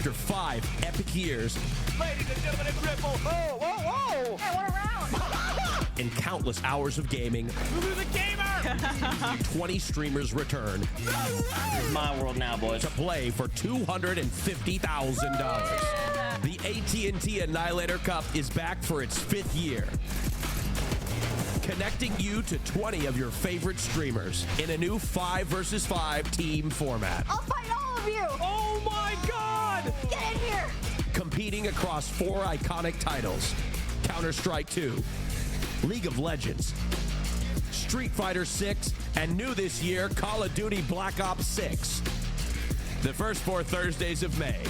After 5 epic years, Ladies and gentlemen, it's Ripple. Whoa, whoa, whoa! Hey, what around? and countless hours of gaming, Who's the gamer? 20 streamers return It's my world now, boys. to play for $250,000. The AT&T Annihilator Cup is back for its 5th year, connecting you to 20 of your favorite streamers in a new 5 versus 5 team format. I'll fight all of you! Oh my God! Get in here! Competing across 4 iconic titles: Counter-Strike 2, League of Legends, Street Fighter 6, and new this year, Call of Duty Black Ops 6. The first 4 Thursdays of May.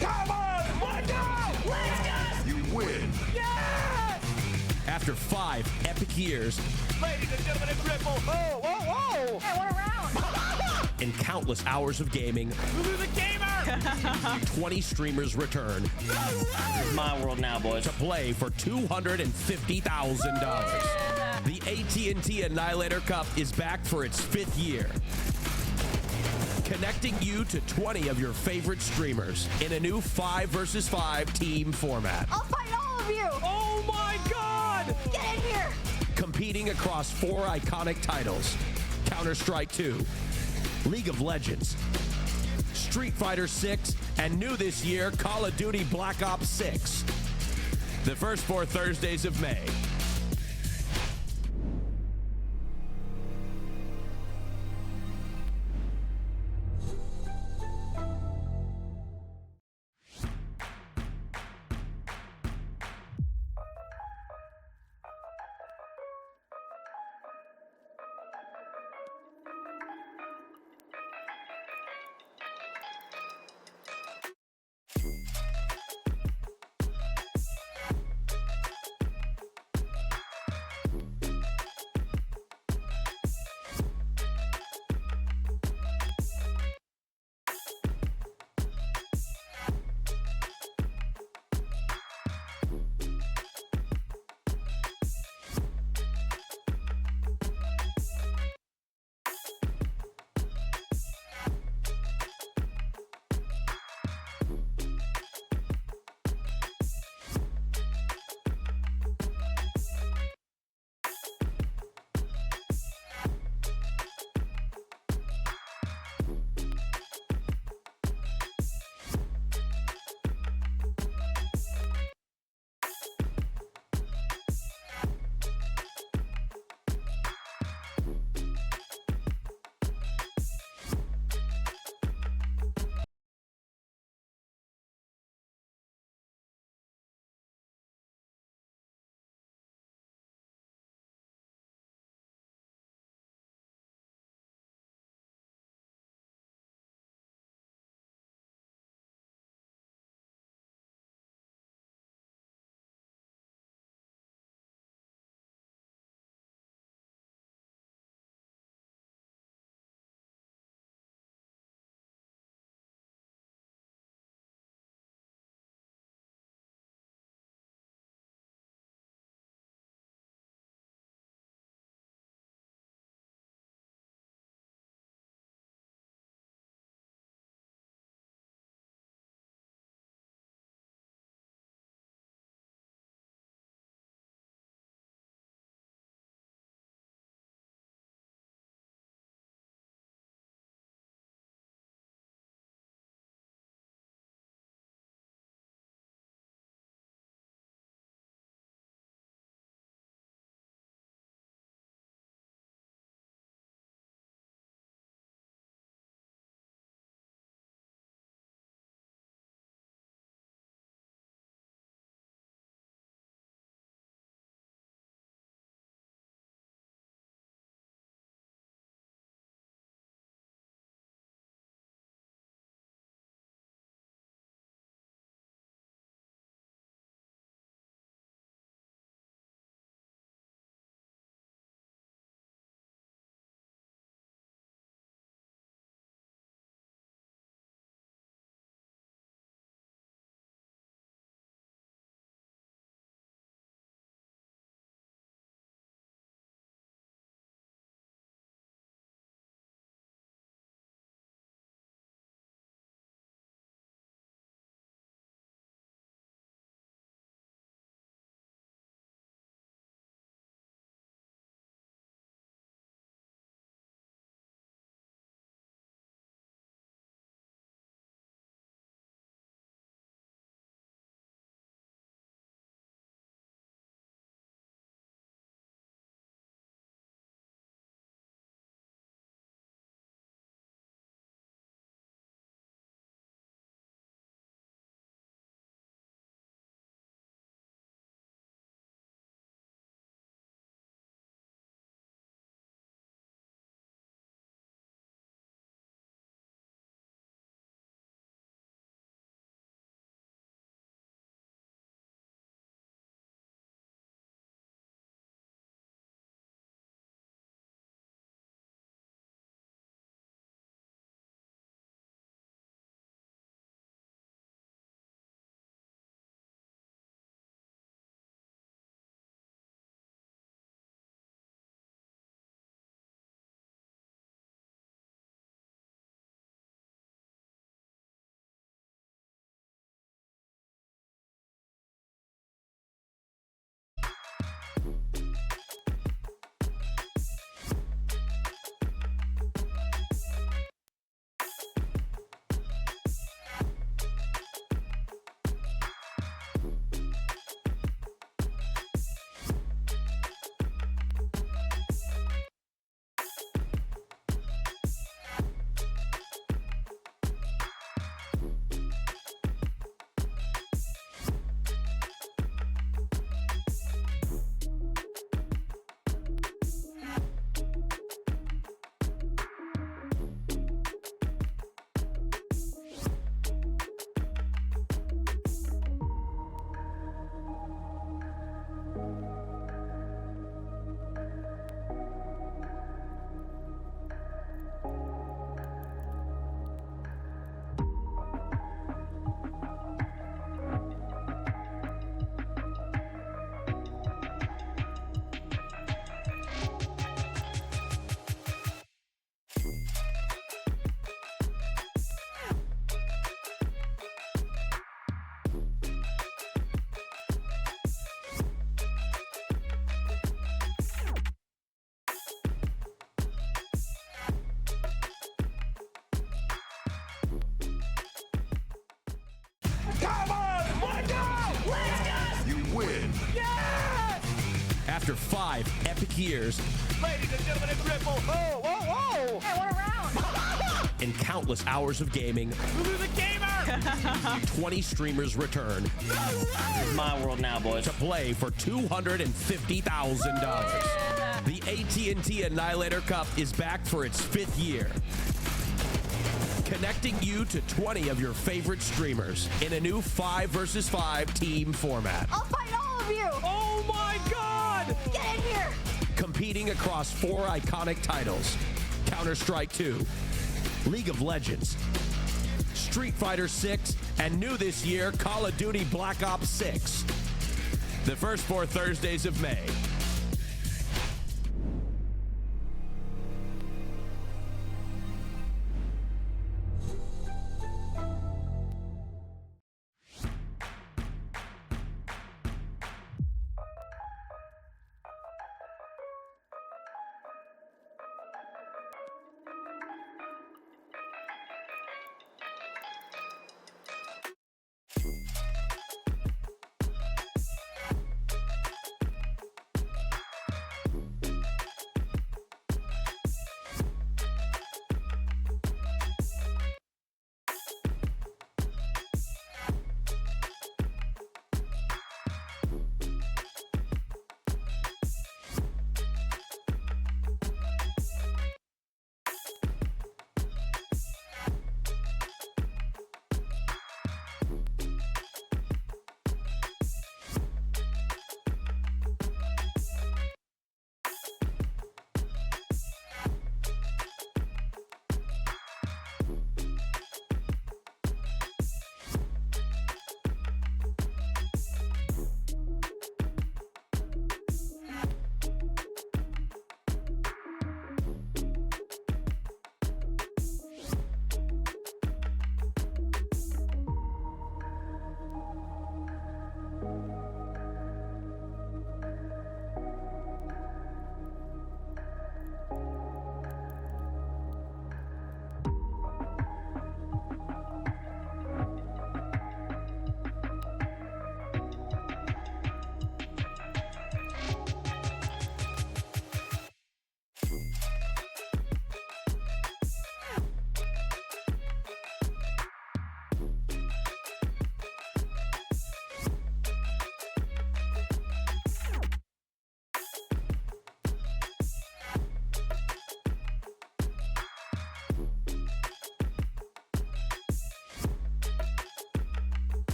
Come on! Let's go! Let's go! You win. Yes! After 5 epic years Ladies and gentlemen, it's Ripple. Whoa, whoa, whoa! Hey, what around? and countless hours of gaming, Who's the gamer? 20 streamers return It's my world now, boys. to play for $250,000. The AT&T Annihilator Cup is back for its 5th year, connecting you to 20 of your favorite streamers in a new 5 versus 5 team format. I'll fight all of you! Oh my God! Get in here! Competing across 4 iconic titles: Counter-Strike 2, League of Legends, Street Fighter 6, and new this year, Call of Duty Black Ops 6. The first 4 Thursdays of May. After 5 epic years Ladies and gentlemen, a triple. Oh, whoa, whoa. Hey, what a round! and countless hours of gaming, Who's the gamer? 20 streamers return This is my world now, boys. to play for $250,000. The AT&T Annihilator Cup is back for its 5th year, connecting you to 20 of your favorite streamers in a new 5 versus 5 team format. I'll fight all of you! Oh my God! Get in here! Competing across 4 iconic titles: Counter-Strike 2, League of Legends, Street Fighter 6, and new this year, Call of Duty Black Ops 6. The first 4 Thursdays of May.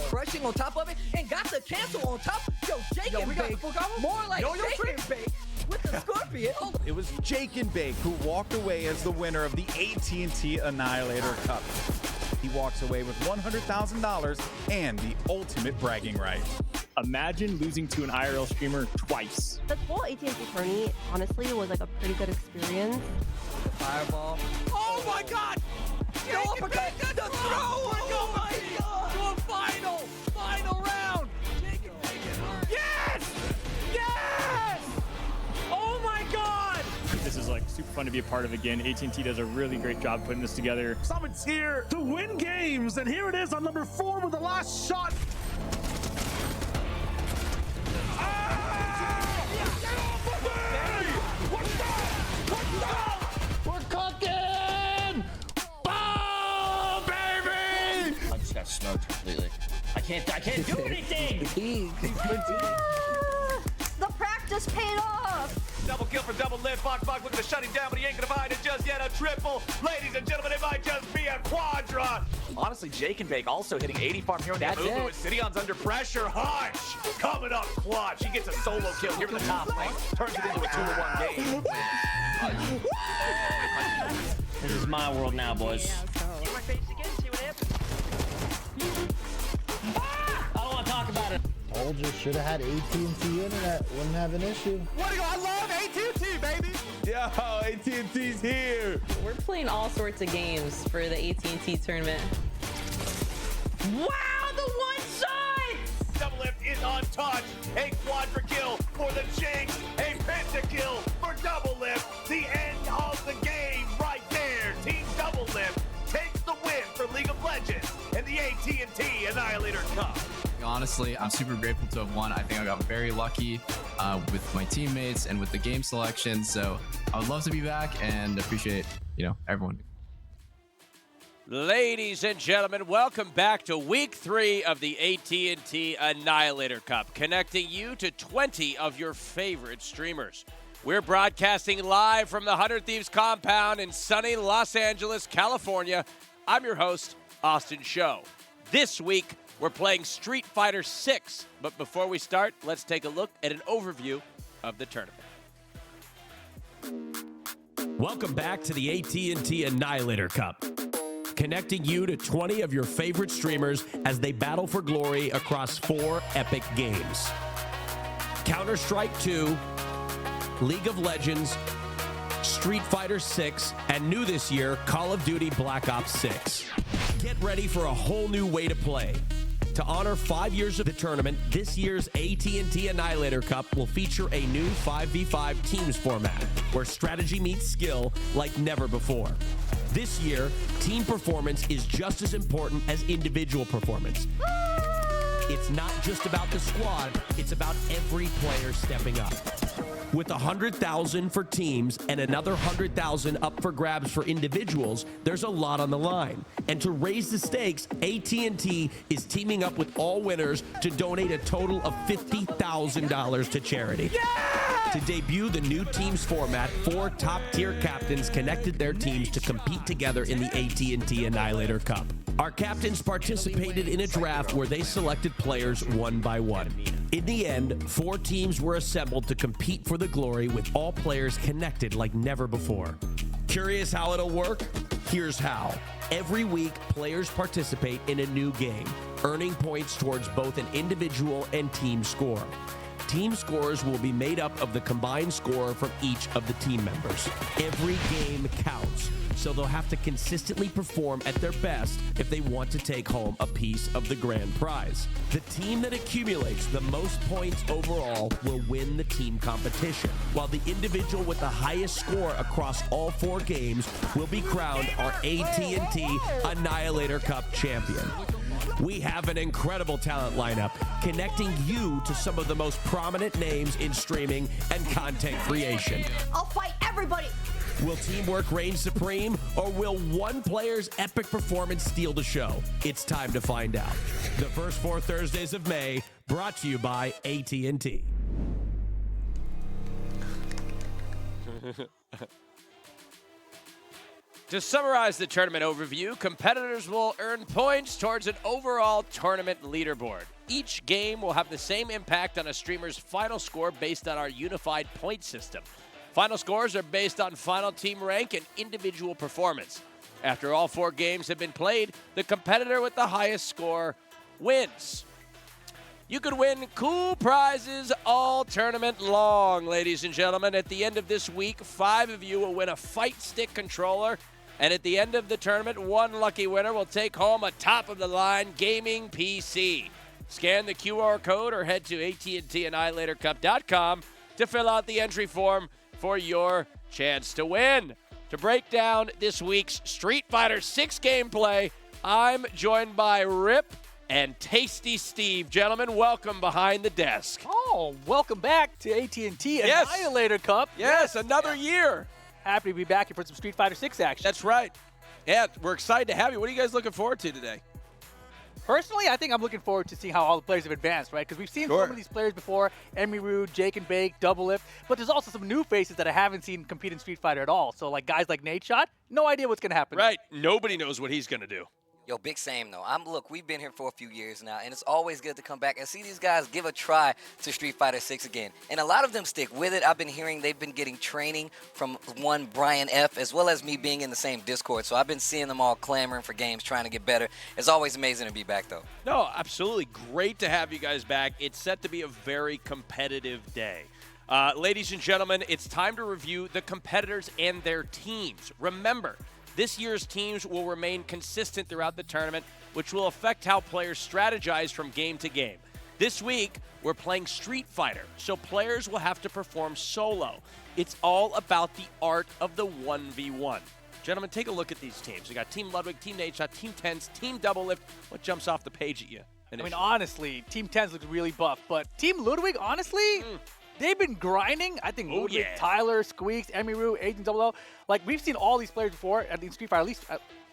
Crushing on top of it and got the cancel on top. Yo, Jake and Bake. More like Jake and Bake with the Scorpion. It was Jake and Bake who walked away as the winner of the AT&T Annihilator Cup. He walks away with $100,000 and the ultimate bragging right. Imagine losing to an IRL streamer twice. The whole AT&T tourney, honestly, was like a pretty good experience. Fireball. Oh my God! The uppercut. The throw. Oh my God! To a final round! Yes! Yes! Oh my God! This is like super fun to be a part of again. AT&T does a really great job putting this together. Summon's here to win games, and here it is on number 4 with the last shot. Smoked completely. I can't do anything! The practice paid off! Double kill for double lift. Fox looking to shut him down, but he ain't gonna find it just yet. A triple. Ladies and gentlemen, it might just be a quadra. Honestly, Jake and Bake also hitting 80 farm here on the move. Sidion's under pressure. Hunch coming up clutch. He gets a solo kill here in the top lane. Turns it into a 2-1 game. This is my world now, boys. face again, see what happens. I don't want to talk about it. Told you, should have had AT&T internet. Wouldn't have an issue. What do you? I love AT&T, baby. Yo, AT&T's here. We're playing all sorts of games for the AT&T tournament. Wow, the one shot! Double lift is untouched. A quadra kill for the Jinx. A pentakill for double lift. The end of the game right there. Team double lift takes the win for League of Legends and the AT&T Annihilator Cup. Honestly, I'm super grateful to have won. I think I got very lucky with my teammates and with the game selection. So I would love to be back and appreciate, everyone. Ladies and gentlemen, welcome back to Week 3 of the AT&T Annihilator Cup, connecting you to 20 of your favorite streamers. We're broadcasting live from the 100 Thieves compound in sunny Los Angeles, California. I'm your host, Austin Show. This week, we're playing Street Fighter 6, but before we start, let's take a look at an overview of the tournament. Welcome back to the AT&T Annihilator Cup, connecting you to 20 of your favorite streamers as they battle for glory across 4 epic games. Counter-Strike 2, League of Legends, Street Fighter 6, and new this year, Call of Duty Black Ops 6. Get ready for a whole new way to play. To honor 5 years of the tournament, this year's AT&T Annihilator Cup will feature a new 5v5 teams format, where strategy meets skill like never before. This year, team performance is just as important as individual performance. It's not just about the squad, it's about every player stepping up. With $100,000 for teams and another $100,000 up for grabs for individuals, there's a lot on the line. And to raise the stakes, AT&T is teaming up with all winners to donate a total of $50,000 to charity. Yeah! To debut the new teams format, 4 top-tier captains connected their teams to compete together in the AT&T Annihilator Cup. Our captains participated in a draft where they selected players one by one. In the end, 4 teams were assembled to compete for the glory with all players connected like never before. Curious how it'll work? Here's how. Every week, players participate in a new game, earning points towards both an individual and team score. Team scores will be made up of the combined score from each of the team members. Every game counts, so they'll have to consistently perform at their best if they want to take home a piece of the grand prize. The team that accumulates the most points overall will win the team competition, while the individual with the highest score across all 4 games will be crowned our AT&T Annihilator Cup champion. We have an incredible talent lineup, connecting you to some of the most prominent names in streaming and content creation. I'll fight everybody. Will teamwork reign supreme, or will one player's epic performance steal the show? It's time to find out. The first 4 Thursdays of May, brought to you by AT&T. To summarize the tournament overview, competitors will earn points towards an overall tournament leaderboard. Each game will have the same impact on a streamer's final score based on our unified point system. Final scores are based on final team rank and individual performance. After all 4 games have been played, the competitor with the highest score wins. You could win cool prizes all tournament long, ladies and gentlemen. At the end of this week, 5 of you will win a Fight Stick controller. And at the end of the tournament, 1 lucky winner will take home a top-of-the-line gaming PC. Scan the QR code or head to AT&TAnnihilatorCup.com to fill out the entry form for your chance to win. To break down this week's Street Fighter 6 gameplay, I'm joined by Rip and Tasty Steve. Gentlemen, welcome behind the desk. Oh, welcome back to AT&T Annihilator Cup. Yes, another year. Happy to be back here for some Street Fighter 6 action. That's right. Yeah, we're excited to have you. What are you guys looking forward to today? Personally, I think I'm looking forward to seeing how all the players have advanced, right? Because we've seen some of these players before, Emiru, Jake and Bake, Double Lift, but there's also some new faces that I haven't seen compete in Street Fighter at all. So like guys like Nate Shot, no idea what's going to happen. Right. Nobody knows what he's going to do. Yo, big same though. Look, we've been here for a few years now, and it's always good to come back and see these guys give a try to Street Fighter 6 again. And a lot of them stick with it. I've been hearing they've been getting training from one Brian F, as well as me being in the same Discord. So I've been seeing them all clamoring for games, trying to get better. It's always amazing to be back though. No, absolutely great to have you guys back. It's set to be a very competitive day. Ladies and gentlemen, it's time to review the competitors and their teams. Remember, this year's teams will remain consistent throughout the tournament, which will affect how players strategize from game to game. This week, we're playing Street Fighter, so players will have to perform solo. It's all about the art of the 1v1. Gentlemen, take a look at these teams. We got Team Ludwig, Team Nadeshot, Team TenZ, Team Doublelift. What jumps off the page at you initially? I mean, honestly, Team TenZ looks really buff, but Team Ludwig, honestly, they've been grinding. I think Ludwig, Tyler, Squeaks, Emiru, Agent 00. Like, we've seen all these players before at the Street Fighter, at least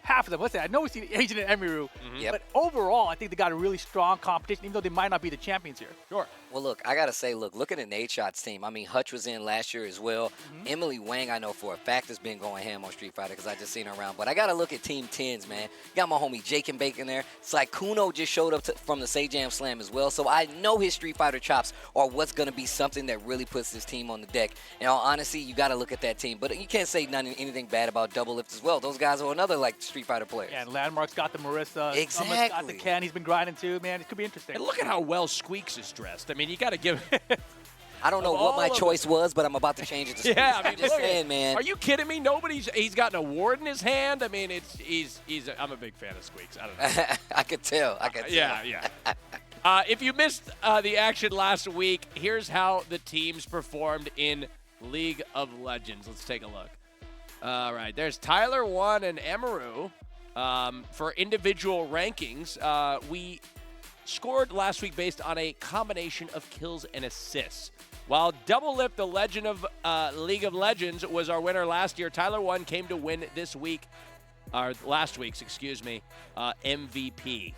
half of them. Let's say, I know we've seen Agent and Emiru, but overall, I think they got a really strong competition, even though they might not be the champions here. Sure. Well, look, I got to say, looking at Nadeshot's team, I mean, Hutch was in last year as well. Emily Wang, I know for a fact, has been going ham on Street Fighter because I just seen her around. But I got to look at Team TenZ, man. Got my homie Jake and Bake in there. It's like Kuno just showed up from the Sajam Slam as well. So I know his Street Fighter chops are what's going to be something that really puts this team on the deck. In all honesty, you got to look at that team. But you can't say anything bad about Doublelift as well. Those guys are another, like, Street Fighter players. Yeah, and Landmark's got the Marissa. Exactly. Summer's got the Ken. He's been grinding too, man. It could be interesting. And look at how well Squeaks is dressed. I mean, you got to give I don't know what my choice was, but I'm about to change it to Squeaks. Yeah, I mean, just saying, man. Are you kidding me? He's got an award in his hand. I mean, I'm a big fan of Squeaks. I don't know. I could tell. Yeah. If you missed the action last week, here's how the teams performed in League of Legends. Let's take a look. All right, there's Tyler 1 and Emiru. For individual rankings, we scored last week based on a combination of kills and assists. While Doublelift, the legend of League of Legends, was our winner last year, Tyler 1 came to win last week's MVP.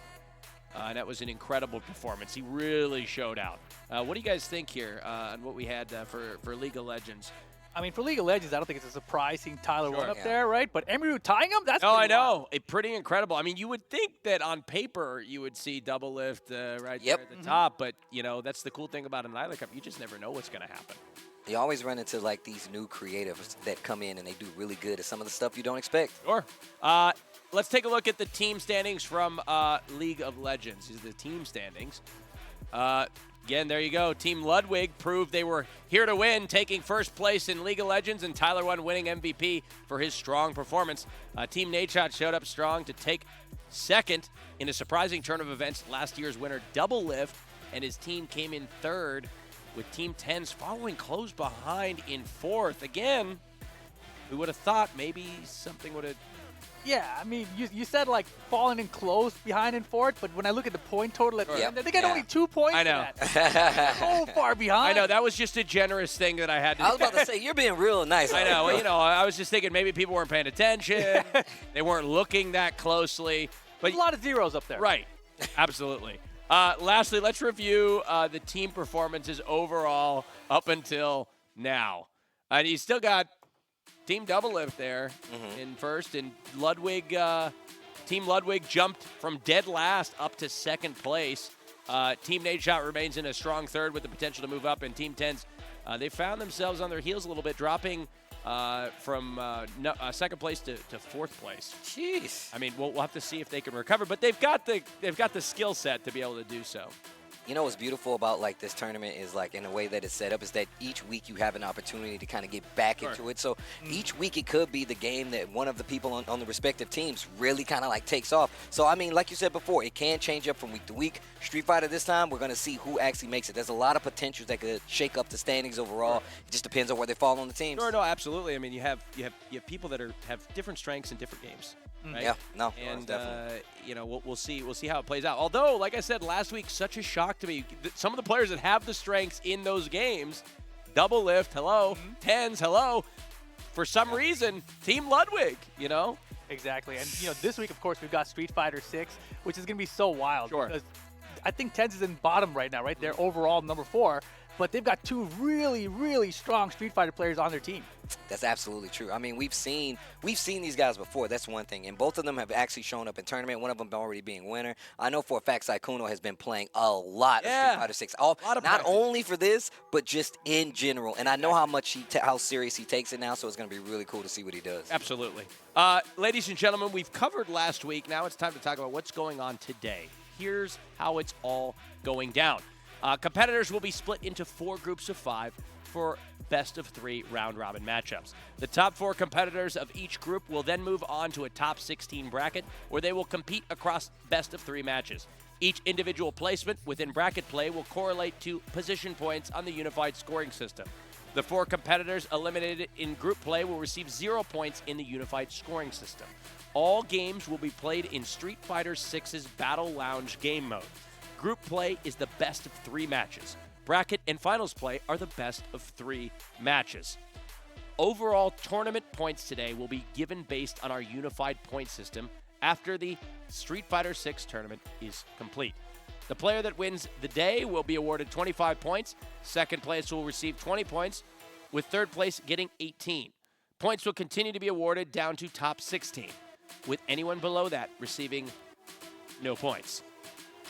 And that was an incredible performance. He really showed out. What do you guys think here on what we had for League of Legends? I mean, for League of Legends, I don't think it's a surprise seeing Tyler 1 up there, right? But Emiru tying him, that's I know. Wild. Pretty incredible. I mean, you would think that on paper you would see Doublelift right there at the top, but, you know, that's the cool thing about an Annihilator Cup. You just never know what's going to happen. You always run into, like, these new creatives that come in and they do really good at some of the stuff you don't expect. Sure. Let's take a look at the team standings from League of Legends. These are the team standings. Again, there you go. Team Ludwig proved they were here to win, taking first place in League of Legends, and Tyler 1 winning MVP for his strong performance. Team Nadeshot showed up strong to take second in a surprising turn of events. Last year's winner, Doublelift, and his team came in third, with Team TenZ following close behind in fourth. Again, we would have thought maybe something would have... Yeah, I mean, you said, like, falling in close behind in fourth, but when I look at the point total at the end, they got only 2 points. I know. So far behind. I know. That was just a generous thing that I had to do. I was about to say, you're being real nice. I know. Well, you know, I was just thinking maybe people weren't paying attention. They weren't looking that closely. But there's a lot of zeros up there. Right. Absolutely. Lastly, let's review the team performances overall up until now. And you still got Team Doublelift there in first, and Ludwig, Team Ludwig jumped from dead last up to second place. Team Nadeshot remains in a strong third with the potential to move up, and Team TenZ, they found themselves on their heels a little bit, dropping from second place to fourth place. Jeez. I mean, we'll have to see if they can recover, but they've got the skill set to be able to do so. You know what's beautiful about, like, this tournament is, like, in the way that it's set up is that each week you have an opportunity to kind of get back into it. So each week it could be the game that one of the people on the respective teams really kind of, like, takes off. So, I mean, like you said before, it can change up from week to week. Street Fighter this time, we're going to see who actually makes it. There's a lot of potentials that could shake up the standings overall. It just depends on where they fall on the teams. Sure, no, absolutely. I mean, you have people that have different strengths in different games. Right? Yeah, no, and definitely. you know, we'll see how it plays out. Although, like I said last week, such a shock to me. Some of the players that have the strengths in those games, Doublelift, hello, TenZ, hello. For some reason, Team Ludwig, you know. Exactly, and you know, this week, of course, we've got Street Fighter 6, which is going to be so wild. Sure. Because I think TenZ is in bottom right now, right? They're overall number 4. but they've got two really, really strong Street Fighter players on their team. That's absolutely true. I mean, we've seen these guys before. That's one thing, and both of them have actually shown up in tournament. One of them already being winner. I know for a fact Saikuno has been playing a lot of Street Fighter 6, not only for this, but just in general. And I know how much how serious he takes it now. So it's going to be really cool to see what he does. Absolutely, ladies and gentlemen, we've covered last week. Now it's time to talk about what's going on today. Here's how it's all going down. Competitors will be split into 4 groups of 5 for best-of-3 round-robin matchups. The top 4 competitors of each group will then move on to a top 16 bracket where they will compete across best-of-3 matches. Each individual placement within bracket play will correlate to position points on the unified scoring system. The 4 competitors eliminated in group play will receive 0 points in the unified scoring system. All games will be played in Street Fighter 6's Battle Lounge game mode. Group play is the best of 3 matches. Bracket and finals play are the best of 3 matches. Overall tournament points today will be given based on our unified point system after the Street Fighter 6 tournament is complete. The player that wins the day will be awarded 25 points. Second place will receive 20 points, with third place getting 18. Points will continue to be awarded down to top 16, with anyone below that receiving no points.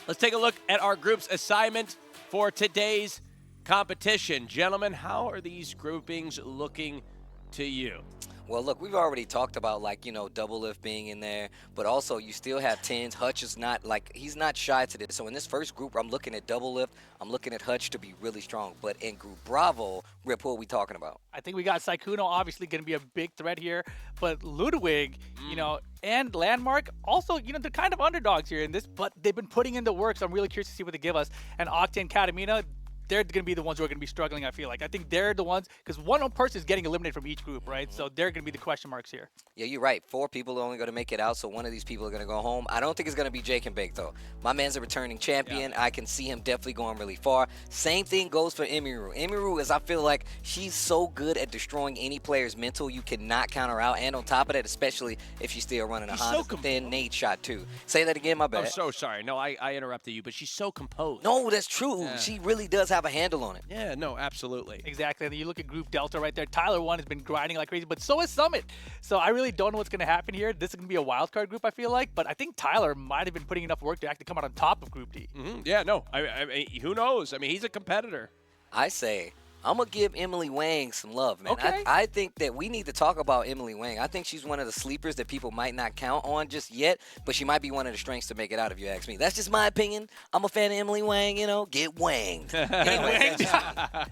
Let's take a look at our group's assignment for today's competition. Gentlemen, how are these groupings looking to you? Well, look, we've already talked about, like, you know, Double Lift being in there, but also you still have Tens. Hutch is not, like, he's not shy to this. So in this first group, I'm looking at Double Lift. I'm looking at Hutch to be really strong. But in Group Bravo, Rip, who are we talking about? I think we got Saikuno obviously going to be a big threat here, but Ludwig, you know, and Landmark, also, you know, they're kind of underdogs here in this, but they've been putting in the work, so I'm really curious to see what they give us. And Octane Katamina, they're going to be the ones who are going to be struggling, I feel like. I think they're the ones, because one person is getting eliminated from each group, right? So they're going to be the question marks here. Yeah, you're right. 4 people are only going to make it out, so one of these people are going to go home. I don't think it's going to be Jake and Bake, though. My man's a returning champion. I can see him definitely going really far. Same thing goes for Emiru. Emiru is, I feel like, she's so good at destroying any player's mental. You cannot count her out. And on top of that, especially if she's still running a Honda, then Nate shot too. Say that again, my bad. I'm so sorry. No, I interrupted you, but she's so composed. No, that's true. Yeah. She really does have a handle on it. Yeah, no, absolutely. Exactly. And then you look at Group Delta right there. Tyler 1 has been grinding like crazy, but so is Summit. So I really don't know what's going to happen here. This is going to be a wild card group, I feel like, but I think Tyler might have been putting enough work to actually come out on top of Group D. Yeah, no, I mean, who knows? I mean, he's a competitor. I say, I'm going to give Emily Wang some love, man. Okay. I think that we need to talk about Emily Wang. I think she's one of the sleepers that people might not count on just yet, but she might be one of the strengths to make it out if you ask me. That's just my opinion. I'm a fan of Emily Wang, you know. Get wanged. Anyway,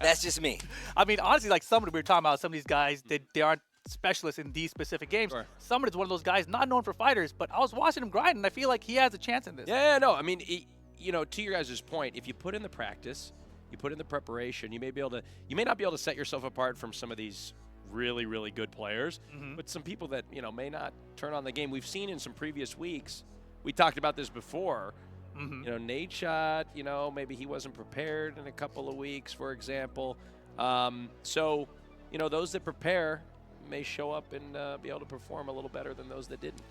that's just me. I mean, honestly, like we were talking about some of these guys, they aren't specialists in these specific games. Sure. Summit is one of those guys not known for fighters, but I was watching him grind, and I feel like he has a chance in this. Yeah, no, I mean, you know, to your guys' point, if you put in the practice, you put in the preparation, you may not be able to set yourself apart from some of these really, really good players, but some people that, you know, may not turn on the game. We've seen in some previous weeks, we talked about this before, you know, Nate shot, you know, maybe he wasn't prepared in a couple of weeks, for example. So, you know, those that prepare may show up and be able to perform a little better than those that didn't.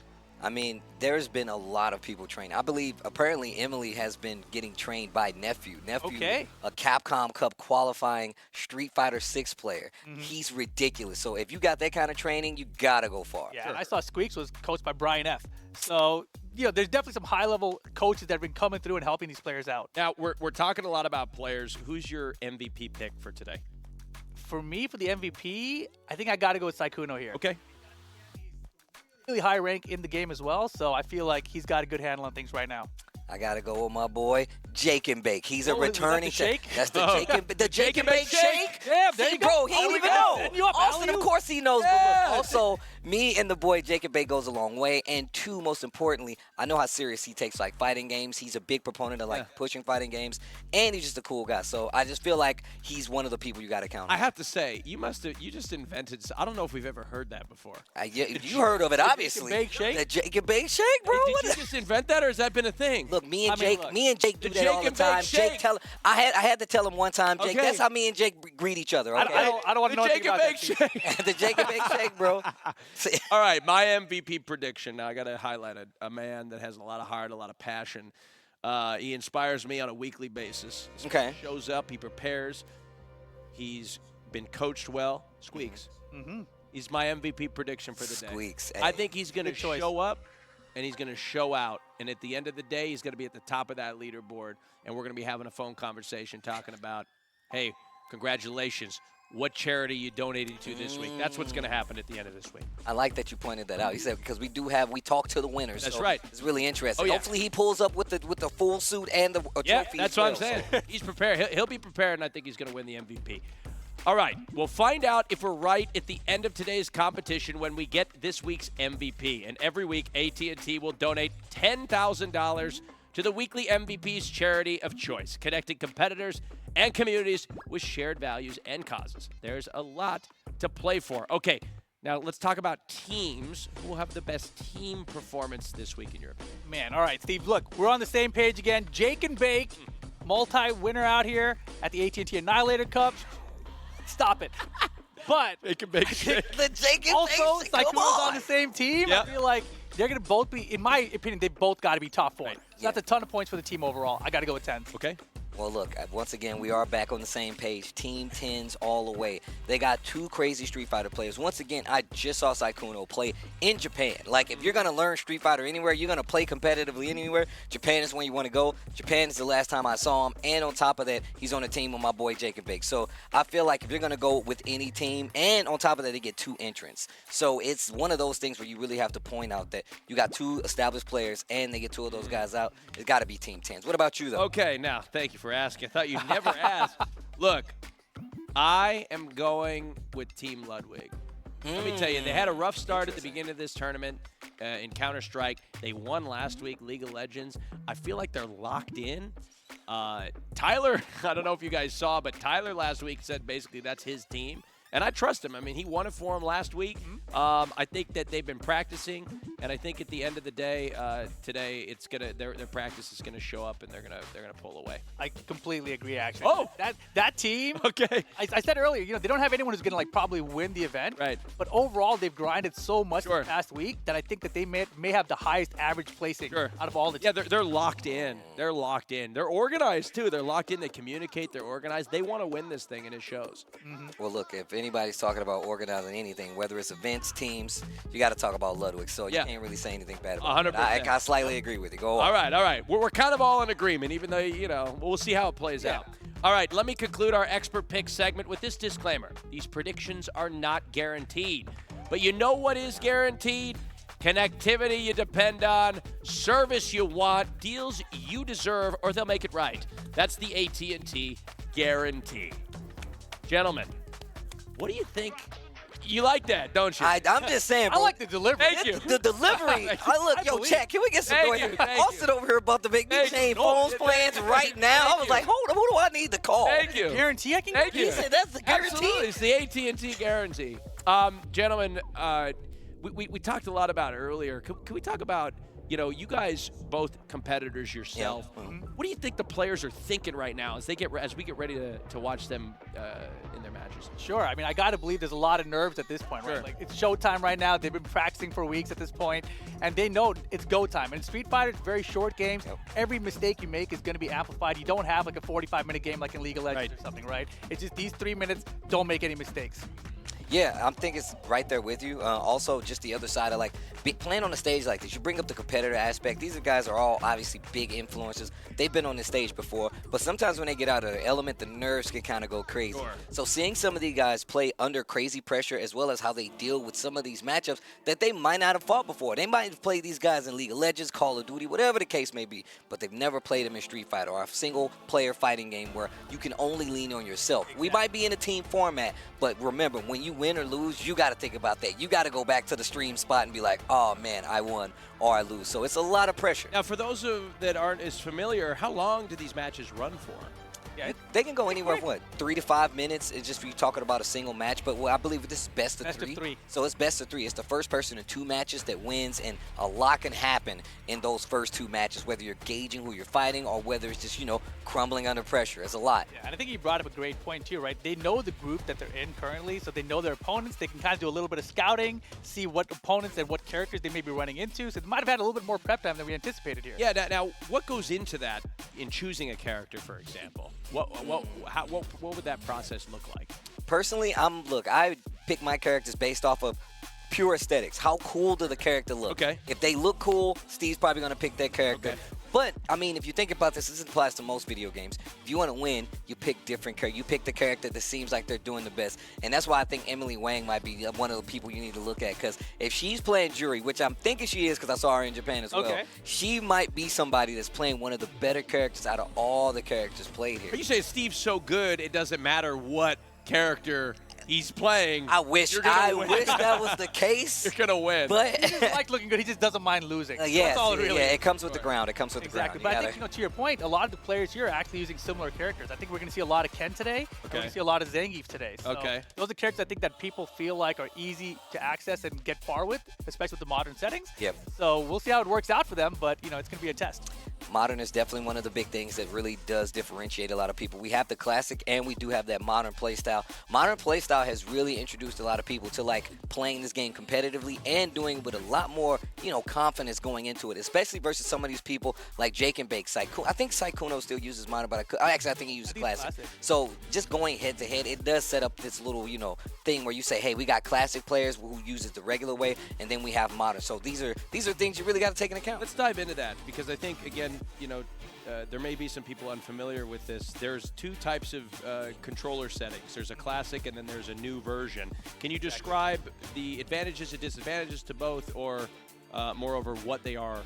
I mean, there's been a lot of people trained. I believe, apparently, Emily has been getting trained by Nephew. Nephew, a Capcom Cup qualifying Street Fighter 6 player. He's ridiculous. So if you got that kind of training, you got to go far. Yeah, and I saw Squeaks was coached by Brian F. So, you know, there's definitely some high-level coaches that have been coming through and helping these players out. Now, we're talking a lot about players. Who's your MVP pick for today? For me, for the MVP, I think I got to go with Saikuno here. Okay. Really high rank in the game as well, so I feel like he's got a good handle on things right now. I gotta go with my boy Jake and Bake. He's a returning shake. That's the Jake and Bake shake. Yeah, there you go. Bro, he didn't even know. Austin, of course he knows. Yeah. But also, me and the boy Jake and Bake goes a long way. And 2, most importantly, I know how serious he takes like fighting games. He's a big proponent of like pushing fighting games, and he's just a cool guy. So I just feel like he's one of the people you got to count on. I have to say, you just invented. I don't know if we've ever heard that before. You heard of it, obviously. Jake and Bake shake. The Jake and Bake shake, bro. Hey, did you just invent that, or has that been a thing? Look, me and Jake do that all the Jake and time. Bake shake. Jake, I had to tell him one time, Jake. Okay. That's how me and Jake greet each other. Okay? I don't want to know anything about that. Shake. The Jake and Bake shake, bro. All right, my MVP prediction. Now I got to highlight a man that has a lot of heart, a lot of passion. He inspires me on a weekly basis. He shows up, he prepares. He's been coached well. Squeaks. Mm-hmm. He's my MVP prediction for the day. Squeaks. I think he's going to Good choice. show up, and he's going to show out. And at the end of the day, he's going to be at the top of that leaderboard, and we're going to be having a phone conversation talking about, hey, congratulations. What charity you donated to this week? That's what's going to happen at the end of this week. I like that you pointed that out. He said because we talk to the winners. That's so right. It's really interesting. Oh, yeah. Hopefully he pulls up with the full suit and the Yeah, trophy. that's as well. what I'm saying. He's prepared. He'll be prepared, and I think he's going to win the MVP. All right, we'll find out if we're right at the end of today's competition when we get this week's MVP. And every week, AT&T will donate $10,000 to the weekly MVP's charity of choice, connecting competitors and communities with shared values and causes. There's a lot to play for. Okay, now let's talk about teams. Who will have the best team performance this week in your opinion? Man, all right, Steve, look, we're on the same page again. Jake and Bake, multi-winner out here at the AT&T Annihilator Cup. Stop it. But Make it big. The Jake and also, Bake, come Saikuno's on. on the same team. Yep. I feel like they're going to both be, in my opinion, they both got to be top 4. Right. So that's a ton of points for the team overall. I got to go with 10. Okay. Well, look, once again, we are back on the same page. Team 10s all the way. They got 2 crazy Street Fighter players. Once again, I just saw Saikuno play in Japan. Like, if you're going to learn Street Fighter anywhere, you're going to play competitively anywhere, Japan is when you want to go. Japan is the last time I saw him. And on top of that, he's on a team with my boy Jacob Big. So I feel like if you're going to go with any team, and on top of that, they get 2 entrants. So it's one of those things where you really have to point out that you got 2 established players, and they get 2 of those guys out. It's got to be Team 10s. What about you, though? Okay, now, thank you for asking. I thought you'd never ask. Look, I am going with Team Ludwig. Let me tell you, they had a rough start at the beginning of this tournament in Counter-Strike. They won last week, League of Legends. I feel like they're locked in. Tyler, I don't know if you guys saw, but Tyler last week said basically that's his team. And I trust him. I mean, he won it for him last week. I think that they've been practicing, and I think at the end of the day, today, it's gonna their practice is gonna show up, and they're gonna pull away. I completely agree, actually. Oh! that team. Okay. I said earlier, they don't have anyone who's gonna probably win the event. Right. But overall, they've grinded so much Sure. the past week that I think that they may have the highest average placing Sure. out of all the Yeah, teams. they're locked in. They're locked in. They're organized too. They're locked in. They communicate. They're organized. They want to win this thing, and it shows. Well, look, if anybody's talking about organizing anything, whether it's events, teams, you got to talk about Ludwig. So you can't really say anything bad about it. 100%. I slightly agree with you. Go on. All right. We're kind of all in agreement, even though, we'll see how it plays out. All right, let me conclude our expert pick segment with this disclaimer. These predictions are not guaranteed. But you know what is guaranteed? Connectivity you depend on, service you want, deals you deserve, or they'll make it right. That's the AT&T guarantee. Gentlemen, what do you think? You like that, don't you? I'm just saying, bro. I like the delivery. Thank you. The delivery. Chat, can we get some Thank noise? you, thank Austin over here about to make me Thank you. change No, phones thank plans you. right now. Thank I was you. like, hold on, who do I need to call? Thank you. Guarantee I can Thank get you. He said that's the guarantee. Absolutely. It's the AT&T guarantee. Gentlemen, we talked a lot about it earlier. Can we talk about, you guys both competitors yourself. Yeah. What do you think the players are thinking right now as we get ready to watch them in their matches? Sure. I mean, I got to believe there's a lot of nerves at this point, right? Sure. Like, it's showtime right now. They've been practicing for weeks at this point, and they know it's go time. And Street Fighter, it's very short games. Yep. Every mistake you make is going to be amplified. You don't have like a 45-minute game like in League of Legends or something, right? It's just these 3 minutes, don't make any mistakes. Yeah, I'm thinking it's right there with you. Also, just the other side of playing on a stage like this, you bring up the competitor aspect. These guys are all obviously big influencers. They've been on this stage before, but sometimes when they get out of their element, the nerves can kind of go crazy. Sure. So seeing some of these guys play under crazy pressure, as well as how they deal with some of these matchups that they might not have fought before. They might have played these guys in League of Legends, Call of Duty, whatever the case may be, but they've never played them in Street Fighter or a single-player fighting game where you can only lean on yourself. Exactly. We might be in a team format, but remember, when you win or lose, you got to think about that. You got to go back to the stream spot and be like, oh, man, I won or I lose. So it's a lot of pressure. Now, for those that aren't as familiar, how long do these matches run for? Yeah, they can go anywhere from 3 to 5 minutes. It's just for you talking about a single match. But I believe this is best of three. So it's best of 3. It's the first person in 2 matches that wins, and a lot can happen in those first 2 matches, whether you're gauging who you're fighting or whether it's just, crumbling under pressure. It's a lot. Yeah, and I think you brought up a great point too, right? They know the group that they're in currently, so they know their opponents. They can kind of do a little bit of scouting, see what opponents and what characters they may be running into. So they might have had a little bit more prep time than we anticipated here. Yeah, now what goes into that in choosing a character, for example? What would that process look like? Personally, I pick my characters based off of pure aesthetics. How cool do the character look? Okay. If they look cool, Steve's probably going to pick that character. Okay. But, I mean, if you think about this applies to most video games. If you want to win, you pick different characters. You pick the character that seems like they're doing the best. And that's why I think Emily Wang might be one of the people you need to look at. Because if she's playing Jury, which I'm thinking she is because I saw her in Japan as well, she might be somebody that's playing one of the better characters out of all the characters played here. Are you saying Steve's so good it doesn't matter what character he's playing? I wish that was the case. You're gonna win. But he doesn't like looking good. He just doesn't mind losing. Yes, That's all it really is. it comes with the ground. It comes with Exactly. the ground. But I think, to your point, a lot of the players here are actually using similar characters. I think we're going to see a lot of Ken today. We're going to see a lot of Zangief today. So those are characters I think that people feel like are easy to access and get far with, especially with the modern settings. Yep. So we'll see how it works out for them, but it's going to be a test. Modern is definitely one of the big things that really does differentiate a lot of people. We have the classic and we do have that modern playstyle. Modern playstyle has really introduced a lot of people to like playing this game competitively and doing it with a lot more, confidence going into it, especially versus some of these people like Jake and Bake. I think Saikuno still uses modern, but I think he uses classic. So just going head to head, it does set up this little, thing where you say, hey, we got classic players who use it the regular way, and then we have modern. So these are things you really got to take into account. Let's dive into that because I think again, there may be some people unfamiliar with this. There's two types of controller settings. There's a classic and then there's a new version. Can you describe the advantages and disadvantages to both, or moreover, what they are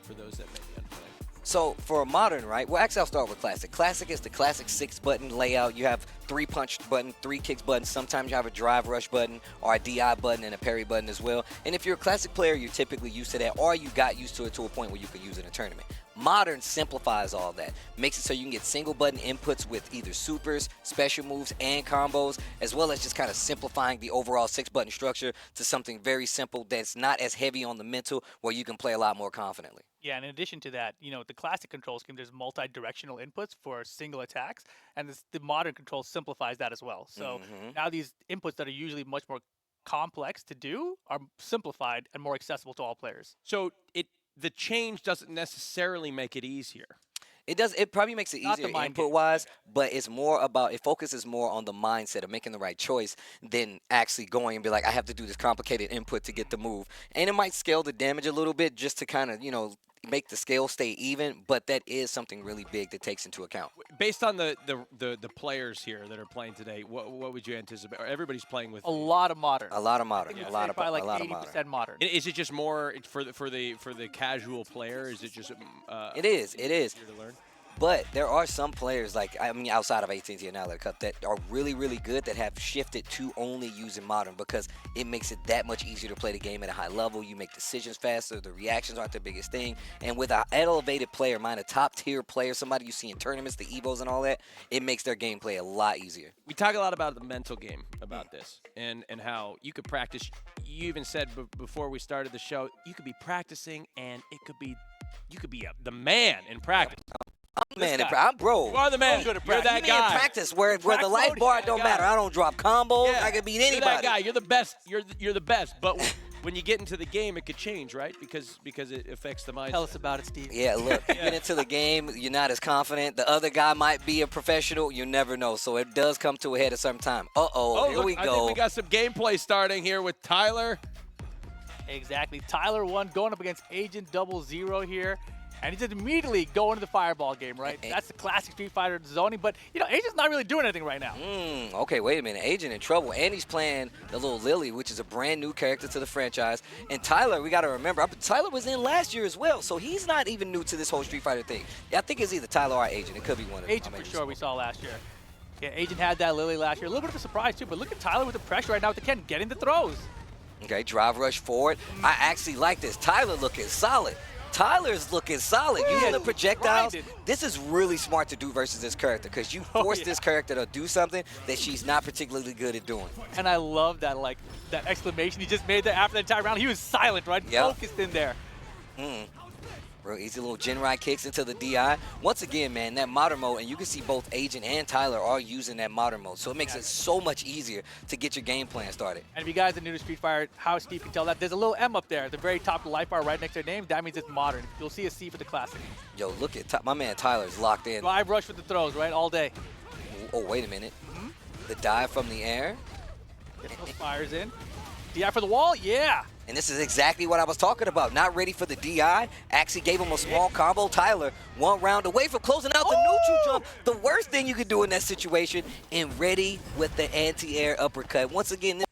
for those that may be unfamiliar? So for a modern, right? Well, actually, I'll start with classic. Classic is the classic 6-button layout. You have 3 punch button, 3 kicks button. Sometimes you have a drive rush button or a DI button and a parry button as well. And if you're a classic player, you're typically used to that, or you got used to it to a point where you could use it in a tournament. Modern simplifies all that, makes it so you can get single button inputs with either supers, special moves, and combos, as well as just kind of simplifying the overall 6-button structure to something very simple that's not as heavy on the mental, where you can play a lot more confidently. Yeah, and in addition to that, the classic control scheme, there's multi-directional inputs for single attacks, and the modern control simplifies that as well. So now these inputs that are usually much more complex to do are simplified and more accessible to all players. So the change doesn't necessarily make it easier. It does. It probably makes it easier input-wise, but it focuses more on the mindset of making the right choice than actually going and be like, I have to do this complicated input to get the move. And it might scale the damage a little bit just to kind of, make the scale stay even, but that is something really big that takes into account. Based on the players here that are playing today, what would you anticipate? Everybody's playing with a lot of modern. A lot of modern. A lot of probably like 80% modern. Is it just more for the casual player? Is it just it is. easier to learn? But there are some players, outside of AT&T Annihilator Cup, that are really, really good that have shifted to only using modern because it makes it that much easier to play the game at a high level. You make decisions faster. The reactions aren't the biggest thing. And with an elevated player, a top-tier player, somebody you see in tournaments, the EVOs and all that, it makes their gameplay a lot easier. We talk a lot about the mental game about this and how you could practice. You even said before we started the show, you could be practicing and you could be the man in practice. I'm bro. You are the man. You're that guy. In practice where the life bar don't matter. I don't drop combos. I can beat anybody. You're that guy. You're the best. You're the best. But when you get into the game, it could change, right? Because it affects the mindset. Tell us about it, Steve. Yeah, look, you get into the game, you're not as confident. The other guy might be a professional. You never know. So it does come to a head at some time. Here we go. I think we got some gameplay starting here with Tyler. Exactly. Tyler 1 going up against Agent 00 here. And he's immediately going to the fireball game, right? That's the classic Street Fighter zoning. But, Agent's not really doing anything right now. Okay, wait a minute. Agent in trouble. And he's playing the little Lily, which is a brand new character to the franchise. And Tyler, we got to remember, Tyler was in last year as well. So he's not even new to this whole Street Fighter thing. I think it's either Tyler or Agent. It could be one of them. Agent for sure we saw last year. Yeah, Agent had that Lily last year. A little bit of a surprise, too. But look at Tyler with the pressure right now with the Ken getting the throws. Okay, drive rush forward. I actually like this. Tyler looking solid. Tyler's looking solid. Using the projectiles. This is really smart to do versus this character because you force this character to do something that she's not particularly good at doing. And I love that, that exclamation he just made there after the entire round. He was silent, right? Yep. Focused in there. Real easy little gen ride kicks into the DI. Once again, man, that modern mode, and you can see both Agent and Tyler are using that modern mode, so it makes it so much easier to get your game plan started. And if you guys are new to Street Fighter, how Steve can tell that, there's a little M up there at the very top of the life bar right next to their names. That means it's modern. You'll see a C for the classic. Yo, look at my man Tyler's locked in. Drive rush with the throws, right, all day. Oh, wait a minute. The dive from the air. Get those fires in. DI for the wall, yeah. And this is exactly what I was talking about. Not ready for the DI. Actually gave him a small combo. Tyler, 1 round away from closing out the neutral jump. The worst thing you could do in that situation. And ready with the anti-air uppercut. Once again, this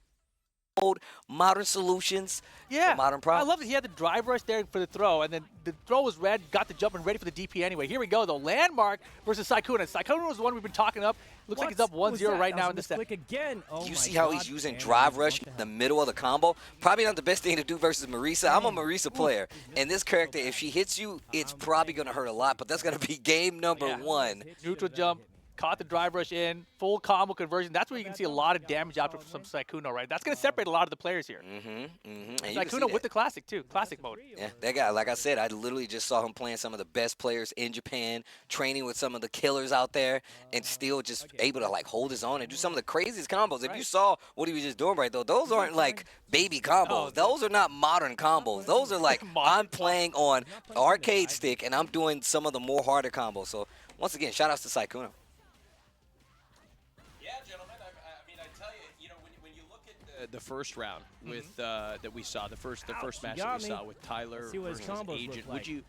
old modern solutions. Yeah, modern problem. I love it. He had the drive rush there for the throw, and then the throw was red, got the jump and ready for the DP anyway. Here we go, though. Landmark versus Saikuna. Saikuna was the one we've been talking up. Looks like he's up 1-0 right now in the set. Again. Oh you see how he's using drive rush in the middle of the combo? Probably not the best thing to do versus Marisa. I'm a Marisa player, and this character, if she hits you, it's probably going to hurt a lot, but that's going to be game number 1. Neutral jump. Caught the drive rush in, full combo conversion. That's where you can see a lot of damage output from Saikuno, right? That's going to separate a lot of the players here. Saikuno with the classic, too. Classic mode. Yeah, that guy, like I said, I literally just saw him playing some of the best players in Japan, training with some of the killers out there, and still just able to, like, hold his own and do some of the craziest combos. If you saw what he was just doing right, though, those aren't, like, baby combos. Those are not modern combos. Those are, like, I'm playing on arcade stick, and I'm doing some of the more harder combos. So, once again, shout-outs to Saikuno. The first round with that we saw, the first match that we saw with Tyler versus Agent.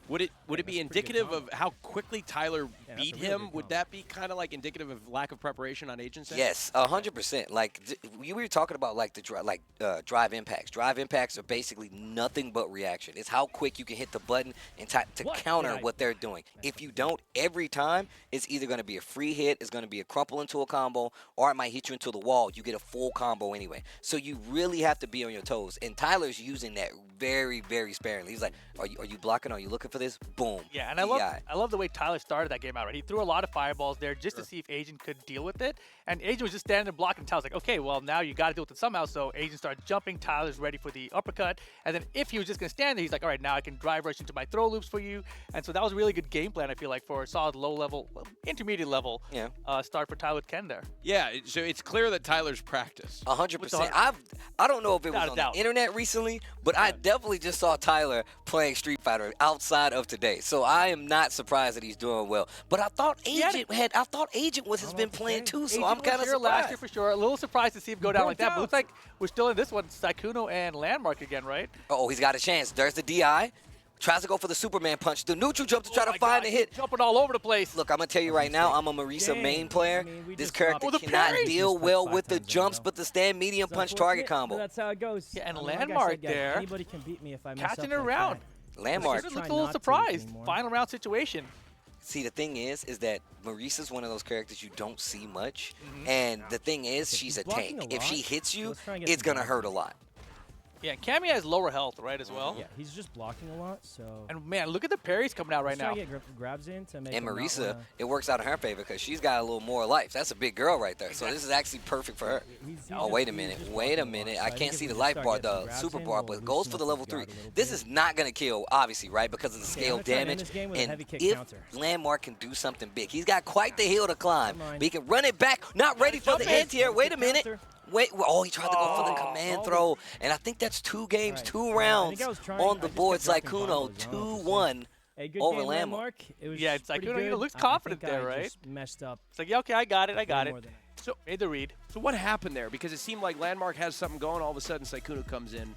Would it be indicative of how quickly Tyler beat him? Would that be kind of like indicative of lack of preparation on Agent's end? Yes, 100%. Like we were talking about, like the drive impacts. Drive impacts are basically nothing but reaction. It's how quick you can hit the button and to counter what they're doing. If you don't, every time it's either going to be a free hit, it's going to be a crumple into a combo, or it might hit you into the wall. You get a full combo anyway. So you really have to be on your toes. And Tyler's using that very, very sparingly. He's like, are you blocking? Are you looking for this? Boom. Yeah, and I love the way Tyler started that game out, right? He threw a lot of fireballs there just to see if Agent could deal with it. And Agent was just standing there blocking. Tyler's like, okay, well, now you got to deal with it somehow. So Agent started jumping. Tyler's ready for the uppercut. And then if he was just going to stand there, he's like, all right, now I can drive rush into my throw loops for you. And so that was a really good game plan, I feel like, for a solid low level, intermediate level start for Tyler Ken there. Yeah, so it's clear that Tyler's practiced. 100%. I don't know if it was on the internet recently, but I definitely just saw Tyler playing Street Fighter outside of today. So I am not surprised that he's doing well. But I thought Agent has been playing too, so I'm kind of surprised. Last year for sure. A little surprised to see him go down like that. But looks like we're still in this one. Saikuno and Landmark again, right? Oh, he's got a chance. There's the DI. Tries to go for the Superman punch. The neutral jump to try to find the hit. Jumping all over the place. Look, I'm going to tell you right now, I'm a Marisa main player. This character cannot deal well with the jumps, but the stand medium punch target combo. That's how it goes. Yeah, and Landmark there. Anybody can beat me if I mess up catching it around. Landmark looks a little surprised. Final round situation. See, the thing is that Marisa's one of those characters you don't see much. And the thing is, she's a tank. If she hits you, it's going to hurt a lot. Yeah, Cammy has lower health, right, as well? Yeah, he's just blocking a lot, so... And, man, look at the parries coming out right now. He's trying to get grabs in to make and Marisa, it works out in her favor because she's got a little more life. That's a big girl right there, so this is actually perfect for her. Oh, wait a minute. I can't see the life bar, the super bar, but it goes for the level 3. This is not going to kill, obviously, right, because of the scale damage. And if Landmark can do something big, he's got quite the hill to climb. But he can run it back, not ready for the anti-air. Wait a minute. Oh, he tried to go for the command throw. And I think that's 2 games, 2 rounds on the board. Saikuno, 2-1 over Landmark. Yeah, Saikuno looks confident there, right? Messed up. It's like, yeah, okay, I got it. So, made the read. So what happened there? Because it seemed like Landmark has something going. All of a sudden, Saikuno comes in.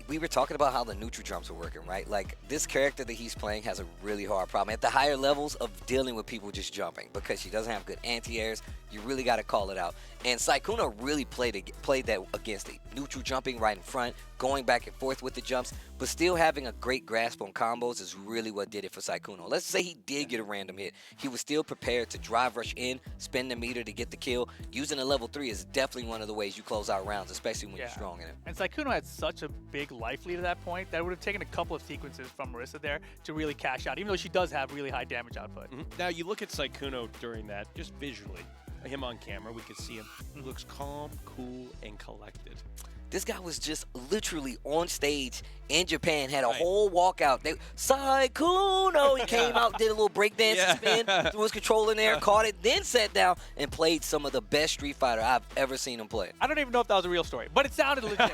We were talking about how the neutral jumps were working, right? Like, this character that he's playing has a really hard problem at the higher levels of dealing with people just jumping because she doesn't have good anti-airs. You really got to call it out. And Saikuno really played that against it. Neutral jumping right in front, going back and forth with the jumps, but still having a great grasp on combos is really what did it for Saikuno. Let's say he did get a random hit. He was still prepared to drive rush in, spend the meter to get the kill. Using a level 3 is definitely one of the ways you close out rounds, especially when you're strong in it. And Saikuno had such a big life lead at that point that it would have taken a couple of sequences from Marisa there to really cash out, even though she does have really high damage output. Now, you look at Saikuno during that, just visually. Him on camera, we could see him. He looks calm, cool, and collected. This guy was just literally on stage in Japan, had a whole walkout. Saikuno! He came out, did a little breakdance spin, threw his controller in there, caught it, then sat down and played some of the best Street Fighter I've ever seen him play. I don't even know if that was a real story, but it sounded legit.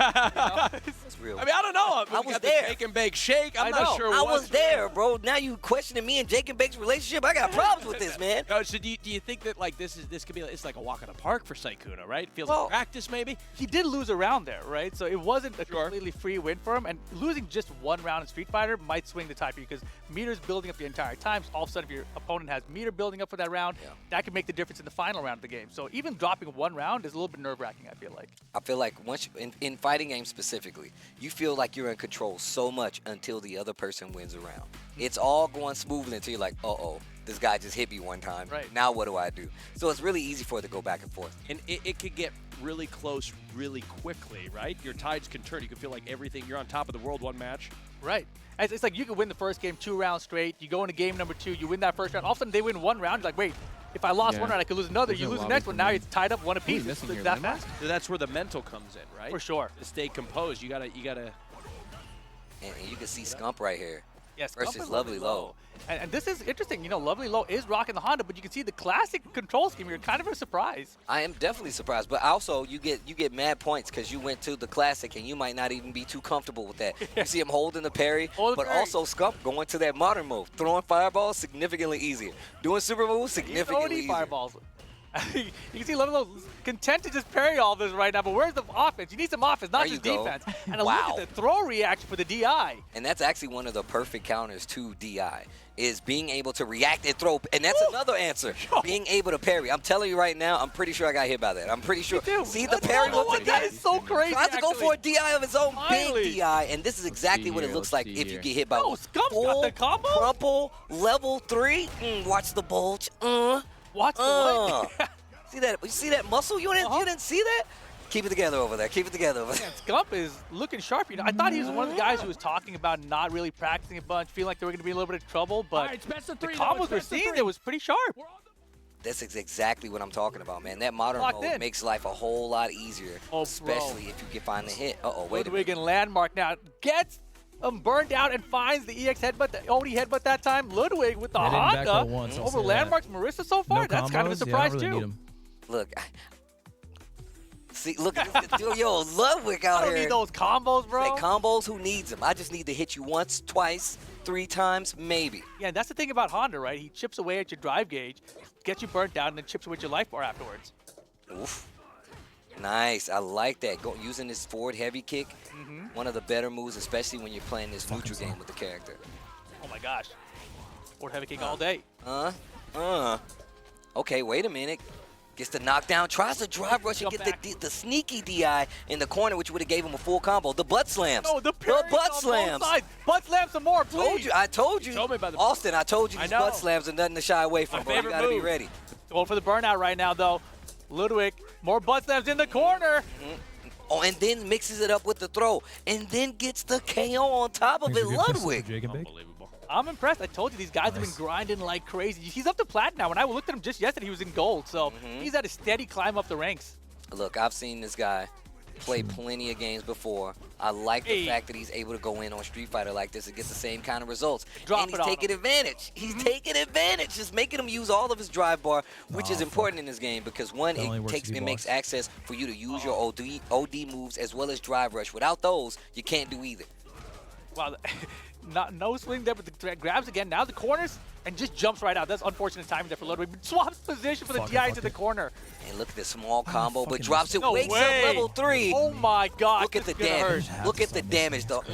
It's real. I mean, I don't know. I was there. Jake and Bake Shake. I'm not sure. I was there, bro. Now you questioning me and Jake and Bake's relationship? I got problems with this, man. So do you think that like this could be it's like a walk in the park for Saikuno, right? It feels like practice maybe. He did lose a round there, right? So it wasn't a completely free win for him, and losing just one round in Street Fighter might swing the tide for you because meter's building up the entire time. So all of a sudden, if your opponent has meter building up for that round, that could make the difference in the final round of the game. So even dropping one round is a little bit nerve-wracking, I feel like. I feel like once in fighting games specifically, you feel like you're in control so much until the other person wins a round. It's all going smoothly until you're like, uh-oh, this guy just hit me one time. Right. Now what do I do? So it's really easy for it to go back and forth. And it could get really close really quickly, right? Your tides can turn. You can feel like you're on top of the world one match. Right. It's like you could win the first game 2 rounds straight. You go into game number 2, you win that first round. All of a sudden, they win one round. You're like, wait, if I lost one round, I could lose another. You lose the next one. Now it's tied up one apiece. It's that fast. So that's where the mental comes in, right? For sure. To stay composed, you gotta. And you can see Scump right here. Yes, versus Lovely Low. And this is interesting. You know, Lovely Low is rocking the Honda, but you can see the classic control scheme. You're kind of a surprise. I am definitely surprised, but also you get mad points because you went to the classic and you might not even be too comfortable with that. You see him holding the parry, but also Scump going to that modern move, throwing fireballs significantly easier, doing super moves significantly easier. Fireballs. You can see Lovely Low content to just parry all this right now, but where's the offense? You need some offense, not just defense. And look at the throw reaction for the DI. And that's actually one of the perfect counters to DI, is being able to react and throw. And that's another answer, being able to parry. I'm telling you right now, I'm pretty sure I got hit by that. I'm pretty sure. See the parry once again? That is so crazy, Tries to go for a DI of his own, Finally. big DI, and this is exactly what it looks like if you get hit by one. Scump's got the combo? Crumple, level 3. Watch the bulge. Watch the what? See that? You see that muscle? You didn't see that? Keep it together over there. Keep it together over there. Scump is looking sharp. You know, I thought he was one of the guys who was talking about not really practicing a bunch, feeling like they were going to be in a little bit of trouble, but it's best of the 3, combos we're seeing, it was pretty sharp. That's exactly what I'm talking about, man. That modern mode makes life a whole lot easier, especially if you can find the hit. Uh-oh, wait a minute. Ludwig and Landmark now gets burned out and finds the EX headbutt, the OD headbutt that time. Ludwig with the Honda over Landmark's Marissa so far. That's kind of a surprise, too. Look, see, look at this. Yo, Ludwig out here. I don't need those combos, bro. Like combos, who needs them? I just need to hit you once, twice, 3 times, maybe. Yeah, and that's the thing about Honda, right? He chips away at your drive gauge, gets you burnt down, and then chips away at your life bar afterwards. Oof. Nice. I like that. Using this forward heavy kick, one of the better moves, especially when you're playing this neutral game with the character. Oh, my gosh. Forward heavy kick all day. Okay, wait a minute. Gets the knockdown, tries to drive rush and get the sneaky DI in the corner, which would have gave him a full combo. The butt slams. No, the butt slams. Butt slams some more, please. I told you. Told me about the Austin, I told you these butt slams are nothing to shy away from, bro. You got to be ready. Going for the burnout right now, though. Ludwig, more butt slams in the corner. Oh, and then mixes it up with the throw, and then gets the KO on top of it. Ludwig. Unbelievable. I'm impressed. I told you these guys have been grinding like crazy. He's up to plat now. When I looked at him just yesterday, he was in gold. So he's at a steady climb up the ranks. Look, I've seen this guy play plenty of games before. I like the fact that he's able to go in on Street Fighter like this and get the same kind of results. And he's taking advantage. He's taking advantage, just making him use all of his drive bar, which is important in this game because, one, it makes access for you to use your OD moves as well as drive rush. Without those, you can't do either. Wow. No swing there, but the grabs again. Now the corners and just jumps right out. That's unfortunate timing there for Ludwig. Swaps position for the DI to the corner. And look at this small combo, but drops it, wakes up level 3. Oh my God. Look at the damage. Look at the damage, though.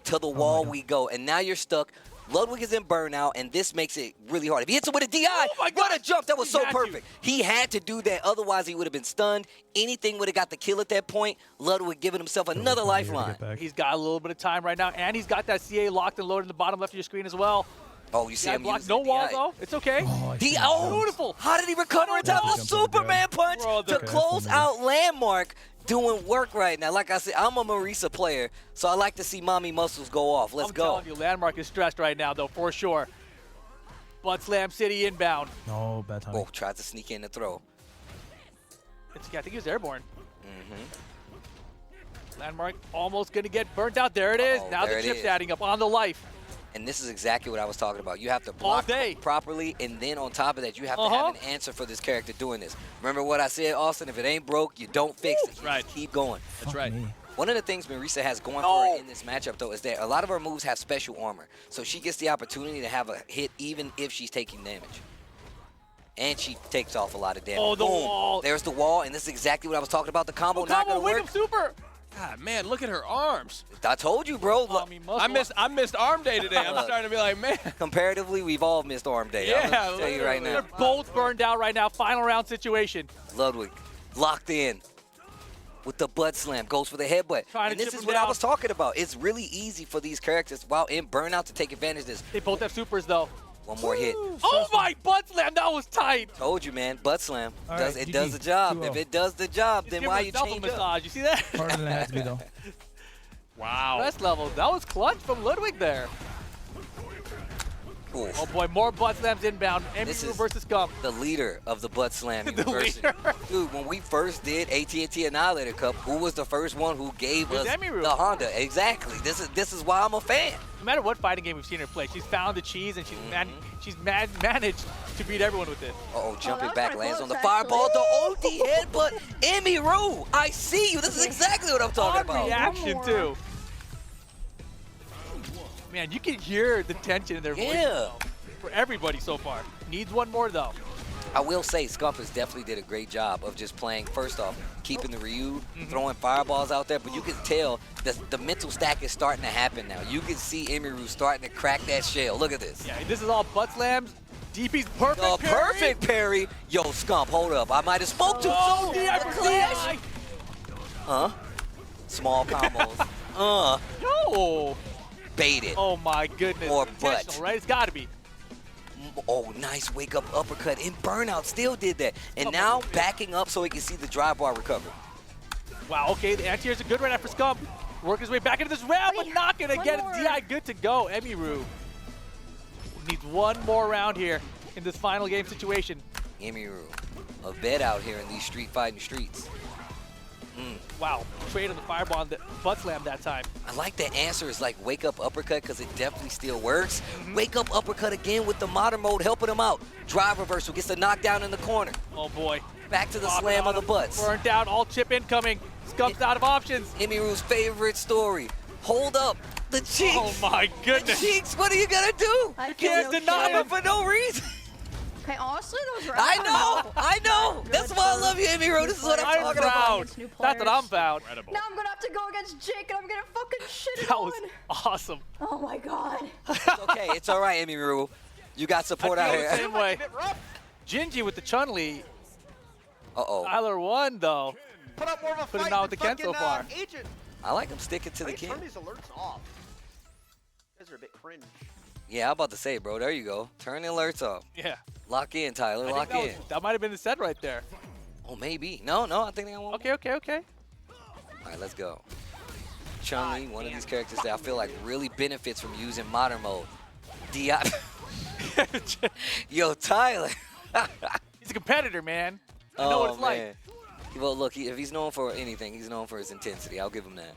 To the wall we go. And now you're stuck. Ludwig is in burnout, and this makes it really hard. If he hits him with a DI, what a jump. That was so perfect. He had to do that. Otherwise, he would have been stunned. Anything would have got the kill at that point. Ludwig giving himself another lifeline. He's got a little bit of time right now, and he's got that CA locked and loaded in the bottom left of your screen as well. Oh, you see him using no wall, though. It's okay. Beautiful. How did he recover in time? The Superman punch to close out Landmark. Doing work right now. Like I said, I'm a Marisa player, so I like to see mommy muscles go off. Let's go. I'm telling you, Landmark is stressed right now, though, for sure. Butt Slam City inbound. No, bad timing. Oh, tried to sneak in the throw. I think he was airborne. Landmark almost going to get burnt out. There it is. Now the chip's adding up on the life. And this is exactly what I was talking about. You have to block properly, and then on top of that, you have to have an answer for this character doing this. Remember what I said, Austin? If it ain't broke, you don't fix it. You just keep going. That's right. One of the things Marisa has going for her in this matchup, though, is that a lot of her moves have special armor. So she gets the opportunity to have a hit even if she's taking damage. And she takes off a lot of damage. Oh, the wall. There's the wall, and this is exactly what I was talking about. The combo not going to work. Super. God, man, look at her arms. I told you, bro. I missed arm day today. I'm starting to be like, man. Comparatively, we've all missed arm day. Yeah, I'm gonna tell you right now. They're both burned out right now. Final round situation. Ludwig locked in with the butt slam. Goes for the headbutt. And this is what I was talking about. It's really easy for these characters while in burnout to take advantage of this. They both have supers, though. One more hit. Oh, my butt slam. That was tight. Told you, man. Butt slam. It does the job. If it does the job, then why you change massage. You see that? Harder than it has to be, though. Wow. Best level. That was clutch from Ludwig there. Oof. Oh, boy. More butt slams inbound. This Emu is versus Scum. the leader of the butt slam The university. leader. Dude, when we first did AT&T Annihilator Cup, who was the first one who gave us Emiru. the Honda? Exactly. This is why I'm a fan. No matter what fighting game we've seen her play, she's found the cheese and she's managed to beat everyone with it. Uh-oh, jumping was back, kinda lands on the close, fireball. The OD headbutt. Emiru, I see you. This is exactly what I'm talking Odd about. reaction, too. Man, you can hear the tension in their voices. Yeah. For everybody so far. Needs one more, though. I will say, Scumpers definitely did a great job of just playing, first off, keeping the Ryu, throwing fireballs out there, but you can tell the mental stack is starting to happen now. You can see Emiru starting to crack that shell. Look at this. Yeah, this is all butt slams. DP's perfect parry. Perfect parry. Yo, Scump, hold up. I might have spoke too Oh, soon. DI The for clash. DI. Small combos. No. Baited. Oh, my goodness. Or Intentional, butt. right? It's got to be. Oh, nice wake-up uppercut. In Burnout, still did that. And now backing up so he can see the drive bar recover. Wow, okay, the anti-air's a good right now for Scum. Work his way back into this round, but not going to get it. DI good to go. Emiru needs one more round here in this final game situation. Emiru, a vet out here in these street fighting streets. Wow, trade on the fireball on the butt slam that time. I like that answer is like wake up uppercut because it definitely still works. Wake up uppercut again with the modern mode helping him out. Drive reversal gets the knockdown in the corner. Oh boy. Back to the slam on the butts. Burnt out, all chip incoming. Scum's out of options. Emiru's favorite story. Hold up. The cheeks. Oh my goodness. The cheeks, what are you gonna do? I You feel can't no deny shame. him for no reason. Okay, honestly, those are. I know. That's why I love you, Emiru. This is what I'm talking proud. about. That's what I'm proud. Now I'm gonna have to go against Jake, and I'm gonna fucking shit it That on. was awesome. Oh my god. It's okay. It's all right, Emiru. You got support I out feel the here. same way. Gingy with the Chun-Li. Uh-oh. Tyler won, though. Put up more of a Putting fight out with than the Ken so fucking, far. Agent. I like him sticking to the Wait, king. turn these alerts off. You guys are a bit cringe. Yeah, I'm about to say, bro. There you go. Turn the alerts off. Yeah. Lock in, Tyler. I Lock think in. that might have been the set right there. Oh, maybe. No, I think they got one. Okay. All right, let's go. Chun-Li, one of these characters that I feel like really benefits from using modern mode. Di. Yo, Tyler. He's a competitor, man. I know what it's like. Well, look, if he's known for anything, he's known for his intensity. I'll give him that.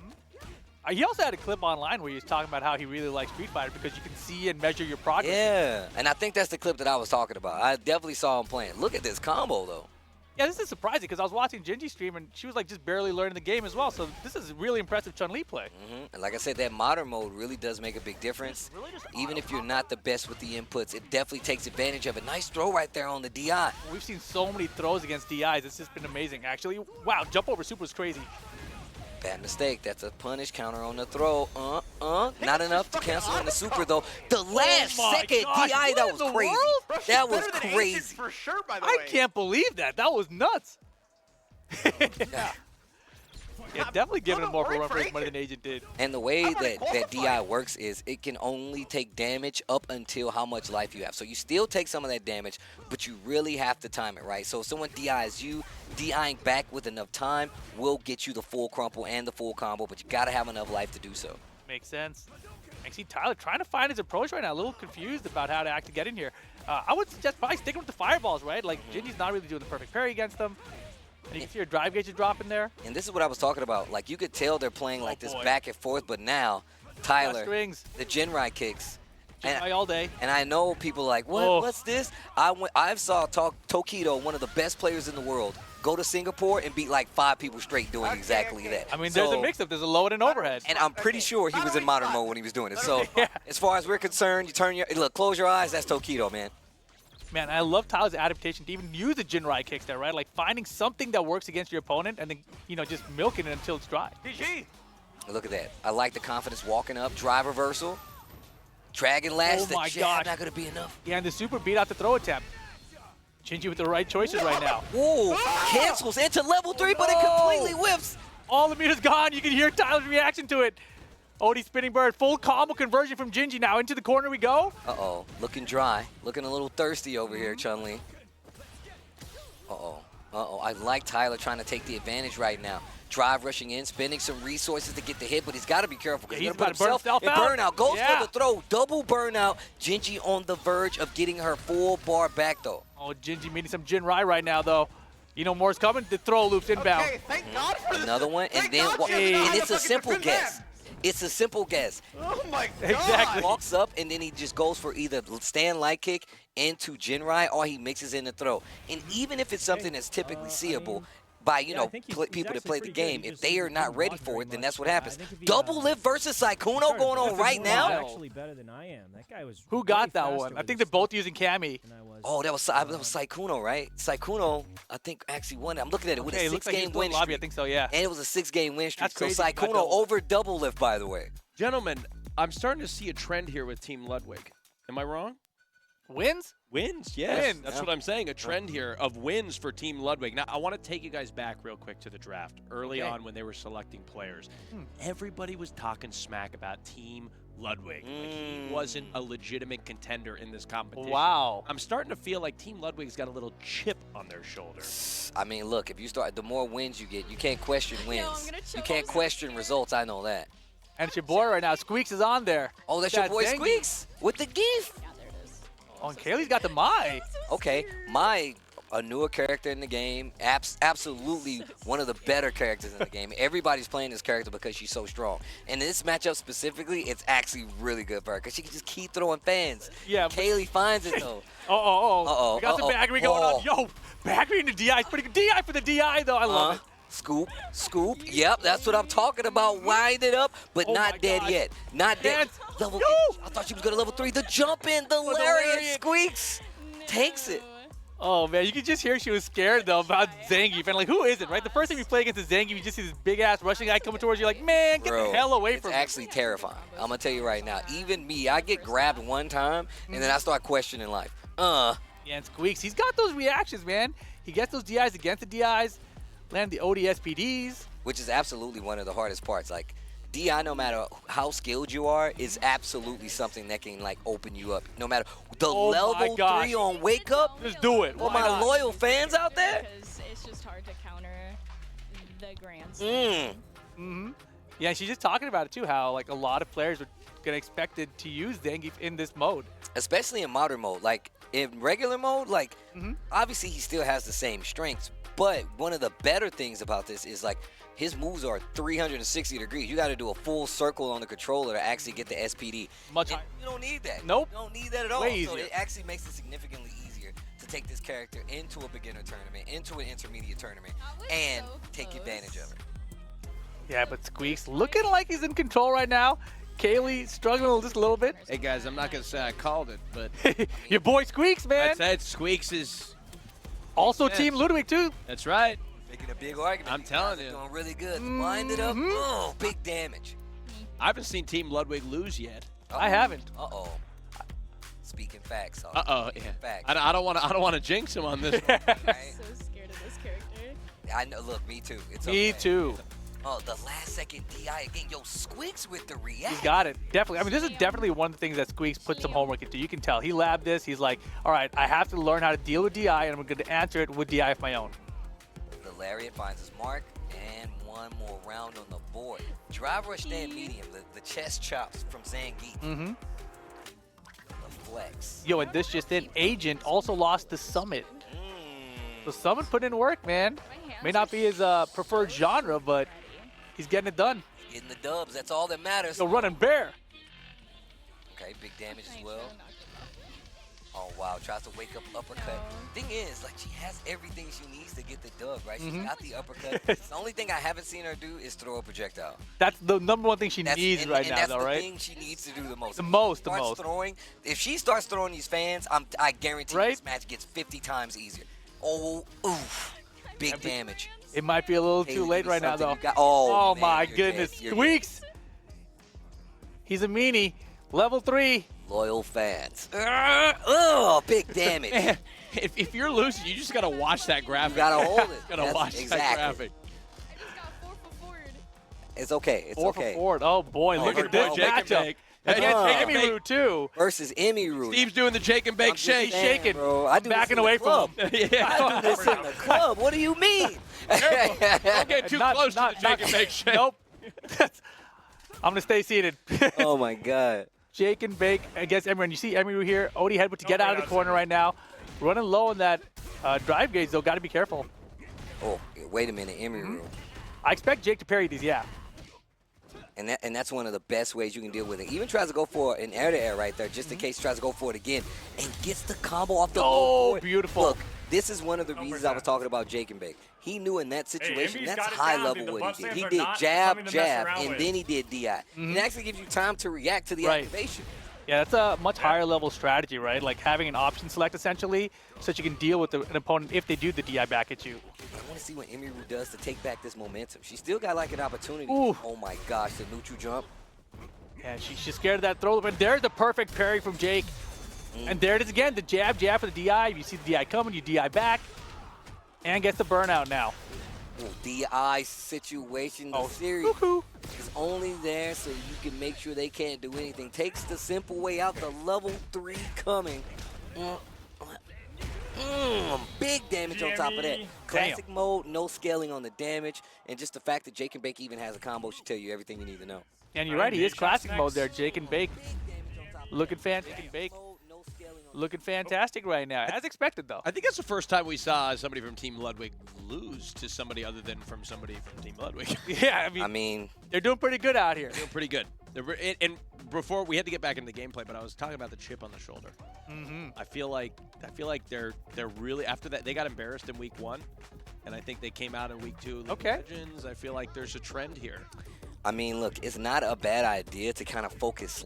He also had a clip online where he was talking about how he really likes Street Fighter because you can see and measure your progress. Yeah, and I think that's the clip that I was talking about. I definitely saw him playing. Look at this combo, though. Yeah, this is surprising because I was watching Gingy stream and she was like just barely learning the game as well. So this is really impressive Chun-Li play. And like I said, that modern mode really does make a big difference. Even if you're not the best with the inputs, it definitely takes advantage of it. Nice throw right there on the DI. We've seen so many throws against DIs. It's just been amazing, actually. Wow, jump over super is crazy. Bad mistake. That's a punish counter on the throw. Not enough to cancel on the super, though. The last second DI, that was crazy. That was crazy. For sure, by the I way. can't believe that. That was nuts. Yeah, definitely giving him more of a run for his money than Agent did. And the way that DI works is it can only take damage up until how much life you have. So you still take some of that damage, but you really have to time it, right? So if someone DIs you, DIing back with enough time will get you the full crumple and the full combo, but you got to have enough life to do so. Makes sense. I see Tyler trying to find his approach right now, a little confused about how to actually get in here. I would suggest probably sticking with the fireballs, right? Like, Gingy's not really doing the perfect parry against them. And you can see your drive gauge is dropping there. And this is what I was talking about. Like, you could tell they're playing like this boy. back and forth, but now, Tyler, strings. the Jinrai kicks. Jinrai all day. And I know people like, what? Oh. What's this? I saw Tokido, one of the best players in the world, go to Singapore and beat like 5 people straight doing exactly that. I mean, there's a mix-up. There's a low and an overhead. And I'm pretty sure he was in modern mode when he was doing it. So as far as we're concerned, close your eyes, that's Tokido, man. Man, I love Tyler's adaptation to even use the Jinrai kicks there, right? Like finding something that works against your opponent and then, just milking it until it's dry. GG. Look at that. I like the confidence walking up, drive reversal, dragon lash. Oh my the jab gosh. not going to be enough. Yeah, and the super beat out the throw attempt. Shinji with the right choices right now. Ooh, cancels into level 3, but it completely whips. All the meter's gone. You can hear Tyler's reaction to it. Odie spinning bird, full combo conversion from Jinji now. Into the corner we go. Uh-oh, looking dry. Looking a little thirsty over here, Chun-Li. Uh-oh, uh-oh. I like Tyler trying to take the advantage right now. Drive rushing in, spending some resources to get the hit, but he's got to be careful because he's going to put himself in burnout. Goes for the throw, double burnout. Jinji on the verge of getting her full bar back, though. Oh, Jinji meeting some Jinrai right now, though. You know more's coming. The throw loops inbound. Okay, thank God for this. Another one, and then and it's a simple guess. It's a simple guess. Oh my God. Exactly. Walks up, and then he just goes for either stand light kick into Jinrai, or he mixes in the throw. And even if it's something that's typically seeable by, people that play the game, if they are not ready for it, then that's what happens. Double lift versus Saikuno going on right now. Actually better than I am. That guy was. Who got that one? I think they're both using Kami. Oh, that was Saikuno, right? Saikuno, I think, actually won it. I'm looking at it with a 6-game win lobby, streak. I think so, yeah. And it was a 6-game win streak. That's crazy. So Saikuno over double lift, by the way. Gentlemen, I'm starting to see a trend here with Team Ludwig. Am I wrong? Wins? Wins, yes. Wins. That's what I'm saying, a trend here of wins for Team Ludwig. Now, I want to take you guys back real quick to the draft, early on when they were selecting players. Everybody was talking smack about Team Ludwig. Like he wasn't a legitimate contender in this competition. Wow. I'm starting to feel like Team Ludwig's got a little chip on their shoulder. I mean, look, if you start, the more wins you get, you can't question wins. I'm gonna You can't question results, I know that. And it's your boy right now. Squeaks is on there. Oh, that's your boy Zangy. Squeaks with the gift. Oh, and Kaylee's got the Mai. Okay, Mai, a newer character in the game, absolutely one of the better characters in the game. Everybody's playing this character because she's so strong. And in this matchup specifically, it's actually really good for her because she can just keep throwing fans. Yeah. Kaylee finds it, though. We got some baggery going on. Yo, baggery in the DI is pretty good. DI for the DI, though. I love it. Scoop, scoop. Yep, that's what I'm talking about. Wind it up, but not dead yet. Not dead. Level. I thought she was going to level 3. The jump in, the lariat. Squeaks takes it. Oh, man, you could just hear she was scared, though, about Zangief. And, like, who isn't, right? The first time you play against a Zangief, you just see this big-ass rushing guy coming towards you. Like, man, get the hell away from me. It's actually terrifying. I'm going to tell you right now. Even me, I get grabbed one time, and then I start questioning life. Yeah, and Squeaks, he's got those reactions, man. He gets those DIs against the DIs, land the ODSPDs. Which is absolutely one of the hardest parts. Like, DI, no matter how skilled you are, is absolutely something that can, like, open you up. No matter the level 3 on Wake Up. Just do it. All my loyal fans out there. Because it's just hard to counter the grand. Yeah, she's just talking about it, too, how, like, a lot of players are going to expect it to use Zangief in this mode. Especially in modern mode. Like, in regular mode, like, obviously he still has the same strengths. But one of the better things about this is, like, his moves are 360 degrees. You got to do a full circle on the controller to actually get the SPD. Much higher. You don't need that. Nope. You don't need that at all. Way So easier. it actually makes it significantly easier to take this character into a beginner tournament, into an intermediate tournament, and take advantage of it. Yeah, but Squeaks looking like he's in control right now. Kaylee struggling just a little bit. Hey, guys, I'm not going to say I called it, but your boy Squeaks, man. that's it. Squeaks is also Team Ludwig, too. That's right. Making a big argument. I'm telling you. Doing really good. Wind it up. Oh, big damage. I haven't seen Team Ludwig lose yet. I haven't. Uh-oh. Speaking facts. Uh-oh, Speaking yeah. facts. I don't want to jinx him on this one. Right? So scared of this character. I know. Look, me too. It's Me okay. too. Oh, the last second DI again. Yo, Squeaks with the react. He's got it. Definitely. I mean, this is definitely one of the things that Squeaks put some homework into. You can tell. He labbed this. He's like, all right, I have to learn how to deal with DI, and I'm going to answer it with DI of my own. The lariat finds his mark, and one more round on the board. Drive rush stand medium. The chest chops from Zangief. The flex. Yo, and this just in, Agent also lost the Summit. So someone put in work, man. May not be his preferred genre, but he's getting it done. Getting the dubs, that's all that matters. Yo, running bear. Okay, big damage as well. Oh, wow, tries to wake up uppercut. Thing is, like, she has everything she needs to get the dub, right? She's got the uppercut. The only thing I haven't seen her do is throw a projectile. That's the number one thing she needs right now, though, right? That's the thing she needs to do the most. The most. Throwing, if she starts throwing these fans, I guarantee this match gets 50 times easier. Oh, oof. Big damage. It might be a little too late right now, though. Oh, man, my goodness. Squeaks. He's a meanie. Level 3. Loyal fans. Oh, big damage. If you're losing, you just got to watch that graphic. You got to hold it. Got to watch that graphic. It's okay. It's 4 okay. for forward. Oh, boy. Look at this matchup. Against Emiru, too. Versus Emiru. Steve's doing the Jake and Bake shake. He's shaking. Bro, I do backing away from him. I do this in the club. What do you mean? Don't get too close to the Jake and Bake shake. Nope. I'm going to stay seated. Oh, my God. Jake and Bake against Emiru. And you see Emiru here. Odie Headwood to get out of the corner right now. Running low on that drive gauge, though. Got to be careful. Oh, wait a minute. Emiru. I expect Jake to parry these, yeah. And that's one of the best ways you can deal with it. Even tries to go for an air-to-air right there, just in case he tries to go for it again. And gets the combo off the low board. Beautiful. Look, this is one of the reasons I was talking about Jake and Bake. He knew in that situation, that's high level what he did. He did jab, and then he did DI. It actually gives you time to react to the activation. Yeah, that's a much higher level strategy, right? Like having an option select essentially so that you can deal with an opponent if they do the DI back at you. I want to see what Emiru does to take back this momentum. She's still got like an opportunity. Ooh. Oh my gosh, the neutral jump. Yeah, she's scared of that throw. But there's the perfect parry from Jake. And there it is again, the jab for the DI. You see the DI coming, you DI back. And gets the burnout now. DI situation. The series is only there so you can make sure they can't do anything. Takes the simple way out, the level 3 coming. Big damage on top of that. Classic mode, no scaling on the damage, and just the fact that Jake and Bake even has a combo should tell you everything you need to know. And you're right, he is classic mode there, Jake and Bake. Looking fantastic. Looking fantastic right now, as expected, though. I think that's the first time we saw somebody from Team Ludwig lose to somebody other than from somebody from Team Ludwig. Yeah, I mean, they're doing pretty good out here. Doing pretty good. And before we had to get back into the gameplay, but I was talking about the chip on the shoulder. I feel like they're really, after that they got embarrassed in week 1, and I think they came out in week 2. Legends. I feel like there's a trend here. I mean, look, it's not a bad idea to kind of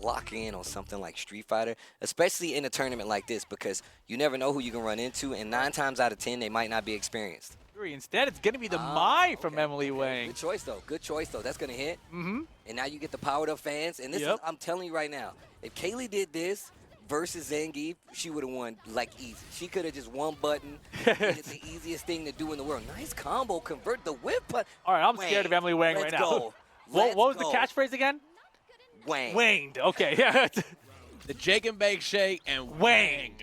lock in on something like Street Fighter, especially in a tournament like this, because you never know who you can run into, and 9 times out of 10, they might not be experienced. Instead, it's going to be the Mai from Emily Wang. Good choice, though. Good choice, though. That's going to hit. And now you get the powered-up fans, and this is, I'm telling you right now, if Kaylee did this versus Zangief, she would have won, like, easy. She could have just one button. It's the easiest thing to do in the world. Nice combo. Convert the whip. All right, I'm scared of Emily Wang right now. Go. What was the catchphrase again? Wang. Wanged. Okay, yeah. The Jake and Bake shake and Wang.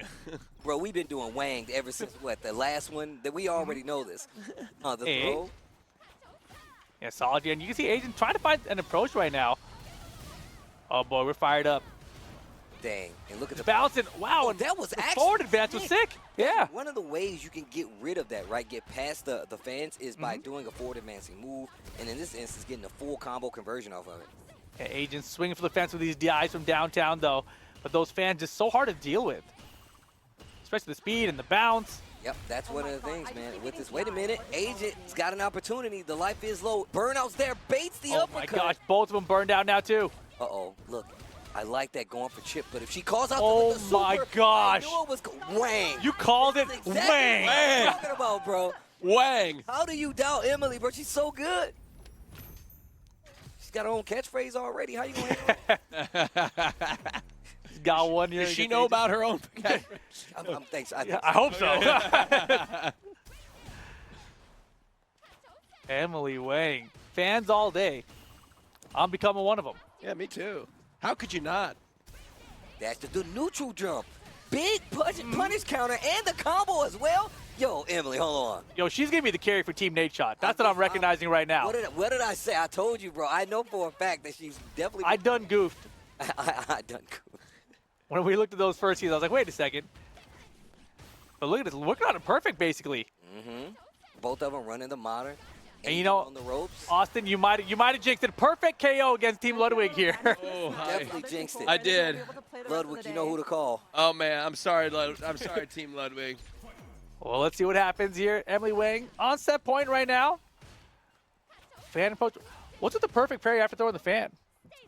Bro, we've been doing Wanged ever since, what, the last one? That we already know this. The throw. Yeah, solid here. And you can see Agent trying to find an approach right now. Oh, boy, we're fired up. Dang. And look at the bouncing. Wow. And that was actually forward advance was sick. Yeah. One of the ways you can get rid of that, right, get past the fans, is by doing a forward advancing move. And in this instance, getting a full combo conversion off of it. Yeah, Agent swinging for the fence with these DIs from downtown, though. But those fans just so hard to deal with. Especially the speed and the bounce. Yep, that's one of the things, man. With this, wait a minute, Agent's got an opportunity. The life is low. Burnout's there, baits the uppercut. Oh my gosh, both of them burned out now too. Uh-oh, look, I like that going for chip, but if she calls out the super, my gosh. I knew it was Wang. You called it exactly Wang. What I'm talking about, bro. Wang. How do you doubt Emily, bro? She's so good. She's got her own catchphrase already. How you going to handle it? Got one year. Does she know about her own? Thanks. I hope so. Emily Wang. Fans all day. I'm becoming one of them. Yeah, me too. How could you not? That's the neutral jump. Big punish counter and the combo as well. Yo, Emily, hold on. Yo, she's going to be the carry for Team Nate Shot. That's what I'm recognizing right now. What did I say? I told you, bro. I know for a fact that she's definitely... I done goofed. I done goofed. When we looked at those first seeds, I was like, wait a second. But look at this, working on it perfect, basically. Both of them running the modern. And you know, on the ropes. Austin, you might have jinxed it. Perfect KO against Team Ludwig here. Oh, Definitely jinxed it. I did. Ludwig, you know who to call. Oh man, I'm sorry, I'm sorry, Team Ludwig. Well, let's see what happens here. Emily Wang on set point right now. Fan approach. What's with the perfect parry after throwing the fan?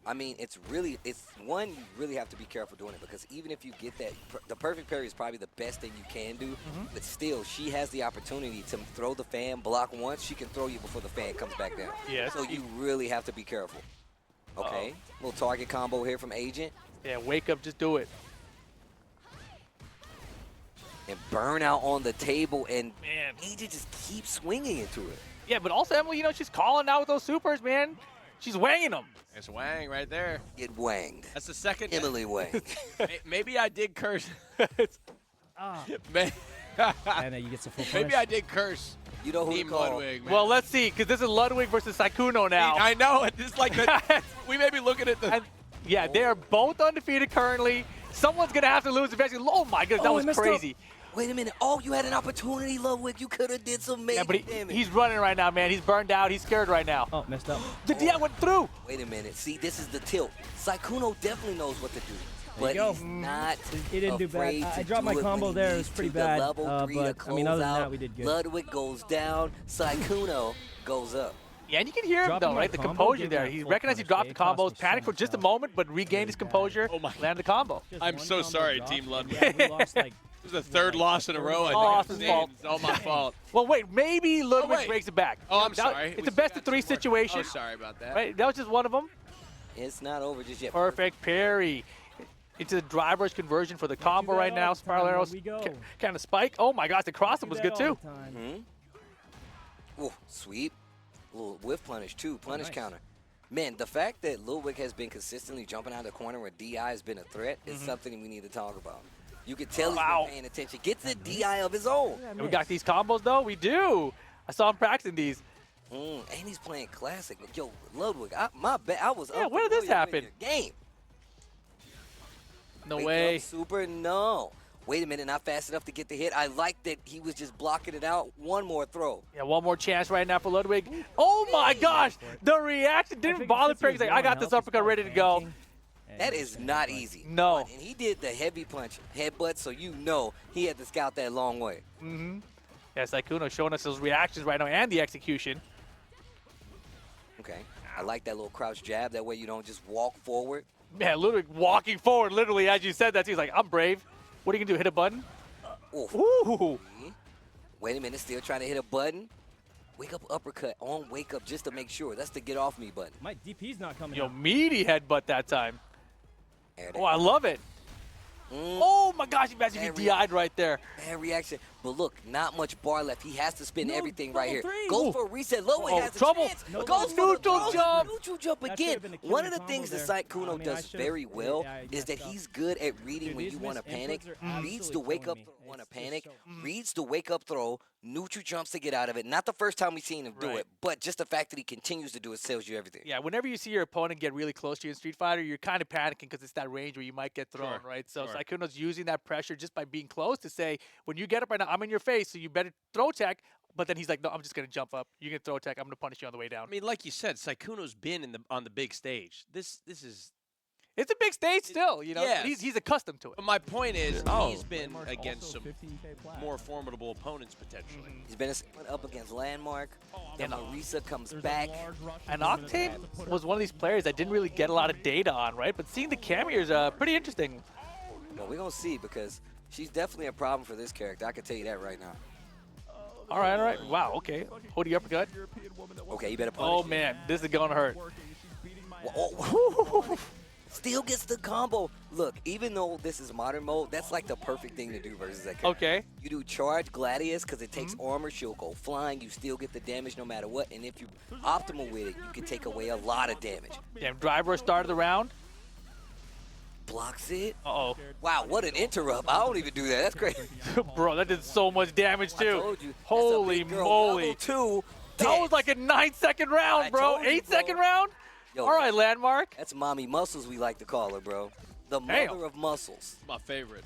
I mean, it's one, you really have to be careful doing it because even if you get that, the perfect parry is probably the best thing you can do, but still, she has the opportunity to throw the fan, block once, she can throw you before the fan comes back down. Yeah. So you really have to be careful. Okay, little target combo here from Agent. Yeah, wake up, just do it. And burnout on the table, and Man. Agent just keeps swinging into it. Yeah, but also, Emily, you know, she's calling out with those supers, man. She's wanging them. It's Wang right there. Get wanged. That's the second. Emily Wang. Maybe I did curse. And you get some full Maybe punish. I did curse. You know who Team to call. Ludwig, man. Well, let's see, because this is Ludwig versus Saikuno now. I know. It's like we may be looking at the. And, yeah, they are both undefeated currently. Someone's going to have to lose eventually. Oh, my goodness, that was crazy. Wait a minute. Oh, you had an opportunity, Ludwig. You could have did some major Yeah, but damage. he's running right now, man. He's burned out. He's scared right now. Oh, messed up. The DI went through. Wait a minute. See, this is the tilt. Saikuno definitely knows what to do. There But you go. he's not He didn't do bad. afraid I to dropped my do it when combo he there. It needs was pretty to. The bad. level 3 to But, I mean, other than close that, out. we did good. Ludwig goes down. Saikuno goes up. Yeah, and you can hear him, Dropping though, my right? The combo composure gave there. me a He full recognized he punish. dropped the It cost combos, me panicked for so just a much. moment, but regained his composure, landed the combo. I'm so sorry, Team Ludwig. Yeah, we lost like. This is the third loss in a row. I think. Austin's fault. It's all my fault. Well, wait, maybe Ludwig wait. breaks it back. Oh, I'm That- sorry. It's We a best still of got 3 some more. situation. Oh, sorry about that. Right? That was just one of them. It's not over just yet. Perfect parry. Into the drive rush conversion for the combo right now. Spiral arrows kind of spike. Oh my gosh, the cross up was good too. Ooh, sweep. A little whiff punish too. Punish counter. Man, the fact that Ludwig has been consistently jumping out of the corner where DI has been a threat is something we need to talk about. You can tell he's been paying attention. Gets a DI of his own. And we got these combos though. We do. I saw him practicing these. And he's playing classic. Yo, Ludwig, my bad. I was Yeah, where did this unfamiliar with happen? your game. No Wake way. up, Super, no. Wait a minute, not fast enough to get the hit. I like that he was just blocking it out. One more throw. Yeah, one more chance right now for Ludwig. Oh my gosh, the reaction didn't bother Perry. He's like, I got this uppercut ready to go. That is not easy. No. And he did the heavy punch headbutt, so you know he had to scout that long way. Yeah, Saikuno showing us those reactions right now and the execution. Okay. I like that little crouch jab. That way you don't just walk forward. Man, Ludwig walking forward, literally, as you said that. He's like, I'm brave. What are you going to do, hit a button? Oof. Ooh. Wait a minute, still trying to hit a button. Wake up uppercut on wake up just to make sure. That's the get off me button. My DP's not coming Yo, out. meaty headbutt that time. There it Oh, I love it. Oh my gosh, imagine he DI'd right there. Bad reaction. But look, not much bar left. He has to spin everything right here. three. Goes Ooh. for a reset. Ludwig Oh, has a trouble. chance. No, Goes for neutral the jump. Neutral jump That again. should've been a One killer of the things combo that there. Saikuno I mean, I does should've- very well yeah, I is that messed up. he's good at reading Dude, when these you want to missed panic. inputs are Reads the absolutely wake up killing me. want to It's panic. so- Reads the wake up throw. Neutral jumps to get out of it. Not the first time we've seen him do Right. it, but just the fact that he continues to do it tells you everything. Yeah, whenever you see your opponent get really close to you in Street Fighter, you're kind of panicking because it's that range where you might get thrown, right? So Saikuno's using that pressure just by being close to say, when you get up right now, I'm in your face, so you better throw tech. But then he's like, no, I'm just going to jump up. You can throw tech. I'm going to punish you on the way down. I mean, like you said, Saikuno's been on the big stage. This is. It's a big stage still, you know. Yes. He's accustomed to it. But my point is, he's been against some more formidable opponents potentially. He's been up against Landmark. Then Marisa comes back. And Octane was one of these players that didn't really get a lot of data on, right? But seeing the cameo is pretty interesting. Well, we're going to see because she's definitely a problem for this character. I can tell you that right now. All right, all right. Wow, okay. Hoodie uppercut. Okay, you better punish. Oh, man. This is going to hurt. Still gets the combo. Look, even though this is modern mode, that's like the perfect thing to do versus that character. Okay. You do charge Gladius because it takes armor. She'll go flying. You still get the damage no matter what. And if you're optimal with it, you can take away a lot of damage. Damn, driver started the round. Blocks it. Uh-oh. Wow, what an interrupt. I don't even do that. That's crazy. Bro, that did so much damage, I too. told you. Holy That's a big girl. moly. Level 2. That was like a 9-second round, I bro. told you, 8-second bro. round? Yo, All right, Landmark. That's mommy muscles, we like to call her, bro. The Damn. mother of muscles. My favorite.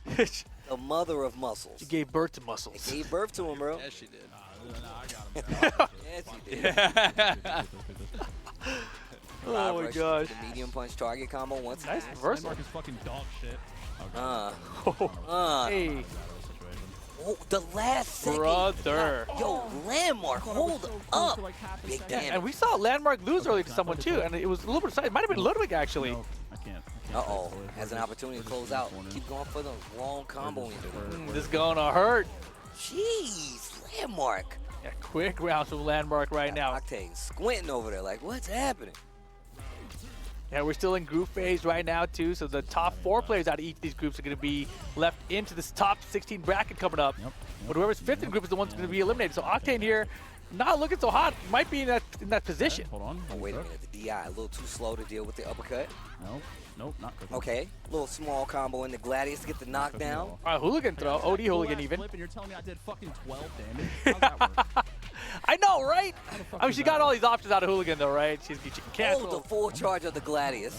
The mother of muscles. She gave birth to muscles. She gave birth to him, bro. Yes, she did. Yes, she did. Oh Drive my rush, gosh. The medium punch target combo once Nice again. reversal. Landmark is fucking dog shit. Hey, Oh, the last second. brother. Yo, Landmark, hold up. Big damage. And we saw Landmark lose earlier to someone too, and it was a little bit of size. It might have been Ludwig actually. I can't. Uh-oh, has an opportunity to close out. Keep going for the long combo into it. This is gonna hurt. Jeez, Landmark. Yeah, quick rounds from Landmark right now. Octane squinting over there like, what's happening? Yeah, we're still in group phase right now too, so the top 4 players out of each of these groups are going to be left into this top 16 bracket coming up. But whoever's 5th in group is the one that's going to be eliminated. So Octane here, not looking so hot, might be in that position. Hold on. Oh, wait a minute, the DI, a little too slow to deal with the uppercut. Nope, not quick. Okay, little small combo in the Gladius to get the knockdown. All right, hooligan throw, OD hooligan even. Flip and you're telling me I did fucking 12 damage? How's that work? I know, right? I mean, she got all these options out of hooligan though, right? She can cancel. Oh, the full charge of the Gladius.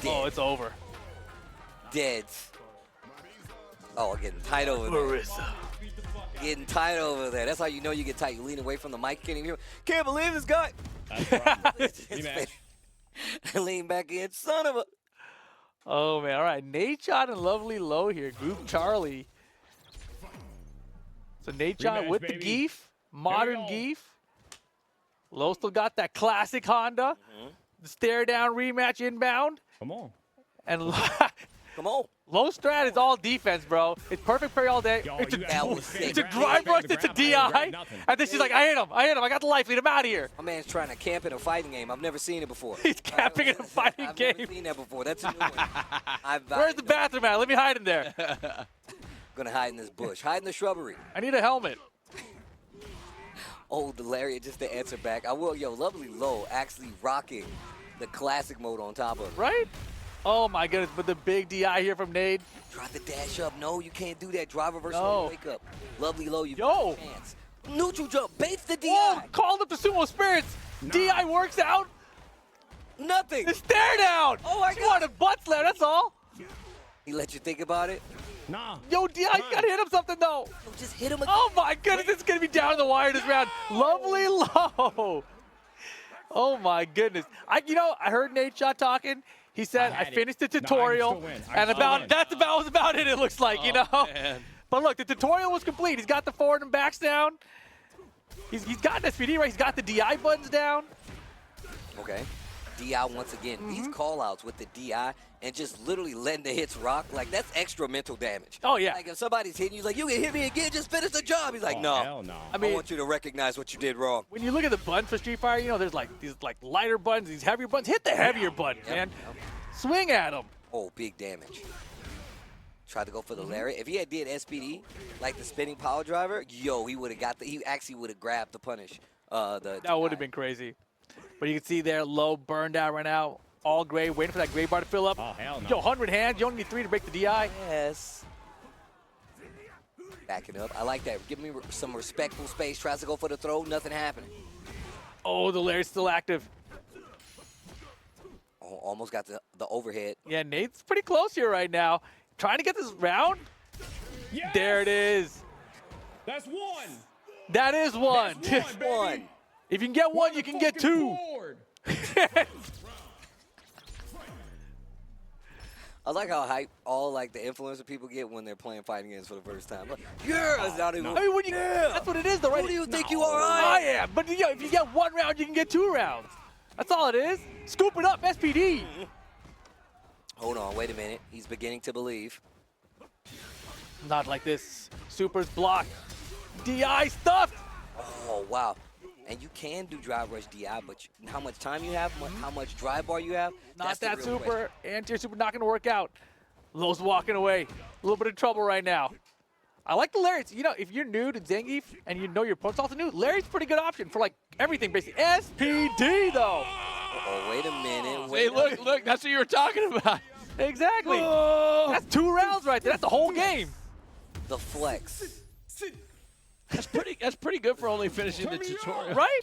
Dead. Oh, it's over. Dead. Oh, getting tight over there. Marissa. Getting tight over there. That's how you know you get tight. You lean away from the mic. Can't even hear. Can't believe this guy. Lean back in. Son of a. Oh, man. All right. Nate Shot and Lovely Low here. Group Charlie. So Nate Shot with the Geef. Modern Geef. Low still got that classic Honda. The stare down rematch inbound. Come on. And come on. Low strat is all defense, bro. It's perfect parry all day. It's a drive rush, it's a DI. And then she's like, I hit him. I got the life lead. I'm out of here. My man's trying to camp in a fighting game. I've never seen it before. He's camping in a fighting game. I've never seen that before. That's a new one. Where's the bathroom at? Let me hide in there. I'm going to hide in this bush. Hide in the shrubbery. I need a helmet. Oh, the lariat just to answer back. I will. Yo, Lovely Low actually rocking the classic mode on top of it. Right? Oh, my goodness. But the big DI here from Nade. Try the dash up. No, you can't do that. Drive reversal No. wake up. Lovely Low, you've Yo. got a chance. Neutral jump. Baits the DI. Whoa, called up the Sumo Spirits. DI works out. Nothing. The stare down. Oh, my She God. wanted butt slam. That's all. He let you think about it? Nah. Yo, DI, you got to hit him something, though. No, just hit him again. Oh, my goodness. It's going to be down the wire this round. Lovely Low. Oh, my goodness. I heard Nate Shot talking. He said, I finished the tutorial, and that's about it looks like, you know? Man. But look, the tutorial was complete. He's got the forward and backs down. He's got an SPD, right? He's got the DI buttons down. Okay. DI once again. These call-outs with the DI and just literally letting the hits rock, like, that's extra mental damage. Oh, yeah. Like, if somebody's hitting you, like, you can hit me again, just finish the job. He's like, no. Hell no. I mean, want you to recognize what you did wrong. when you look at the buttons for Street Fighter, you know, there's like these lighter buttons, these heavier buttons. Hit the heavier buttons, man. Swing at them. Oh, big damage. Tried to go for the lariat. If he had did SPD, like the spinning power driver, yo, he would have got he actually would have grabbed the punish. That would have been crazy. But you can see there, Low burned out right now. All gray, waiting for that gray bar to fill up. Oh, hell no. Yo, 100 hands. You only need 3 to break the DI. Yes. Backing up. I like that. Give me some respectful space. Tries to go for the throw. Nothing happening. Oh, the Larry's still active. Oh, almost got the overhead. Yeah, Nate's pretty close here right now. Trying to get this round. Yes! There it is. That's one. That is one. That's one, baby. One. If you can get one, you can get 2. I like how hype all like the influencer people get when they're playing fighting games for the first time. Like, yeah, that's not even. I mean, that's what it is, though, right? Who do you think you are? I am. But you know, if you get 1 round, you can get 2 rounds. That's all it is. Scoop it up, SPD. Hold on, wait a minute. He's beginning to believe. Not like this. Super's blocked. DI stuffed. Oh, wow. And you can do drive rush DI, but how much time you have, how much drive bar you have, Not that's the that real super. question. Anti-air super not going to work out. Low's walking away. A little bit of trouble right now. I like the Larry's. You know, if you're new to Zangief and you know your opponent's also new, Larry's a pretty good option for, like, everything, basically. SPD, though. Oh, wait a minute. Hey, look, that's what you were talking about. Exactly. Oh. That's 2 rounds right there. That's the whole game. The flex. That's pretty good for only finishing the tutorial. Right?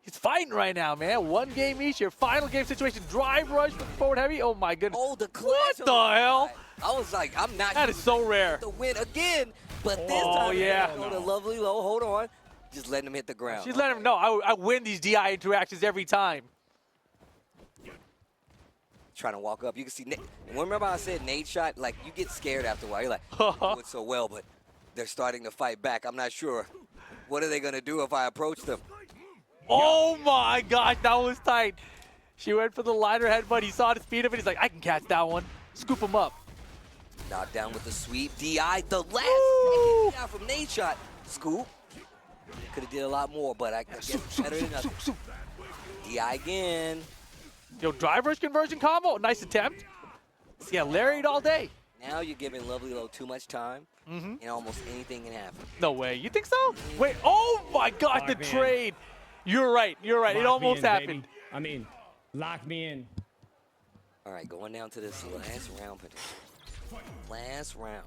He's fighting right now, man. One game each. Your final game situation. Drive rush with forward heavy. Oh my goodness. Oh, the what the hell? I was like, I'm not. That is so rare. The win again, but this Oh, time yeah. go to lovely low. Hold on, just letting him hit the ground. She's letting him know. I win these DI interactions every time. Trying to walk up. You can see. And remember I said Nate shot. Like you get scared after a while. You're like, doing so well, but they're starting to fight back. I'm not sure. What are they gonna do if I approach them? Oh my gosh, that was tight. She went for the lighter headbutt. He saw the speed of it. He's like, I can catch that one. Scoop him up. Knocked down with the sweep. DI, the last DI from Nate shot. Scoop. Could have did a lot more, but I guess better than nothing. DI again. Yo, drive rush conversion combo. Nice attempt. Yeah, Lariat all day. Now you're giving Lovely Low too much time, and almost anything can happen. No way. You think so? Wait. Oh my gosh, the trade. You're right. You're right. It almost happened. I mean, lock me in. All right, going down to this last round. Last round.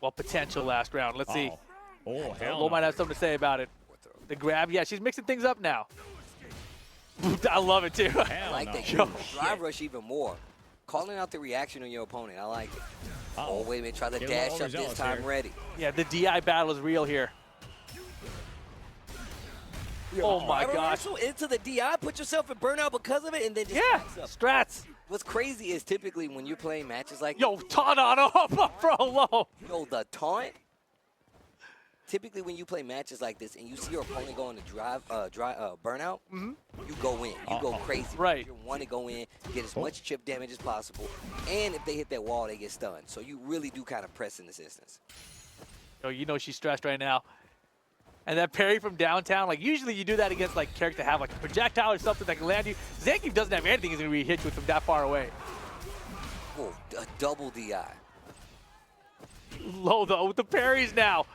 Well, potential last round. Let's see. Oh, hell Lo might have something to say about it. The grab. Yeah, she's mixing things up now. I love it, too. I like that. Drive rush even more. Calling out the reaction on your opponent. I like it. Oh, wait a minute. Try to dash up this time. Ready. Yeah, the DI battle is real here. Oh my gosh. Into the DI, put yourself in burnout because of it, and then just strats. What's crazy is typically when you're playing matches like yo, taunt on up, bro, low. Yo, the taunt. Typically when you play matches like this and you see your opponent going to burnout, you go in. You go crazy. Right. You want to go in, get as much chip damage as possible, and if they hit that wall, they get stunned. So you really do kind of press in this instance. Yo, you know she's stressed right now. And that parry from downtown, like usually you do that against like characters that have like a projectile or something that can land you. Zangief doesn't have anything he's gonna be hit with from that far away. Oh, a double DI. Low though with the parries now.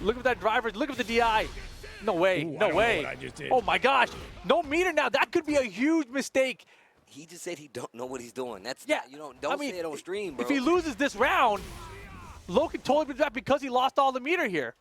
Look at that driver, look at the DI. No way, no way. Oh my gosh, no meter now. That could be a huge mistake. He just said he don't know what he's doing. That's yeah. Not, you don't say it on stream, bro. If he loses this round, Low can totally be that because he lost all the meter here.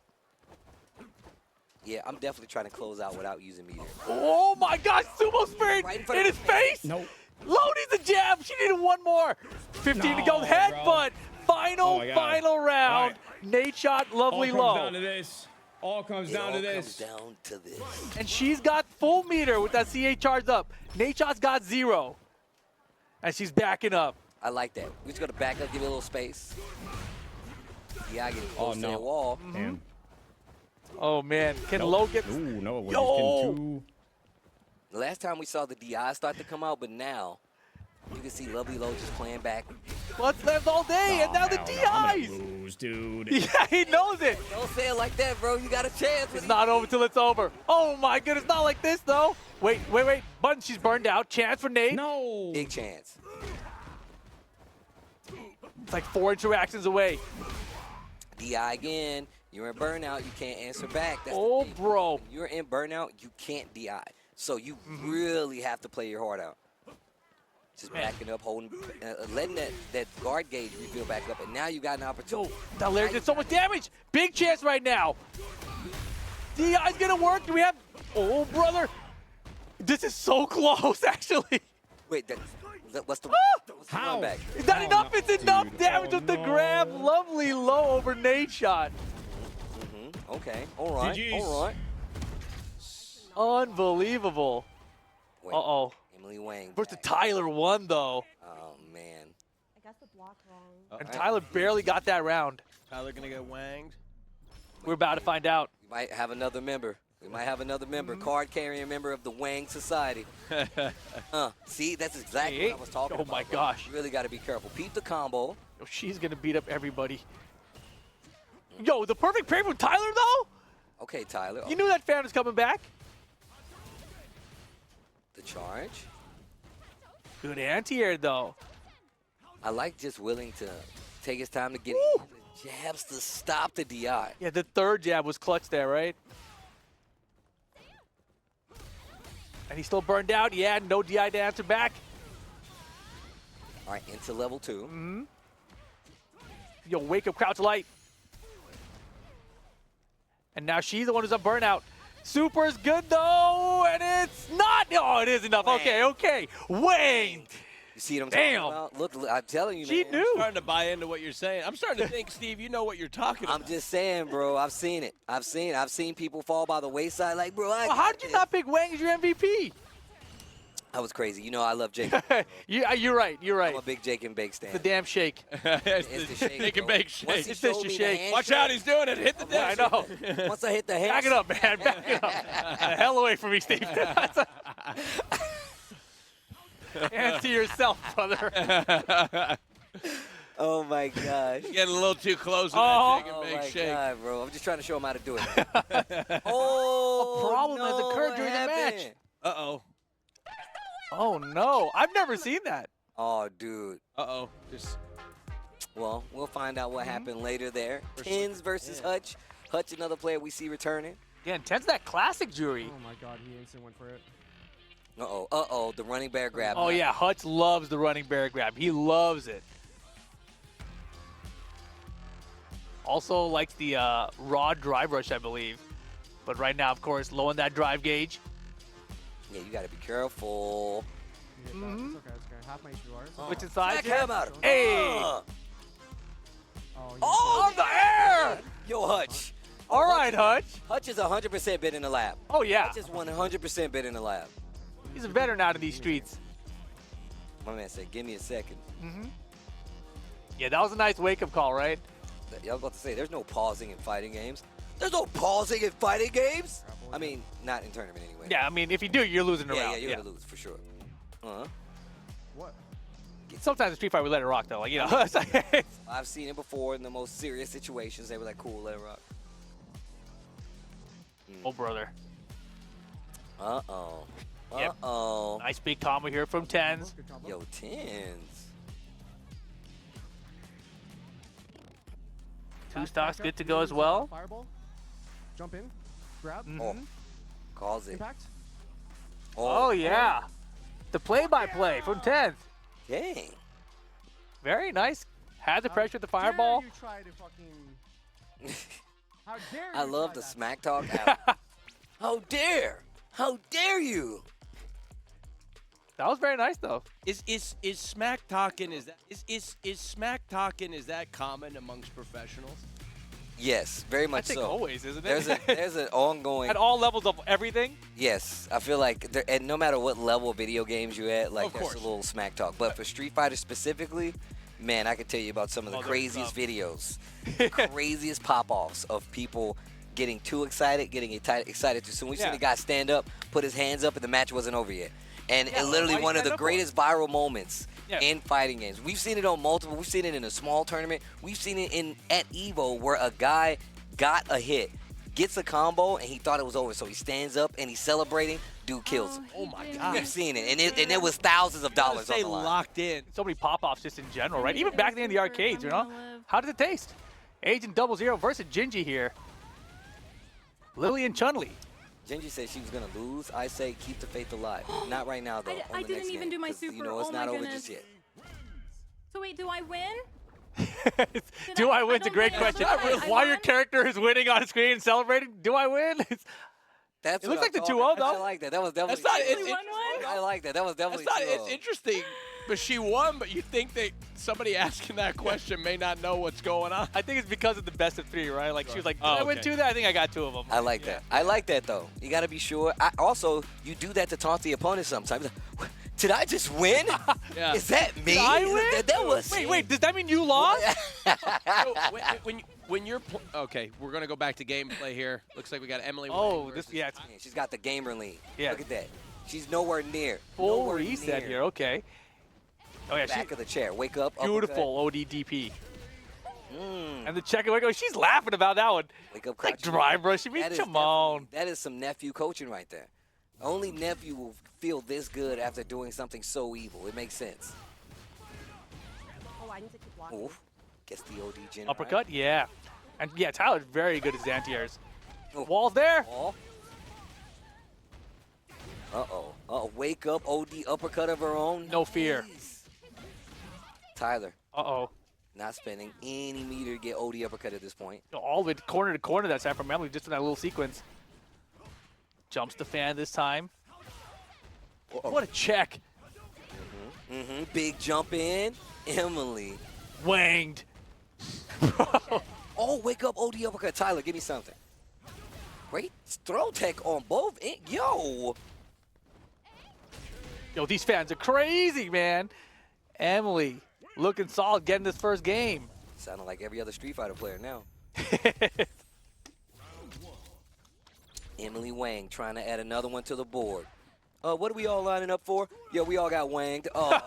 Yeah, I'm definitely trying to close out without using meter. Oh my gosh, Sumo Spirit in his face! Nope. Low needs a jab, she needed one more. 15 to go, headbutt. Final round. Nate shot, lovely All Low. comes down to this. All comes down to this. Down to this. And she's got full meter with that CA charged up. Nate shot's got 0. And she's backing up. I like that. We're just going to back up, give it a little space. Yeah, I get close to that wall. Damn. Oh man, can Low get? Ooh, no, it Yo! The last time we saw the DI start to come out, but now you can see Lovely Low just playing back. What's left all day, and now the DIs. Lose, dude. Yeah, he knows it. Don't say it like that, bro. You got a chance. It's not over till it's over. Oh my goodness, not like this though. Wait. Button, she's burned out. Chance for Nate. No. Big chance. It's like 4 interactions away. DI again. You're in burnout. You can't answer back. That's oh, bro. When you're in burnout, you can't DI. So you really have to play your heart out. Just backing up, holding, letting that guard gauge refill back up, and now you got an opportunity. Yo, that Larry did so much damage. Big chance right now. DI's gonna work. Do we have? Oh, brother. This is so close, actually. Wait, what's the How? run back? Is that enough? It's enough damage with the grab. Lovely Low over Nate shot. Okay, all right, GG's. all right. Unbelievable. Uh-oh. Emily Wang. Versus Tyler won, though. Oh, man. I got the block wrong. And Tyler barely got that round. Tyler gonna get wanged. We're about to find out. We might have another member. Card-carrying member of the Wang Society. See, that's exactly what I was talking about. Oh, my gosh. You really got to be careful. Peep the combo. Yo, she's going to beat up everybody. Yo, the perfect parry from Tyler, though? Okay, Tyler. You knew that fan was coming back. The charge. Good anti-air, though. I like just willing to take his time to get jabs to stop the DI. Yeah, the third jab was clutch there, right? And he's still burned out. Yeah, no DI to answer back. All right, into level 2. Yo, wake up, crouch light. And now she's the one who's on burnout. Super's good though, and it's not. Oh, it is enough. Okay, okay. Wayne. You see what I'm Damn. talking about? Look, I'm telling you, She man. knew. I'm starting to buy into what you're saying. I'm starting to think, Steve, you know what you're talking about. I'm just saying, bro. I've seen it. I've seen people fall by the wayside. Like, bro, Well, how did you not pick Wang as your MVP? That was crazy. You know, I love Jake. You're right. You're right. I'm a big Jake and Bake stan. The damn shake. It's the shake, Shake and bro. bake shake. Once he It's just showed a me shake. the hand Watch out, he's doing it. Hit the I deck. know. Once I hit the hand. Back it up, man. Back it up. The hell away from me, Steve. Hands to yourself, brother. Oh my gosh. Getting a little too close with Oh. that shake and Oh bake my shake. God, bro. I'm just trying to show him how to do it. Oh, A problem no, has occurred what during the happened? match. Uh-oh. Oh, no. I've never seen that. Oh, dude. Uh-oh. Just Well, we'll find out what happened later there. Tens versus Hutch. Hutch, another player we see returning. Yeah, and Ten's that classic jury. Oh my God, he instant went for it. Uh-oh, the running bear grab. Oh, yeah. Hutch loves the running bear grab. He loves it. Also likes the raw drive rush, I believe. But right now, of course, low on that drive gauge. Yeah, you got to be careful. It's okay, it's okay. Half my HBRs. Which inside? Jack him out. Hey! Oh, the air! Yo, Hutch. All right, Hutch. Hutch is 100% been in the lab. Oh, yeah. Hutch is 100% been in the lab. He's a veteran out of these streets. My man said, give me a second. Yeah, that was a nice wake-up call, right? Yeah, I was about to say, there's no pausing in fighting games. There's no pausing in fighting games. I mean, not in tournament anyway. Yeah, I mean, if you do, you're losing the Yeah, round. yeah, you're going to lose for sure. What? Sometimes in Street Fighter, we let it rock, though. Like, you know. It's like- I've seen it before in the most serious situations. They were like, cool, let it rock. Oh, brother. Uh-oh. Yep. Uh-oh. Nice big combo here from Tens. Yo, Tens. Two stocks good to go as well. Fireball. Jump in. Grab. Oh, calls it. Impact. Oh, yeah. The play-by-play from Tens. Dang. Very nice. Had the pressure with the fireball. Dare you try to fucking... How dare you I love try the that? smack talk. How dare? How dare you? That was very nice, though. is smack talking is smack talking is that common amongst professionals? Yes, very much I think so. always, isn't There's it? there's an ongoing. At all levels of everything. Yes, I feel like and no matter what level of video games you're at, like Of there's course. a little smack talk. But for Street Fighter specifically, man, I could tell you about some of the there's craziest some. videos, the craziest pop-offs of people getting too excited, getting excited too soon. We've seen Yeah. a guy stand up, put his hands up, and the match wasn't over yet. And Yeah, literally why one you of the stand up for? greatest viral moments Yeah. in fighting games. We've seen it on multiple. We've seen it in a small tournament. We've seen it at EVO where a guy got a hit, gets a combo, and he thought it was over. So he stands up and he's celebrating. Dude kills him. Oh my God. We've seen it, and it was thousands of dollars on Stay the line. locked in. So many pop-offs just in general, right? Even back then in the arcades, you know? How did it taste? Agent 00 versus Gingy here. Lily and Chun-Li. Gingy said she was gonna lose. I say keep the faith alive. Not right now though. I on the didn't next even game, do my 'cause, super. You know it's Oh not my over goodness. just yet. So wait, do I win? Do I win? It's a don't great think I question. won. I Why your won? character is winning on screen and celebrating? Do I win? That's It what looks like I'm the talking 2-0 about. I though. like that. That was definitely. That's not. 2-0. It's, I like that. That was definitely. That's not. 2-0. It's interesting, but she won. But you think that somebody asking that question may not know what's going on? I think it's because of the best of three, right? Like she was like, did Oh, I win okay. 2 there? I think I got 2 of them. I like that. I like that though. You got to be sure. Also, you do that to taunt the opponent sometimes. Did I just win? Yeah. Is that me? Did I win? That was. Wait, does that mean you lost? So, when you're okay, we're gonna go back to gameplay here. Looks like we got Emily. Oh, Wang this, versus- yeah, it's She's got the gamer lead. Yeah. Look at that. She's nowhere near. full Nowhere reset near. here. Okay. Oh, yeah, Back she's of the chair. Wake up. beautiful ODDP. Mm. And the check and wake up. She's laughing about that one. Wake up. Like crouch. drive rush. I mean, That is come on. That is some nephew coaching right there. Only nephew will feel this good after doing something so evil. It makes sense. Oh, I need to keep blocking. Oof. Gets the OD gen. Uppercut, yeah. And yeah, Tyler's very good at Xantiers. Oh. Wall's there. Ball. Uh-oh. Uh-oh. Wake up. OD uppercut of her own. No fear. Nice. Tyler. Uh-oh. Not spending any meter to get OD uppercut at this point. All the way corner to corner that's from Emily just in that little sequence. Jumps the fan this time. What a check. Big jump in. Emily. Wanged. Oh, wake up, OD uppercut. Tyler, give me something. Great throw tech on both. Yo. Yo, these fans are crazy, man. Emily looking solid, getting this first game. Sounding like every other Street Fighter player now. Emily Wang trying to add another one to the board. What are we all lining up for? Yeah, we all got wanged. Oh,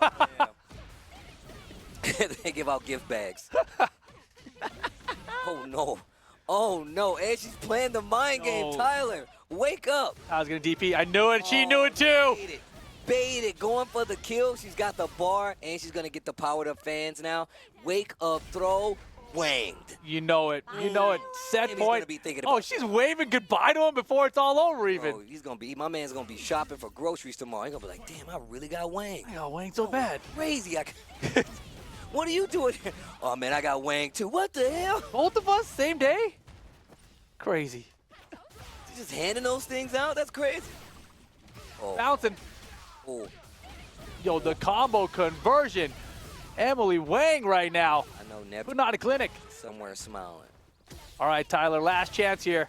damn. They give out gift bags. Oh, no. Oh, no. And she's playing the mind game. Tyler, wake up. I was going to DP. I knew it. She knew it, too. Bait it. Going for the kill. She's got the bar, and she's going to get the powered-up fans now. Wake up, throw, wanged. You know it. You know it. Set point. Oh, she's waving goodbye to him before it's all over, even. Oh, he's going to be, my man's going to be shopping for groceries tomorrow. He's going to be like, damn, I really got wanged. I got wanged so bad. Crazy. What are you doing? Oh, man, I got wanged, too. What the hell? Both of us, same day? Crazy. Just handing those things out? That's crazy. Oh. Bouncing. Oh. Yo, the combo conversion. Emily Wang right now. I know, Neb. Putting on a clinic. Somewhere smiling. All right, Tyler, last chance here.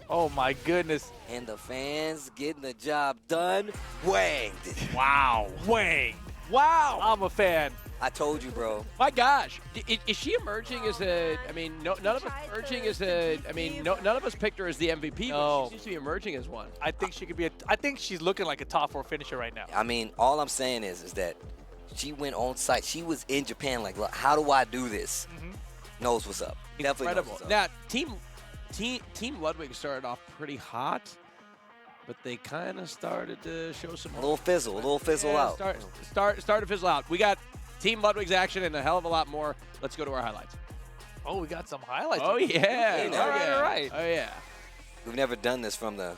Oh, my goodness. And the fans getting the job done. Wanged. Wow. Wang. Wow. I'm a fan. I told you, bro. My gosh. Is she emerging as a, I mean, none of us emerging as a, I mean, none of us picked her as the MVP, but she seems to be emerging as one. I think she could be I think she's looking like a top 4 finisher right now. I mean, all I'm saying is that she went on site. She was in Japan like, look, how do I do this? Knows what's up. Definitely knows what's up. Now, Team Ludwig started off pretty hot, but they kind of started to show some... A little fizzle out. Start to fizzle out. We got Team Ludwig's action and a hell of a lot more. Let's go to our highlights. Oh, we got some highlights. Oh, yeah. All right. Oh, yeah. We've never done this from the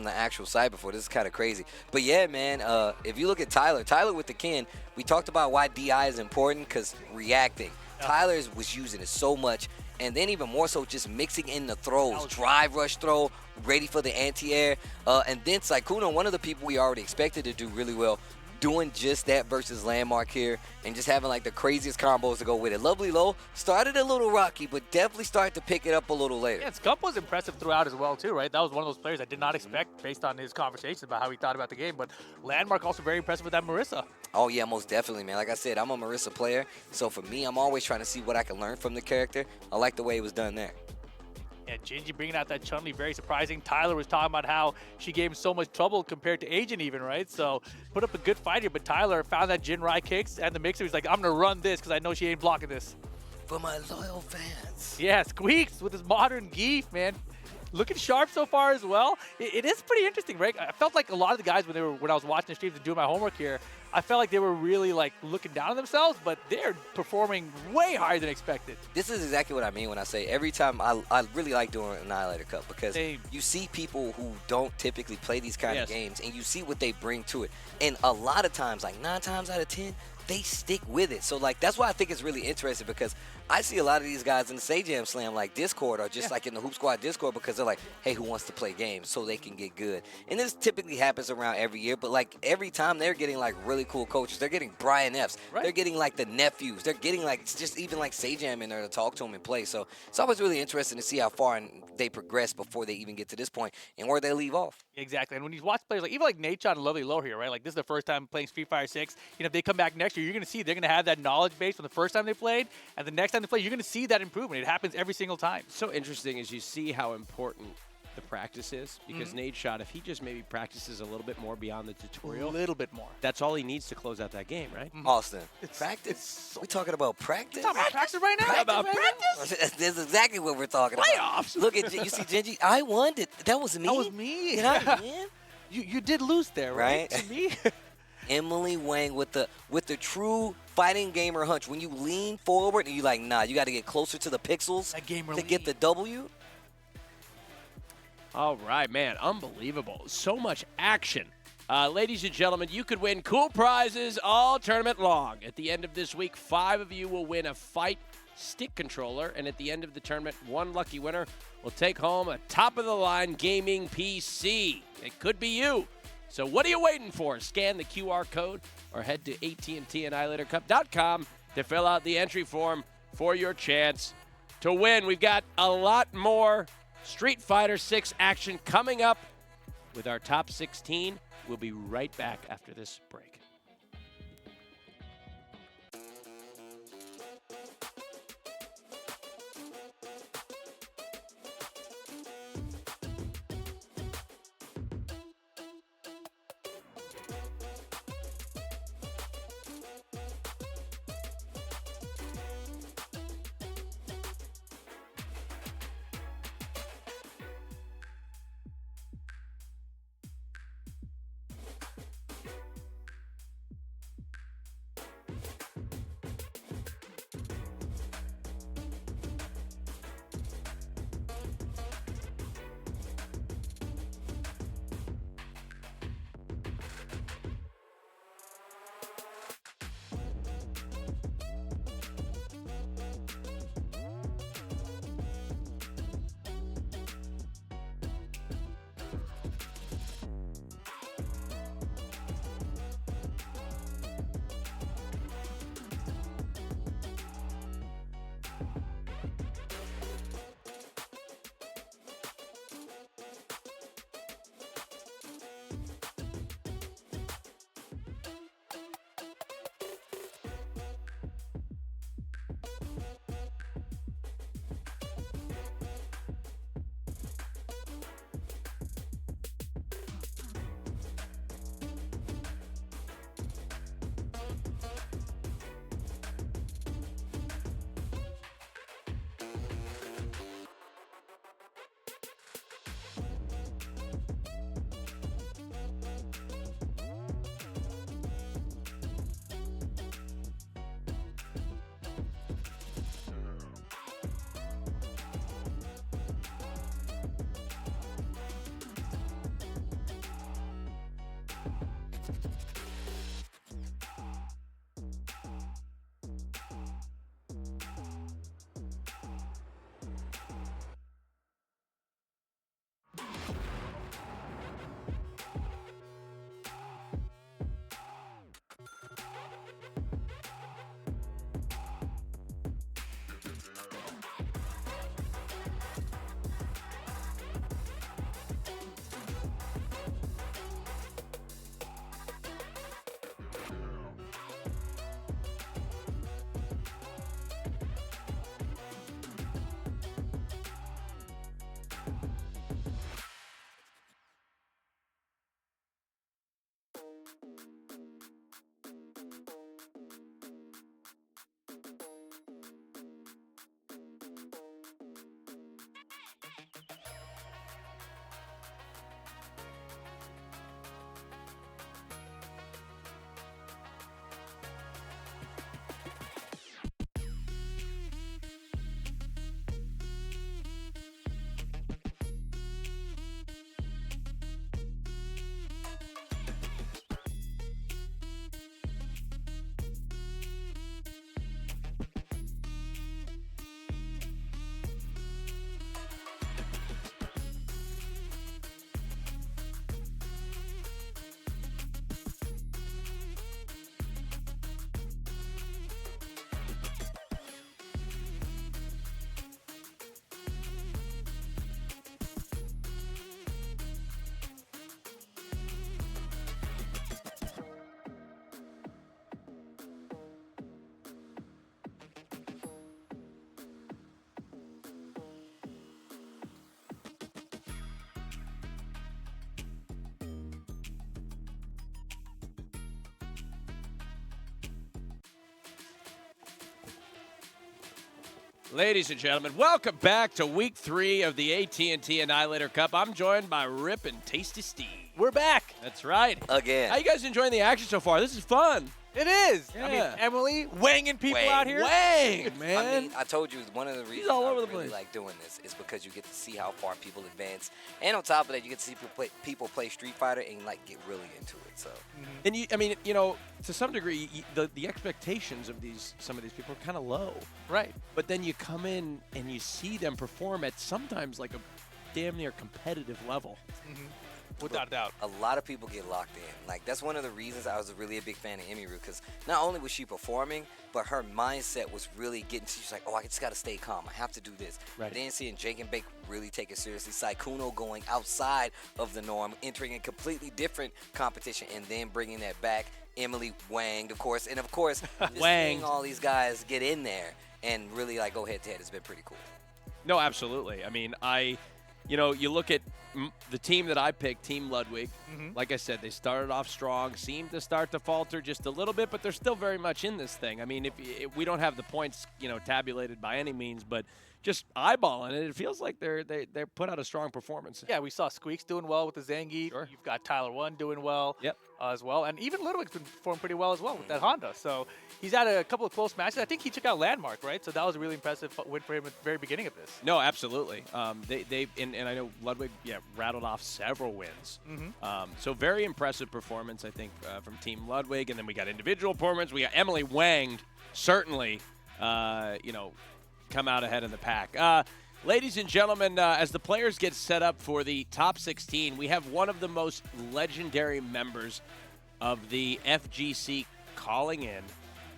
actual side before. This is kind of crazy. But, yeah, man, if you look at Tyler with the Ken, we talked about why DI is important because reacting. Tyler was using it so much. And then even more so just mixing in the throws. Drive rush throw, ready for the anti-air. And then Sykkuno, one of the people we already expected to do really well, doing just that versus Landmark here and just having like the craziest combos to go with it. Lovely Low started a little rocky, but definitely started to pick it up a little later. Yeah, Scump was impressive throughout as well, too, right? That was one of those players I did not expect based on his conversations about how he thought about the game. But Landmark also very impressive with that Marissa. Oh, yeah, most definitely, man. Like I said, I'm a Marissa player. So for me, I'm always trying to see what I can learn from the character. I like the way it was done there. Yeah, Gingy bringing out that Chun-Li, very surprising. Tyler was talking about how she gave him so much trouble compared to Agent even, right? So put up a good fight here, but Tyler found that Jinrai kicks and the mixer. He's like, I'm going to run this because I know she ain't blocking this. For my loyal fans. Yeah, Squeaks with his modern geef, man. Looking sharp so far as well. It is pretty interesting, right? I felt like a lot of the guys when I was watching the streams and doing my homework here, I felt like they were really like looking down on themselves, but they're performing way higher than expected. This is exactly what I mean when I say every time I really like doing Annihilator Cup because you see people who don't typically play these kind of games and you see what they bring to it. And a lot of times, like 9 times out of 10, they stick with it. So like that's why I think it's really interesting because I see a lot of these guys in the Jam Slam like Discord or just like in the Hoop Squad Discord because they're like, hey, who wants to play games so they can get good? And this typically happens around every year, but like every time they're getting like really cool coaches. They're getting Brian F's. They're getting like the nephews. They're getting like just even like Jam in there to talk to them and play. So it's always really interesting to see how far they progress before they even get to this point and where they leave off. Exactly. And when you watch players like even like Nate and Lovely Low here, right? Like this is the first time playing Street Fighter 6. You know, if they come back next year, you're going to see they're going to have that knowledge base from the first time they played, and the next time they play, you're going to see that improvement. It happens every single time. So interesting as you see how important the practice is because Nate Shot, if he just maybe practices a little bit more beyond the tutorial, a little bit more, that's all he needs to close out that game, right? Austin, practice. We talking about practice? We're talking about practice right now. About practice? That's exactly what we're talking Playoffs. about. Look at you see Gingy. I won. That was me. That was me. Did I win? You did lose there, right? To me. Emily Wang with the true fighting gamer hunch. When you lean forward and you like, nah, you got to get closer to the pixels to get the W. All right, man, unbelievable. So much action. Ladies and gentlemen, you could win cool prizes all tournament long. At the end of this week, 5 of you will win a fight stick controller. And at the end of the tournament, one lucky winner will take home a top-of-the-line gaming PC. It could be you. So what are you waiting for? Scan the QR code or head to AT&T AnnihilatorCup.com to fill out the entry form for your chance to win. We've got a lot more Street Fighter 6 action coming up with our top 16. We'll be right back after this break. Ladies and gentlemen, welcome back to Week 3 of the AT&T Annihilator Cup. I'm joined by Rip and Tasty Steve. we're back. That's right. Again. How you guys enjoying the action so far? This is fun. It is. Yeah. I mean, Emily, wanging people out here. Wang, man. I mean, I told you one of the reasons all over I the really place. like doing this is because you get to see how far people advance, and on top of that, you get to see people play Street Fighter and like get really into it. So, And I mean, to some degree, the expectations of some of these people are kind of low, right? But then you come in and you see them perform at sometimes like a damn near competitive level. Without a doubt. A lot of people get locked in. Like, that's one of the reasons I was really a big fan of Emiru, because not only was she performing, but her mindset was really getting, she's like, oh, I just got to stay calm. I have to do this. Right. Then seeing Jake and Bake really take it seriously. Saikuno going outside of the norm, entering a completely different competition, and then bringing that back. Emily Wang, of course. And, of course, just seeing all these guys get in there and really, like, go head-to-head has been pretty cool. No, absolutely. I mean, you look at the team that I picked, Team Ludwig. Like I said, they started off strong, seemed to start to falter just a little bit, but they're still very much in this thing. I mean, if we don't have the points, tabulated by any means, but just eyeballing it, it feels like they're put out a strong performance. Yeah, we saw Squeaks doing well with the Zangief. Sure. You've got Tyler 1 doing well as well. And even Ludwig's been performing pretty well as well with that Honda. So he's had a couple of close matches. I think he took out Landmark, right? So that was a really impressive win for him at the very beginning of this. No, absolutely. And I know Ludwig, rattled off several wins. So very impressive performance, I think, from Team Ludwig. And then we got individual performance. We got Emily Wang, certainly, come out ahead in the pack. Ladies and gentlemen, as the players get set up for the top 16, we have one of the most legendary members of the FGC calling in,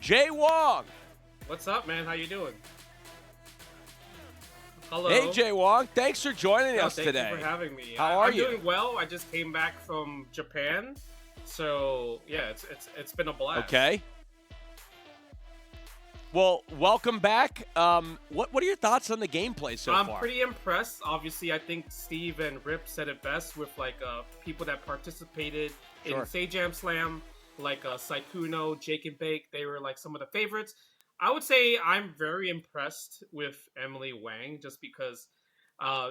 Jay Wong. What's up, man? How you doing? Hello. Hey, Jay Wong. Thanks for joining us today. Thank you for having me. How are you? I'm doing well. I just came back from Japan, so yeah, it's been a blast. Okay. Well, welcome back. What are your thoughts on the gameplay so far? I'm pretty impressed. Obviously, I think Steve and Rip said it best with people that participated in Say Jam Slam, like Saikuno, Jake and Bake. They were like some of the favorites. I would say I'm very impressed with Emily Wang just because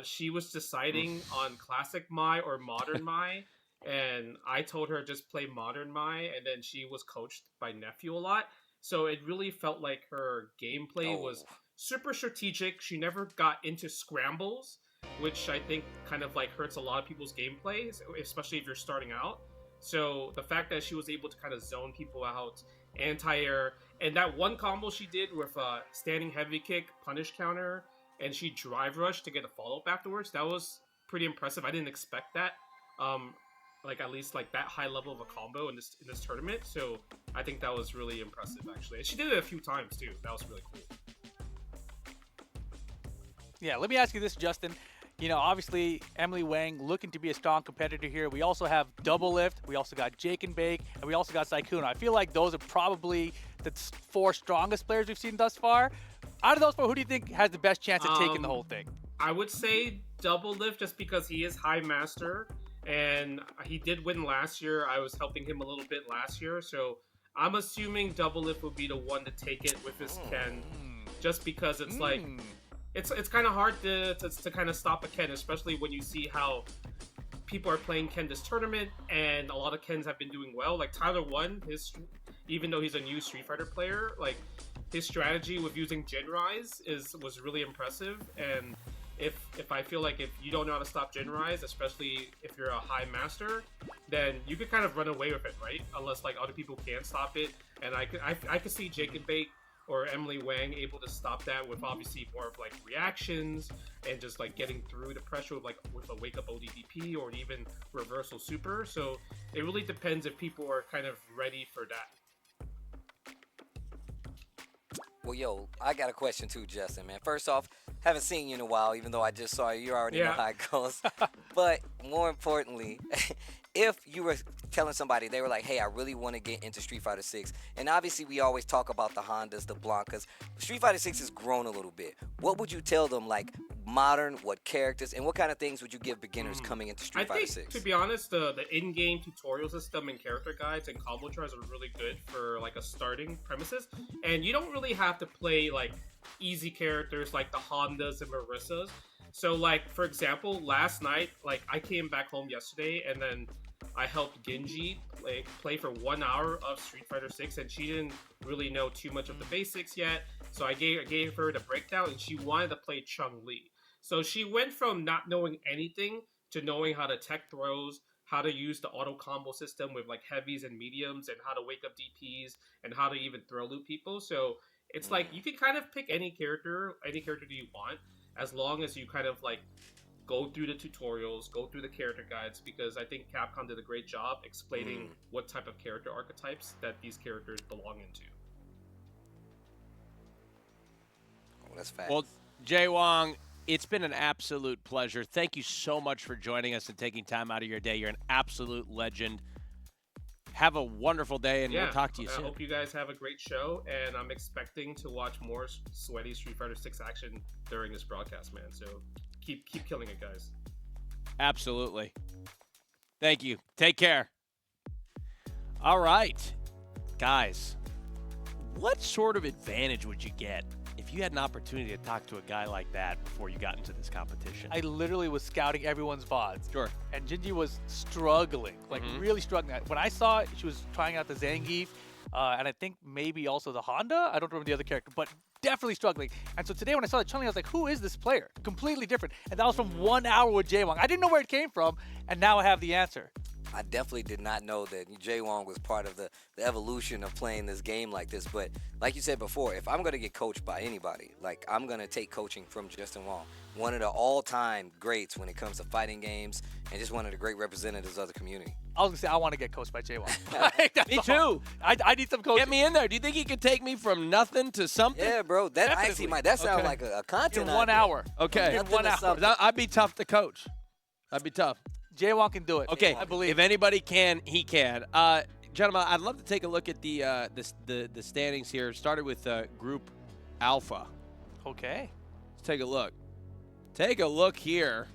she was deciding on Classic Mai or Modern Mai, and I told her just play Modern Mai, and then she was coached by Nephew a lot. So it really felt like her gameplay was super strategic. She never got into scrambles, which I think kind of like hurts a lot of people's gameplays, especially if you're starting out. So the fact that she was able to kind of zone people out, anti-air, and that one combo she did with standing heavy kick, punish counter, and she drive rush to get a follow-up afterwards, that was pretty impressive. I didn't expect that. Like at least like that high level of a combo in this tournament. So I think that was really impressive actually. And she did it a few times too. That was really cool. Yeah, let me ask you this, Justin. Obviously Emily Wang looking to be a strong competitor here. We also have Double Lift. We also got Jake and Bake, and we also got Saikuno. I feel like those are probably the 4 strongest players we've seen thus far. Out of those 4, who do you think has the best chance at taking the whole thing? I would say Double Lift just because he is High Master. And he did win last year. I was helping him a little bit last year. So I'm assuming Double Lift would be the one to take it with his Ken. Just because it's like, it's kind of hard to kind of stop a Ken, especially when you see how people are playing Ken this tournament. And a lot of Kens have been doing well. Like Tyler 1, even though he's a new Street Fighter player, like his strategy with using Gen Rise was really impressive. And if I feel like if you don't know how to stop Gen Rise, especially if you're a High Master, then you could kind of run away with it, right? Unless like other people can stop it. And I could see Jake and Bake or Emily Wang able to stop that with obviously more of like reactions and just like getting through the pressure with a wake up ODDP or even reversal super. So it really depends if people are kind of ready for that. Well, yo, I got a question too, Justin, man. First off, haven't seen you in a while, even though I just saw you. You already know how it goes. But more importantly, if you were telling somebody, they were like, hey, I really want to get into Street Fighter 6, and obviously we always talk about the Hondas, the Blancas. Street Fighter 6 has grown a little bit. What would you tell them, like modern, what characters, and what kind of things would you give beginners coming into Street Fighter 6? To be honest, the in-game tutorial system and character guides and combo charts are really good for like a starting premises. And you don't really have to play like easy characters like the Hondas and Marissas. So like, for example, last night, like I came back home yesterday and then I helped Genji play for 1 hour of Street Fighter 6, and she didn't really know too much of the basics yet. So I gave her the breakdown, and she wanted to play Chun-Li. So she went from not knowing anything to knowing how to tech throws, how to use the auto combo system with like heavies and mediums, and how to wake up DPs, and how to even throw loop people. So it's like you can kind of pick any character that you want, as long as you kind of like go through the tutorials, go through the character guides, because I think Capcom did a great job explaining what type of character archetypes that these characters belong into. Oh, that's fast. Well, Jay Wong, it's been an absolute pleasure. Thank you so much for joining us and taking time out of your day. You're an absolute legend. Have a wonderful day, and we'll talk to you soon. I hope you guys have a great show, and I'm expecting to watch more sweaty Street Fighter 6 action during this broadcast, man. So keep killing it, guys. Absolutely. Thank you. Take care. All right. Guys, what sort of advantage would you get if you had an opportunity to talk to a guy like that before you got into this competition? I literally was scouting everyone's VODs. Sure. And Gingy was struggling, like really struggling. When I saw it, she was trying out the Zangief, and I think maybe also the Honda. I don't remember the other character, but definitely struggling. And so today when I saw the Chun-Li, I was like, who is this player? Completely different. And that was from 1 hour with Jaywong. I didn't know where it came from, and now I have the answer. I definitely did not know that Jay Wong was part of the evolution of playing this game like this. But like you said before, if I'm going to get coached by anybody, like I'm going to take coaching from Justin Wong, one of the all-time greats when it comes to fighting games and just one of the great representatives of the community. I was going to say, I want to get coached by Jay Wong. Me too. I need some coaching. Get me in there. Do you think he could take me from nothing to something? Yeah, bro. That actually might. That sounds like a content in 1 hour. Okay. In 1 hour. I'd be tough to coach. I'd be tough. Jaywong can do it. Okay, I believe. If anybody can, he can. Gentlemen, I'd love to take a look at the standings here. Started with Group Alpha. Okay. Let's take a look. Take a look here.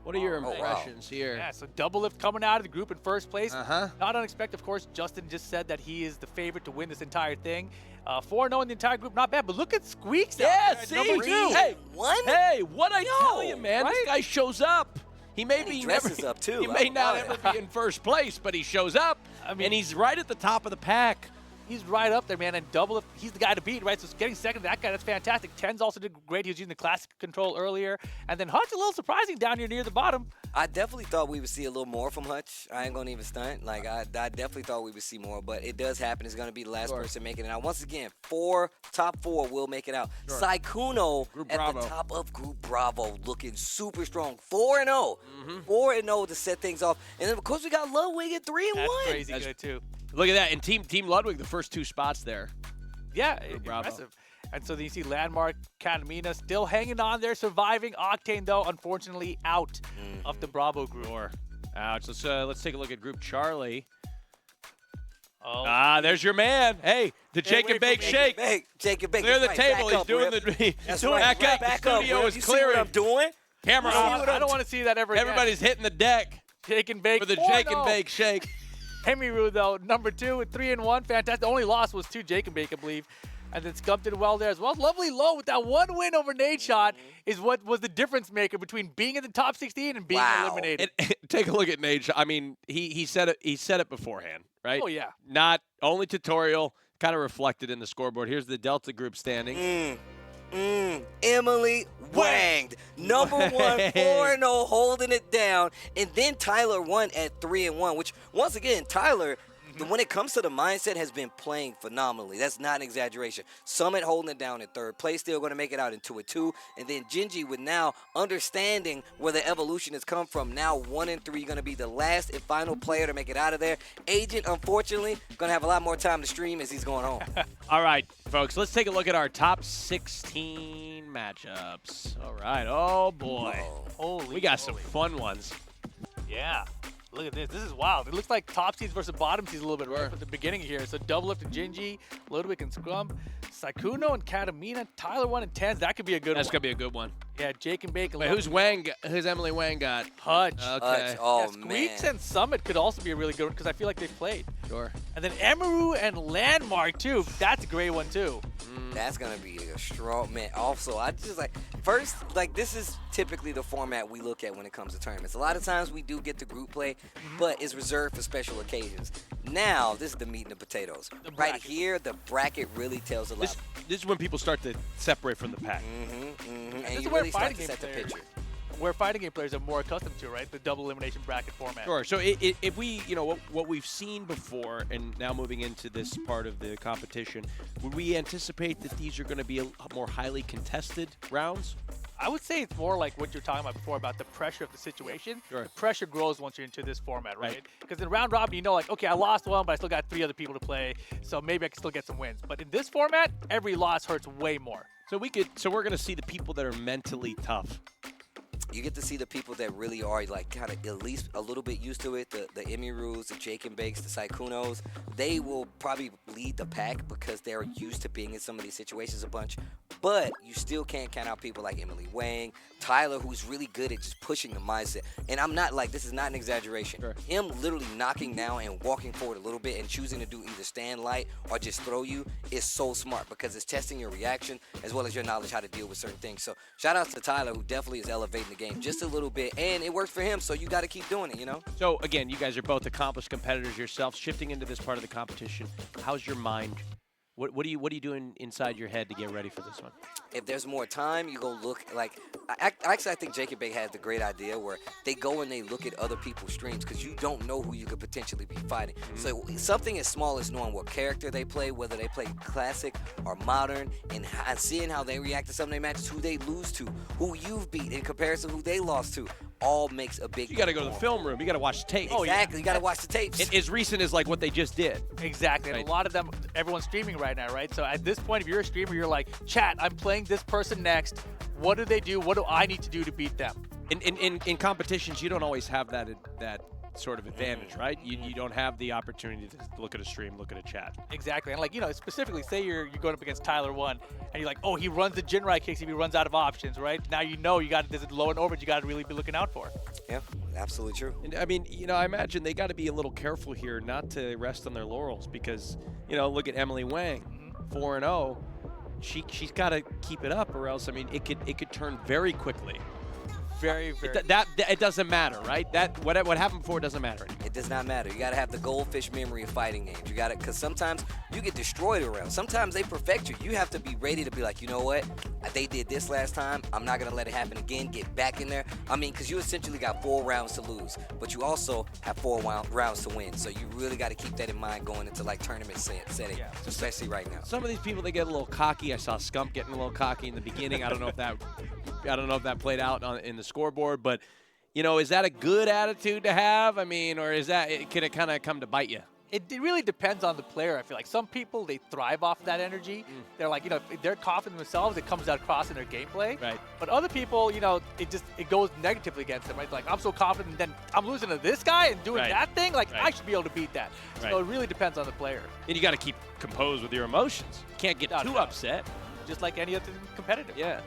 What are your impressions here? Yeah, so Double Lift coming out of the group in first place. Uh-huh. Not unexpected, of course. Justin just said that he is the favorite to win this entire thing. 4-0 in the entire group, not bad. But look at Squeaks out there at number 2. Hey, one? Hey, what I tell you, man? Right? This guy shows up. He may be dresses up too. He may not ever be in first place, but he shows up. I mean, and he's right at the top of the pack. He's right up there, man. And Double Lift, he's the guy to beat, right? So getting second to that guy, that's fantastic. Ten's also did great. He was using the classic control earlier. And then Hutch, a little surprising down here near the bottom. I definitely thought we would see a little more from Hutch. I ain't going to even stunt. Like, I definitely thought we would see more, but it does happen. It's going to be the last person making it out. Once again, top four will make it out. Sure. Saikuno at the top of Group Bravo, looking super strong. 4-0. 4-0 to set things off. And then, of course, we got Ludwig at 3-1. That's crazy good, too. Look at that. And Team Ludwig, the first 2 spots there. Yeah, impressive. And so then you see Landmark, Katamina still hanging on there, surviving. Octane, though, unfortunately out of the Bravo group. Ouch. Let's take a look at Group Charlie. Oh. There's your man. Hey, the Jake and Bake Shake. Jake and Bake. Clear the table. He's doing the back up. The studio is clearing. I'm doing? Camera off. I don't want to see that ever again. Everybody's hitting the deck. Jake and Bake. For the Jake and Bake Shake. Emiru, though, number 2 with 3-1. Fantastic. The only loss was to Jake and Bake, I believe. And then Scump did well there as well. Lovely Low with that one win over Nadeshot is what was the difference maker between being in the top 16 and being eliminated. Take a look at Nadeshot. I mean, he said it. He said it beforehand, right? Oh yeah. Not only tutorial, kind of reflected in the scoreboard. Here's the Delta group standing. Emily Wanged, number 1, 4-0, holding it down. And then Tyler won at 3-1, which, once again, Tyler, when it comes to the mindset, has been playing phenomenally. That's not an exaggeration. Summit holding it down in third place, still going to make it out in 2-2. And then Gingy, with now understanding where the evolution has come from, now 1-3, going to be the last and final player to make it out of there. Agent, unfortunately, going to have a lot more time to stream as he's going home. All right, folks, let's take a look at our top 16 matchups. All right. Oh, boy. We got some fun ones. Yeah. Look at this. This is wild. It looks like top seeds versus bottom seeds a little bit rough at the beginning here. So Double Lift and Gingy, Ludwig and Scrum, Saikuno and Katamina, Tyler 1 and Tens. That could be a good one. That's going to be a good one. Yeah, Jake and Bake. Wait, who's Emily Wang got? Hutch. Okay. Hutch. Oh, yeah, Squeaks and Summit could also be a really good one because I feel like they've played. Sure. And then Emiru and Landmark, too. That's a great one, too. That's gonna be a strong man. Also, I just first this is typically the format we look at when it comes to tournaments. A lot of times we do get the group play, but it's reserved for special occasions. Now this is the meat and the potatoes. Right here, the bracket really tells a lot. This is when people start to separate from the pack. And you really start to set the picture. Where fighting game players are more accustomed to, right? The double elimination bracket format. Sure. So if we, what we've seen before, and now moving into this part of the competition, would we anticipate that these are going to be a more highly contested rounds? I would say it's more like what you're talking about before about the pressure of the situation. Sure. The pressure grows once you're into this format, right? Because in round robin, you know, okay, I lost one, but I still got 3 other people to play, so maybe I can still get some wins. But in this format, every loss hurts way more. So we're going to see the people that are mentally tough. You get to see the people that really are kind of at least a little bit used to it. The Emirus, the Jake and Bakes, the Saikunos, they will probably lead the pack because they're used to being in some of these situations a bunch. But you still can't count out people like Emily Wang, Tyler, who's really good at just pushing the mindset. And I'm not this is not an exaggeration. Sure. Him literally knocking down and walking forward a little bit and choosing to do either stand light or just throw you is so smart because it's testing your reaction as well as your knowledge how to deal with certain things. So shout out to Tyler, who definitely is elevating the game just a little bit, and it works for him, so you got to keep doing it, So again, you guys are both accomplished competitors yourselves. Shifting into this part of the competition, how's your mind? What are you doing inside your head to get ready for this one? If there's more time, you go look I think Jake and Bake has the great idea where they go and they look at other people's streams because you don't know who you could potentially be fighting. So something as small as knowing what character they play, whether they play classic or modern, and seeing how they react to some of their matches, who they lose to, who you've beat in comparison to who they lost to, all makes a big. You got to go to the film room. You got to watch the tapes. Exactly. You got to watch the tapes. As recent as what they just did. Exactly. And a lot of them, everyone's streaming right now, right? So at this point, if you're a streamer, you're like, chat, I'm playing this person next. What do they do? What do I need to do to beat them? In competitions, you don't always have that sort of advantage, right? You don't have the opportunity to look at a stream, look at a chat. Exactly. And specifically, say you're going up against Tyler 1, and you're like, oh, he runs the Jinrai kicks if he runs out of options, right? Now you got there's a low and over you got to really be looking out for. Yeah, absolutely true. And I mean, I imagine they got to be a little careful here not to rest on their laurels because, look at Emily Wang, 4-0. She's got to keep it up, or else it could turn very quickly. Very. It doesn't matter, right? What happened before doesn't matter anymore. It does not matter. You got to have the goldfish memory of fighting games. You got to, because sometimes you get destroyed around. Sometimes they perfect you. You have to be ready to be like, you know what? They did this last time. I'm not gonna let it happen again. Get back in there. Because you essentially got 4 rounds to lose, but you also have 4 rounds to win. So you really got to keep that in mind going into tournament setting, especially right now. Some of these people, they get a little cocky. I saw Scump getting a little cocky in the beginning. I don't know if that played out in the scoreboard, but is that a good attitude to have? Or can it kind of come to bite you? It really depends on the player. I feel like some people, they thrive off that energy. They're like, if they're confident in themselves, it comes out across in their gameplay. Right. But other people, it goes negatively against them. Right? Like, I'm so confident, and then I'm losing to this guy and doing that thing. Like, I should be able to beat that. So it really depends on the player. And you got to keep composed with your emotions. You can't get too upset. Just like any other competitor. Yeah.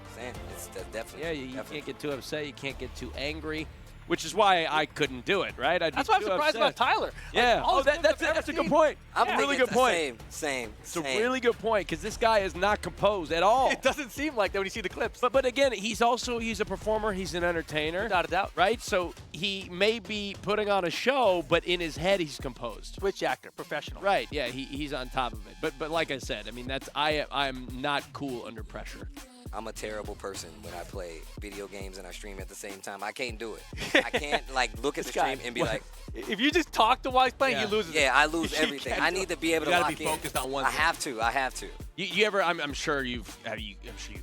It's definitely. Yeah, you can't get too upset. You can't get too angry. Which is why I couldn't do it, right? That's why I'm surprised about Tyler. Yeah. That's a good point. I'm a really good point. Same. It's a really good point because this guy is not composed at all. It doesn't seem like that when you see the clips. But again, he's a performer. He's an entertainer. Without a doubt. Right? So he may be putting on a show, but in his head, he's composed. Switch actor, professional. Right. Yeah. He's on top of it. But like I said, I'm not cool under pressure. I'm a terrible person when I play video games and I stream at the same time. I can't do it. I can't look at the stream and be like. If you just talk to while he's playing, he loses. Yeah, I lose everything. I need to be able to lock in. You gotta be focused on one thing. I have to. You ever? I'm sure you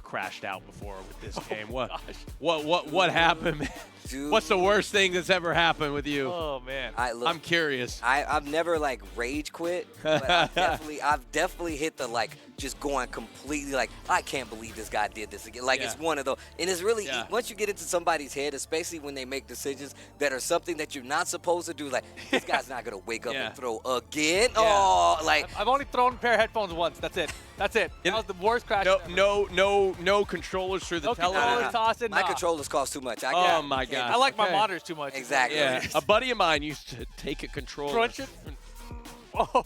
crashed out before with this game. What happened, man? Dude. What's the worst thing that's ever happened with you? Oh man, I'm curious. I've never rage quit, but I've definitely hit the just going completely I can't believe this guy did this again. It's one of those, and it's really once you get into somebody's head, especially when they make decisions that are something that you're not supposed to do. This guy's not gonna wake up and throw again. Yeah. Oh, I've only thrown a pair of headphones once. That's it. That was the worst crash. No controllers through the television. My controllers cost too much. Oh my god. I like my monitors too much. Exactly. Yeah. A buddy of mine used to take a controller. Crunch it.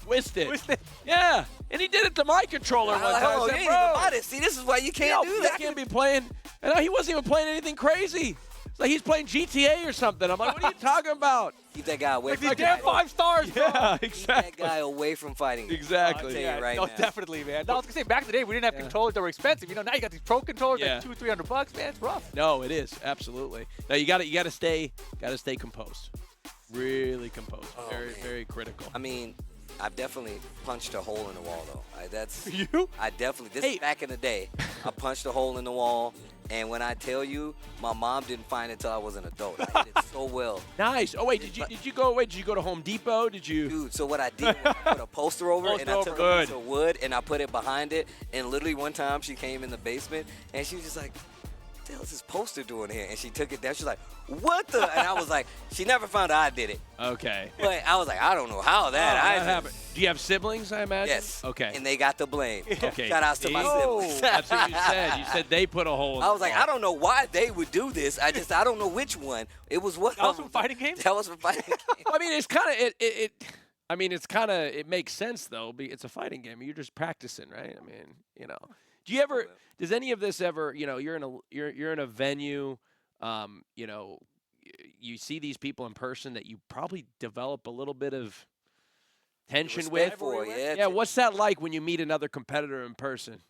Twisted. Yeah, and he did it to my controller one time. Hold on, I said, you ain't bro, even about it. See, this is why you can't do that. You can't be playing. And he wasn't even playing anything crazy. It's like he's playing GTA or something. I'm like, what are you talking about? Keep that guy away Like from these damn 5 stars, bro. Yeah, Keep exactly. that guy away from fighting. Exactly. I'll tell you right now. Definitely, man. No, I was gonna say back in the day we didn't have controllers that were expensive. You know, now you got these pro controllers like $200-300, man. It's rough. No, it is absolutely. No, you got to stay composed. Really composed. Very critical. I mean, I've definitely punched a hole in the wall, though. This Hey. is back in the day. I punched a hole in the wall, and when I tell you, my mom didn't find it until I was an adult. I hit it so well. Nice. Oh wait, did you go away? Did you go to Home Depot? Did you? Dude, so what I did was I put a poster over it, and I took a piece of wood, and I put it behind it, and literally one time she came in the basement, and she was just like, what the hell is this poster doing here? And she took it down. She's like, what the? And I was like, she never found out I did it. Okay. But I was like, I don't know how that happened. Do you have siblings, I imagine? Yes. Okay. And they got the blame. Okay. Shout outs to my siblings. That's what you said. You said they put a hole in I was the like, wall. I don't know why they would do this. I don't know which one. It was what? That was from fighting games? That was from fighting games. I mean, it's kind of it makes sense though. It's a fighting game. You're just practicing, right? I mean, you know. Does any of this ever, you know, you're in a venue, you know, you see these people in person that you probably develop a little bit of tension with? Yeah, what's that like when you meet another competitor in person?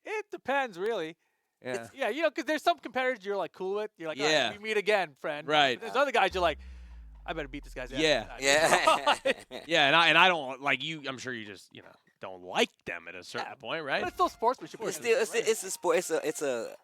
It depends, really. Yeah. You know, because there's some competitors you're like cool with. You're like, all right, we meet again, friend. Right. But there's other guys you're like, I better beat this guy's ass. Yeah. Yeah, and I don't like you. I'm sure you just, you know, don't like them at a certain point, right? But it's still sportsmanship. It's a sport. It's a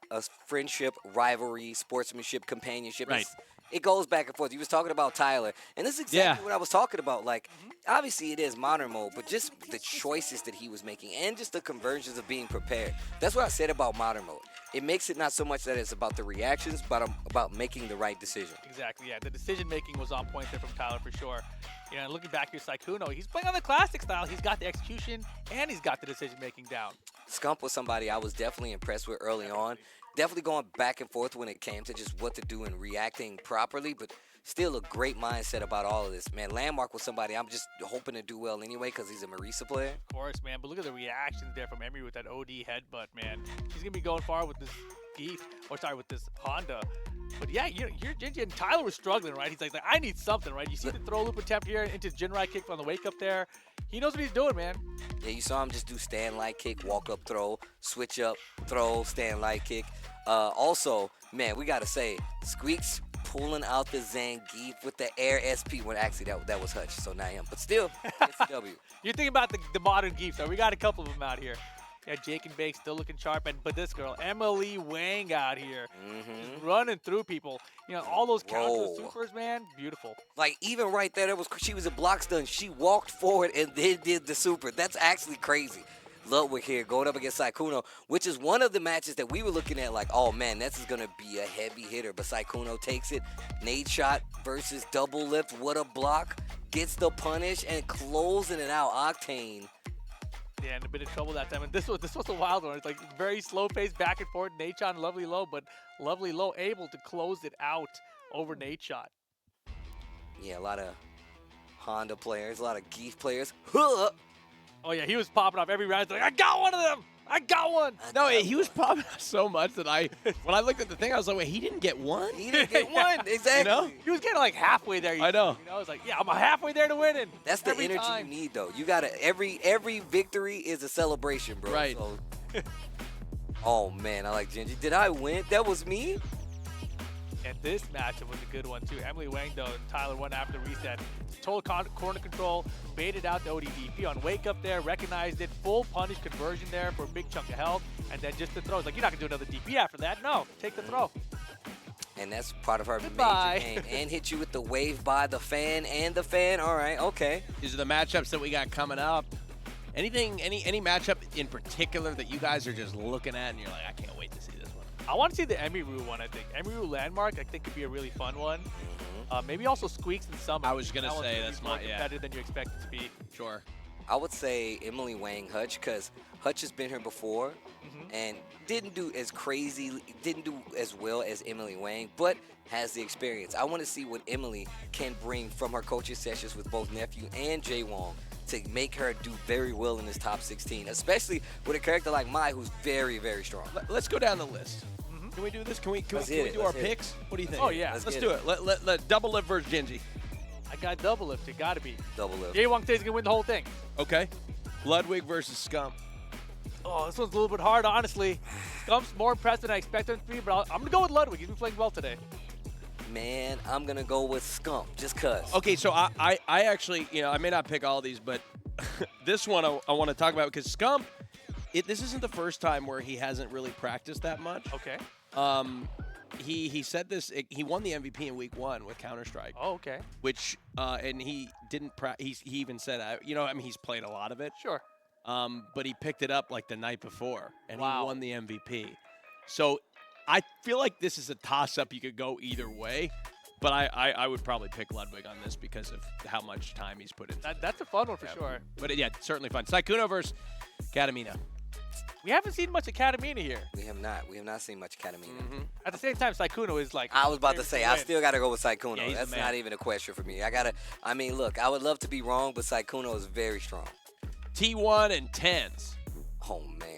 friendship, rivalry, sportsmanship, companionship. Right. It goes back and forth. You was talking about Tyler, and this is exactly what I was talking about. Like, obviously it is modern mode, but just the choices that he was making and just the conversions of being prepared. That's what I said about modern mode. It makes it not so much that it's about the reactions, but about making the right decision. Exactly, yeah. The decision-making was on point there from Tyler for sure. You know, looking back here, Saikuno, he's playing on the classic style. He's got the execution, and he's got the decision-making down. Scump was somebody I was definitely impressed with early on. Definitely going back and forth when it came to just what to do and reacting properly, but still a great mindset about all of this. Man, Landmark was somebody I'm just hoping to do well anyway because he's a Marisa player. Of course, man. But look at the reactions there from Emery with that OD headbutt, man. She's going to be going far with this with this Honda. But yeah, you're Gingy, and Tyler was struggling, right? He's like, I need something, right? You see the throw loop attempt here into Jinrai kick on the wake up there. He knows what he's doing, man. Yeah, you saw him just do stand light kick, walk up throw, switch up, throw, stand light kick. Also, man, we got to say, Squeaks pulling out the Zangief with the air SP. When actually that was Hutch, so not him. But still, it's a W. You're thinking about the modern Geefs, so we got a couple of them out here. Yeah, Jake and Bake still looking sharp, but this girl, Emily Wang out here, just running through people. You know, all those counter supers, man, beautiful. Like, even right there, she was a block stun. She walked forward and then did the super. That's actually crazy. Ludwig here going up against Saikuno, which is one of the matches that we were looking at like, oh, man, this is going to be a heavy hitter. But Saikuno takes it. Nade shot versus double lift. What a block. Gets the punish and closing it out. Octane. Yeah, in a bit of trouble that time. And this was a wild one. It's like very slow pace back and forth. Nade shot and Lovely Low, but Lovely Low able to close it out over Nade shot. Yeah, a lot of Honda players, a lot of Geef players. Oh, yeah, he was popping off every round. He's like, I got one of them. I got one. No, he was popping off so much that when I looked at the thing, I was like, wait, he didn't get one? He didn't get one, exactly. You know? He was getting like halfway there. I know. You know, I was like, yeah, I'm halfway there to winning. That's the energy you need, though. You got to, every victory is a celebration, bro. Right. So, oh, man, I like Gingy. Did I win? That was me? And this matchup was a good one, too. Emily Wang, though, Tyler won after reset. Total corner control, baited out the ODDP on wake up there, recognized it, full punish conversion there for a big chunk of health, and then just the throw. It's like, you're not going to do another DP after that. No, take the throw. And that's part of her major game. And hit you with the wave by the fan and the fan. All right, okay. These are the matchups that we got coming up. Any matchup in particular that you guys are just looking at and you're like, I can't wait to see this one? I want to see the Emiru one, I think. Emiru Landmark, I think, could be a really fun one. Maybe also Squeaks and Summit. I was going to say, that's more competitive than you expect it to be. Sure. I would say Emily Wang Hutch, because Hutch has been here before and didn't do as well as Emily Wang, but has the experience. I want to see what Emily can bring from her coaching sessions with both Nephew and Jay Wong to make her do very well in this top 16, especially with a character like Mai, who's very, very strong. Let's go down the list. Can we do this? Can we do our picks? What do you think? Oh, yeah. Let's do it. Let double lift versus Gingy. I got double lift. It got to be. Double lift. Jae Wong Tae's going to win the whole thing. Okay. Ludwig versus Scum. Oh, this one's a little bit hard, honestly. Scump's more impressive than I expected him to be, but I'm going to go with Ludwig. He's been playing well today. Man, I'm going to go with Scump, just because. Okay, so I actually, I may not pick all these, but this one I want to talk about because Scump, this isn't the first time where he hasn't really practiced that much. Okay. He said this. He won the MVP in week 1 with Counter-Strike. Oh, okay. Which and he didn't. He even said, he's played a lot of it. Sure. But he picked it up like the night before, and Wow. he won the MVP. So I feel like this is a toss-up. You could go either way, but I would probably pick Ludwig on this because of how much time he's put in. That's a fun one for sure. But yeah, certainly fun. Saikuno versus Katamina. We haven't seen much of Katamina here. We have not. We have not seen much Katamina. At the same time, Saikuno is like. I was about to say, I still got to go with Saikuno. Yeah, he's That's the man. not even a question for me. Look, I would love to be wrong, but Saikuno is very strong. T1 and Tens. Oh, man.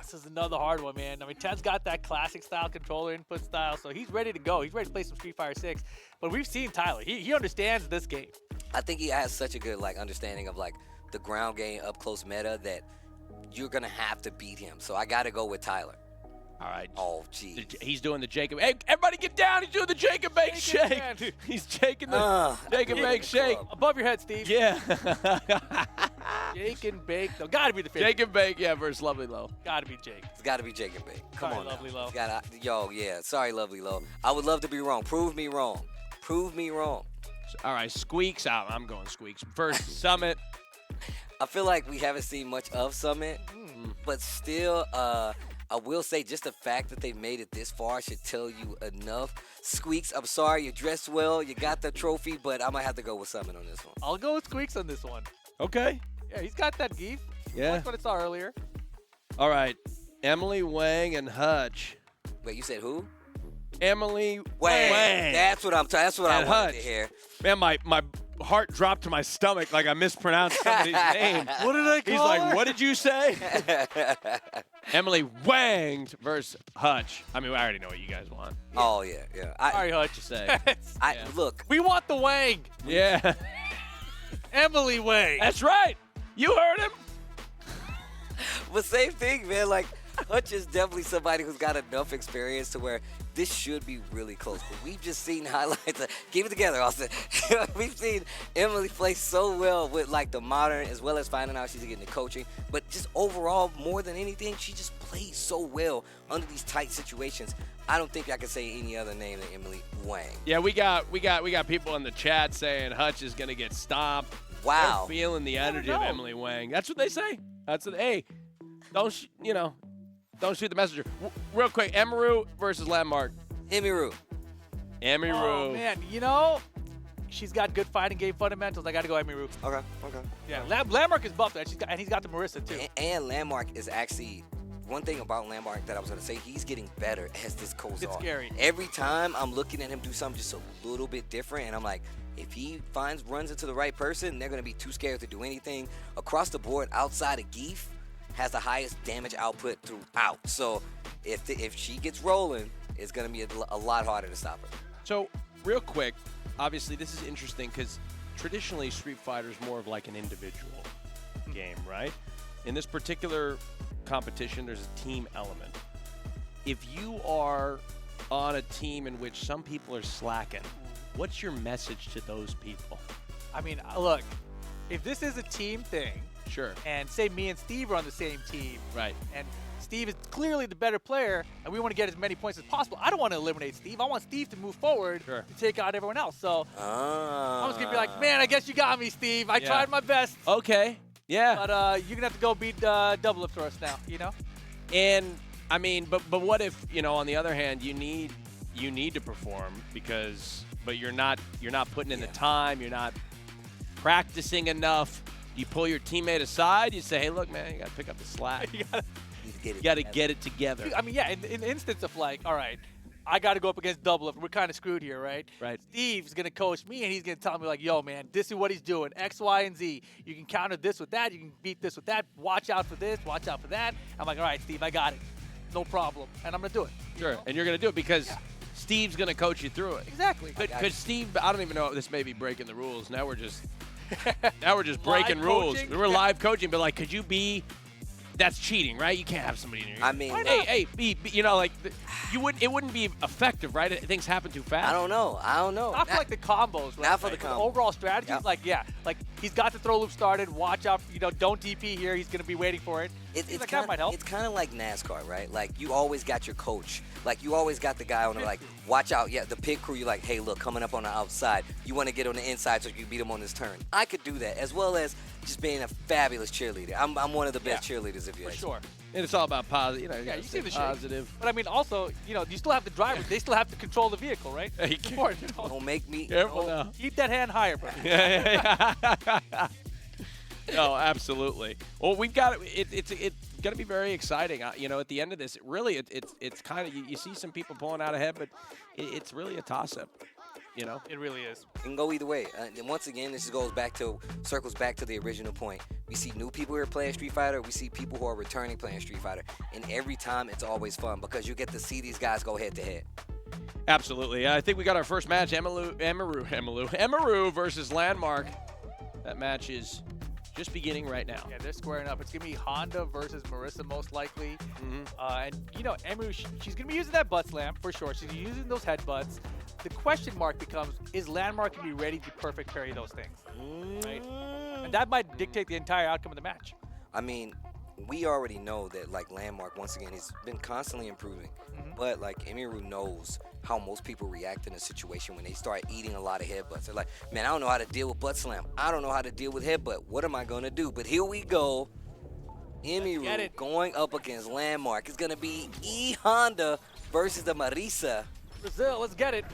This is another hard one, man. I mean, Ted's got that classic style controller input style, so he's ready to go. He's ready to play some Street Fighter 6. But we've seen Tyler. He understands this game. I think he has such a good understanding of the ground game up close meta that you're gonna have to beat him. So I gotta go with Tyler. All right. Oh, geez. He's doing the Jacob. Hey, everybody get down. He's doing the Jacob Bake shake. He's shaking the Jacob Bake shake. Above your head, Steve. Yeah. Jake and Bake. Though, gotta be the favorite. Jacob Bake, yeah, versus Lovely Low. Gotta be Jake. It's gotta be Jake and Bake. Come Sorry, on, Lovely now. Low. Sorry, Lovely Low. I would love to be wrong. Prove me wrong. Prove me wrong. All right, Squeaks out. I'm going Squeaks. First, Summit. I feel like we haven't seen much of Summit, but still, I will say just the fact that they made it this far should tell you enough. Squeaks, I'm sorry, you dressed well, you got the trophy, but I might have to go with Summit on this one. I'll go with Squeaks on this one. Okay. Yeah, he's got that geef. Yeah. That's what I saw earlier. All right, Emily Wang and Hutch. Wait, you said who? Emily Wang. That's what I'm. That's what I and wanted Hutch. to hear. Man, my heart dropped to my stomach like I mispronounced somebody's name. What did I call He's like, her? what did you say? Emily Wang versus Hutch. I mean, I already know what you guys want. Oh yeah. Sorry, Hutch. To say. Look. We want the Wang. Yeah. Emily Wang. That's right. You heard him. But same thing, man. Hutch is definitely somebody who's got enough experience to where this should be really close. But we've just seen highlights. Keep it together, Austin. We've seen Emily play so well with the modern, as well as finding out she's getting the coaching. But just overall, more than anything, she just plays so well under these tight situations. I don't think I can say any other name than Emily Wang. Yeah, we got people in the chat saying Hutch is gonna get stomped. Wow. They're feeling the energy of Emily Wang. That's what they say. That's what. Hey, don't shoot the messenger. Real quick, Emiru versus Landmark. Emiru. Oh, man. She's got good fighting game fundamentals. I got to go Emiru. Okay. Yeah, Landmark is buffed, and he's got the Marissa, too. And Landmark is actually, one thing about Landmark that I was going to say, he's getting better as this goes on. It's scary. Every time I'm looking at him do something just a little bit different, and I'm like, if he runs into the right person, they're going to be too scared to do anything. Across the board, outside of Geef, has the highest damage output throughout. So if she gets rolling, it's going to be a lot harder to stop her. So real quick, obviously this is interesting because traditionally Street Fighter is more of like an individual game, right? In this particular competition, there's a team element. If you are on a team in which some people are slacking, what's your message to those people? I mean, look, if this is a team thing, sure, and say me and Steve are on the same team, right, and Steve is clearly the better player, and we want to get as many points as possible, I don't want to eliminate Steve. I want Steve to move forward to take out everyone else. So I'm just going to be like, man, I guess you got me, Steve. I tried my best. Okay, yeah. But you're going to have to go beat Double Lift for us now, And, I mean, but what if, on the other hand, you need to perform but you're not putting in the time, you're not practicing enough. You pull your teammate aside, you say, hey, look, man, you got to pick up the slack. You got to get it together. I mean, yeah, in the instance of all right, I got to go up against double lift. We're kind of screwed here, right? Right. Steve's going to coach me, and he's going to tell me, like, yo, man, this is what he's doing, X, Y, and Z. You can counter this with that. You can beat this with that. Watch out for this. Watch out for that. I'm like, all right, Steve, I got it. No problem. And I'm going to do it. Sure. And you're going to do it because Steve's going to coach you through it. Exactly. Could Steve, I don't even know, this may be breaking the rules. Now we're just breaking rules. coaching? We're live coaching, but, like, could you be... That's cheating, right? You can't have somebody in your ear. I mean, hey, you know, like, it wouldn't be effective, right? Things happen too fast. I don't know. Not for like the combos, right? Not for the Like, combos. overall strategy, like he's got the throw loop started. Watch out, don't DP here. He's gonna be waiting for it. That might help. It's kind of like NASCAR, right? Like, you always got your coach. Like, you always got the guy on the, like, watch out. Yeah, the pit crew, you're like, hey, look, coming up on the outside. You want to get on the inside so you can beat him on this turn. I could do that, as well as just being a fabulous cheerleader. I'm one of the best cheerleaders, if you ask me. Sure. And it's all about positive. You know, Yeah, you see the positive. But I mean, also, you still have the driver. They still have to control the vehicle, right? It's important. Don't make me. Careful now. Keep that hand higher, bro. No, absolutely. Well, we've got it's going to be very exciting. At the end of this, it's kind of you see some people pulling out ahead, but it's really a toss-up. It really is. It can go either way. And once again, this circles back to the original point. We see new people who are playing Street Fighter. We see people who are returning playing Street Fighter. And every time, it's always fun because you get to see these guys go head-to-head. Absolutely. I think we got our first match, Emaru versus Landmark. That match is just beginning right now. Yeah, they're squaring up. It's going to be Honda versus Marissa most likely. And, Emaru, she's going to be using that butt slam for sure. She's using those headbutts. The question mark becomes, is Landmark going to be ready to perfect parry those things? Right? And that might dictate the entire outcome of the match. I mean, we already know that, like, Landmark, once again, he's been constantly improving. But, like, Emiru knows how most people react in a situation when they start eating a lot of headbutts. They're like, man, I don't know how to deal with butt slam. I don't know how to deal with headbutt. What am I going to do? But here we go. Emiru going up against Landmark. It's going to be E-Honda versus the Marisa. Brazil, let's get it.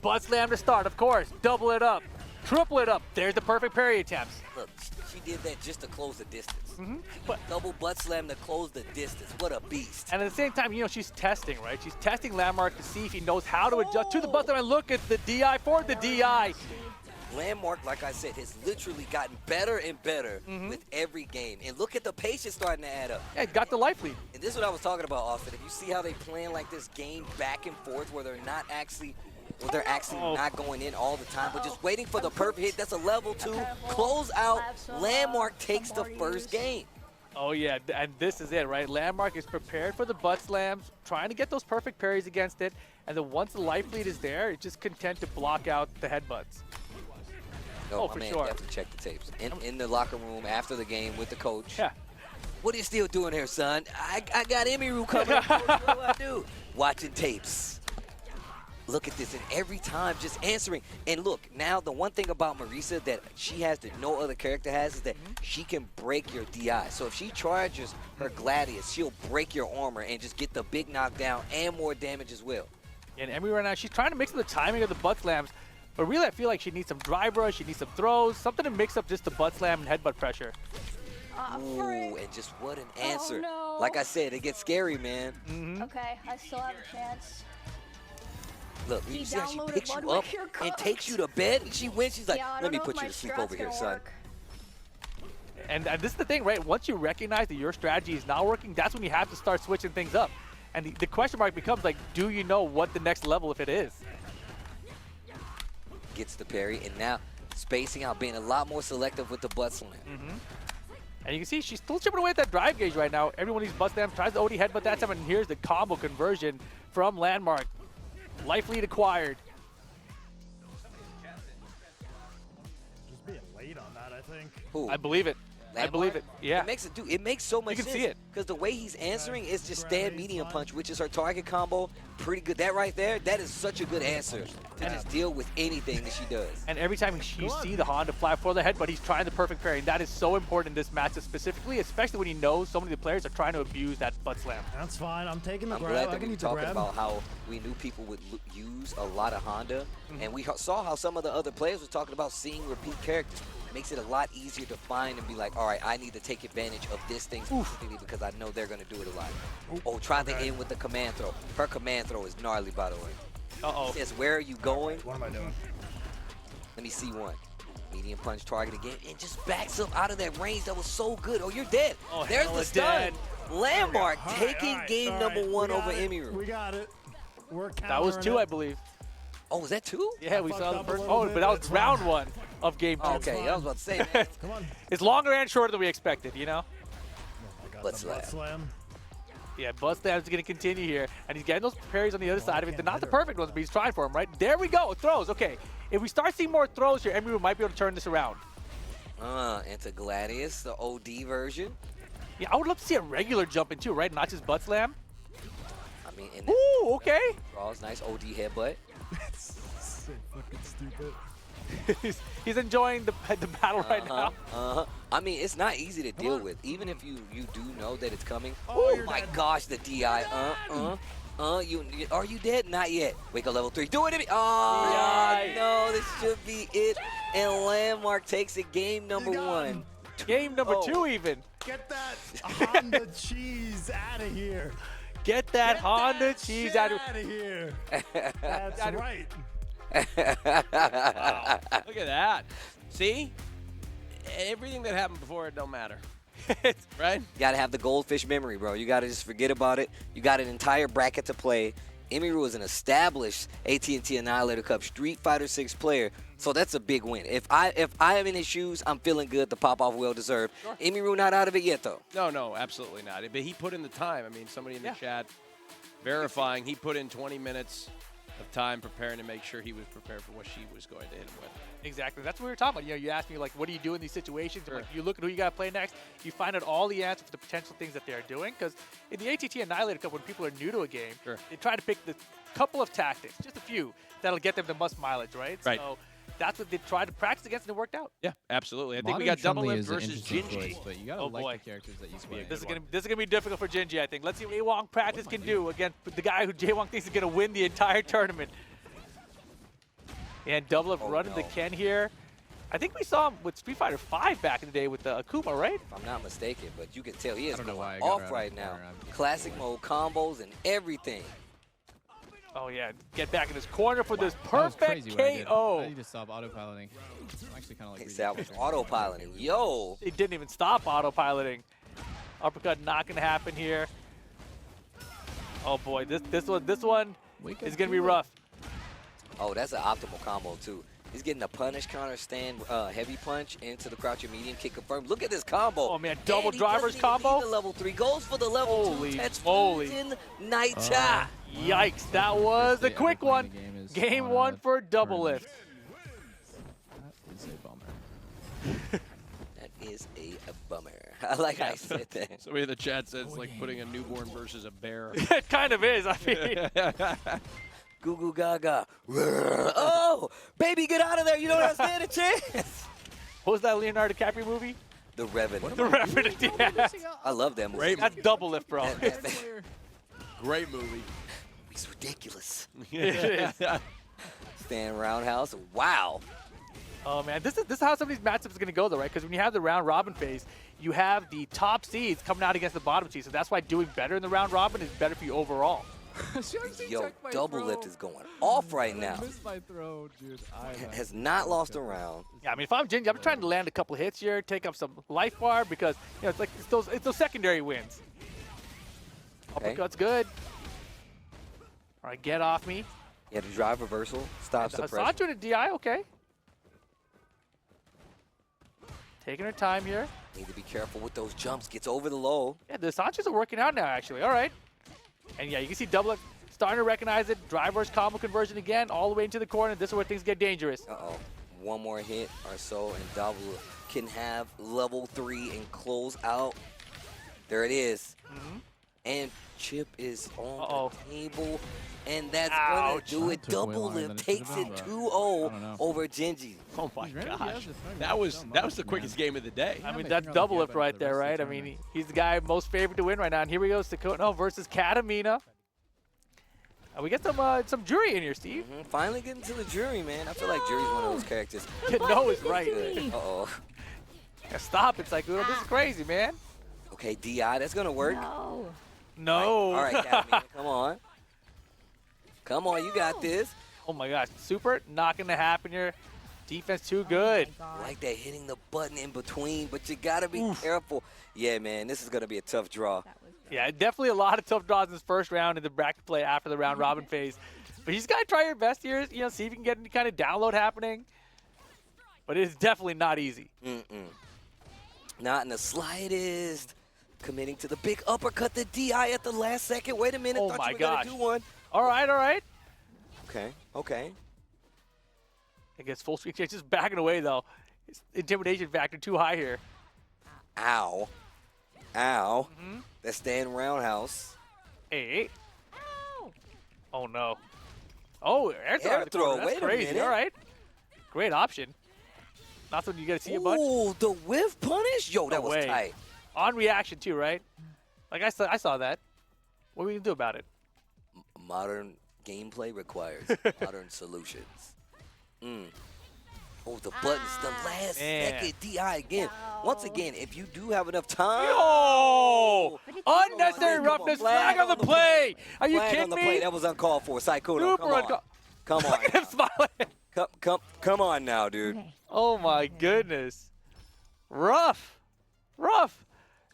Butt slam to start, of course. Double it up. Triple it up. There's the perfect parry attempts. Look, she did that just to close the distance. But double butt slam to close the distance. What a beast. And at the same time, she's testing, right? She's testing Landmark to see if he knows how to adjust to the butt slam. And look at the DI for the DI. Landmark, like I said, has literally gotten better and better with every game. And look at the patience starting to add up. Yeah, got the life lead. And this is what I was talking about, Austin. If you see how they playing like this game back and forth where they're actually not going in all the time, but just waiting for the perfect hit. That's a level 2 close out. Landmark takes the first game. Oh, yeah, and this is it, right? Landmark is prepared for the butt slams, trying to get those perfect parries against it, and then once the life lead is there, it's just content to block out the headbutts. Oh, my man, definitely check the tapes. In the locker room after the game with the coach. Yeah. What are you still doing here, son? I got Emiru coming. What do I do? Watching tapes. Look at this, and every time just answering. And look, now the one thing about Marisa that she has that no other character has is that she can break your DI. So if she charges her Gladius, she'll break your armor and just get the big knockdown and more damage as well. And Emi right now, she's trying to mix up the timing of the butt slams, but really I feel like she needs some drive rush, she needs some throws, something to mix up just the butt slam and headbutt pressure. Ooh, and just what an answer. No. Like I said, it gets scary, man. Okay, I still have a chance. Look, you see how she picks you up and takes you to bed, and she wins. She's like, let me put you to sleep over here, son. And this is the thing, right? Once you recognize that your strategy is not working, that's when you have to start switching things up. And the question mark becomes, like, do you know what the next level if it is? Gets the parry, and now spacing out, being a lot more selective with the butt slam. And you can see she's still chipping away at that drive gauge right now. Every one of these butt slams tries to OD headbutt that time, and here's the combo conversion from Landmark. Life lead acquired. Just being late on that, I think. Who? I believe it. Landmark? I believe it. Yeah. It makes so much You can sense. see it. Because the way he's answering is just stand medium punch, which is her target combo. Pretty good. That right there, that is such a good answer to just deal with anything that she does. And every time you see the Honda fly for the headbutt, he's trying the perfect parry. And that is so important in this matchup specifically, especially when he knows so many of the players are trying to abuse that butt slam. That's fine. I'm taking the I'm grab. glad I that can we use the talking grab. about how we knew people would use a lot of Honda, and we saw how some of the other players were talking about seeing repeat characters. It makes it a lot easier to find and be like, all right, I need to take advantage of this thing specifically because because I know they're going to do it a lot. Oh, try the in with the command throw. Her command throw is gnarly, by the way. Uh-oh. Says, where are you going? What am I doing? Let me see one. Medium punch target again, and just backs up out of that range. That was so good. Oh, you're dead. Oh, there's hell the is stun. dead. Landmark All right, taking all right, game all number right. one We got over it. Emiru. We got it. We're That was countering 2, it. I believe. Oh, was that 2? Yeah, we fucked saw the up a first. little Oh, bit, but that but was it's round fine. 1 of game 2. Okay, I was about to say, man. Come on. It's longer and shorter than we expected, you know? I got Butt the butt slam. slam. Yeah, Buzz Slam's going to continue here, and he's getting those parries on the other side of it. can't They're not hit the her. perfect ones, but he's trying for them, right? There we go, throws. Okay, if we start seeing more throws here, Emiru might be able to turn this around. Into Gladius, the OD version. Yeah, I would love to see a regular jump in too, right? Not just butt slam. I mean, and Ooh, okay. draws nice OD headbutt. So fucking stupid. he's enjoying the battle right now. I mean, it's not easy to deal with, even if you do know that it's coming. Oh, Oh you're my dead. gosh, the DI. Are you dead? Not yet. Wake up level 3. Do it. Oh, Yikes. no, this should be it. And Landmark takes it game number You got 1. him. Game number Oh. 2 even. Get that Honda cheese out of here. Get that Get Honda that cheese shit out of here. That's right. Wow. Look at that. See? Everything that happened before, it don't matter. Right? You got to have the goldfish memory, bro. You got to just forget about it. You got an entire bracket to play. Emiru is an established AT&T Annihilator Cup Street Fighter 6 player, so that's a big win. If I am in his shoes, I'm feeling good. The pop-off well-deserved. Sure. Emiru not out of it yet, though. No, absolutely not. But he put in the time. I mean, somebody in the chat verifying he put in 20 minutes of time preparing to make sure he was prepared for what she was going to hit him with. Exactly. That's what we were talking about. You know, you asked me, like, what do you do in these situations? Sure. Like, you look at who you got to play next, you find out all the answers for the potential things that they're doing. Because in the ATT Annihilator Cup, when people are new to a game, they try to pick the couple of tactics, just a few, that'll get them the most mileage, right? Right. So that's what they tried to practice against, and it worked out. Yeah, absolutely. I think we Modern got Double Chun-Li Lift is an versus interesting Gingy. choice, but you gotta Oh, like boy. the characters that you play. This is gonna be difficult for Gingy, I think. Let's see what Jaewong practice can do against the guy who Jaewong thinks is gonna win the entire tournament. And Double Lift running the Ken here. I think we saw him with Street Fighter 5 back in the day with Akuma, right? If I'm not mistaken, but you can tell he is I don't know going why I got off her out of right the now. corner. Classic mode combos and everything. Oh yeah, get back in his corner for this That was perfect crazy what I did. KO. I need to stop autopiloting. I'm actually kind of like. That was autopiloting. Yo. It didn't even stop autopiloting. Uppercut not gonna happen here. Oh boy, this one is gonna be rough. Oh, that's an optimal combo too. He's getting a punish counter stand heavy punch into the croucher medium kick confirmed. Look at this combo. Oh man, double And he drivers doesn't even combo. need the level 3 goes for the level 2. Holy That's moly. Fusion Naita. Yikes, that was a quick one. Game 1 for Double Lift. That is a bummer. That is a bummer. I like how I said that. Somebody in the chat said it's like putting a newborn versus a bear. It kind of is. I mean, Goo goo gaga. Oh, baby, get out of there. You don't stand a chance. what was that Leonardo DiCaprio movie? The Revenant. The Revenant. Yeah. I love that movie. That's Double Lift, bro. Great movie. It's ridiculous. It is. Stand roundhouse. Wow. Oh man, this is how some of these matchups are gonna go though, right? Because when you have the round robin phase, you have the top seeds coming out against the bottom seeds, so that's why doing better in the round robin is better for you overall. Yo, Double Lift is going off right now. Missed my throw, dude. Has not lost a round. Yeah, I mean, if I'm Gingy, I'm trying to land a couple hits here, take up some life bar because you know it's like it's those secondary wins. Okay. Uppercut's good. All right, get off me. Yeah, the drive reversal stops the pressure. Sancho to DI, okay. Taking her time here. Need to be careful with those jumps. Gets over the low. Yeah, the Sanchos are working out now, actually. All right. And yeah, you can see Double starting to recognize it. Driver's combo conversion again, all the way into the corner. This is where things get dangerous. Uh-oh. One more hit or so, and Double can have level 3 and close out. There it is. And Chip is on the table, and that's going to do it. Double Lift takes it 2-0 over Gingy. Oh my gosh. That was the quickest game of the day. I mean, that's Double Lift right there, right? I mean, he's the guy most favored to win right now. And here we go, Sakono versus Katamina. We get some jury in here, Steve. Finally getting to the jury, man. I feel like jury's one of those characters. No is right. Uh-oh. Yeah, stop it, Saikuno. This is crazy, man. Okay, DI, that's going to work. No. All right, Catamina, come on. Come on, you got this. Oh my gosh, super not gonna happen here. Defense too good. I like that hitting the button in between, but you gotta be careful. Yeah, man, this is gonna be a tough draw. Yeah, definitely a lot of tough draws in this first round in the bracket play after the round robin phase. But you just gotta try your best here, you know, see if you can get any kind of download happening. But it is definitely not easy. Not in the slightest. Committing to the big uppercut, the DI at the last second. Wait a minute, Oh thought my you were gonna gosh. do one. All right, all right. Okay. It gets full screen. It's just backing away though. It's intimidation factor too high here. Ow. Ow. That's staying roundhouse. Hey. Oh no. Oh, air throw. Air throw. That's Wait a crazy. minute. All right. Great option. Not something you got to see a bunch. Ooh, the whiff punish? Yo, that No was way. tight. On reaction too, right? Like I saw that. What are we gonna do about it? Modern gameplay requires modern solutions. Oh, the button's the last second DI again. Once again, if you do have enough time. Yo! Unnecessary roughness. Flag on the play. Are you Flag kidding on the me? play. That was uncalled for. Saikuno, come on. Look at him smiling. Come on now, dude. Oh my goodness. Rough.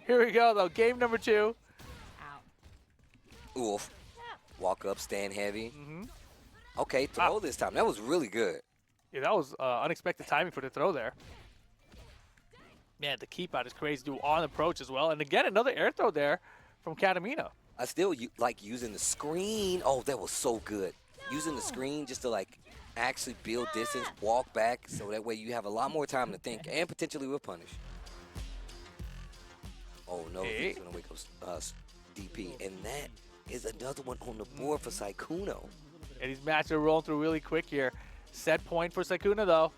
Here we go though. Game number 2. Oof. Walk up, stand heavy. Okay, throw this time. That was really good. Yeah, that was unexpected timing for the throw there. Man, the keep out is crazy. Do on approach as well. And again, another air throw there from Catamina. I still like using the screen. Oh, that was so good. Using the screen just to like actually build distance, walk back, so that way you have a lot more time to think and potentially will punish. Oh no, he's gonna wake up DP, and that is another one on the board for Saikuno. And these matches are rolling through really quick here. Set point for Saikuno though.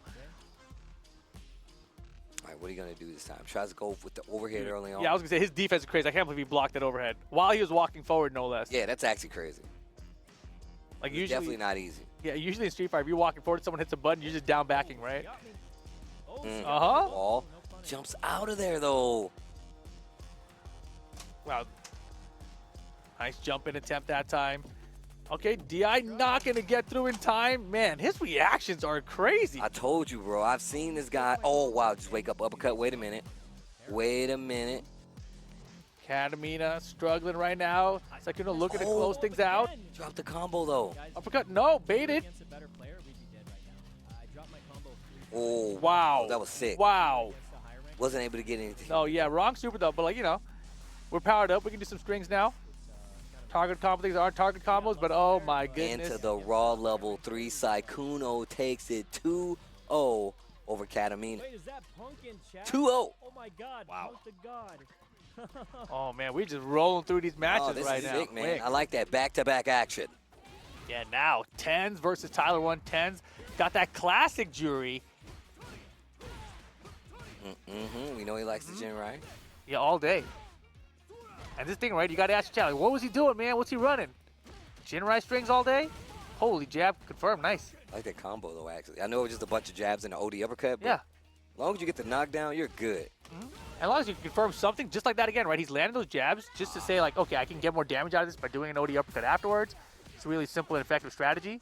All right, what are you gonna do this time? Tries to go with the overhead early on. Yeah, I was gonna say his defense is crazy. I can't believe he blocked that overhead while he was walking forward, no less. Yeah, that's actually crazy. Like It's usually, definitely not easy. Yeah, usually in Street Fighter, if you're walking forward, someone hits a button, you're just down backing, right? Ball jumps out of there though. Wow. Nice jump in attempt that time. Okay, DI not going to get through in time. Man, his reactions are crazy. I told you, bro. I've seen this guy. Oh, wow. Just wake up, uppercut. Wait a minute. Catamina struggling right now. Saikuno looking to close things out. Drop the combo, though. Uppercut, no, baited. Oh, wow. That was sick. Wow. Wasn't able to get anything. Oh, yeah, wrong super, though. But, like, you know, we're powered up. We can do some strings now. Target combo things aren't target combos, but oh my goodness. Into the raw level 3, Saikuno takes it 2-0 over Catamina. 2-0. Oh my God. Wow. Oh man, we're just rolling through these matches this right is now. sick, man. I like that back-to-back action. Yeah, now Tens versus Tyler 1. Tens got that classic jury. We know he likes the gym, right? Yeah, all day. And this thing, right, you got to ask your challenge. What was he doing, man? What's he running? Jinrai strings all day? Holy jab, confirmed, nice. I like that combo, though, actually. I know it was just a bunch of jabs and an OD uppercut, but yeah. As long as you get the knockdown, you're good. As long as you can confirm something, just like that again, right? He's landing those jabs just to say, like, okay, I can get more damage out of this by doing an OD uppercut afterwards. It's a really simple and effective strategy.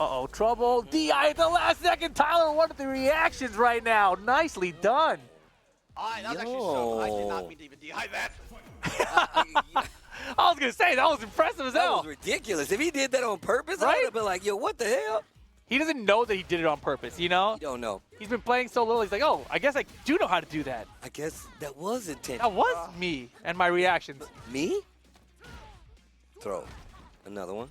Uh-oh, trouble. DI at the last second. Tyler, one of the reactions right now. Nicely done. That was actually so good. I did not mean to even DI that. I was going to say, that was impressive as hell. That was ridiculous. If he did that on purpose, I would have been like, yo, what the hell? He doesn't know that he did it on purpose, you know? You don't know. He's been playing so little, he's like, oh, I guess I do know how to do that. I guess that was intentional. That was me and my reactions. Me? Throw. Another one.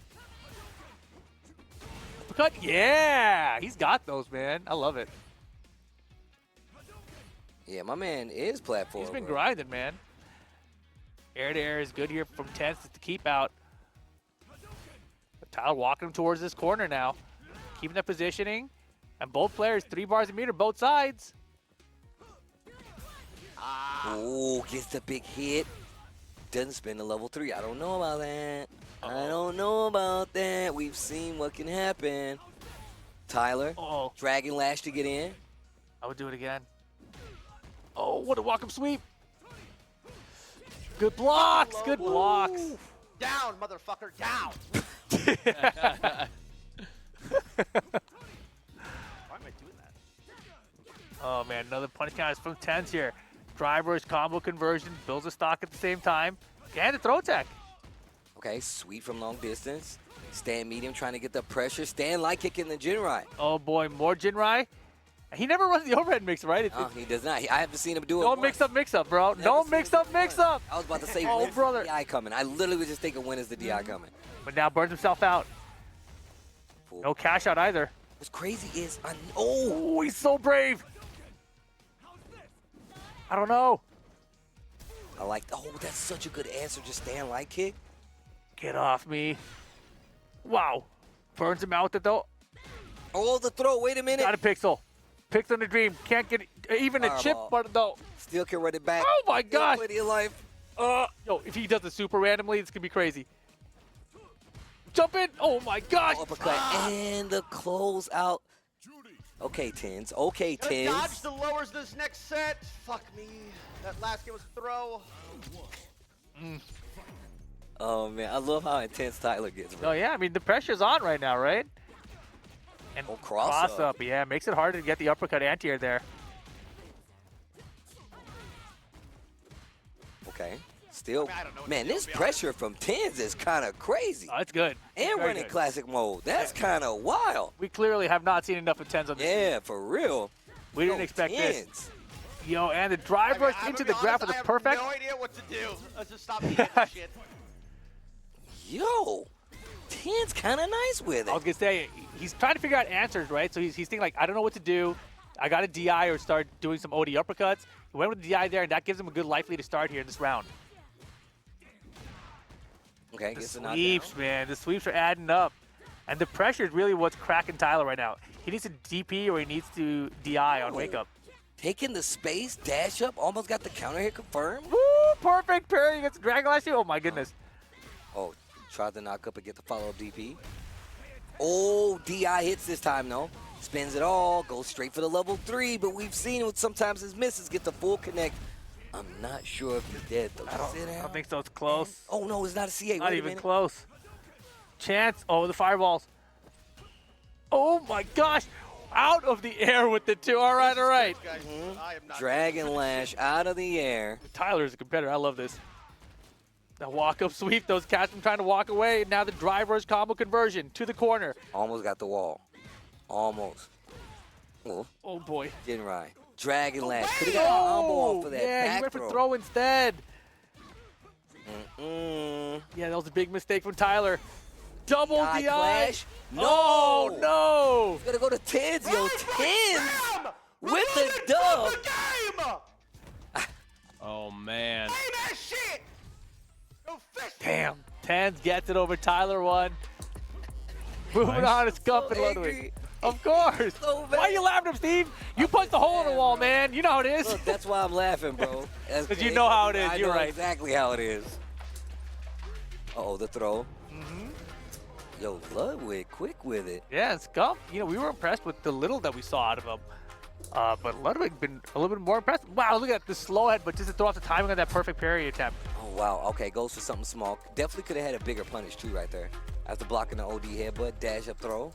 Uppercut? Yeah! He's got those, man. I love it. Yeah, my man is platform. He's been grinding, man. Air to air is good here from Tense to keep out. But Tyler walking him towards this corner now. Keeping that positioning. And both players, 3 bars a meter, both sides. Oh, gets the big hit. Doesn't spin the level 3. I don't know about that. I don't know about that. We've seen what can happen. Tyler, Dragon Lash to get in. I would do it again. Oh, what a walk-up sweep. Good blocks. Good blocks. Down, motherfucker, down. Why am I doing that? Oh, man, another punish count is from Tens here. Drivers, combo conversion, builds a stock at the same time. And a throw attack. Okay, sweep from long distance. Stand medium, trying to get the pressure. Stand light kick in the Jinrai. Oh, boy, more Jinrai. He never runs the overhead mix, right? No, he does not. I haven't seen him do it No once. mix up, bro. No mix up. I was about to say, oh, when's brother. the DI coming? I literally was just thinking, when is the DI coming? But now burns himself out. No cash out either. What's crazy is, oh, he's so brave. I don't know. I like, that's such a good answer. Just stand light kick. Get off me. Wow. Burns him out with it, though. Oh, the throw. Wait a minute. Got a pixel. Pixel in the dream. Can't get even a chip, but no. Still can run it back. Oh, my gosh. Play your life. Yo, if he does it super randomly, it's going to be crazy. Jump in. Oh, my gosh. Uppercut. And the close out. Okay, Tens. Okay, Tens. Dodge the lowers this next set. Fuck me. That last game was a throw. Oh, man. I love how intense Tyler gets. Oh, yeah. I mean, the pressure's on right now, right? And cross up. Yeah, makes it harder to get the uppercut anti-air there. Okay. Still, man, this pressure from Tens is kind of crazy. Oh, it's good. And Very running good. classic mode. That's kind of wild. We clearly have not seen enough of Tens on this. Yeah, for real. We didn't expect this. Tens. Yo, and the drive rush into the grab was perfect. I have no idea what to do. Let's just stop eating this shit. Yo, Tens kind of nice with it. I was going to say, he's trying to figure out answers, right? So he's thinking like, I don't know what to do. I got a DI or start doing some OD uppercuts. He went with the DI there, and that gives him a good life lead to start here in this round. Okay, The gets a sweeps, man. The sweeps are adding up. And the pressure is really what's cracking Tyler right now. He needs to DP or he needs to DI on wake up. Taking the space, dash up, almost got the counter hit confirmed. Woo, perfect parry against the Dragon Lash. Oh, my goodness. Oh, tried to knock up and get the follow-up DP. Oh, DI hits this time, though. Spins it all, goes straight for the level 3, but we've seen what sometimes his misses get the full connect. I'm not sure if he's dead, though. I don't think so. It's close. Oh, no, it's not a CA. Not Wait a even minute. close. Chance. Oh, the fireballs. Oh, my gosh. Out of the air with the two. All right, all right. Dragon Lash out of the air. Tyler's a competitor. I love this. The walk-up sweep. Those cats been trying to walk away. Now the driver's combo conversion to the corner. Almost got the wall. Almost. Oh, boy. Jinrai. Dragon Lash. Could have got a combo off of that. Yeah, back he went for throw. throw instead. Yeah, that was a big mistake from Tyler. Double DI. Clash. No. Oh, no. He's going to go to Tens, yo. Tens with the dub. Oh, man. Damn. Tens gets it over Tyler 1. Moving on to Scump and Ludwig. Of course. Why are you laughing at him, Steve? You punched the hole in the wall, man. You know how it is. Look, that's why I'm laughing, bro. Because you know how it is. I You're know right. exactly how it is. Uh-oh, the throw. Yo, Ludwig, quick with it. Yeah, Scump, you know, we were impressed with the little that we saw out of him. But Ludwig been a little bit more impressed. Wow, look at the slow head, but just to throw off the timing on that perfect parry attempt. Oh, wow. Okay, goes for something small. Definitely could have had a bigger punish, too, right there. After blocking the OD headbutt, dash up throw.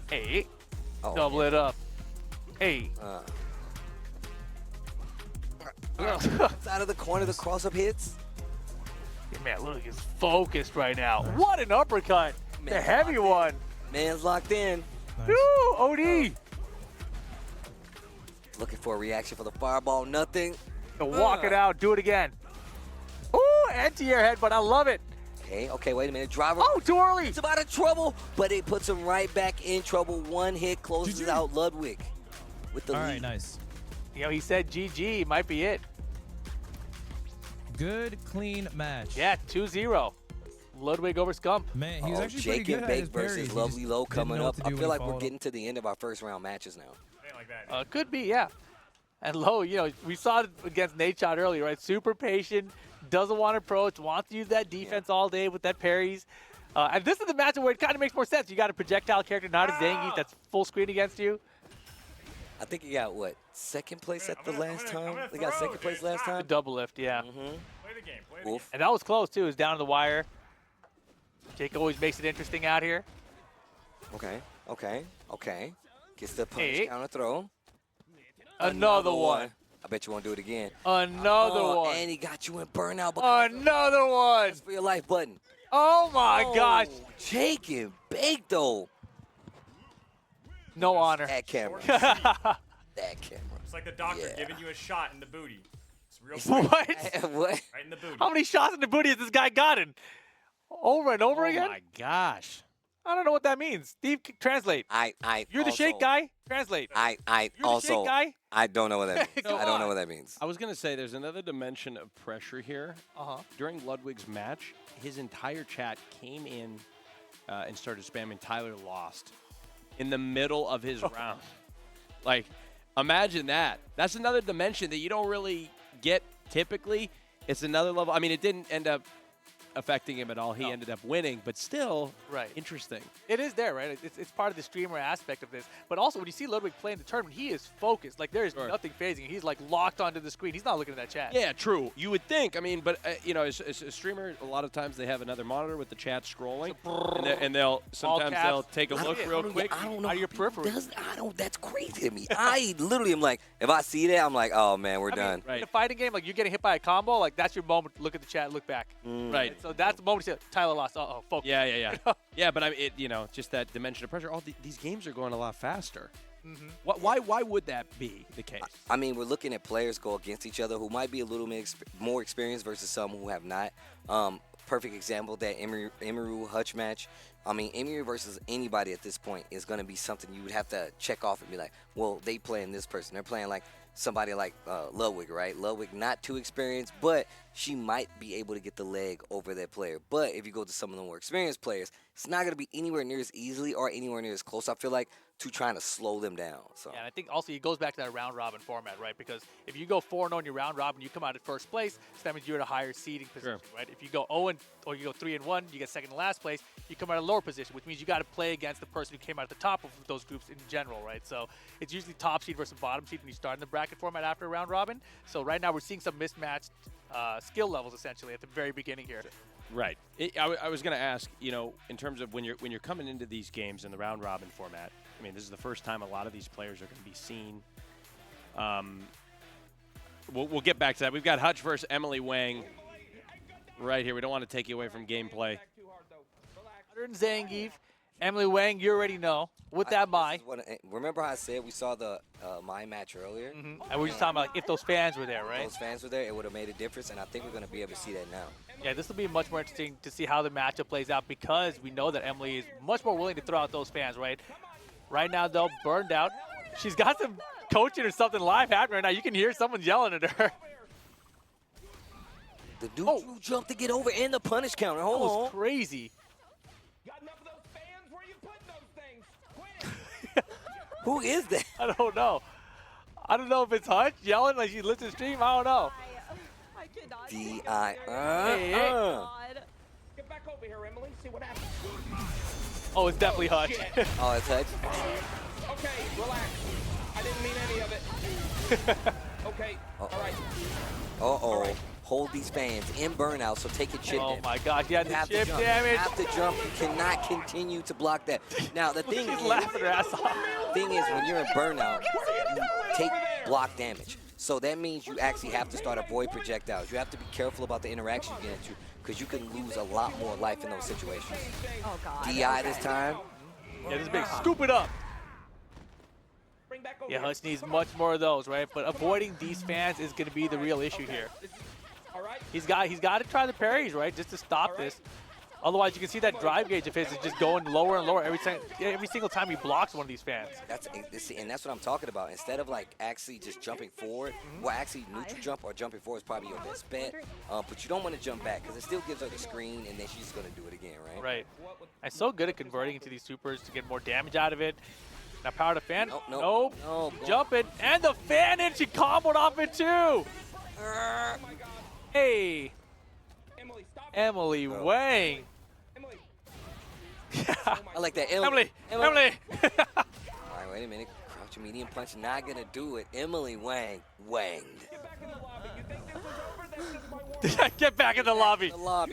Hey. Uh-oh. Double it up. Hey. Out of the corner, the cross-up hits. Man, Ludwig is focused right now. What an uppercut. The heavy one. Man's locked in. Woo, OD. Looking for a reaction for the fireball. Nothing. Walk it out. Do it again. Ooh, anti-air headbutt. I love it. Okay, wait a minute. Driver. Oh, too early. It's about in trouble, but it puts him right back in trouble. One hit closes out Ludwig with the lead. All right, nice. You know, he said GG. Might be it. Good, clean match. Yeah, 2-0. Ludwig over Scump. Man, he was actually Jake pretty good and at Bake his parries. versus He Lovely just Low didn't coming know up. what to I do feel when he like we're followed getting to the end of our first round matches now. Could be, yeah. And Low, you know, we saw it against Nate Shot earlier, right? Super patient, doesn't want to approach, wants to use that defense all day with that parries. And this is the match where it kind of makes more sense. You got a projectile character, not a Zangief that's full screen against you. I think he got, what, second place at the last time? They got second place last The time? double lift, yeah. Mm-hmm. Play the game. Play the game. Oof. And that was close, too. It was down to the wire. Jake always makes it interesting out here. Okay, okay, okay. Gets the punish counter throw. Another one. I bet you won't do it again. Another one. And he got you in burnout. Another one. For your life button. Oh, my gosh. Jake and Bake, though. No honor. That camera. That camera. It's like the doctor Yeah. giving you a shot in the booty. It's real What? What? Right in the booty. How many shots in the booty has this guy gotten? Over and over again? Oh my gosh. I don't know what that means. Steve, translate. You're the shake guy? Translate. I You're the also, shake guy? I don't know what that means. Come I don't know on. what that means. I was going to say there's another dimension of pressure here. Uh-huh. During Ludwig's match, his entire chat came in and started spamming Tyler lost in the middle of his round. Like, imagine that. That's another dimension that you don't really get typically. It's another level. I mean, it didn't end up affecting him at all. He ended up winning, but still interesting. It is there, right? It's part of the streamer aspect of this. But also, when you see Ludwig play in the tournament, he is focused. Like, there is nothing phasing. He's, like, locked onto the screen. He's not looking at that chat. Yeah, true. You would think. I mean, but, you know, as a streamer, a lot of times they have another monitor with the chat scrolling, and they'll sometimes they'll take a look real quick. I don't know. Out of your periphery. That's crazy to me. I literally am like, if I see that, I'm like, oh, man, we're done. In a fighting game, like, you're getting hit by a combo, like, that's your moment to look at the chat and look back. Right. So that's the moment you say, Tyler lost. Uh-oh, focus. Yeah. Yeah, but I mean, you know, just that dimension of pressure. All these games are going a lot faster. Why would that be the case? I mean, we're looking at players go against each other who might be a little bit more experienced versus some who have not. Perfect example, that Emiru Hutch match. I mean, Emiru versus anybody at this point is going to be something you would have to check off and be like, well, they playing this person. They're playing like somebody like Ludwig, right? Ludwig, not too experienced, but she might be able to get the leg over that player. But if you go to some of the more experienced players, it's not going to be anywhere near as easily or anywhere near as close, I feel like, to trying to slow them down. So. Yeah, and I think also it goes back to that round-robin format, right? Because if you go 4-0 in your round-robin, you come out at first place, so that means you're in a higher seeding position, right? If you go 0 or you go 3-1, you get second to last place, you come out at a lower position, which means you got to play against the person who came out at the top of those groups in general, right? So it's usually top seed versus bottom seed when you start in the bracket format after a round-robin. So right now we're seeing some mismatched skill levels essentially at the very beginning here. Right. I was going to ask, you know, in terms of when you're coming into these games in the round robin format. I mean, this is the first time a lot of these players are going to be seen. We'll get back to that. We've got Hutch versus Emily Wang right here. We don't want to take you away from gameplay. Zangief, Emily Wang, you already know. With that Mai. Remember how I said we saw the Mai match earlier? And we were just talking about like, if those fans were there, right? If those fans were there, it would have made a difference, and I think we're going to be able to see that now. Yeah, this will be much more interesting to see how the matchup plays out because we know that Emily is much more willing to throw out those fans, right? Right now, though, burned out. She's got some coaching or something live happening right now. You can hear someone yelling at her. The dude jumped to get over in the punish counter. Hold on. That was crazy. Who is that? I don't know. I don't know if it's Hutch yelling like she lifts the stream. I don't know. I cannot. Get back over here, Emily. See what happens. Oh, it's definitely Hutch. Oh, it's Hutch. Okay, relax. I didn't mean any of it. Okay, all right. Uh-oh. Hold these fans in burnout, so take a chip Oh, damage. my gosh. Yeah, the chip damage. You have to jump. You cannot continue to block that. Now, the thing is, laughing her ass off. when you're in burnout, you take block damage. So that means you actually have to start avoid projectiles. You have to be careful about the interaction you get into because you can lose a lot more life in those situations. Oh, God. DI this time. Yeah, this big. Scoop it up. Yeah, Hutch needs much more of those, right? But avoiding these fans is going to be the real issue here. He's got to try the parries, right, just to stop this. Otherwise, you can see that drive gauge of his is just going lower and lower every single time he blocks one of these fans. And that's what I'm talking about. Instead of like actually just jumping forward, well, actually neutral jump or jumping forward is probably your best bet. But you don't want to jump back because it still gives her the screen, and then she's going to do it again, right? Right. I'm so good at converting into these supers to get more damage out of it. Now power to fan. Nope. Jumping. And the fan in. She comboed off it too. Hey. Emily Wang. I like that. Emily. All right, wait a minute. Watch medium punch, not gonna do it. Emily Wang, wanged. Get back in the lobby.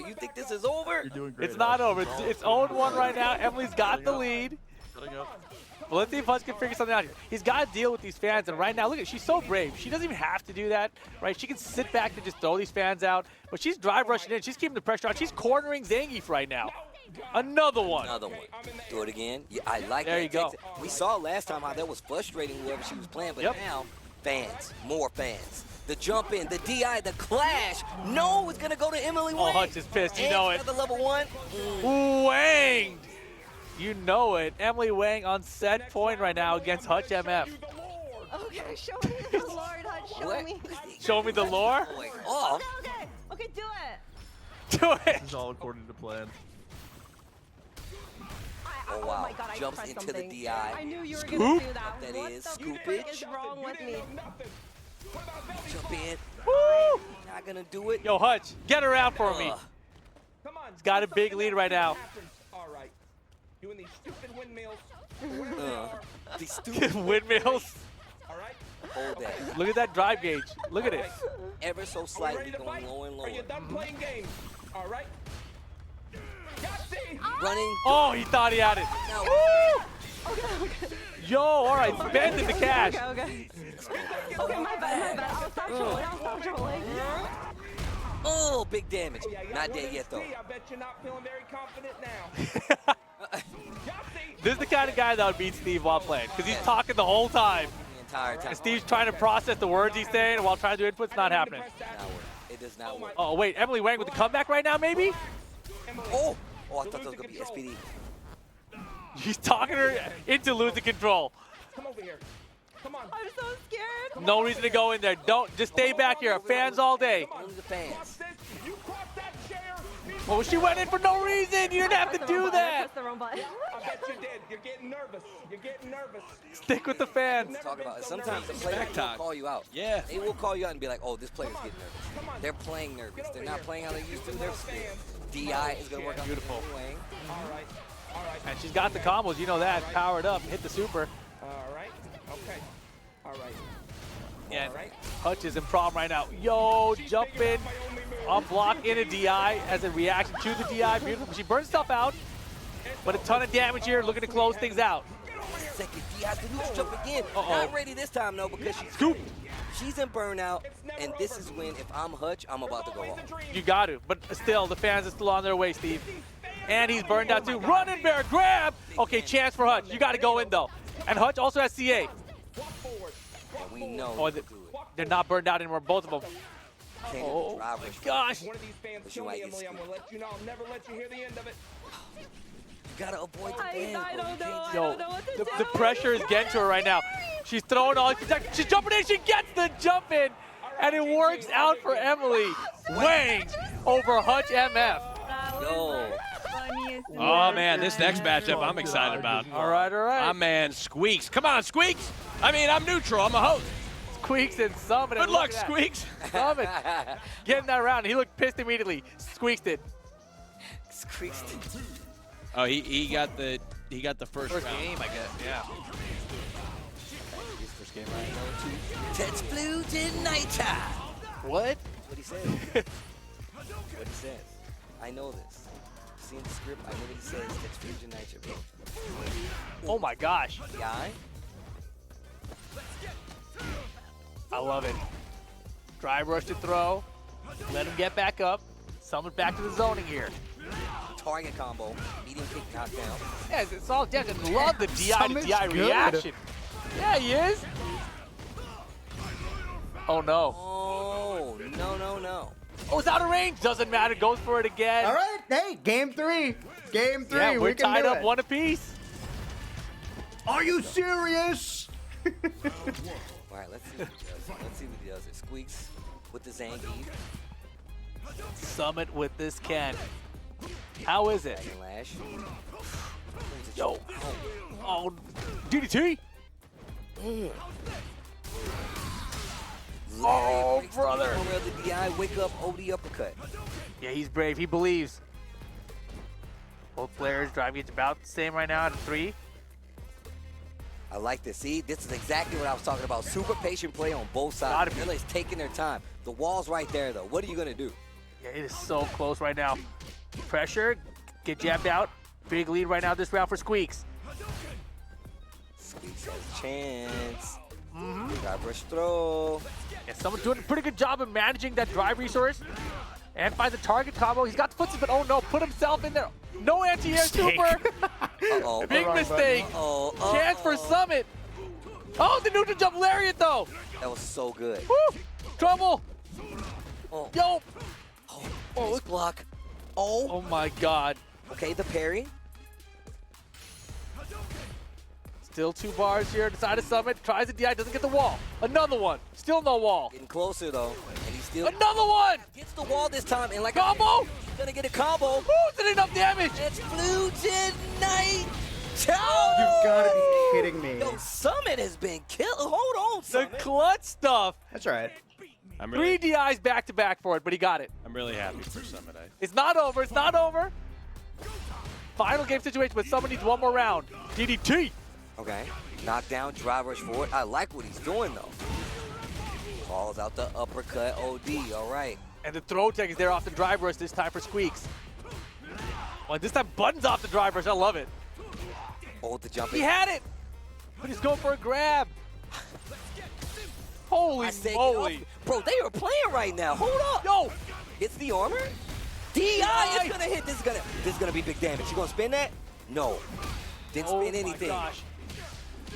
You think this is over? You're doing great. It's not over. It's 0-1 right now. Emily's got the lead. Well, let's see if Hutch can figure something out here. He's got to deal with these fans, and right now, look at, she's so brave. She doesn't even have to do that, right? She can sit back and just throw these fans out, but she's drive rushing in. She's keeping the pressure on. She's cornering Zangief right now. Another one. Another one. Do it again. Yeah, I like that. There you go. We saw last time how that was frustrating whoever she was playing, but now, fans, more fans. The jump in, the DI, the clash. No, it's going to go to Emily Wang. Oh, Hutch is pissed. You know it. Another level 1. Wanged. You know it. Emily Wang on set point right now against Hutch MF. Okay, show me the Lord, Hutch. Show me. Show me the lore? Oh. Okay, do it. Do it. This is all according to plan. Oh, wow. my God, I Jumps pressed into something. the DI. I knew you were going to do that. That What is the frick is wrong with me? Jump in. Woo! Not going to do it. Yo, Hutch, get her out for me. He's got a big lead right now. All right. Doing these stupid windmills. These stupid windmills. All right. Hold that. Look at that drive gauge. Look at it. Ever so slightly going lower and lower. Are you done playing games? All right. Running. Oh, he thought he had it. Woo! Okay. Yo, all right, spend in the cash. Okay. Okay, my bad. I'll stop trolling. Oh, big damage. Not dead yet, though. I bet you're not feeling very confident now. This is the kind of guy that would beat Steve while playing, because he's talking the whole time. The entire time. And Steve's trying to process the words he's saying while trying to do inputs. Not happening. It does not work. Oh, wait, Emily Wang with the comeback right now, maybe? Oh, I thought that was going to be SPD. He's talking her into losing control. Come over here. Come on. I'm so scared. No reason to go in there. Don't. Just stay back here. Fans all day. Only the fans. You crossed that chair. Well, she went in for no reason. You didn't have to do that. That's the wrong button. I bet you did. You're getting nervous. You're getting nervous. Stick with the fans. Talk about it. Sometimes the players will call you out. Yeah. They will call you out and be like, oh, this player's getting nervous. They're playing nervous. They're not playing how they used to. They're scared. DI is going to work out. Beautiful. All right. All right. And she's got the combos. You know that. Powered up. Hit the super. All right. Okay. All right. Yeah. Hutch is in problem right now. Yo, jump in. On block in a DI as a reaction to the DI. Beautiful. She burns stuff out. But a ton of damage here. Looking to close things out. Second DI. The news jump again. Uh-oh. Not ready this time, though, because she's in burnout. And this is when, if I'm Hutch, I'm about to go off. You got to. But still, the fans are still on their way, Steve. And he's burned out too. Running bear, grab. Okay, chance for Hutch. You got to go in, though. And Hutch also has CA. Yeah, we know. Oh, they're not burned out anymore, both of them. Oh, my gosh. One of these fans But kill you me, might get Emily. I'm gonna let you know. I'll never let you hear the end of it. You gotta avoid the ban. I don't know. I Yo, don't know what to do. the pressure is getting to her right now. She's throwing all. She's jumping in. She gets the jump in. And it works out for Emily. Wang over Hutch MF. Yo. Oh, man, this next matchup I'm excited about. All right, all right. My man, Squeaks. Come on, Squeaks. I mean, I'm neutral. I'm a host. Squeaks and Summit. Good luck, Squeaks. Summit. Getting that round. He looked pissed immediately. Squeaks did. Squeaks did. Oh, he got the first round. game, I guess. Yeah. His first game, right? Ted's Blue Igniter. What? That's what he said. What he says. I know this. Seeing the script, I know what he says. Ted's Blue Igniter, bro. Oh my gosh. Guy. I love it. Drive rush to throw. Let him get back up. Summon back to the zoning here. Target combo. Medium kick knockdown. Yeah, it's all dead. And love the DI to DI reaction. Yeah, he is. Oh no. Oh, no. Oh, it's out of range. Doesn't matter. Goes for it again. All right, hey, game three. Game three. Yeah, we're we can tied do up it. one apiece. Are you serious? All right, let's see what he does. Let's see what he does. It Squeaks with the Zangief. Summit with this Ken. How is it? Dragon Lash. Yo. Oh, DDT. Oh, brother. The DI, wake up, OD uppercut. Yeah, he's brave. He believes. Both players driving it about the same right now at 3. I like this. See, this is exactly what I was talking about. Super patient play on both sides. Mila's taking their time. The wall's right there, though. What are you going to do? Yeah, it is so close right now. Pressure, get jabbed out. Big lead right now this round for Squeaks. Squeaks has a chance. Drive rush throw. Yeah, someone doing a pretty good job of managing that drive resource. And finds the target combo. He's got the footsies, but oh no, put himself in there. No anti-air super. Uh-oh. Big mistake. Chance for Summit. Oh, the neutral jump lariat though. That was so good. Woo! Trouble. Oh. Yo. Oh, nice block. Oh my God. Okay, the parry. Still 2 bars here. Decided Summit. Tries the DI. Doesn't get the wall. Another one. Still no wall. Getting closer though. And he's still. Another one. Gets the wall this time. And like combo. He's going to get a combo. Who's did enough damage? It's Blue Tonight. You've got to be kidding me. Yo, Summit has been killed. Hold on, Summit. The clutch stuff. That's right. I'm 3 DIs back to back for it, but he got it. I'm really happy for Summit. It's not over. It's not over. Final game situation, but someone needs one more round. DDT. Okay. Knockdown, drive rush forward. I like what he's doing, though. Calls out the uppercut OD. All right. And the throw tech is there off the drive rush this time for Squeaks. Well, this time buttons off the drive rush. I love it. Hold the jump. He had it, but he's going for a grab. Holy moly. Bro, they are playing right now. Hold up. Yo. Hits the armor. DI is going to hit. This is gonna be big damage. You going to spin that? No. Didn't spin anything. Gosh.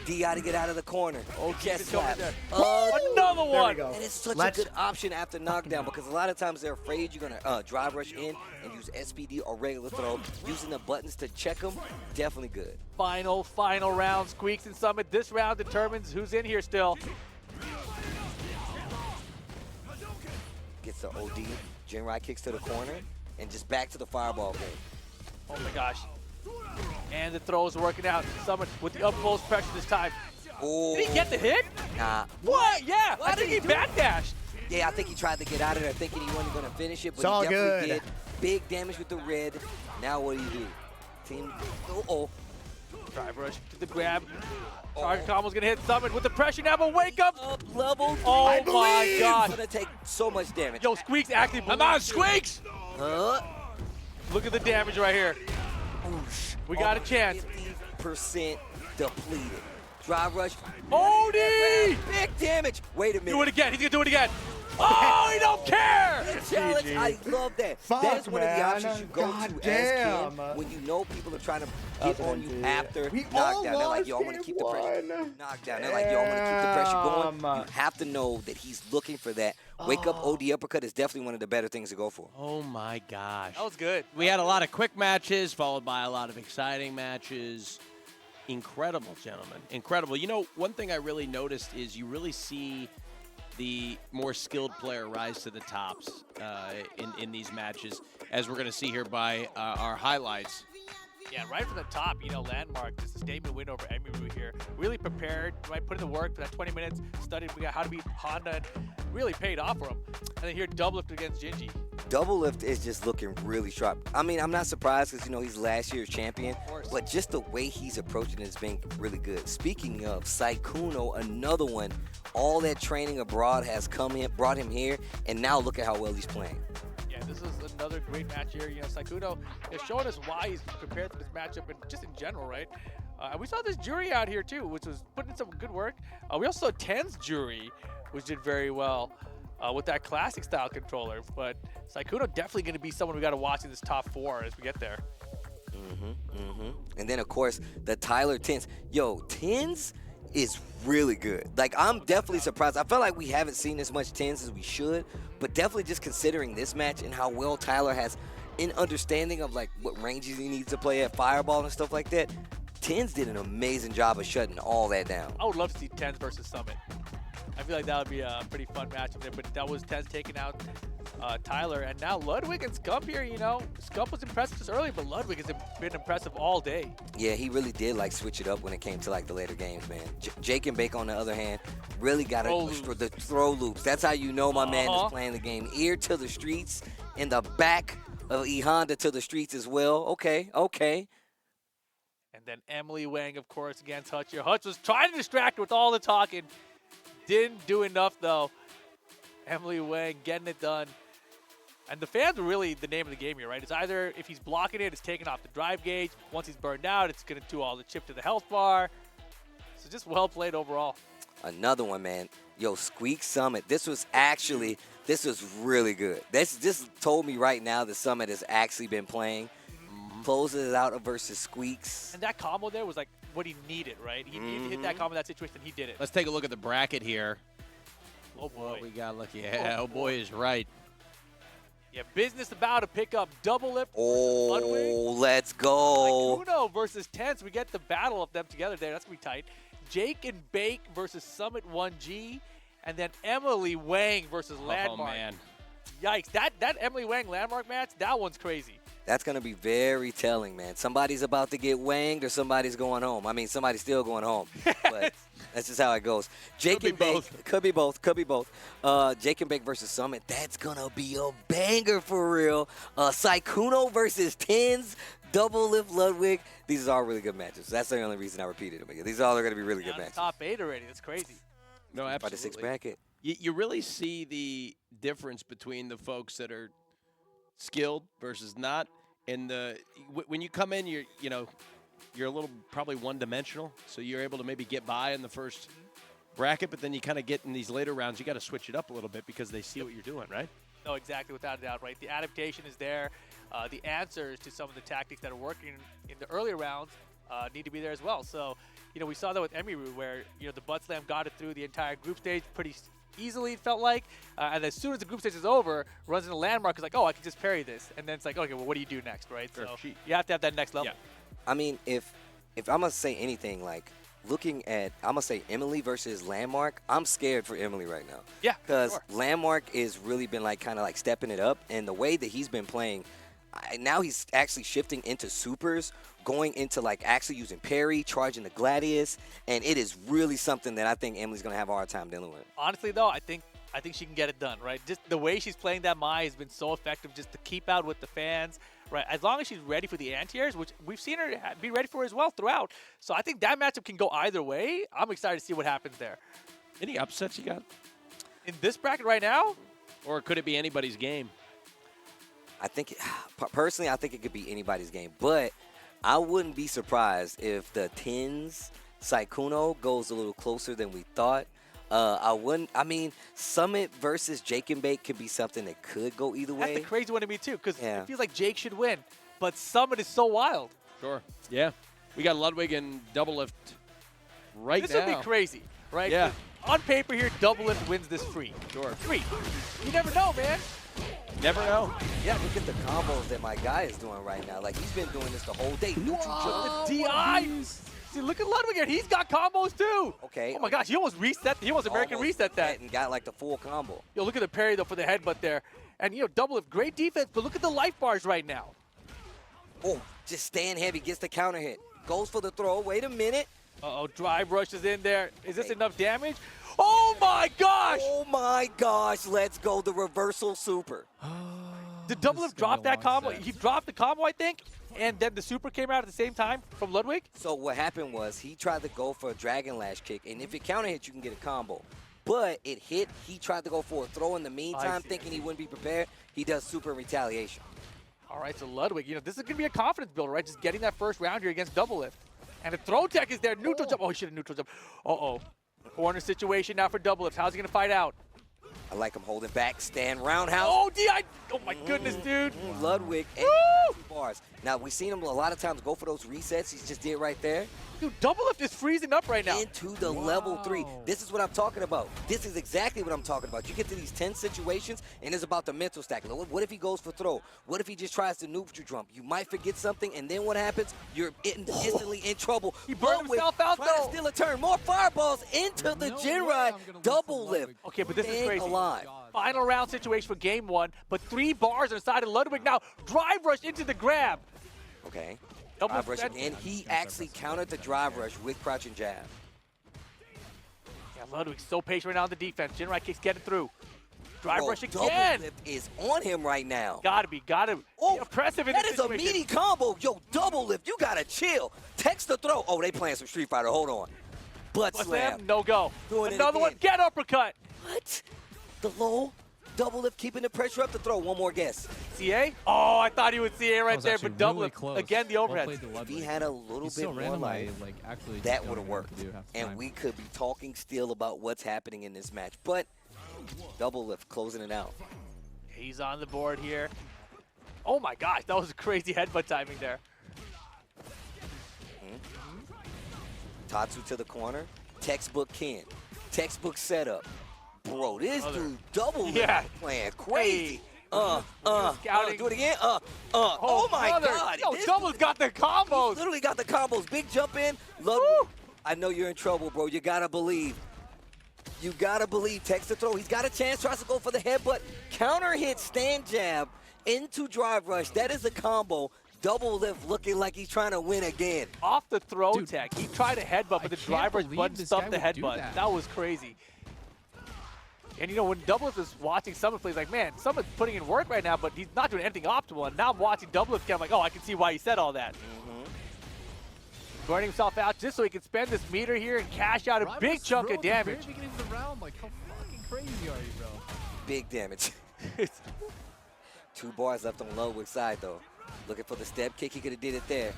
DI to get out of the corner. Chest slap. Another one. And it's such a good option after knockdown because a lot of times they're afraid you're going to drive rush in and use SPD or regular throw. Using the buttons to check them, definitely good. Final round. Squeaks and Summit. This round determines who's in here still. Gets the OD. Jinrai kicks to the corner and just back to the fireball game. Oh my gosh. And the throw is working out. Summit with the up close pressure this time. Ooh. Did he get the hit? Nah. What? Yeah. I think he backdashed. Yeah, I think he tried to get out of there thinking he wasn't going to finish it, but It's all he definitely good. did. Big damage with the red. Now what do you do? Team. Uh-oh. Drive rush to the grab. Target combo's going to hit Summit with the pressure now, but wake up. Level 3. Oh my God. He's going to take so much damage. Yo, Squeaks actually. Come on, Squeaks. Look at the damage right here. Oosh. We got a chance. 50% depleted. Drive rush. OD! Big damage. Wait a minute. Do it again. He's going to do it again. Oh, he don't care. The challenge. I love that. That's one of the options you go to as King when you know people are trying to get on you after knockdown. They're like, yo, I'm going to keep the pressure. Knockdown. They're like, yo, I'm going to keep the pressure going. You have to know that he's looking for that. Wake up OD uppercut is definitely one of the better things to go for. Oh my gosh. That was good. We had a lot of quick matches followed by a lot of exciting matches. Incredible, gentlemen. Incredible. You know, one thing I really noticed is you really see the more skilled player rise to the tops in these matches, as we're going to see here by our highlights. Yeah, right from the top, you know, Landmark, just a statement win over Emiru here. Really prepared, right? Put in the work for that 20 minutes, studied how to beat Honda, and really paid off for him. And then here, double lift against Gingy. Double lift is just looking really sharp. I mean, I'm not surprised because, you know, he's last year's champion, but just the way he's approaching it has been really good. Speaking of Saikuno, another one, all that training abroad has brought him here, and now look at how well he's playing. Yeah, this is another great match here. You know, Saikuno is showing us why he's prepared for this matchup and just in general, right? We saw this jury out here too, which was putting in some good work. We also saw Ten's jury, which did very well with that classic style controller. But Saikuno definitely going to be someone we got to watch in this top 4 as we get there. And then, of course, the Tyler Tens. Yo, Tens is really good. Like, I'm definitely surprised. I felt like we haven't seen as much Tens as we should, but definitely just considering this match and how well Tyler has in understanding of, like, what ranges he needs to play at Fireball and stuff like that, Tens did an amazing job of shutting all that down. I would love to see Tens versus Summit. I feel like that would be a pretty fun matchup there, but that was Tens taking out Tyler, and now Ludwig and Scump here, you know. Scump was impressive just early, but Ludwig has been impressive all day. Yeah, he really did, like, switch it up when it came to, like, the later games, man. Jake and Bake, on the other hand, really got the throw loops. That's how you know my man is playing the game. Ear to the streets, in the back of E Honda to the streets as well. Okay. And And then Emily Wang, of course, against Hutch here. Hutch was trying to distract her with all the talking. Didn't do enough, though. Emily Wang getting it done. And the fans are really the name of the game here, right? It's either if he's blocking it, it's taking off the drive gauge. Once he's burned out, it's going to do all the chip to the health bar. So just well played overall. Another one, man. Yo, Squeak Summit. This was really good. This told me right now the Summit has actually been playing. Closes it out versus Squeaks. And that combo there was like what he needed, right? He needed to hit that combo in that situation, and he did it. Let's take a look at the bracket here. Oh, boy. What we got looking. Yeah, oh, boy is right. Yeah, business about to pick up double lip. Oh, let's go. Uno versus Tense. We get the battle of them together there. That's going to be tight. Jake and Bake versus Summit 1G. And then Emily Wang versus Landmark. Oh, man. Yikes. That Emily Wang Landmark match, that one's crazy. That's going to be very telling, man. Somebody's about to get wanged or somebody's going home. I mean, somebody's still going home. But that's just how it goes. Jake and Bake. Could be both. Jake and Bake versus Summit. That's going to be a banger for real. Saikuno versus Tens. Double Lift Ludwig. These are all really good matches. That's the only reason I repeated them. These are all going to be really good matches. Top 8 already. That's crazy. No, absolutely. By the 6 bracket. You really see the difference between the folks that are skilled versus not. And when you come in, you're a little probably one-dimensional, so you're able to maybe get by in the first bracket, but then you kind of get in these later rounds, you got to switch it up a little bit because they see what you're doing, right? No, exactly, without a doubt, right? The adaptation is there. The answers to some of the tactics that are working in the earlier rounds need to be there as well. So, we saw that with Emiru where, the butt slam got it through the entire group stage pretty easily, it felt like. And as soon as the group stage is over, runs into Landmark, is like, oh, I can just parry this. And then it's like, okay, well, what do you do next, right? So you have to have that next level. Yeah. I mean, if I'm going to say anything, like, looking at, I'm going to say Emily versus Landmark, I'm scared for Emily right now. Yeah, because Landmark has really been, like, kind of, like, stepping it up. And the way that he's been playing, now he's actually shifting into supers, going into, like, actually using parry, charging the Gladius. And it is really something that I think Emily's going to have a hard time dealing with. Honestly, though, I think she can get it done, right? Just the way she's playing that Mai has been so effective just to keep out with the fans, right? As long as she's ready for the anti-airs, which we've seen her be ready for as well throughout. So I think that matchup can go either way. I'm excited to see what happens there. Any upsets you got? In this bracket right now? Or could it be anybody's game? Personally, I think it could be anybody's game. But I wouldn't be surprised if the Tens Saikuno goes a little closer than we thought. Summit versus Jake and Bake could be something that could go either way. That's the crazy one to me, too, because it feels like Jake should win. But Summit is so wild. Sure. Yeah. We got Ludwig and Double Lift right now. This would be crazy, right? Yeah. On paper here, Double Lift wins this free. Sure. Free. You never know, man. Never know. Yeah, look at the combos that my guy is doing right now. Like, he's been doing this the whole day. The DI. See, look at Ludwig here. He's got combos, too. Okay. Oh, my gosh. He almost reset. He almost American reset that. And got, like, the full combo. Yo, look at the parry, though, for the headbutt there. And, Double Lift, great defense, but look at the life bars right now. Oh, just staying heavy. Gets the counter hit. Goes for the throw. Wait a minute. Uh-oh, drive rush is in there. Is this enough damage? Oh, my gosh. Oh, my gosh. Let's go. The reversal super. Did Double Lift drop that combo? He dropped the combo, I think, and then the super came out at the same time from Ludwig? So what happened was he tried to go for a Dragon Lash kick, and if it counter hit, you can get a combo. But it hit. He tried to go for a throw in the meantime, thinking he wouldn't be prepared. He does super retaliation. All right, so Ludwig, this is going to be a confidence builder, right? Just getting that first round here against Double Lift. And the throw tech is there. Neutral jump. Oh, he should have neutral jump. Uh-oh. Corner situation now for Double Lift. How's he going to fight out? I like him holding back. Stand roundhouse. Oh, DI. Oh, my goodness, dude. Ludwig and bars. Now, we've seen him a lot of times go for those resets. He just did right there. Dude, Double Lift is freezing up right now. Into the level 3. This is what I'm talking about. This is exactly what I'm talking about. You get to these 10 situations, and it's about the mental stack. What if he goes for throw? What if he just tries to neutral jump? You might forget something, and then what happens? You're instantly in trouble. He burned himself out, though. Trying to steal a turn. More fireballs into the Gen Ride. Double Lift. Okay, but this is crazy. Alive. Final round situation for game 1, but 3 bars on the side of Ludwig now. Drive rush into the grab. Okay. Drive rush, and he actually countered the drive rush with crouch and jab. Yeah, Ludwig's so patient right now on the defense. Gen Ride kicks getting through. Drive Bro, rush double again. lift is on him right now. Gotta be impressive in That this is a situation. meaty combo. Yo, double lift, you gotta chill. Text the throw. Oh, they playing some Street Fighter. Hold on. Butt slam. No go. Doing it Another one. again. Get uppercut. What? The low double lift, keeping the pressure up to throw. One more guess. CA? Oh, I thought he would CA right there, actually but double really lift. close. Again, the Well overhead. played to If he Ludwig. had a little He's bit so more random, life, actually that don't would have know what worked. to do half the And time. we could be talking still about what's happening in this match. But double lift, closing it out. He's on the board here. Oh my gosh, that was crazy headbutt timing there. Tatsu to the corner. Textbook Ken. Textbook setup. Bro, this dude double lift playing crazy. Scouting. Do it again. Oh my brother. God. Yo, This Double's got the combos. He's literally got the combos. Big jump in. Ludwig, I know you're in trouble, bro. You gotta believe. You gotta believe. Text to throw. He's got a chance. Tries to go for the headbutt. Counter hit, stand jab into drive rush. That is a combo. Double lift looking like he's trying to win again. Off the throw tech. He tried a headbutt, but the driver's believe button this stumped the guy would do headbutt. that. Was crazy. And you know, when Double Lift is watching Summit play, he's like, man, Summit's putting in work right now, but he's not doing anything optimal. And now I'm watching Double Lift, I'm like, oh, I can see why he said all that. Burning himself out just so he can spend this meter here and cash out a big chunk of damage. At the very beginning of the round, like, how fucking crazy are you, bro? Big damage. 2 bars left on Ludwig's side, though. Looking for the step kick. He could have did it there.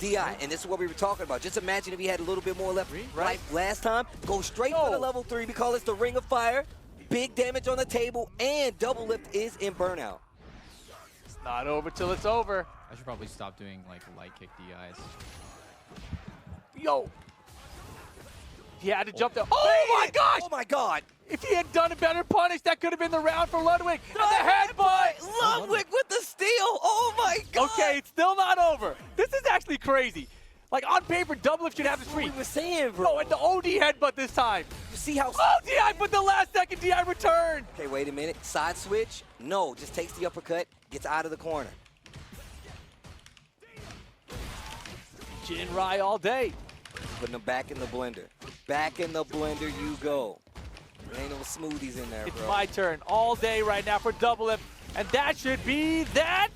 DI, and this is what we were talking about. Just imagine if he had a little bit more left life last time. Go straight for the level 3. We call this the Ring of Fire. Big damage on the table, and double lift is in burnout. It's not over till it's over. I should probably stop doing, like, light kick DIs. Yo. He had to jump there. Oh my gosh! Oh my God! If he had done a better punish, that could have been the round for Ludwig. And the headbutt! Ludwig with the steal! Oh my God! Okay, it's still not over. This is actually crazy. Like, on paper, double lift should have the That's what streak. we were saying, bro. No, and the OD headbutt this time. You see how... Oh, DI, but the last second DI return. Okay, wait a minute. Side switch? No, just takes the uppercut, gets out of the corner. Jin Rai all day. Putting them back in the blender. Back in the blender you go. There ain't no smoothies in there, It's bro. my turn all day right now for double lift. And that should be that.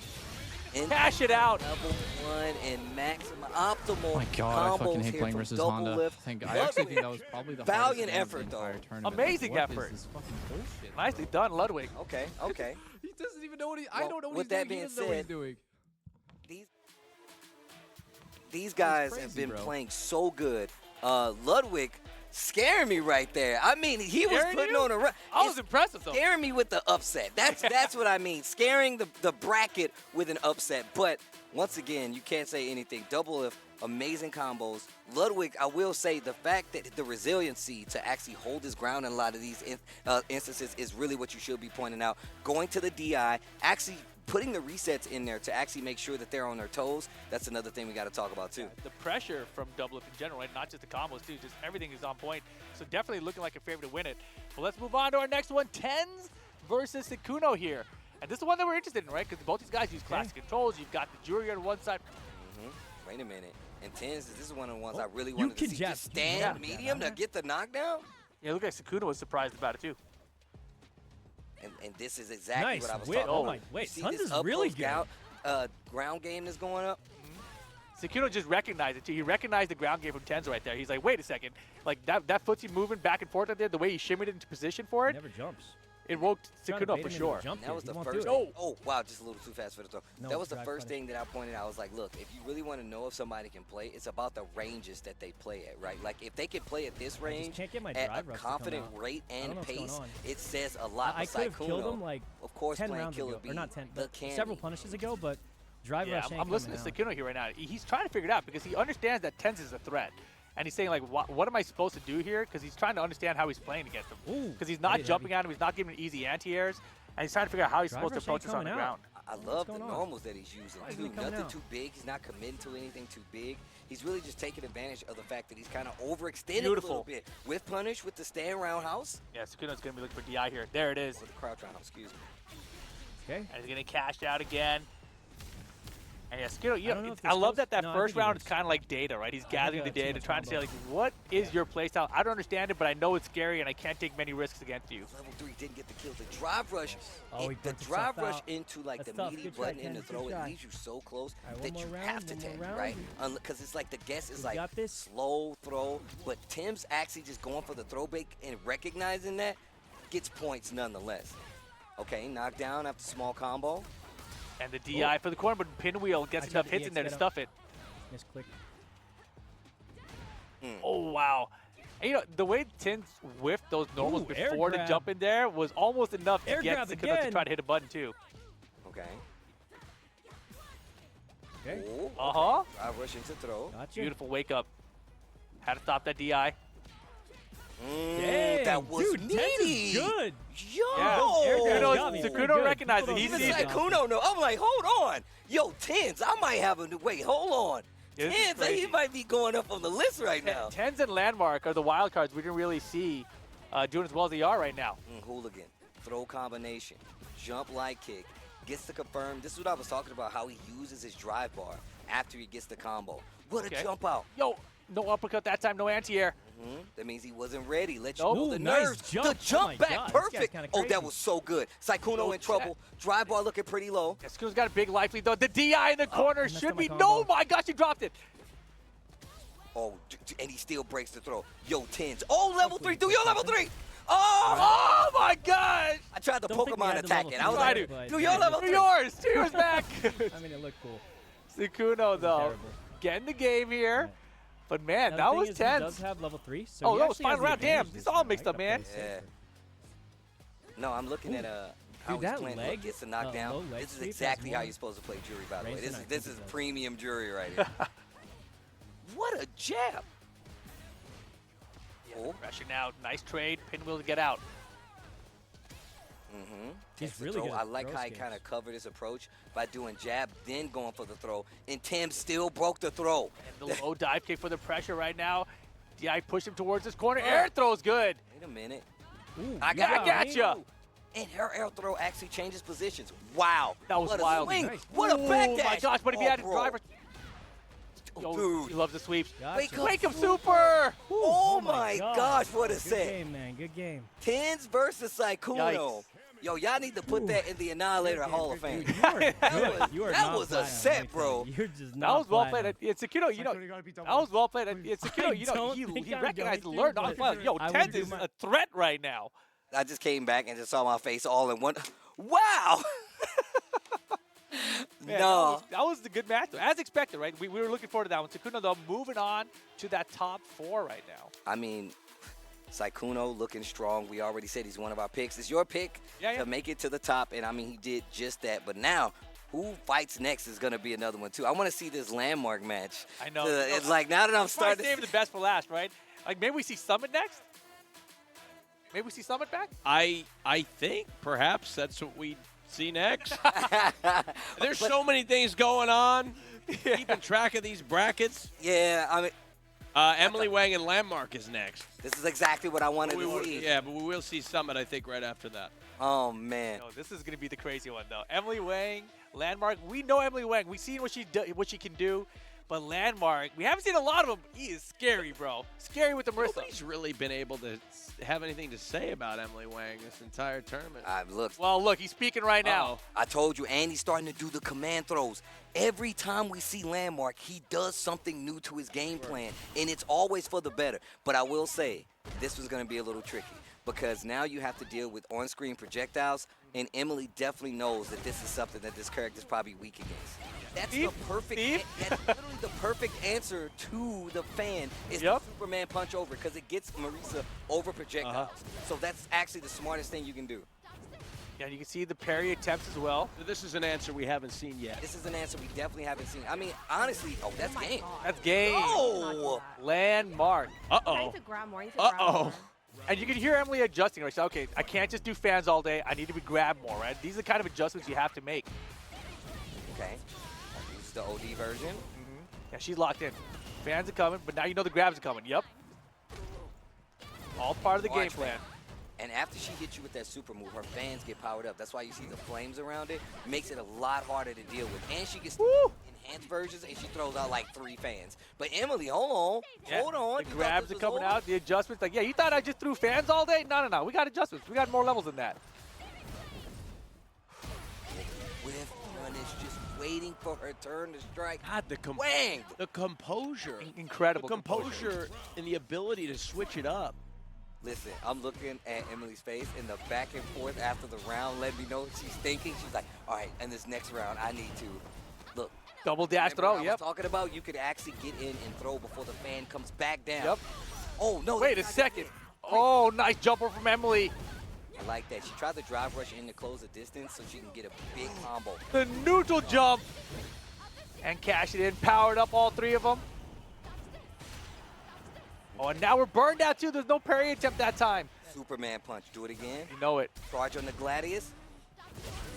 Cash it out. Level 1 and maximum optimal. Oh my God, I fucking combos hate here playing from versus double Honda. lift. I actually think that was probably the Valiant hardest game of effort, the entire though. tournament. Amazing Like, what effort. is this fucking bullshit? Nicely done, Ludwig. Okay, okay. He doesn't even know what I Well, don't know what with he's that doing. He being doesn't know what he's said, doing. These guys crazy, have been bro. playing so good. Ludwig scaring me right there. I mean, he was Scaring putting you? on a run. I was impressed with him. Scaring me with the upset. That's what I mean. Scaring the bracket with an upset. But once again, you can't say anything. Double lift, amazing combos. Ludwig, I will say the fact that the resiliency to actually hold his ground in a lot of these instances is really what you should be pointing out. Going to the DI, actually putting the resets in there to actually make sure that they're on their toes. That's another thing we got to talk about too. The pressure from double lift in general, and not just the combos too, just everything is on point. So definitely looking like a favorite to win it. But let's move on to our next one, Tens versus Sikuno here. And this is one that we're interested in, right? Because both these guys use classic controls. You've got the jury on one side. Wait a minute. And Tens, this is one of the ones I really wanted to see. can Just stand medium to get the knockdown. Yeah, look like Sikuno was surprised about it too. And this is exactly what I was Nice. talking Oh about. my, wait, See Tons this is up really close good. ground game that's going up. Sikuno just recognized it too. He recognized the ground game from Tens right there. He's like, wait a second. Like that footsie moving back and forth right there, the way he shimmied it into position for it, Never jumps. it woke Trying to Sikuno bait for him into a sure. jump That here. was He the won't do first. it. Oh, wow, just a little too fast for the throw. No, That was the drive first punish. thing that I pointed out. I was like, look, if you really want to know if somebody can play, it's about the ranges that they play at, right? Like, if they can play at this range can't get my at drive a rush to come confident out. rate I don't and know what's going pace, on. it says a lot. I for could have killed Sykkuno, him like of course, 10 playing rounds Killer ago, Bee, or not 10, the but candy. several punishes ago, but drive Yeah, rush ain't I'm listening to coming Sikuno here right now. He's trying to figure it out because he understands that Tens is a threat. And he's saying, like, what am I supposed to do here? Because he's trying to understand how he's playing against him. Because he's not very jumping at him. He's not giving easy anti-airs. And he's trying to figure out how he's Drive supposed to rush approach ain't this on the coming ground. out. I love the going on? normals that he's using Why isn't too. he coming Nothing out? too big. He's not committing to anything too big. He's really just taking advantage of the fact that he's kind of overextended a little bit with punish, with the stand roundhouse. Yeah, Sikuno's going to be looking for DI here. There it is. Or the crouch roundhouse, excuse me. Okay. And he's going to cash out again. And yeah, Skittle, I don't know if I this love goes- that no, I first think it round is works. kind of like data, right? He's gathering the too data, much trying to say, combo. like, what is your playstyle? I don't understand it, but I know it's scary, and I can't take many risks against you. Level 3 didn't get the kill. The drive rush, Oh, he the burnt drive himself rush out. into like That's the tough. meaty Good button try, in the Ken. throw, Good it try. leaves you so close All right, that one you more have round, to one tag, more right? round. Because it's like the guess is We like got this. slow throw, but Tim's actually just going for the throw bait and recognizing that gets points nonetheless. Okay, knockdown after small combo. And the DI for the corner, but Pinwheel gets enough hits in there to stuff it. Misclick. Oh, wow. And, you know, the way Tins whiffed those normals Ooh, air before to grab. jump in there was almost enough to Air get grab Sakuna to again. try to hit a button, too. Okay. Okay. Oh, Uh-huh. drive rush into throw. Gotcha. Beautiful wake up. Had to stop that DI. Dang, that was dude, Tens needy. is good. Yo! You know, got me. Sakuno Good. recognized it. He Even sees it. Saikuno, no. I'm like, hold on. Yo, Tens, I might have a new. Wait, hold on. Yeah, this is Tens, crazy. he might be going up on the list right now. Tens and Landmark are the wild cards we didn't really see doing as well as they are right now. Hooligan, throw combination, jump light kick, gets to confirm. This is what I was talking about, how he uses his drive bar after he gets the combo. What a jump out. Yo, no uppercut that time, no anti-air. That means he wasn't ready. Let you Nope. know the Ooh, nice nerves. jump. The jump Oh my back, God, this guy's perfect. kinda Oh, that crazy. was so good. Saikuno in trouble. Drive bar looking pretty low. Yeah, Sakuno's got a big life lead, though. The DI in the corner messed should up be. my No, combo. my gosh, he dropped it. Oh, and he still breaks the throw. Yo, Tens. Oh, level 3. Do your level 3. Oh, oh my gosh. I tried to Don't think we Pokemon had the attack level it. I was three, like, but- do your level Do 3. yours. Do yours back. I mean, it looked cool. Sakuno, though, Terrible. getting the game here. But, man, Now, that the was thing is, he tense. does have level 3, so Oh, he that was actually final has the round. Damn, advantage it's this all round. mixed I up, gotta man. play safe Yeah. here. No, I'm looking at how Dude, he's that playing. leg, Look, gets the knockdown. low leg This is sweep has exactly how more you're supposed to play jury, by the way. range This than is I this think is it does. premium jury right here. What a jab. Oh. Pressure now. Nice trade. Pinwheel to get out. He's Takes the really throw. good I at like throw how he skills. kind of covered his approach by doing jab, then going for the throw. And Tim still broke the throw. And the low dive kick for the pressure right now. DI pushed him towards this corner. Air throw's good. Wait a minute. Ooh, I gotcha. And her air throw actually changes positions. Wow. That was what wild. A swing. Nice. What a back Oh dash. my gosh, but if he had a bro. driver. Oh, Yo, dude. he loves the sweeps. Gotcha. Wake him, super. Oh my God. gosh, what a Good set. game, man. Good game. Tens versus Saikuno. Yikes. Yo, y'all need to put that in the Annihilator Hall of Fame. You are good. You are that not was flat a on, set, let me tell bro. you. You're just That not was well flat played. on. It's Sakuno, you know. That was well played. It's Sakuno, you know. don't He think I'm recognized the going alert. to, I was but like, yo, I will Tens do is my- a threat right now. I just came back and just saw my face all in one. Wow. Man, no. that was the good match, as expected, right? We were looking forward to that one. Sakuno, though, moving on to that top 4 right now. I mean, Saikuno looking strong. We already said he's one of our picks. It's your pick to make it to the top, and I mean, he did just that. But now, who fights next is going to be another one, too. I want to see this landmark match. I know. It's like, now that I'm Starting starting saving the best for last, right? Like, maybe we see Summit next? Maybe we see Summit back? I think perhaps that's what we see next. There's so many things going on. Keeping track of these brackets. Yeah, I mean, Emily Wang and Landmark is next. this is exactly what I wanted to see. Yeah, but we will see Summit, I think, right after that. Oh, man. No, this is going to be the crazy one, though. Emily Wang, Landmark. We know Emily Wang. We've seen what she can do. But Landmark, we haven't seen a lot of him. He is scary, bro. Scary with the Marissa. Nobody's really been able to have anything to say about Emily Wang this entire tournament. Well, look, he's speaking right now. I told you, and he's starting to do the command throws. Every time we see Landmark, he does something new to his game plan, and it's always for the better. But I will say, this was going to be a little tricky because now you have to deal with on-screen projectiles, and Emily definitely knows that this is something that this character is probably weak against. That's the perfect. That's literally the perfect answer to the fan is the Superman punch over because it gets Marisa over projectiles. So that's actually the smartest thing you can do. Yeah, you can see the parry attempts as well. This is an answer we haven't seen yet. This is an answer we definitely haven't seen. I mean, honestly, that's game. That's game. Oh! Landmark. I need to grab more. I need to grab more. And you can hear Emily adjusting. Right? So, okay, I can't just do fans all day. I need to be grab more, right? These are the kind of adjustments you have to make. Okay. This is the OD version. Yeah, she's locked in. Fans are coming, but now you know the grabs are coming. Yep. All part of the game plan. And after she hits you with that super move, her fans get powered up. That's why you see the flames around it. Makes it a lot harder to deal with. And she gets advanced versions, and she throws out like 3 fans. But Emily, hold on. The grabs are coming out, the adjustments. Like, yeah, you thought I just threw fans all day? No. We got adjustments. We got more levels than that. With Punish just waiting for her turn to strike. God, the composure. Incredible. The composure and the ability to switch it up. Listen, I'm looking at Emily's face in the back and forth after the round. Let me know what she's thinking. She's like, all right, in this next round, I need to look. Double dash Remember throw, what I was talking about, you could actually get in and throw before the fan comes back down. Yep. Oh, no. Wait a second. Oh, nice jumper from Emily. I like that. She tried to drive rush in to close the distance so she can get a big combo. The neutral jump. And cash it in, powered up all 3 of them. Oh, and now we're burned out too. There's no parry attempt that time. Superman punch. Do it again. You know it. Charge on the Gladius.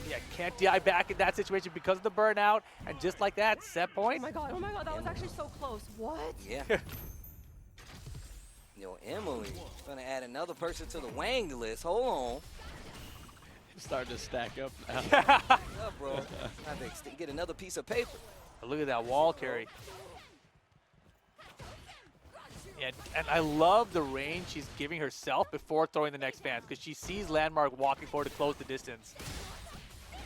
Yeah, can't DI back in that situation because of the burnout. And just like that, set point. Oh my god, that was actually so close. What? Yeah. Yo, Emily gonna add another person to the Wang list. Hold on. It's starting to stack up now. What's up, bro? I think get another piece of paper. Look at that wall carry. Yeah, and I love the range she's giving herself before throwing the next fan because she sees Landmark walking forward to close the distance.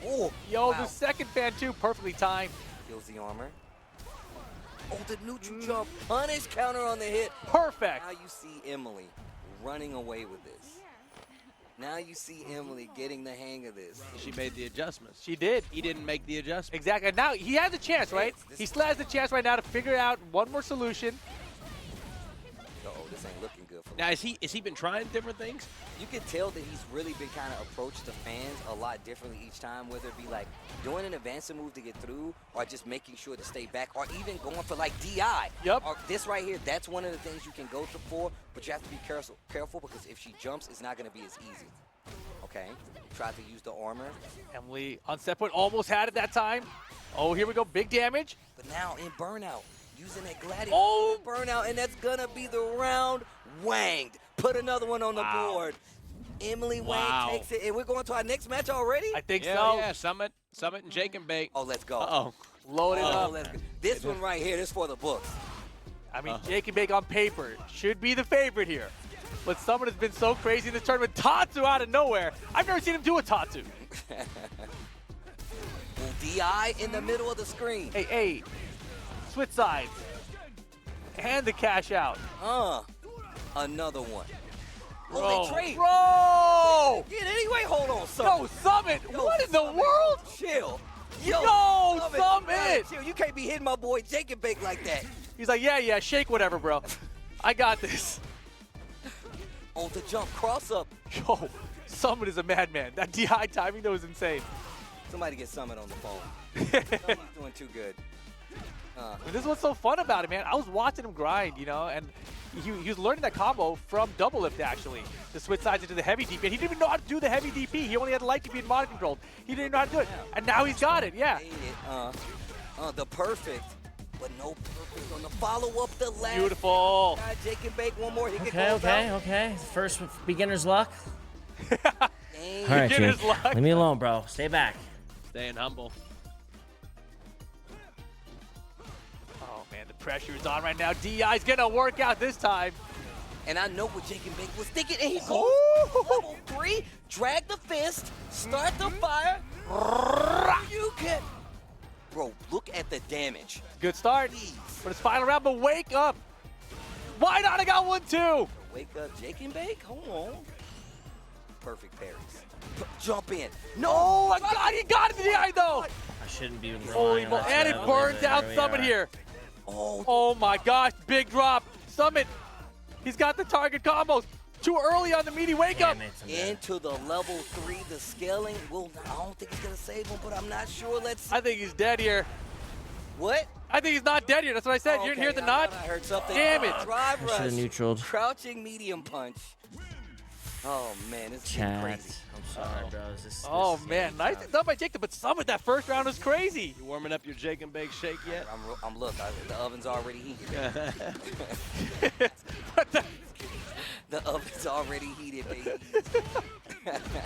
Oh, yo, wow. The second fan too, perfectly timed. Kills the armor. Oh, the neutral jump. Punish counter on the hit. Perfect. Now you see Emily running away with this. Now you see Emily getting the hang of this. She made the adjustments. She did. He didn't make the adjustment. Exactly. And now he has a chance, right? He still has the chance right now to figure out one more solution. Uh-oh, this ain't looking good for him. Now, has he been trying different things? You can tell that he's really been kind of approached the fans a lot differently each time, whether it be like doing an advancing move to get through or just making sure to stay back or even going for like DI. Yep. Or this right here, that's one of the things you can go for, but you have to be careful because if she jumps, it's not going to be as easy. Okay, tried to use the armor. Emily on set point almost had it that time. Oh, here we go, big damage. But now in burnout, using that Gladiator burnout, and that's gonna be the round. Wanged. Put another one on the board. Emily Wang takes it, and we're going to our next match already? I think so. Yeah, Summit and Jake and Bake. Oh, let's go. Uh-oh. Load it up. Let's go. This one right here, this is for the books. I mean, Jake and Bake on paper should be the favorite here. But someone has been so crazy in this tournament. Tatsu out of nowhere. I've never seen him do a Tatsu. DI in the middle of the screen. Hey. Switch sides. And the cash out. Another one. Bro. They trade. Bro! Yeah, anyway, hold on, Summit. Yo, Summit, what in the world? Chill. Yo, Summit! Chill. You can't be hitting my boy Jake and Bake like that. He's like, yeah, shake whatever, bro. I got this. Oh, the jump cross up. Yo, Summit is a madman. That DI timing, though, is insane. Somebody get Summit on the phone. Summit's doing too good. This is what's so fun about it, man. I was watching him grind, you know, and he was learning that combo from double lift, actually, to switch sides into the heavy DP. And he didn't even know how to do the heavy DP. He only had light DP and mod controlled. He didn't know how to do it. And now he's got it, yeah. The perfect, but no perfect on the follow-up, the last. Beautiful. Jake and Bake one more. He Okay. First beginner's luck. All right, Beginner's Jake. luck. Leave me alone, bro. Stay back. Staying humble. Oh, man, the pressure is on right now. DI's going to work out this time. And I know what Jake and Bake was thinking. And he goes level 3, drag the fist, start the fire. You can. Bro, look at the damage. Good start. But it's final round, but wake up. Why not? I got one, too. Wake up, Jake and Bake. Hold on. Perfect parries. Jump in. No! Oh, my God, he got it to the eye, though. I shouldn't be Holy moly. And it burns out Summit here. Oh, my gosh. Big drop. Summit. He's got the target combos. Too early on the meaty wake up. Into the level 3, the scaling. Well, I don't think it's going to save him, but I'm not sure. Let's see. I think he's dead here. What? I think he's not dead here. That's what I said. You didn't hear the nod? I heard something. Damn it. Drive rush. Should have neutraled. Crouching medium punch. Oh, man. It's crazy. I'm sorry, bro. Oh, man. Nice done by Jacob, but Summit, that first round was crazy. You warming up your Jake and Bake shake yet? Look, the oven's already heated. The oven's already heated, baby.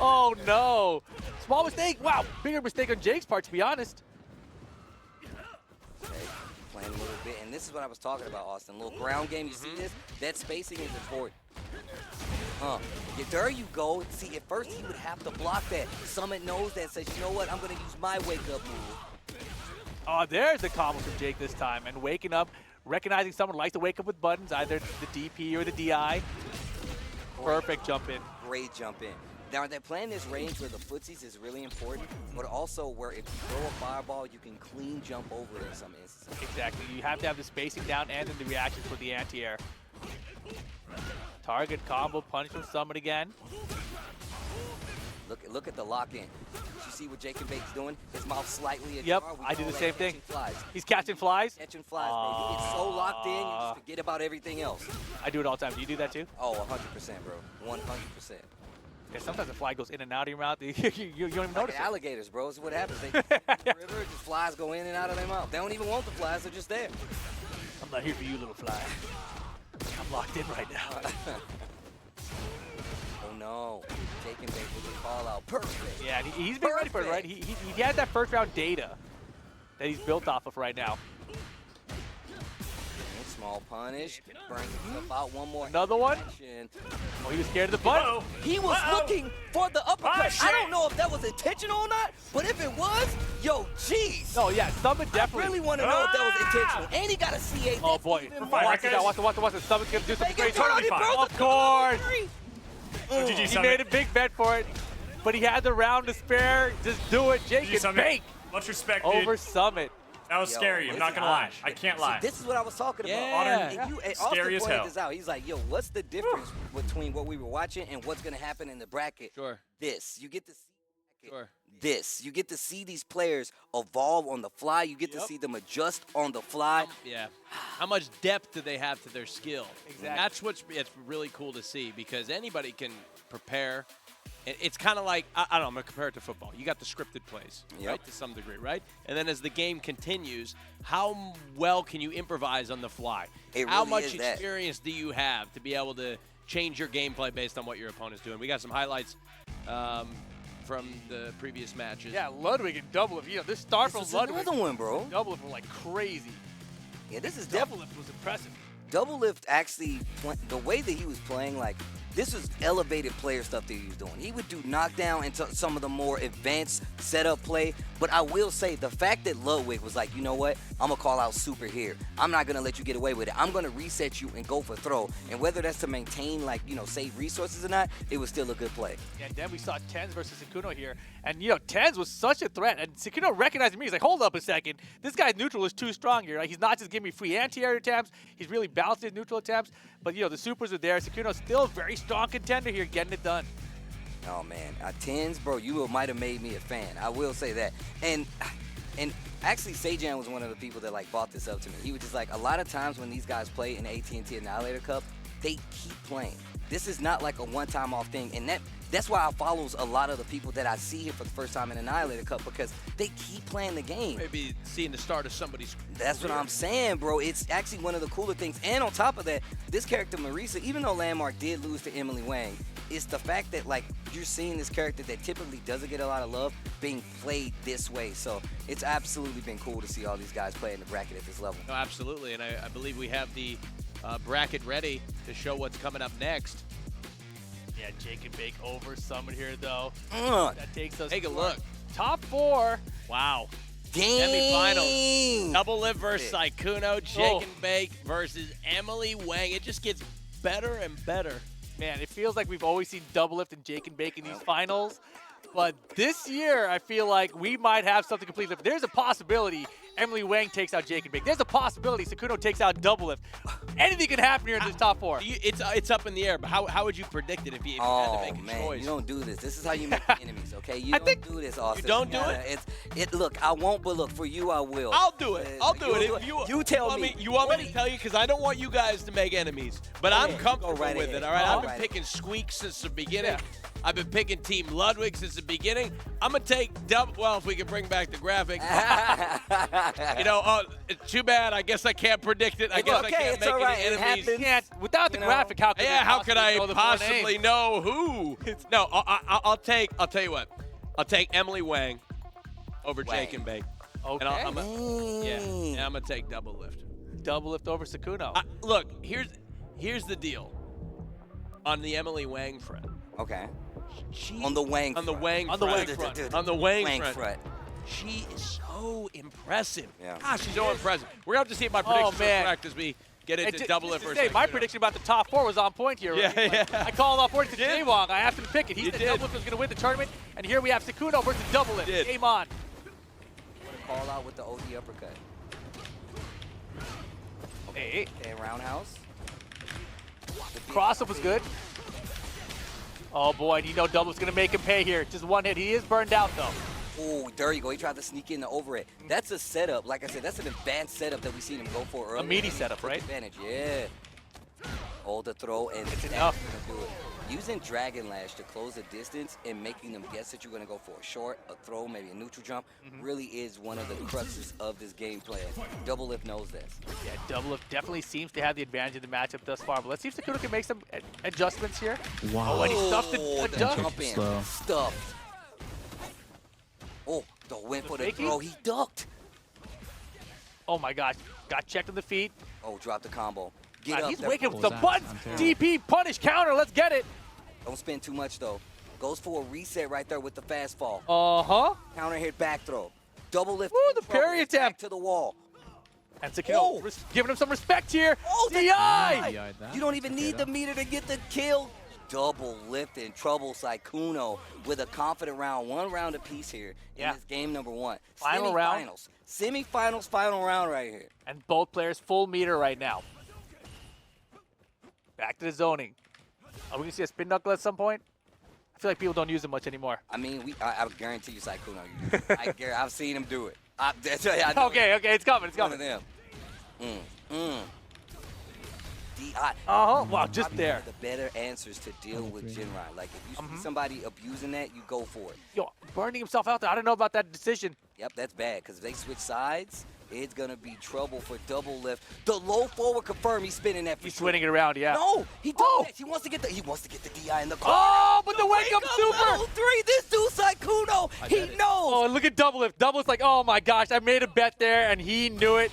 Oh, no. Small mistake. Wow. Bigger mistake on Jake's part, to be honest. Okay, bit, and this is what I was talking about, Austin. Little ground game, you see this? That spacing is important. Yeah, there you go. See, at first he would have to block that. Summit knows that, says, you know what, I'm going to use my wake-up move. Oh, there's the combo from Jake this time, and waking up, recognizing someone likes to wake up with buttons, either the DP or the DI. Perfect jump in. Great jump in. Now, they're playing this range where the footsies is really important, but also where if you throw a fireball, you can clean jump over it in some instances. Exactly. You have to have the spacing down and then the reaction for the anti-air. Target combo punch from Summit again. Look at the lock-in. You see what Jake and Bake's doing? His mouth slightly ajar. Yep, I do the same thing. He's catching flies? Catching flies, baby. You get so locked in, you just forget about everything else. I do it all the time. Do you do that too? Oh, 100%, bro. 100%. Yeah, sometimes the fly goes in and out of your mouth. you don't even notice it. Alligators, bro. This is what happens. They river, just flies go in and out of their mouth. They don't even want the flies. They're just there. I'm not here for you, little fly. I'm locked in right now. Oh, no. Jake and Bake with the call out. Perfect. Yeah, and he's been ready for it, right? He had that first round data that he's built off of right now. Small punish. Burns himself out. One more. Another one? Oh, he was scared of the butt. He was looking for the uppercut. I don't know if that was intentional or not, but if it was, yo, jeez. Oh, yeah, Summit definitely. I really want to know if that was intentional. And he got a C8. Oh, boy. Watch it out. Watch it. Summit's going to do something crazy. Of course. He made a big bet for it, but he had the round to spare. Just do it, Jake and Bake. Much respect, over Summit. That was scary. I'm not going to lie. I can't lie. This is what I was talking about. Yeah. And Scary Austin as pointed hell. this out. He's like, yo, what's the difference between what we were watching and what's going to happen in the bracket? Sure. This. You get to see Sure. this. You get to see these players evolve on the fly. You get to see them adjust on the fly. Yeah. How much depth do they have to their skill? Exactly. That's it's really cool to see because anybody can prepare. It's kind of like, I don't know, I'm going to compare it to football. You got the scripted plays, right, to some degree, right? And then as the game continues, how well can you improvise on the fly? How much experience do you have to be able to change your gameplay based on what your opponent's doing? We got some highlights from the previous matches. Yeah, Ludwig and Doublelift. You know, this start from Ludwig. Another one, bro. Doublelift were like crazy. Yeah, this is Doublelift was impressive. Doublelift actually, the way that he was playing, like, this was elevated player stuff that he was doing. He would do knockdown into some of the more advanced setup play. But I will say, the fact that Ludwig was like, you know what? I'm going to call out super here. I'm not going to let you get away with it. I'm going to reset you and go for throw. And whether that's to maintain, like, you know, save resources or not, it was still a good play. And then we saw Tens versus Sikuno here. And, you know, Tens was such a threat. And Sikuno recognizing me. He's like, hold up a second. This guy's neutral is too strong here. Like, he's not just giving me free anti-air attempts. He's really balanced his neutral attempts. But, you know, the supers are there. Sikuno's still a very strong contender here, getting it done. Oh, man. Tens, bro, you might have made me a fan. I will say that. And actually, Sejan was one of the people that, like, brought this up to me. He was just like, a lot of times when these guys play in the AT&T Annihilator Cup, they keep playing. This is not like a one-time off thing. And that's why I follows a lot of the people that I see here for the first time in Annihilator Cup, because they keep playing the game. Maybe seeing the start of somebody's That's career. what I'm saying, bro. It's actually one of the cooler things. And on top of that, this character, Marisa, even though Landmark did lose to Emily Wang, it's the fact that, like, you're seeing this character that typically doesn't get a lot of love being played this way. So it's absolutely been cool to see all these guys play in the bracket at this level. No, absolutely, and I believe we have the bracket ready to show what's coming up next. Yeah, Jake and Bake over Summit here, though. That takes us Take a look. Top 4. Wow. Dang. Semifinals. Doublelift versus Saikuno. Jake and Bake versus Emily Wang. It just gets better and better. Man, it feels like we've always seen Doublelift and Jake and Bake in these finals. But this year, I feel like we might have something completely different. There's a possibility Emily Wang takes out Jake and Bake. There's a possibility Sikuno takes out Doublelift. Anything can happen here in this top 4. It's up in the air, but how would you predict it if you had to make a choice? You don't do this. This is how you make enemies, okay? You don't do this, Austin. You don't do it? Look, I won't, but look, for you, I will. I'll do it. I'll do it. If you tell me. You want me to tell you? Because I don't want you guys to make enemies. But I'm comfortable with it, all right? I've been picking Squeak since the beginning. Yeah. I've been picking Team Ludwig since the beginning. I'm going to take well, if we can bring back the graphic. You know, it's too bad. I guess I can't predict it. I guess I can't make any enemies. Without the graphic, how could I possibly know who? No, I'll tell you what. I'll take Emily Wang over Jake and Bake. Okay. And I'm going to take Doublelift. Double lift over Sakuno. Look, here's the deal. On the Emily Wang front. Okay. On the Wang front. On the Wang front. She is so impressive. Yeah. Gosh, she's so impressive. We're going to have to see if my predictions are correct as we get into double lift versus My prediction about the top 4 was on point here. Yeah. I called off point to Jaywong. I asked him to pick it. He said double lift was going to win the tournament. And here we have Sakuno versus double lift. Game on. Call out with the OD uppercut. Okay, roundhouse. Cross-up was good. Oh boy, you know Double's gonna make him pay here. Just one hit. He is burned out though. Oh, there you go. He tried to sneak in the overhead. That's a setup. Like I said, that's an advanced setup that we seen him go for earlier. A meaty setup, right? Advantage, yeah. Hold the throw and it's enough. Do it. Using Dragon Lash to close the distance and making them guess that you're going to go for a short, a throw, maybe a neutral jump, really is one of the cruxes of this game plan. Double Lift knows this. Yeah, Double Lift definitely seems to have the advantage of the matchup thus far. But let's see if Sakuno can make some adjustments here. Wow. Oh, and he stuffed the jump in. Stuffed. Oh, the went for the throw. He ducked. Oh my gosh. Got checked on the feet. Oh, dropped the combo. Get up he's there. waking up the buttons. DP punish counter. Let's get it. Don't spend too much though. Goes for a reset right there with the fast fall. Counter hit back throw. Double lift. Ooh, the parry attempt to the wall. And Sakuno giving him some respect here. DI. You don't even need the meter to get the kill. Double lift in trouble. Saikuno with a confident round. 1 round apiece here in this game number 1. Final round. Semifinals, final round right here. And both players full meter right now. Back to the zoning. Are we going to see a spin knuckle at some point? I feel like people don't use it much anymore. I mean, I guarantee you Saikuno. I've seen him do it. Okay, it's coming. It's coming. One of them. Wow, just there. The better answers to deal with Jinrai. Like, if you see somebody abusing that, you go for it. Yo, burning himself out there. I don't know about that decision. Yep, that's bad, because if they switch sides, it's going to be trouble for double lift. The low forward confirm he's spinning that. He's swinging it around, yeah. No, he does that. He wants to get the DI in the corner. Oh, but the wake up super. 3. This dude Saikuno, he knows. Oh, and look at double lift. Double lift's like, oh my gosh, I made a bet there, and he knew it.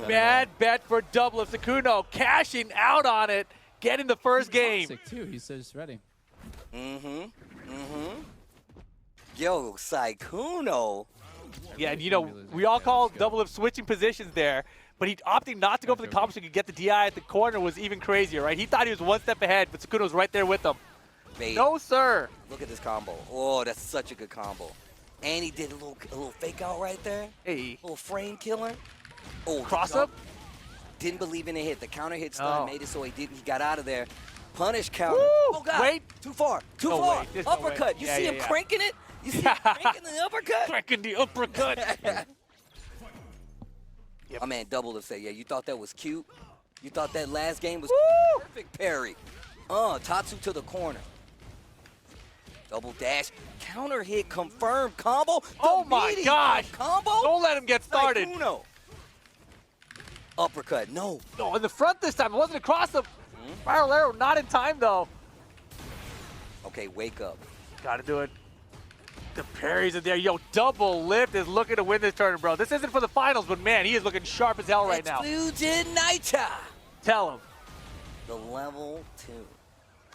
Bad bet for double lift. Sakuno cashing out on it, getting the first game. Too. He says ready. Yo, Saikuno. Yeah, and you know, we all call double lift switching positions there, but he opting not to go for the combo so he could get the DI at the corner was even crazier, right? He thought he was one step ahead, but Sakuno was right there with him. Bait. No, sir. Look at this combo. Oh, that's such a good combo. And he did a little fake out right there. Hey. Little frame killer. Oh, cross up. Didn't believe in the hit. The counter hit stun made it so he got out of there. Punish counter. Woo! Oh God. Wait. Too far. Too far. Uppercut. You see him cranking it? You see him cranking the uppercut? Cranking the uppercut. My man Double Lift said, yeah, you thought that was cute? You thought that last game was perfect parry. Tatsu to the corner. Double dash. Counter hit confirmed combo. Oh my gosh. Combo. Don't let him get started. Saikuno. Uppercut. No. No, in the front this time. It wasn't across the spiral arrow. Not in time, though. Okay, wake up. Got to do it. The parries are there. Yo, Double Lift is looking to win this tournament, bro. This isn't for the finals, but man, he is looking sharp as hell right now. Fujin Naita. Tell him. The level 2.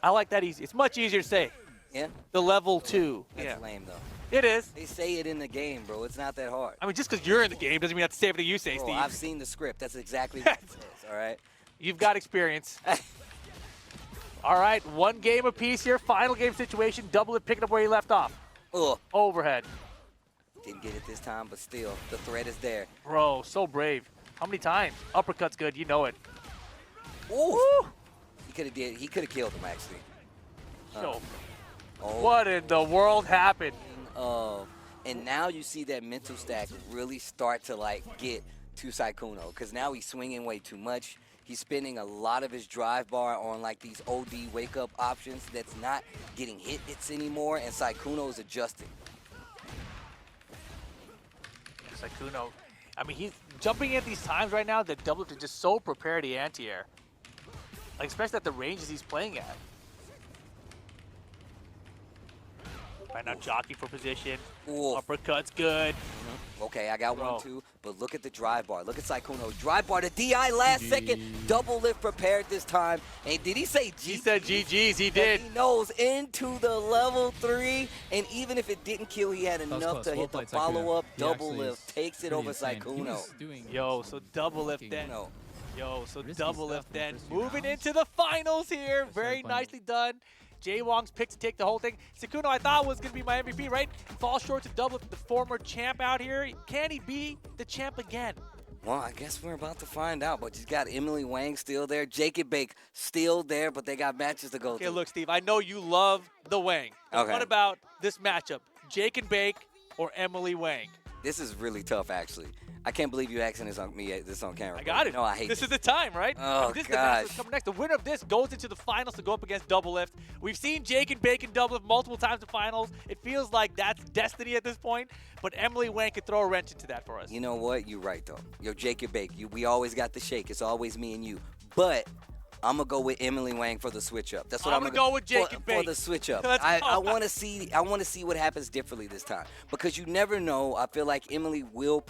I like that easy. It's much easier to say. Yeah? The level 2. That's lame, though. It is. They say it in the game, bro. It's not that hard. I mean, just because you're in the game doesn't mean you have to say everything you say, Bro, Steve. I've seen the script. That's exactly what it says, all right? You've got experience. All right, 1 game apiece here. Final game situation. Double Lift picking up where he left off. Overhead. Didn't get it this time, but still, the threat is there. Bro, so brave. How many times? Uppercut's good. You know it. Ooh. He could have killed him, actually. What in the world happened? And now you see that mental stack really start to get to Saikuno, because now he's swinging way too much. He's spending a lot of his drive bar on these OD wake up options that's not getting hits anymore, and Saikuno is adjusting. Saikuno, I mean, he's jumping at these times right now that Double Lift is just so prepared to anti-air. Especially at the ranges he's playing at. Right now, jockey for position. Uppercut's good. Okay, I got one too, but look at the drive bar. Look at Saikuno. Drive bar to DI last second. Double lift prepared this time. And did he say GG's? He said GG's, he did. He knows into the level 3. And even if it didn't kill, he had enough to hit the follow-up. Double lift takes it over Saikuno. Yo, so double lift then. Yo, so double lift then. Moving into the finals here. Very nicely done. Jay Wong's pick to take the whole thing. Saikuno, I thought, was going to be my MVP, right? Falls short to double lift, the former champ out here. Can he be the champ again? Well, I guess we're about to find out, but you got Emily Wang still there. Jacob Bake still there, but they got matches to go Okay, to. look, Steve, I know you love the Wang. Okay. What about this matchup? Jake and Bake or Emily Wang? This is really tough, actually. I can't believe you asking this on me this on camera. I got it. No, I hate this. This is the time, right? Oh, this is the match gosh. that's coming next. The winner of this goes into the finals to go up against Double Lift. We've seen Jake and Bake in Double Lift multiple times in finals. It feels like that's destiny at this point, but Emily Wang could throw a wrench into that for us. You know what? You're right, though. Yo, Jake and Bake, we always got the shake. It's always me and you. But I'm going to go with Emily Wang for the switch up. That's what I'm going to go with Jake and Bake. For the switch up. Let's I go. want to see what happens differently this time, because you never know. I feel like Emily will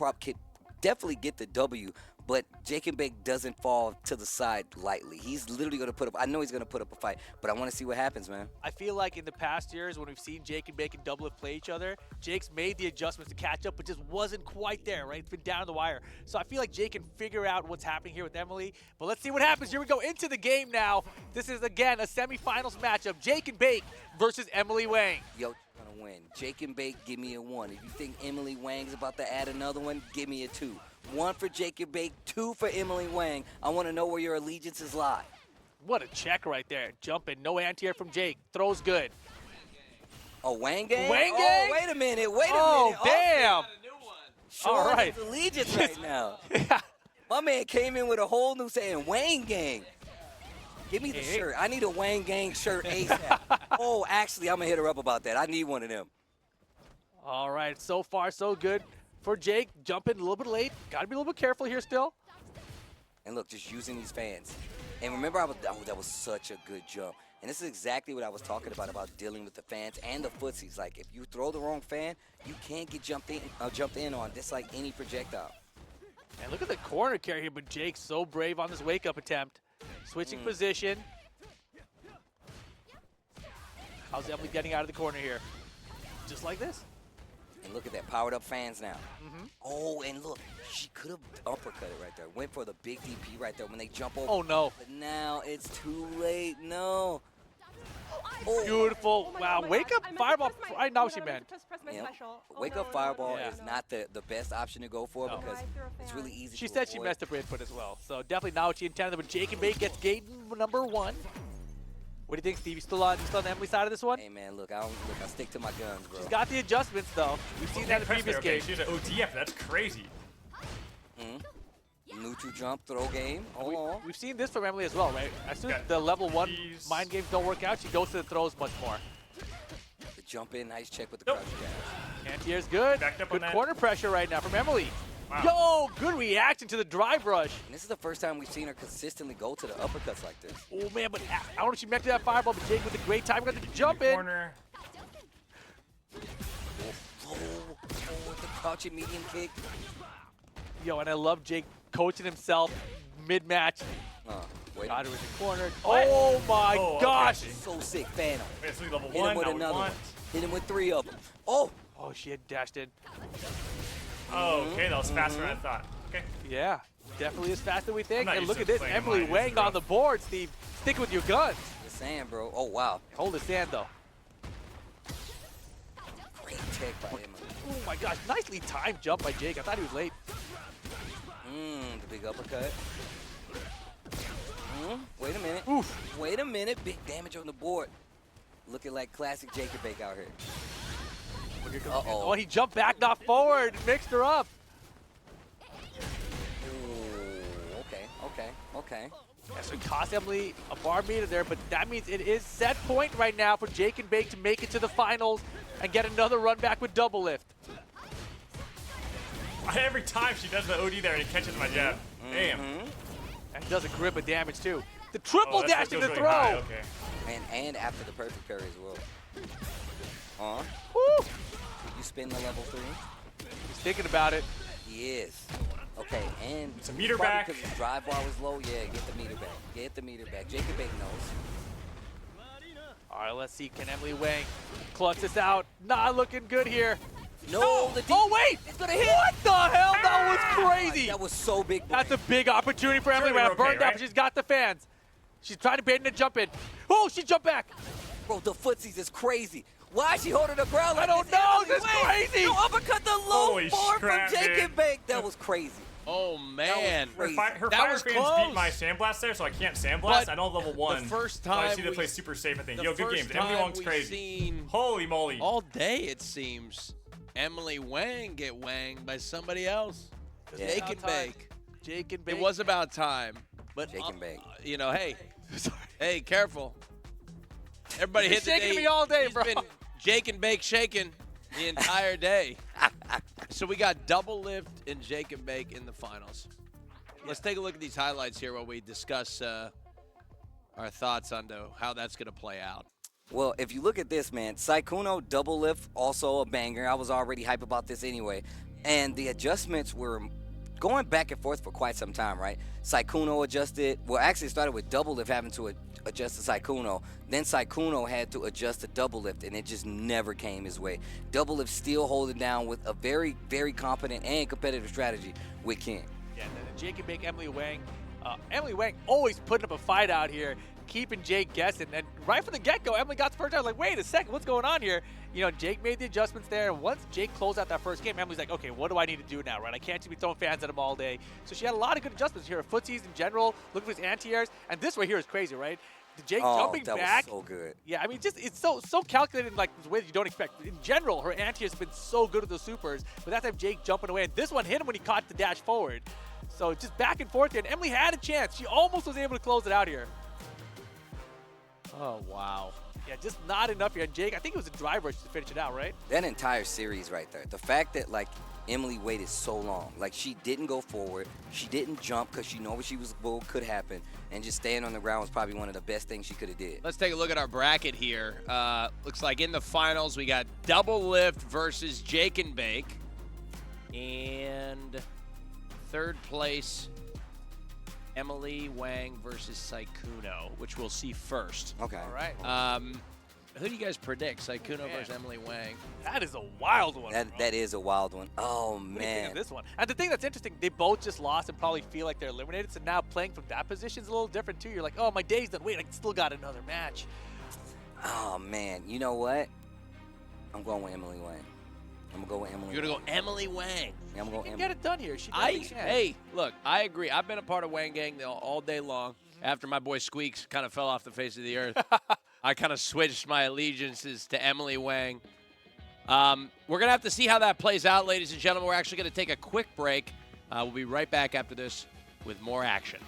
definitely get the W, but Jake and Bake doesn't fall to the side lightly. He's literally going to put up, I know he's going to put up a fight, but I want to see what happens, man. I feel like in the past years when we've seen Jake and Bake and Double Lift play each other, Jake's made the adjustments to catch up, but just wasn't quite there, right? It's been down the wire. So I feel like Jake can figure out what's happening here with Emily, but let's see what happens. Here we go into the game now. This is, again, a semifinals matchup. Jake and Bake versus Emily Wang. Yo, gonna win. Jake and Bake, give me a 1. If you think Emily Wang's about to add another one, give me a 2. 1 for Jake and Bake, 2 for Emily Wang. I want to know where your allegiances lie. What a check right there. Jumping, no anti-air from Jake. Throws good. Oh, Wang gang? Wang gang? Oh, wait a minute, Oh, damn. Showing All right. his allegiance right now. My man came in with a whole new saying, Wang gang. Give me the shirt. I need a Wang gang shirt ASAP. Oh, actually, I'm going to hit her up about that. I need one of them. All right, so far so good for Jake. Jumping a little bit late. Got to be a little bit careful here still. And look, just using these fans. And remember, that was such a good jump. And this is exactly what I was talking about dealing with the fans and the footsies. Like, if you throw the wrong fan, you can't get jumped in on, just like any projectile. And look at the corner carry here, but Jake's so brave on this wake-up attempt. Switching position. How's Emily getting out of the corner here? Just like this. And look at that, powered up fans now. Oh, and look, she could have uppercut it right there. Went for the big DP right there when they jump over. Oh, no. But now it's too late. No. Oh. Beautiful. Wow, wake up fireball. I know what she meant. Wake up fireball is not the best option to go for because it's really easy She to said she avoid. messed up her input as well. So definitely not what she intended, but Jake and Bake gets gate number 1. What do you think, Steve? You still on Emily's side of this one? Hey, man, look, I stick to my guns, bro. She's got the adjustments, though. We've seen that in the previous game. She's an OTF. That's crazy. Neutral jump, throw game. Hold on. We've seen this from Emily as well, right? As soon as the level 1 mind games don't work out, she goes to the throws much more. The jump in, nice check with the crouch jab. Anti-air's good. Good corner pressure right now from Emily. Yo, good reaction to the drive rush. And this is the first time we've seen her consistently go to the uppercuts like this. Oh, man, but I don't know if she meant to that fireball, but Jake with a great time. Got the jump in. Corner. With the crouching medium kick. Yo, and I love Jake coaching himself mid-match. Got her in the corner. Oh, my gosh. So sick, Phantom. Level Hit him 1, with now we another want. one. Hit him with 3 of them. Oh. Oh, she had dashed in. Oh, okay, that was faster than I thought. Okay. Yeah, definitely as fast as we think. I'm not And used look to at this, playing Emily mine. Wang on the board, Steve. Stick with your guns. The sand, bro. Oh, wow. Hold the sand, though. Great tech by Emily. Oh, my gosh. Nicely timed jump by Jake. I thought he was late. The big uppercut. Wait a minute. Oof. Wait a minute. Big damage on the board. Looking like classic Jacob Bake out here. Oh, he jumped back, not forward. Mixed her up. Okay. Yeah, so it cost Emily a bar meter there, but that means it is set point right now for Jake and Bake to make it to the finals and get another run back with double lift. Every time she does the OD there, it catches my jab. Damn. And does a grip of damage, too. The triple dash to the really throw. high, okay. And after the perfect parry as well. Woo! You spin the level 3. He's thinking about it. He is. Okay, and It's a meter probably back. because his drive bar was low. Yeah, get the meter back. Get the meter back. Jacob Bake knows. All right, let's see. Can Emily Wang clutch this out? Not looking good here. No, the oh wait! It's gonna hit. What the hell? That was crazy. That was so big. That's a big opportunity for Emily Surely Wang. we're Burned okay, out, right? but she's got the fans. She's trying to bait in and jump in. Oh, she jumped back. Bro, the footsies is crazy. Why is she holding the ground like I don't this? know. Emily This is Wang. crazy. No uppercut the low Holy four from crap, Jacob dude. Bake. That was crazy. Oh, man. crazy. Her That fire was fans close. beat my sandblast there, so I can't sandblast. But I don't have level 1. the first so I time see they we- play super safe, I think. the Yo, good first games. Emily time Wang's we've crazy. seen Holy moly. all day, it seems, Emily Wang get wanged by somebody else. Yeah. Jake and Bake. Jake and Bake. It was about time. But, Jake and Bake. you know, hey, hey, careful. Everybody You're hit the shaking day. me all day, He's bro. been Jake and Bake shaking the entire day. So we got double lift and Jake and Bake in the finals. Let's take a look at these highlights here while we discuss our thoughts on how that's going to play out. Well, if you look at this, man, Saikuno double lift, also a banger. I was already hype about this anyway. And the adjustments were going back and forth for quite some time, right? Saikuno adjusted. Well, actually, it started with double lift having to adjust to Saikuno. Then Saikuno had to adjust to double lift, and it just never came his way. Double lift still holding down with a very, very competent and competitive strategy with Ken. Yeah, and then Jake and Bake, Emily Wang. Emily Wang always putting up a fight out here, keeping Jake guessing. And right from the get-go, Emily got the first time. Like, wait a second, what's going on here? You know, Jake made the adjustments there. And once Jake closed out that first game, Emily's like, okay, what do I need to do now, right? I can't just be throwing fans at him all day. So she had a lot of good adjustments here. Footsies in general, look for his anti-airs. And this right here is crazy, right? The Jake jumping that back. was so good. Yeah, I mean, just it's so calculated in like ways you don't expect. In general, her anti-airs have been so good with the supers. But that time, Jake jumping away. And this one hit him when he caught the dash forward. So just back and forth here. And Emily had a chance. She almost was able to close it out here. Oh, wow. Yeah, just not enough here. And Jake, I think it was a drive rush to finish it out, right? That entire series right there. The fact that, like, Emily waited so long. Like, she didn't go forward. She didn't jump because she knew what could happen. And just staying on the ground was probably one of the best things she could have did. Let's take a look at our bracket here. Looks like in the finals, we got double lift versus Jake and Bake. And third place, Emily Wang versus Saikuno, which we'll see first. Okay. All right. Who do you guys predict, Saikuno versus Emily Wang? That is a wild one. That is a wild one. Oh, What do you think man. of this one? And the thing that's interesting, they both just lost and probably feel like they're eliminated. So now playing from that position is a little different too. You're like, oh, my day's done. Wait, I still got another match. Oh, man. You know what? I'm going with Emily Wang. I'm going to go with Emily You're going to go Emily Wang. Yeah, I'm going to She go can get it done here. She Hey, look, I agree. I've been a part of Wang Gang all day long. After my boy Squeaks kind of fell off the face of the earth, I kind of switched my allegiances to Emily Wang. We're going to have to see how that plays out, ladies and gentlemen. We're actually going to take a quick break. We'll be right back after this with more action.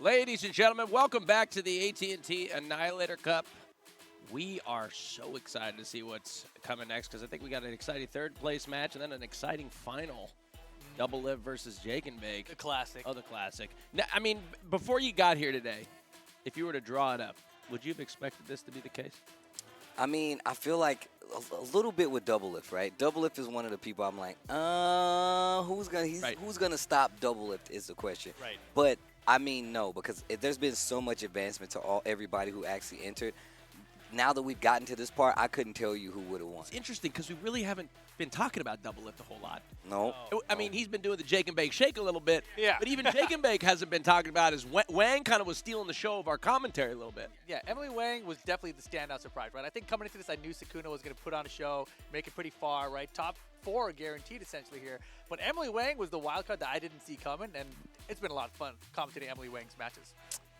Ladies and gentlemen, welcome back to the AT&T Annihilator Cup. We are so excited to see what's coming next because I think we got an exciting third place match and then an exciting final. Double Lift versus Jake and Bake. The classic. Oh, the classic. Now, I mean, before you got here today, if you were to draw it up, would you have expected this to be the case? I mean, I feel like a little bit with Double Lift, right? Double Lift is one of the people I'm like, who's gonna stop Double Lift is the question. Right. But I mean, no, because there's been so much advancement to everybody who actually entered. Now that we've gotten to this part, I couldn't tell you who would have won. It's interesting because we really haven't been talking about Double Lift a whole lot. No. I mean, he's been doing the Jake and Bake shake a little bit. Yeah. But even Jake and Bake hasn't been talking about as Wang kind of was stealing the show of our commentary a little bit. Yeah, Emily Wang was definitely the standout surprise, right? I think coming into this, I knew Sukuna was going to put on a show, make it pretty far, right? Top 4 guaranteed essentially here. But Emily Wang was the wild card that I didn't see coming, and it's been a lot of fun commentating Emily Wang's matches.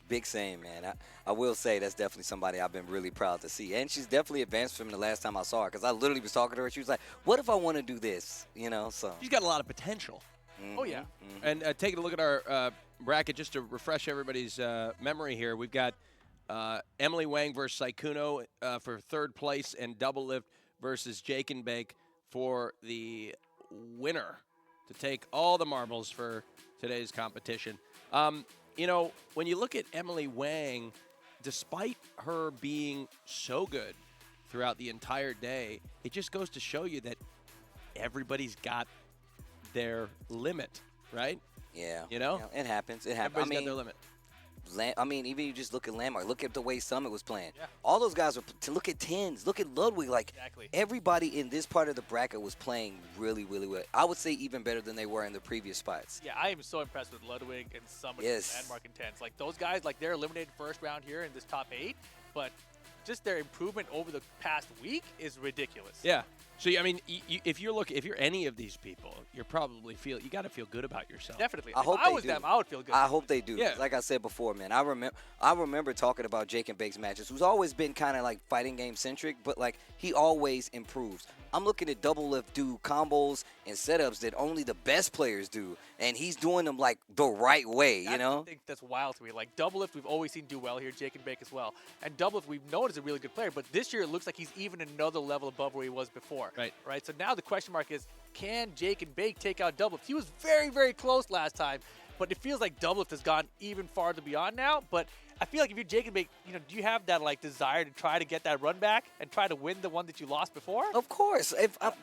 Big same, man. I will say that's definitely somebody I've been really proud to see. And she's definitely advanced from the last time I saw her because I literally was talking to her. She was like, what if I want to do this? You know, so. She's got a lot of potential. Oh, yeah. And taking a look at our bracket, just to refresh everybody's memory here, we've got Emily Wang versus Saikuno for third place and Double Lift versus Jake and Bake for the winner to take all the marbles for today's competition. You know, when you look at Emily Wang, despite her being so good throughout the entire day, it just goes to show you that everybody's got their limit, right? Yeah. You know? It happens. It happens. Everybody's got their limit. I mean, even you just look at Landmark. Look at the way Summit was playing. Yeah. All those guys were to look at Tens. Look at Ludwig. Like, everybody in this part of the bracket was playing really, really well. I would say even better than they were in the previous spots. Yeah, I am so impressed with Ludwig and Summit and Landmark and Tens. Like, those guys, like, they're eliminated first round here in this top 8, but just their improvement over the past week is ridiculous. Yeah. So I mean, if you're any of these people, you got to feel good about yourself. Definitely. I hope if I was them, I would feel good. I hope they do. Yeah. Like I said before, man, I remember talking about Jake and Bake's matches, who's always been kind of like fighting game centric, but like he always improves. I'm looking at Double Lift do combos and setups that only the best players do, and he's doing them like the right way, you know? I think that's wild to me. Like, Double Lift, we've always seen do well here, Jake and Bake as well. And Double Lift, we've known is a really good player, but this year it looks like he's even another level above where he was before. Right? So now the question mark is, can Jake and Bake take out Double Lift? He was very, very close last time, but it feels like Double Lift has gone even farther beyond now. But I feel like if you're Jake and Bake, you know, do you have that like desire to try to get that run back and try to win the one that you lost before? Of course.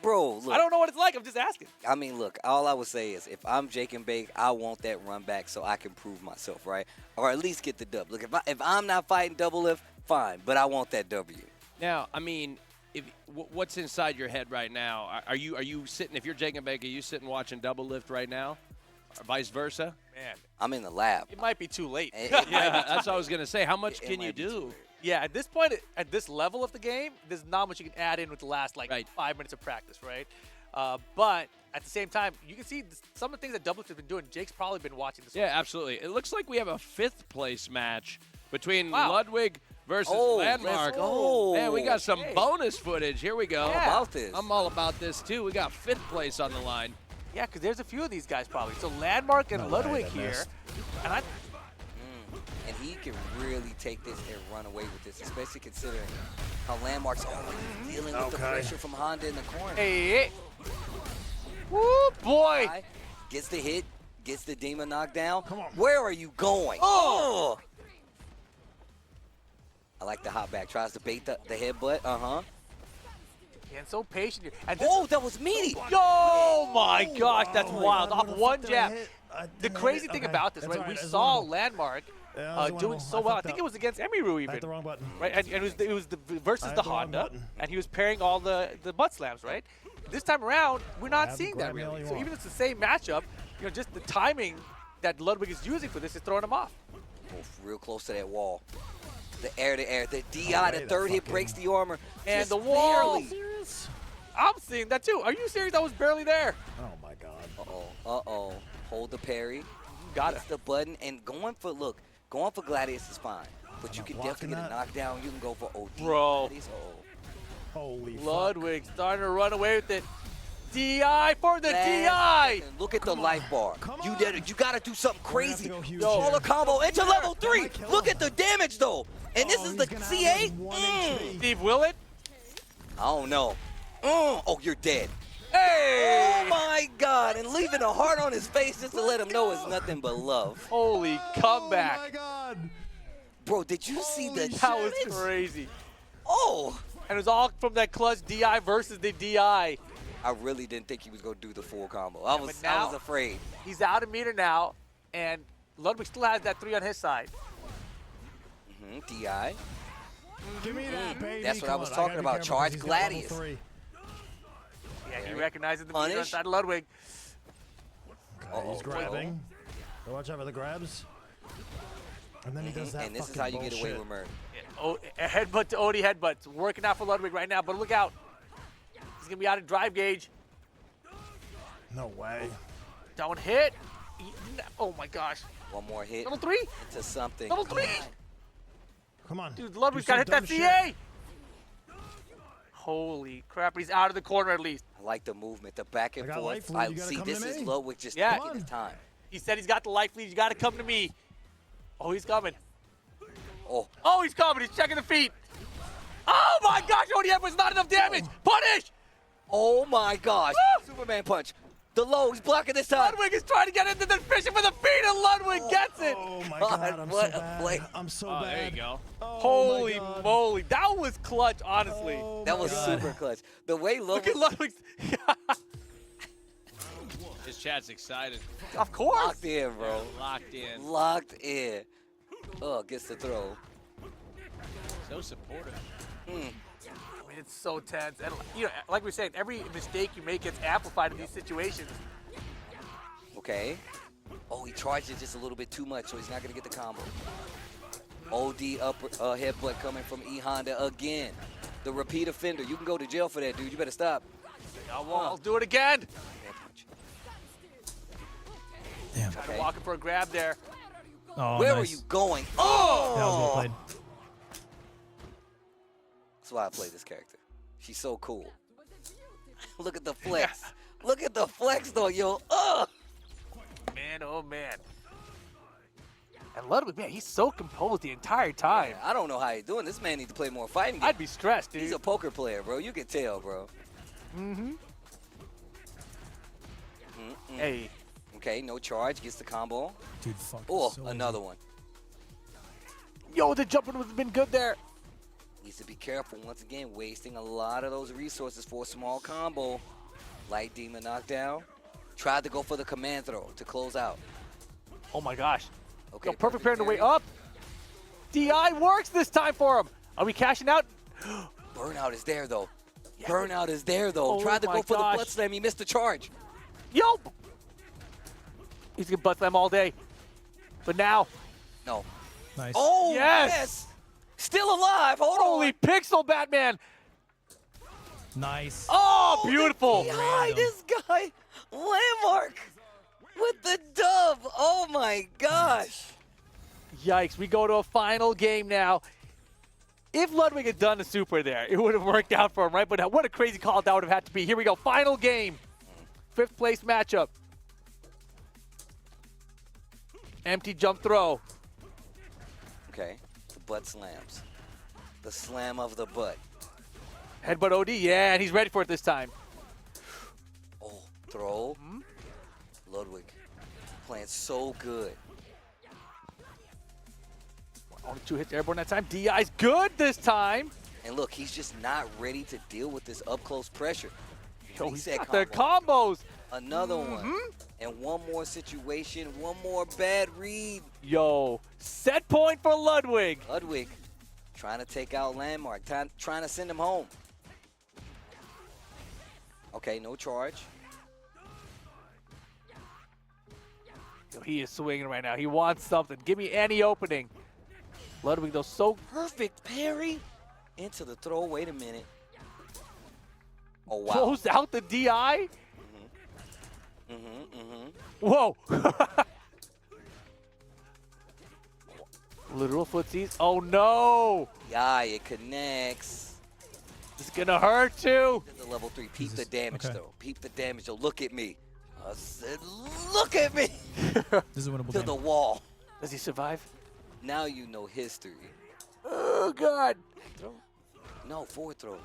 Bro, look. I don't know what it's like. I'm just asking. I mean, look, all I would say is if I'm Jake and Bake, I want that run back so I can prove myself, right? Or at least get the dub. Look, if I'm not fighting Double Lift, fine, but I want that W. Now, I mean, what's inside your head right now? Are you sitting, if you're Jake and Bake, are you sitting watching Double Lift right now? Or vice versa? Man. I'm in the lab. It might be too late. Yeah, that's what I was going to say. How much can you do? Yeah, at this point, at this level of the game, there's not much you can add in with the last, 5 minutes of practice, right? But at the same time, you can see some of the things that Double Lift has been doing. Jake's probably been watching this. Yeah, absolutely. It looks like we have a 5th place match between Ludwig versus Landmark. Man, we got some bonus footage. Here we go. All about this. I'm all about this, too. We got 5th place on the line. Yeah, because there's a few of these guys probably. So Landmark and Ludwig here. And and he can really take this and run away with this, especially considering how Landmark's always dealing with the pressure from Honda in the corner. Hey. Woo, boy. Gets the hit, gets the demon knocked down. Come on. Where are you going? Oh! I like the hop back. Tries to bait the headbutt. And so patient here. And that was meaty. Oh my gosh, that's wild. Off one jab. The crazy thing about this, right? We saw Landmark doing so well. I think it was against Emiru even. the wrong button. Right? And it was the versus the Honda, and he was pairing all the butt slams, right? This time around, we're not seeing that really. So even if it's the same matchup, you know, just the timing that Ludwig is using for this is throwing him off. Real close to that wall. The air-to-air, the DI, the third hit breaks the armor. And just the wall. barely. I'm seeing that too. Are you serious? I was barely there. Oh my God. Uh-oh. Hold the parry. Got it. The button and going for Gladius is fine. But you can definitely get a knockdown. You can go for OD. Bro. Gladius, Holy Ludwig starting to run away with it. DI for the DI. Look at the life bar. You did it. You got to do something crazy. huge All here. a combo into level 3. Look at the damage, though. And this is the C8. Steve Willett. I don't know. Oh, you're dead. Hey! Oh, my God. And leaving a heart on his face just to let him know it's nothing but love. Holy comeback. Oh my God. Bro, did you see the That was damage? crazy. Oh. And it was all from that clutch DI versus the DI. I really didn't think he was going to do the full combo. I was afraid. He's out of meter now, and Ludwig still has that 3 on his side. DI. Give me that, baby. That's what I Come was on, talking gotta be about. careful 'cause Charge he's got level Gladius. 3. Yeah, he recognizes the meter Punish. inside Ludwig. Okay, he's grabbing. So watch out for the grabs. And then he does that And this is fucking how you get away bullshit. with murder. Oh, a headbutt to Odie headbutts. Working out for Ludwig right now, but look out. He's going to be out of drive gauge. No way. Don't hit. Oh, my gosh. One more hit. Level 3? Into something. Level 3? Come on. Dude, Ludwig's Do got to some hit that dumb shit. CA. Holy crap, he's out of the corner at least. I like the movement, the back and I got life forth. lead, I you gotta see come this to is me. Ludwig just Yeah. taking his time. He said he's got the life lead. You got to come to me. Oh, he's coming. Oh, he's coming. He's checking the feet. Oh, my gosh. Odie headbutt's not enough damage. Punish. Oh my gosh. Superman punch. The low, he's blocking this time. Ludwig is trying to get into the fishing for the feet, and Ludwig gets it. Oh my God, I'm so what a bad. play. I'm so Oh, bad. there you go. Oh, Holy my God. moly. That was clutch, honestly. Oh That my was God. super clutch. The way Look at Ludwig Ludwig's. His chat's excited. Of course. locked in, bro. Locked in. Locked in. Oh, gets the throw. So supportive. I mean, it's so tense. And, you know, like we were saying, every mistake you make gets amplified in these situations. Okay. Oh, he charged it just a little bit too much, so he's not going to get the combo. OD upper headbutt coming from E Honda again. The repeat offender. You can go to jail for that, dude. You better stop. I'll do it again. Man punch. Damn. Trying to walk him for a grab there. Oh, Where were nice. you going? That was Oh! well played. That's why I play this character. She's so cool. Look at the flex. Look at the flex, though, yo. Man, oh, man. And Ludwig, man, he's so composed the entire time. I don't know how he's doing. This man needs to play more fighting. I'd be stressed, dude. He's a poker player, bro. You can tell, bro. Mm-hmm. Hey. Okay, no charge. Gets the combo. Dude, fuck. Oh, so another one. Yo, the jumping has been good there. Needs to be careful. Once again, wasting a lot of those resources for a small combo. Light demon knockdown. Tried to go for the command throw to close out. Oh, my gosh. Okay, Yo, perfect parry on the way parry. up. DI works this time for him. Are we cashing out? Burnout is there, though. Burnout is there, though. Oh Tried to my go for the gosh. butt slam. He missed the charge. Yo! He's going to butt slam all day. But now. No. Nice. Oh, Yes! yes. Still alive. Hold Holy on. pixel, Batman. Nice. Oh, beautiful. Hi, this guy. Landmark with the dub. Oh, my gosh. Yikes, we go to a final game now. If Ludwig had done the super there, it would have worked out for him, right? But what a crazy call that would have had to be. Here we go, final game. 5th place matchup. Empty jump throw. Okay, the butt slams. The slam of the butt. Headbutt OD, yeah, and he's ready for it this time. Oh, throw. Ludwig playing so good. Only 2 hits airborne that time. DI's good this time. And look, he's just not ready to deal with this up-close pressure. Yo, he's Reset got the combo. combos. Another one. And one more situation, one more bad read. Yo, set point for Ludwig. Ludwig trying to take out Landmark, trying to send him home. Okay, no charge. Yo, he is swinging right now. He wants something. Give me any opening. Ludwig, though, so Perfect parry into the throw. Wait a minute. Oh, wow. closed out the DI. Whoa. Literal footsies. Oh, no. Yeah, it connects. This It's gonna hurt too. The level 3. Peep the damage though. Peep the damage though. Look at me. I said, look at me. This is a winnable To game. the wall. Does he survive? Now you know history. Oh God. Throw. No, forward throw.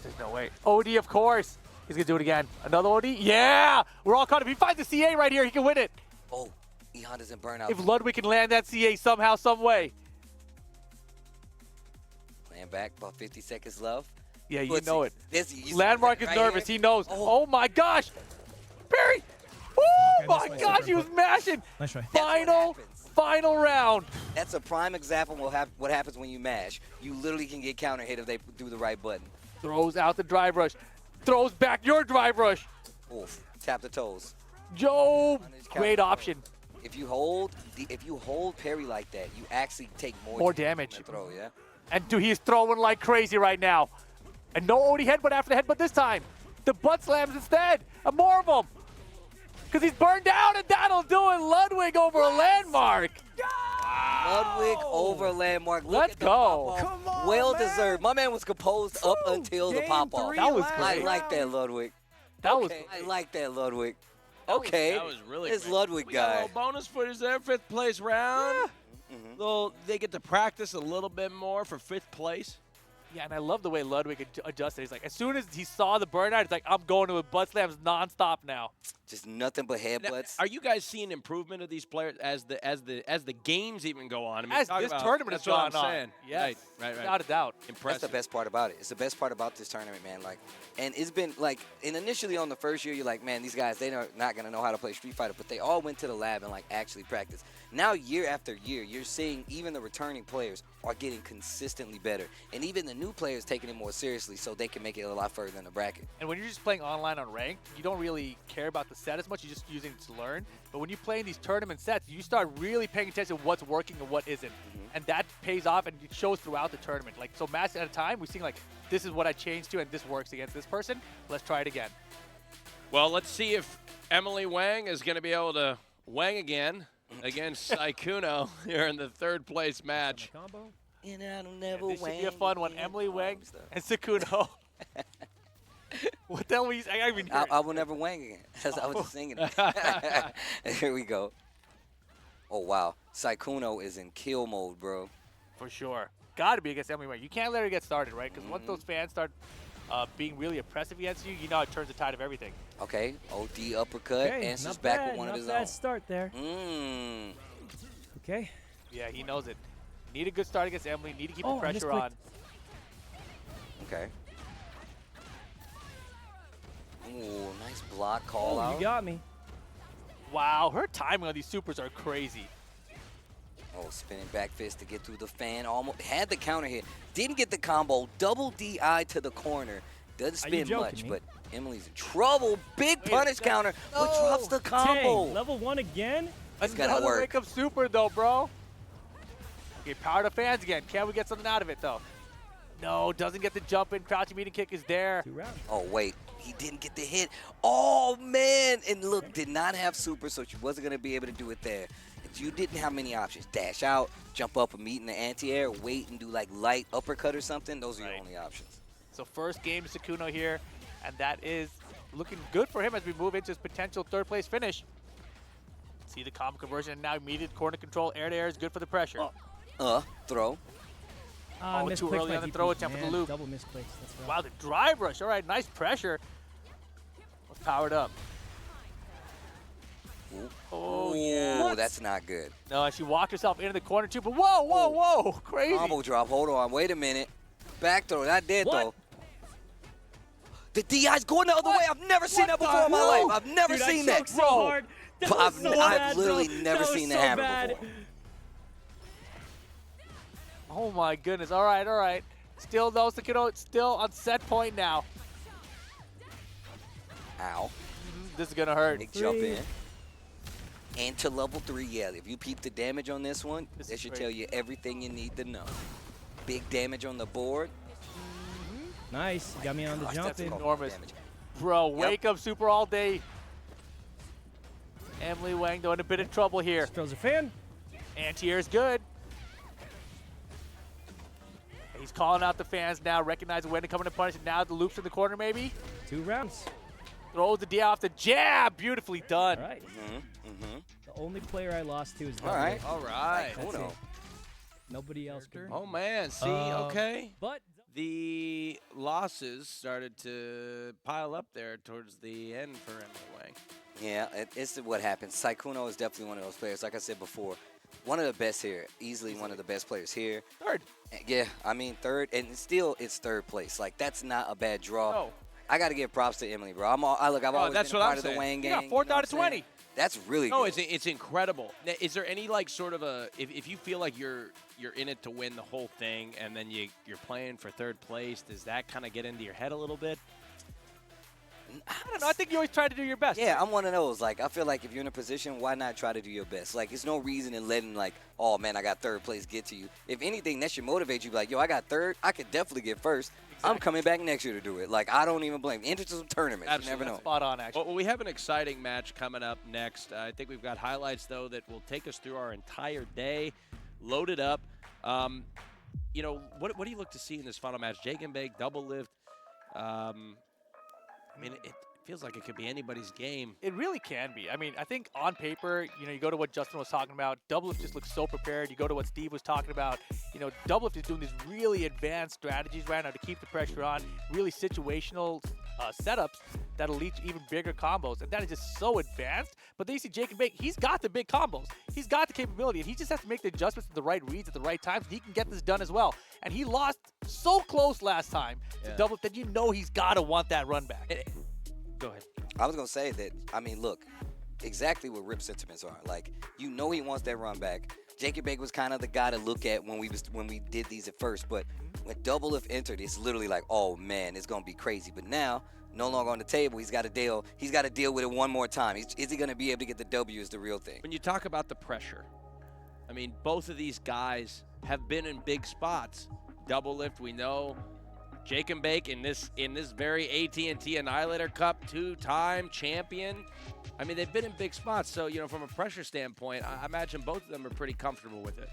There's no way. OD, of course. He's gonna do it again. Another OD? Yeah! We're all caught up. He finds the CA right here. He can win it. Oh, Ihan doesn't burn out. If Ludwig can land that CA somehow, some way. Playing back, about 50 seconds left. Yeah, you Let's know see. it. You Landmark see is right nervous. here? He knows. Oh my gosh! Barry! Oh my gosh, he was mashing. Nice try. Final round. That's a prime example of what happens when you mash. You literally can get counter hit if they do the right button. Throws out the drive rush. Throws back your drive rush. Oof. Tap the toes. Joe, great option. If you hold parry like that, you actually take More damage. from the throw, yeah? And dude, he's throwing like crazy right now. And no OD headbutt after the headbutt this time. The butt slams instead. And more of them. Because he's burned down, and that'll do it. Ludwig over a landmark. Ludwig over landmark. Look Let's at the go. pop-off. Well deserved. My man was composed up until the pop-off. That was I great. like that, Ludwig. That was I like that, Ludwig. Okay. That was really This great. Ludwig We got a guy. little bonus footage there, 5th place round. They get to practice a little bit more for 5th place. Yeah, and I love the way Ludwig adjusted. He's like, as soon as he saw the burnout, he's like, I'm going to butt slams nonstop now. Just nothing but Now, headbutts. are you guys seeing improvement of these players as the games even go on? I mean, As talk this about- tournament that's has what I'm gone on. saying. Yes, Right. without a doubt. That's Impressive. the best part about it. It's the best part about this tournament, man. Like, and it's been like, and initially on the first year, you're like, man, these guys, they're not gonna know how to play Street Fighter, but they all went to the lab and like actually practiced. Now, year after year, you're seeing even the returning players are getting consistently better, and even the new players taking it more seriously, so they can make it a lot further in the bracket. And when you're just playing online on ranked, you don't really care about the set as much. You're just using it to learn. But when you play in these tournament sets, you start really paying attention to what's working and what isn't. And that pays off, and it shows throughout the tournament. Like, so match at a time, we're seeing, like, this is what I changed to, and this works against this person. Let's try it again. Well, let's see if Emily Wang is going to be able to wang again against Saikuno here in the 3rd place match. And I don't never This should be a fun one. Emily Wang and Sakuno. What the hell were you saying? I can't even hear I will never wang again. I was just singing it. Here we go. Oh, wow. Saikuno is in kill mode, bro. For sure. Got to be against Emily Wang. You can't let her get started, right? Because once those fans start being really oppressive against you, you know it turns the tide of everything. Okay, OD uppercut, answers back with one of his own. Start there. Okay. Yeah, he knows it. Need a good start against Emily. Need to keep Oh, the pressure I on. Okay. Ooh, nice block call out. You got me. Wow, her timing on these supers are crazy. Oh, spinning back fist to get through the fan. Almost had the counter hit. Didn't get the combo. Double DI to the corner. Doesn't spin much, but Emily's in trouble. Big punish counter, but drops the combo. Dang, level 1 again? It's gonna Another work. wake-up super, though, bro. Okay, power to fans again. Can we get something out of it, though? No, doesn't get the jump in. Crouching meeting kick is there. 2 rounds. Oh, wait. He didn't get the hit. Oh, man. And look, did not have super, so she wasn't going to be able to do it there. And you didn't have many options. Dash out, jump up and meet in the anti-air, wait and do like light uppercut or something. Those are your only options. So first game Sakuno here, and that is looking good for him as we move into his potential 3rd place finish. See the combo conversion, and now immediate corner control. Air to air is good for the pressure. Throw. Oh, too misclicked early my on the DP. throw attempt with the Man, loop. Double misclicks. That's rough. Wow, the drive rush. All right, nice pressure. Let's power it up. Ooh. Oh, Ooh, yeah. that's not good. No, she walked herself into the corner, too. But whoa, whoa, whoa. Crazy. Combo drop. Hold on. Wait a minute. Back throw. Not dead, though. The DI's going the other way. I've never seen that before in my life. I've never Dude, seen I that. choked so hard. That was so I've bad, literally bro. never That was seen so that happen bad. before. Oh, my goodness. All right, all right. Still, though, Sakuno still on set point now. Ow. This is going to hurt. Big jump in. And to level 3, yeah. If you peep the damage on this one, that should tell you everything you need to know. Big damage on the board. Nice. You got me on the Gosh, jump that's in. Enormous. damage. Bro, wake up super all day. Emily Wang, though, in a bit of trouble here. Throws a fan. Anti-air is good. He's calling out the fans now, recognizing when to come in and punish. And now the loops in the corner, maybe. 2 rounds. Throws the D off the jab. Beautifully done. All right. The only player I lost to is All right. All right. That's it. Nobody else can. Oh, man. See, okay. But the losses started to pile up there towards the end for Emily Wang. Yeah, it's what happens. Saikuno is definitely one of those players. Like I said before, one of the best here. Easily one of the best players here. Third. Yeah, I mean third, and still it's third place. Like that's not a bad draw. No. I got to give props to Emily, bro. I've always been a part of the Wang gang. Yeah, 4th out of 20. That's really No, good. it's incredible. Now, is there any like sort of a if you feel like you're in it to win the whole thing and then you're playing for 3rd place, does that kind of get into your head a little bit? I don't know. I think you always try to do your best. Yeah, I'm one of those. Like, I feel like if you're in a position, why not try to do your best? Like, there's no reason in letting, like, oh, man, I got 3rd place get to you. If anything, that should motivate you. Like, yo, I got 3rd. I could definitely get 1st. Exactly. I'm coming back next year to do it. Like, I don't even blame. Enter some tournaments. Absolutely. You never know. Spot on, actually. Well, we have an exciting match coming up next. I think we've got highlights, though, that will take us through our entire day, loaded up. You know, what do you look to see in this final match? Jake and Bake, double lift. I mean, it feels like it could be anybody's game. It really can be. I mean, I think on paper, you know, you go to what Justin was talking about, double lift just looks so prepared. You go to what Steve was talking about, you know, double lift is doing these really advanced strategies right now to keep the pressure on, really situational setups that'll lead to even bigger combos. And that is just so advanced. But then you see Jake and Bake, he's got the big combos. He's got the capability, and he just has to make the adjustments to the right reads at the right times. He can get this done as well. And he lost so close last time to double lift that you know he's got to want that run back. Go ahead. I was going to say that, I mean, look, exactly what Rip's sentiments are. Like, you know he wants that run back. Jake Bake was kind of the guy to look at when we did these at first. But when double lift entered, it's literally like, oh, man, it's going to be crazy. But now, no longer on the table, he's got to deal with it one more time. Is he going to be able to get the W is the real thing. When you talk about the pressure, I mean, both of these guys have been in big spots. Double lift, we know. Jake and Bake in this very AT&T Annihilator Cup 2-time champion. I mean, they've been in big spots. So, you know, from a pressure standpoint, I imagine both of them are pretty comfortable with it.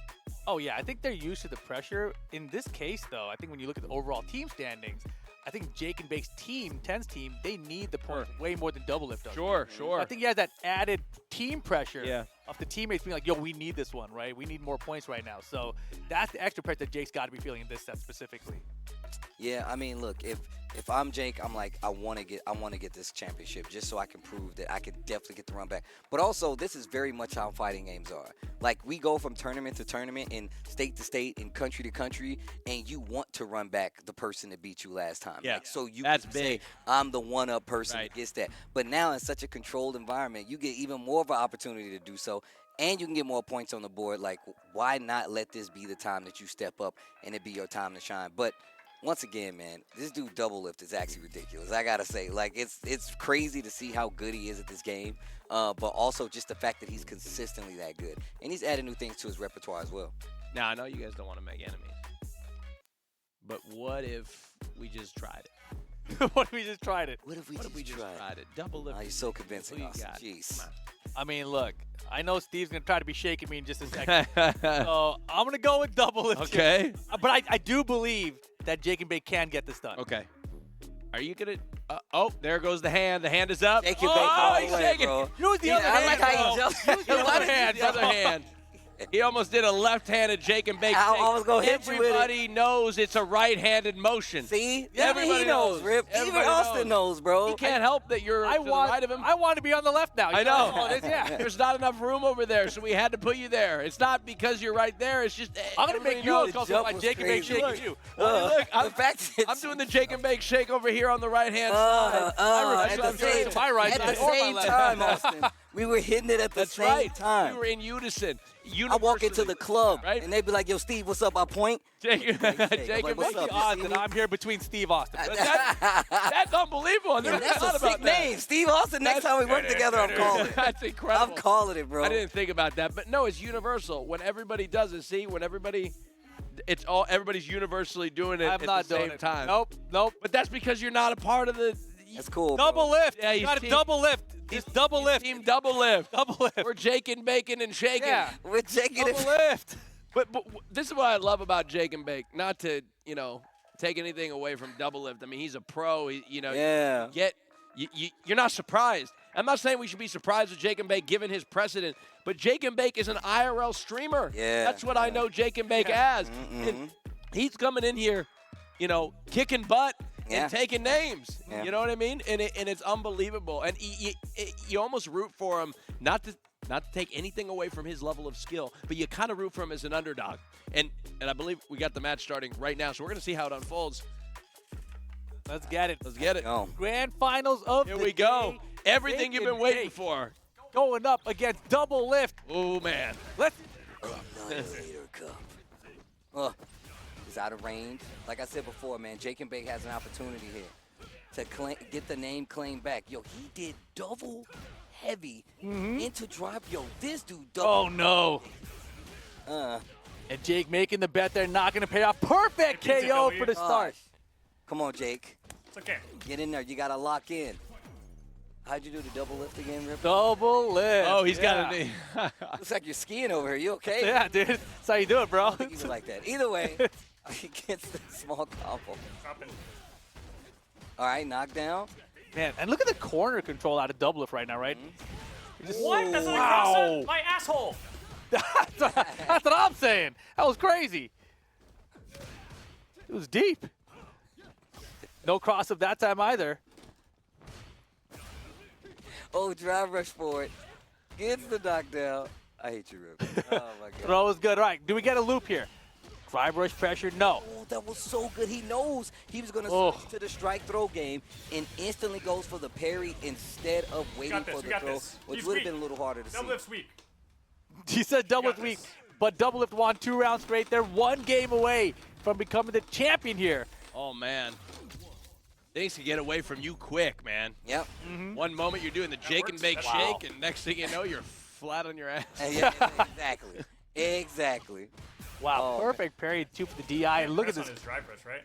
Oh, yeah. I think they're used to the pressure. In this case, though, I think when you look at the overall team standings, I think Jake and Bake's team, 10's team, they need the points way more than double lift does. Sure. I think he has that added team pressure of the teammates being like, yo, we need this one, right? We need more points right now. So that's the extra pressure that Jake's got to be feeling in this set specifically. Yeah, I mean, look, if I'm Jake, I'm like, I want to get this championship just so I can prove that I can definitely get the run back. But also, this is very much how fighting games are. Like, we go from tournament to tournament and state to state and country to country, and you want to run back the person that beat you last time. Yeah, like, so you that's can big. say, I'm the one-up person that gets that. But now in such a controlled environment, you get even more of an opportunity to do so. And you can get more points on the board. Like, why not let this be the time that you step up and it be your time to shine? But once again, man, this dude double lift is actually ridiculous. I gotta say, like, it's crazy to see how good he is at this game, but also just the fact that he's consistently that good, and he's added new things to his repertoire as well. Now, I know you guys don't want to make enemies, but what if we just tried it? What if we just tried it? What if we just tried it? Double lift. Oh, you're so convincing, Austin. Jeez. I mean, look, I know Steve's going to try to be shaking me in just a second. So I'm going to go with double lift. Okay. But I do believe that Jake and Bake can get this done. Okay. Are you going to oh, there goes the hand. The hand is up. Jake and Bake all the he's way, shaking. bro. Use the other hand. I like how you just Use the other hand. The other hand. He almost did a left-handed Jake and Bake. I was going to hit you with it. Everybody knows it's a right-handed motion. See? Everybody knows, Rip. Even Austin knows, bro. He can't help that you're to the right of him. I want to be on the left now. I know. Yeah. There's not enough room over there, so we had to put you there. It's not because you're right there. It's just I'm going to make you uncomfortable like Jake and Bake shaking you. Look, I'm doing the Jake and Bake shake over here on the right-hand side. At the same time, Austin. We were hitting it at the same time. We were in unison. I walk into the club, right? and they be like, yo, Steve, what's up? I point. Jake and like, Bake. what's up? Odds that I'm here between Steve Austin. That's unbelievable. Yeah, that's a sick name. Steve Austin, next time we work together, I'm calling it. That's incredible. I'm calling it, bro. I didn't think about that. But no, it's universal. When everybody does it, see, when everybody's universally doing it at the same time. Nope. But that's because you're not a part of the That's cool. Double lift. Yeah, you got to double lift. Just double lift. Team double lift. Double lift. We're Jaking, Baking, and Shaking. Yeah. We're Jaking double lift. But this is what I love about Jake and Bake. Not to, take anything away from Double Lift. I mean, he's a pro. Yeah. You're not surprised. I'm not saying we should be surprised with Jake and Bake given his precedent, but Jake and Bake is an IRL streamer. Yeah. That's what I know Jake and Bake as. And he's coming in here, kicking butt and taking names. Yeah. You know what I mean? And it's unbelievable. And you almost root for him, not to take anything away from his level of skill, but you kind of root for him as an underdog. And I believe we got the match starting right now, so we're going to see how it unfolds. Let's get it. Let's get it. Grand finals of Here the we go. day. Everything Jake you've been and waiting Bake for. Going up against Double Lift. Oh, man. Let's. Annihilator Cup. He's out of range. Like I said before, man, Jake and Bake has an opportunity here to get the name claim back. Yo, he did double heavy into drive. Yo, this dude double. Oh, no. And Jake making the bet there, not going to pay off. Perfect KO for the start. Come on, Jake. It's okay. Get in there. You got to lock in. How'd you do the double lift again, Rip? Double lift. Oh, he's got a knee. Looks like you're skiing over here. You okay? Yeah, dude. That's how you do it, bro. I don't think he was like that. Either way, he gets the small combo. All right, knockdown. Man, and look at the corner control out of double lift right now, right? What? That's not across my asshole. That's what I'm saying. That was crazy. It was deep. No cross up that time either. Oh, drive rush for it. Gets the knockdown. I hate you, Rip. Oh, my God. Throw was good. All right, do we get a loop here? Drive rush pressure? No. Oh, that was so good. He knows he was going to switch to the strike throw game and instantly goes for the parry instead of waiting for the throw, which would have been a little harder to see. Double lift's weak. He said double lift weak, but double lift won 2 rounds straight. They're 1 game away from becoming the champion here. Oh, man. Things can get away from you quick, man. Yep. One moment you're doing the Jake and Bake shake, and next thing you know, you're flat on your ass. Yeah, exactly. Exactly. Wow, perfect parry 2 for the DI. And look at this. On his dry press, right?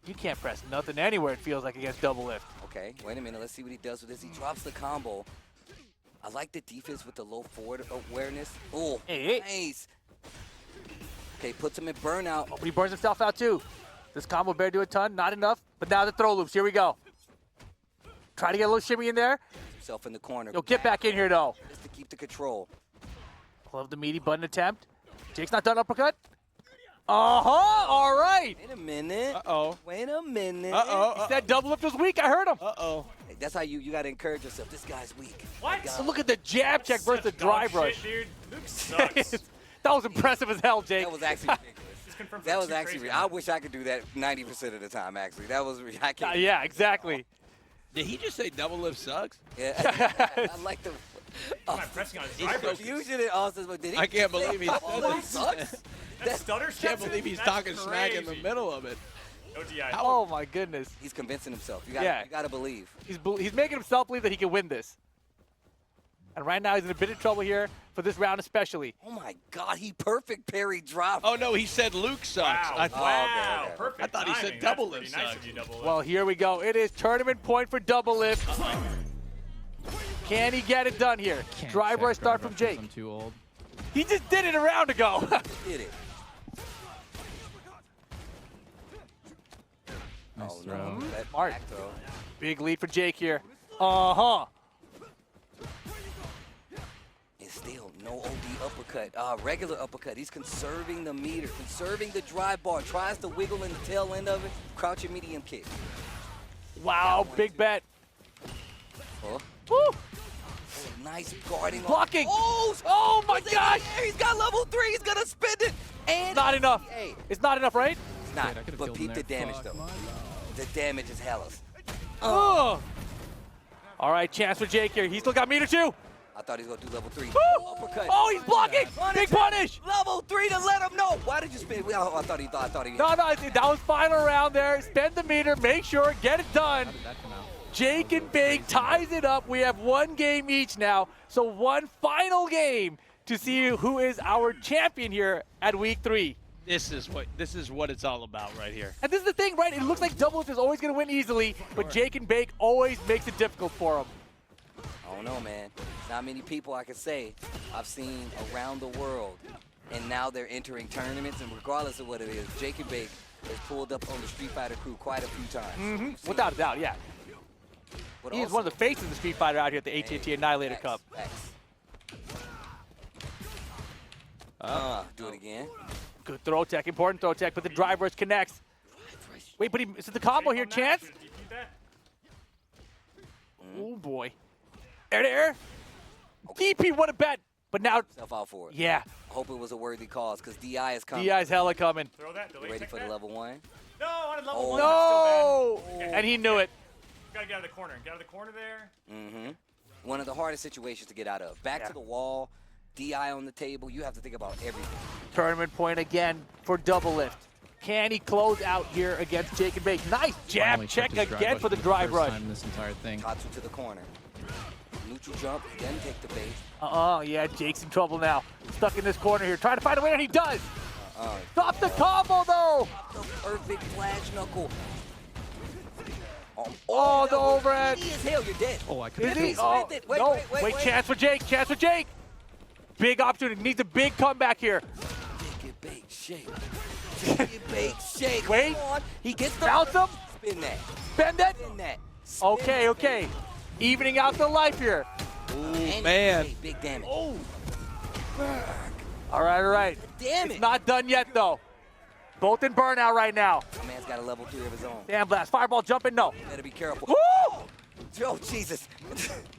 You can't press nothing anywhere, it feels like, against double lift. Okay, wait a minute. Let's see what he does with this. He drops the combo. I like the defense with the low forward awareness. Oh, nice. Okay, puts him in burnout. But he burns himself out, too. This combo better do a ton. Not enough. But now the throw loops. Here we go. Try to get a little shimmy in there. Himself in the corner. Yo, get back in here, though. Just to keep the control. Love the meaty button attempt. Jake's not done uppercut. Uh-huh. All right. Wait a minute. Uh-oh. Wait a minute. He said double lift was weak. I heard him. Uh-oh. Hey, that's how you got to encourage yourself. This guy's weak. What? So look at the jab check versus the drive rush. Dude. Luke sucks. That was impressive as hell, Jake. That was actually ridiculous. That was actually. I wish I could do that 90% of the time. Actually, that was. I can't. Yeah, exactly. Did he just say double lift sucks? Yeah. I like the. I'm pressing on his dry press. Confusion and all this, but did he? I can't believe he double lift sucks. That stutter Can't believe he's talking smack in the middle of it. No DI. Oh my goodness. He's convincing himself. You got to believe. He's making himself believe that he can win this. And right now he's in a bit of trouble here for this round especially. Oh my God, he perfect parry drop. Oh no, he said Luke sucks. Wow. I thought, Wow. Perfect. I thought he said timing. double That's lift pretty nice sucks. of you, double lift. Well, here we go. It is tournament point for double lift. Can he get it done here? Drive rush start from Jake. I'm too old. He just did it a round ago. Did it. Nice Oh throw. no, that Smart. back throw. Big lead for Jake here. Uh-huh. And still no OD uppercut. Regular uppercut. He's conserving the meter, conserving the drive bar. Tries to wiggle in the tail end of it. Crouching medium kick. Wow, big bet. Oh. Woo. Nice guarding. Blocking. Oh my gosh. He's got level 3. He's going to spend it. And Not enough. Hey, It's not enough, right? it's not. I could've But killed peep him the there. damage, though. The damage is hellish. Oh. All right, chance for Jake here. He's still got meter 2. I thought he was going to do level 3. Woo. Uppercut. Oh, he's blocking. Big punish. Level 3 to let him know. Why did you spin? I thought he. No, I think that was final round there. Spend the meter, make sure, get it done. How did that come out? Jake and Bake ties it up. We have 1 game each now, so 1 final game to see who is our champion here at week 3. This is what it's all about right here. And this is the thing, right? It looks like double lift is always going to win easily, but Jake and Bake always makes it difficult for him. I don't know, man. Not many people I can say I've seen around the world, and now they're entering tournaments, and regardless of what it is, Jake and Bake has pulled up on the Street Fighter crew quite a few times. Without a doubt, yeah. But He is also- one of the faces of the Street Fighter out here at the AT&T Annihilator Cup. Do it again. Good throw tech, important throw tech, but the drive rush connects. Wait, but is it the combo here, Chance? Oh boy. Air to air. DP won a bet, but now. Self out for it. Yeah. I hope it was a worthy cause because DI is coming. DI's hella coming. Throw that. Delay Ready tech for the that. level 1? No, on level Oh. 1. No! That's still bad. And he knew it. Gotta get out of the corner. Get out of the corner there. One of the hardest situations to get out of. Back to the wall, DI on the table. You have to think about everything. Tournament point again for double lift. Can he close out here against Jake and Bake? Nice jab Finally check checked his drive again rush for the for drive first rush. time in this entire thing. Katsu to the corner. Neutral jump, then take the bait. Yeah, Jake's in trouble now. Stuck in this corner here, trying to find a way, and he does. Stop the combo, though. The perfect flash knuckle. Oh, the overhead. He is hell, you're dead. Oh, I Is could he? Oh, Wait, no. wait. Chance for Jake, chance for Jake. Big opportunity, needs a big comeback here. Take it, bake, shake. Take it, bake, shake. Wait. Come on. He gets the Bounce him. Spin that. Bend it. Spin that. Okay. Evening out the life here. And man. Big damage. Oh. All right. Damn it. It's not done yet, though. Both in burnout right now. My man's got a level 3 of his own. Damn blast. Fireball jumping, no. Better be careful. Woo! Oh, Jesus.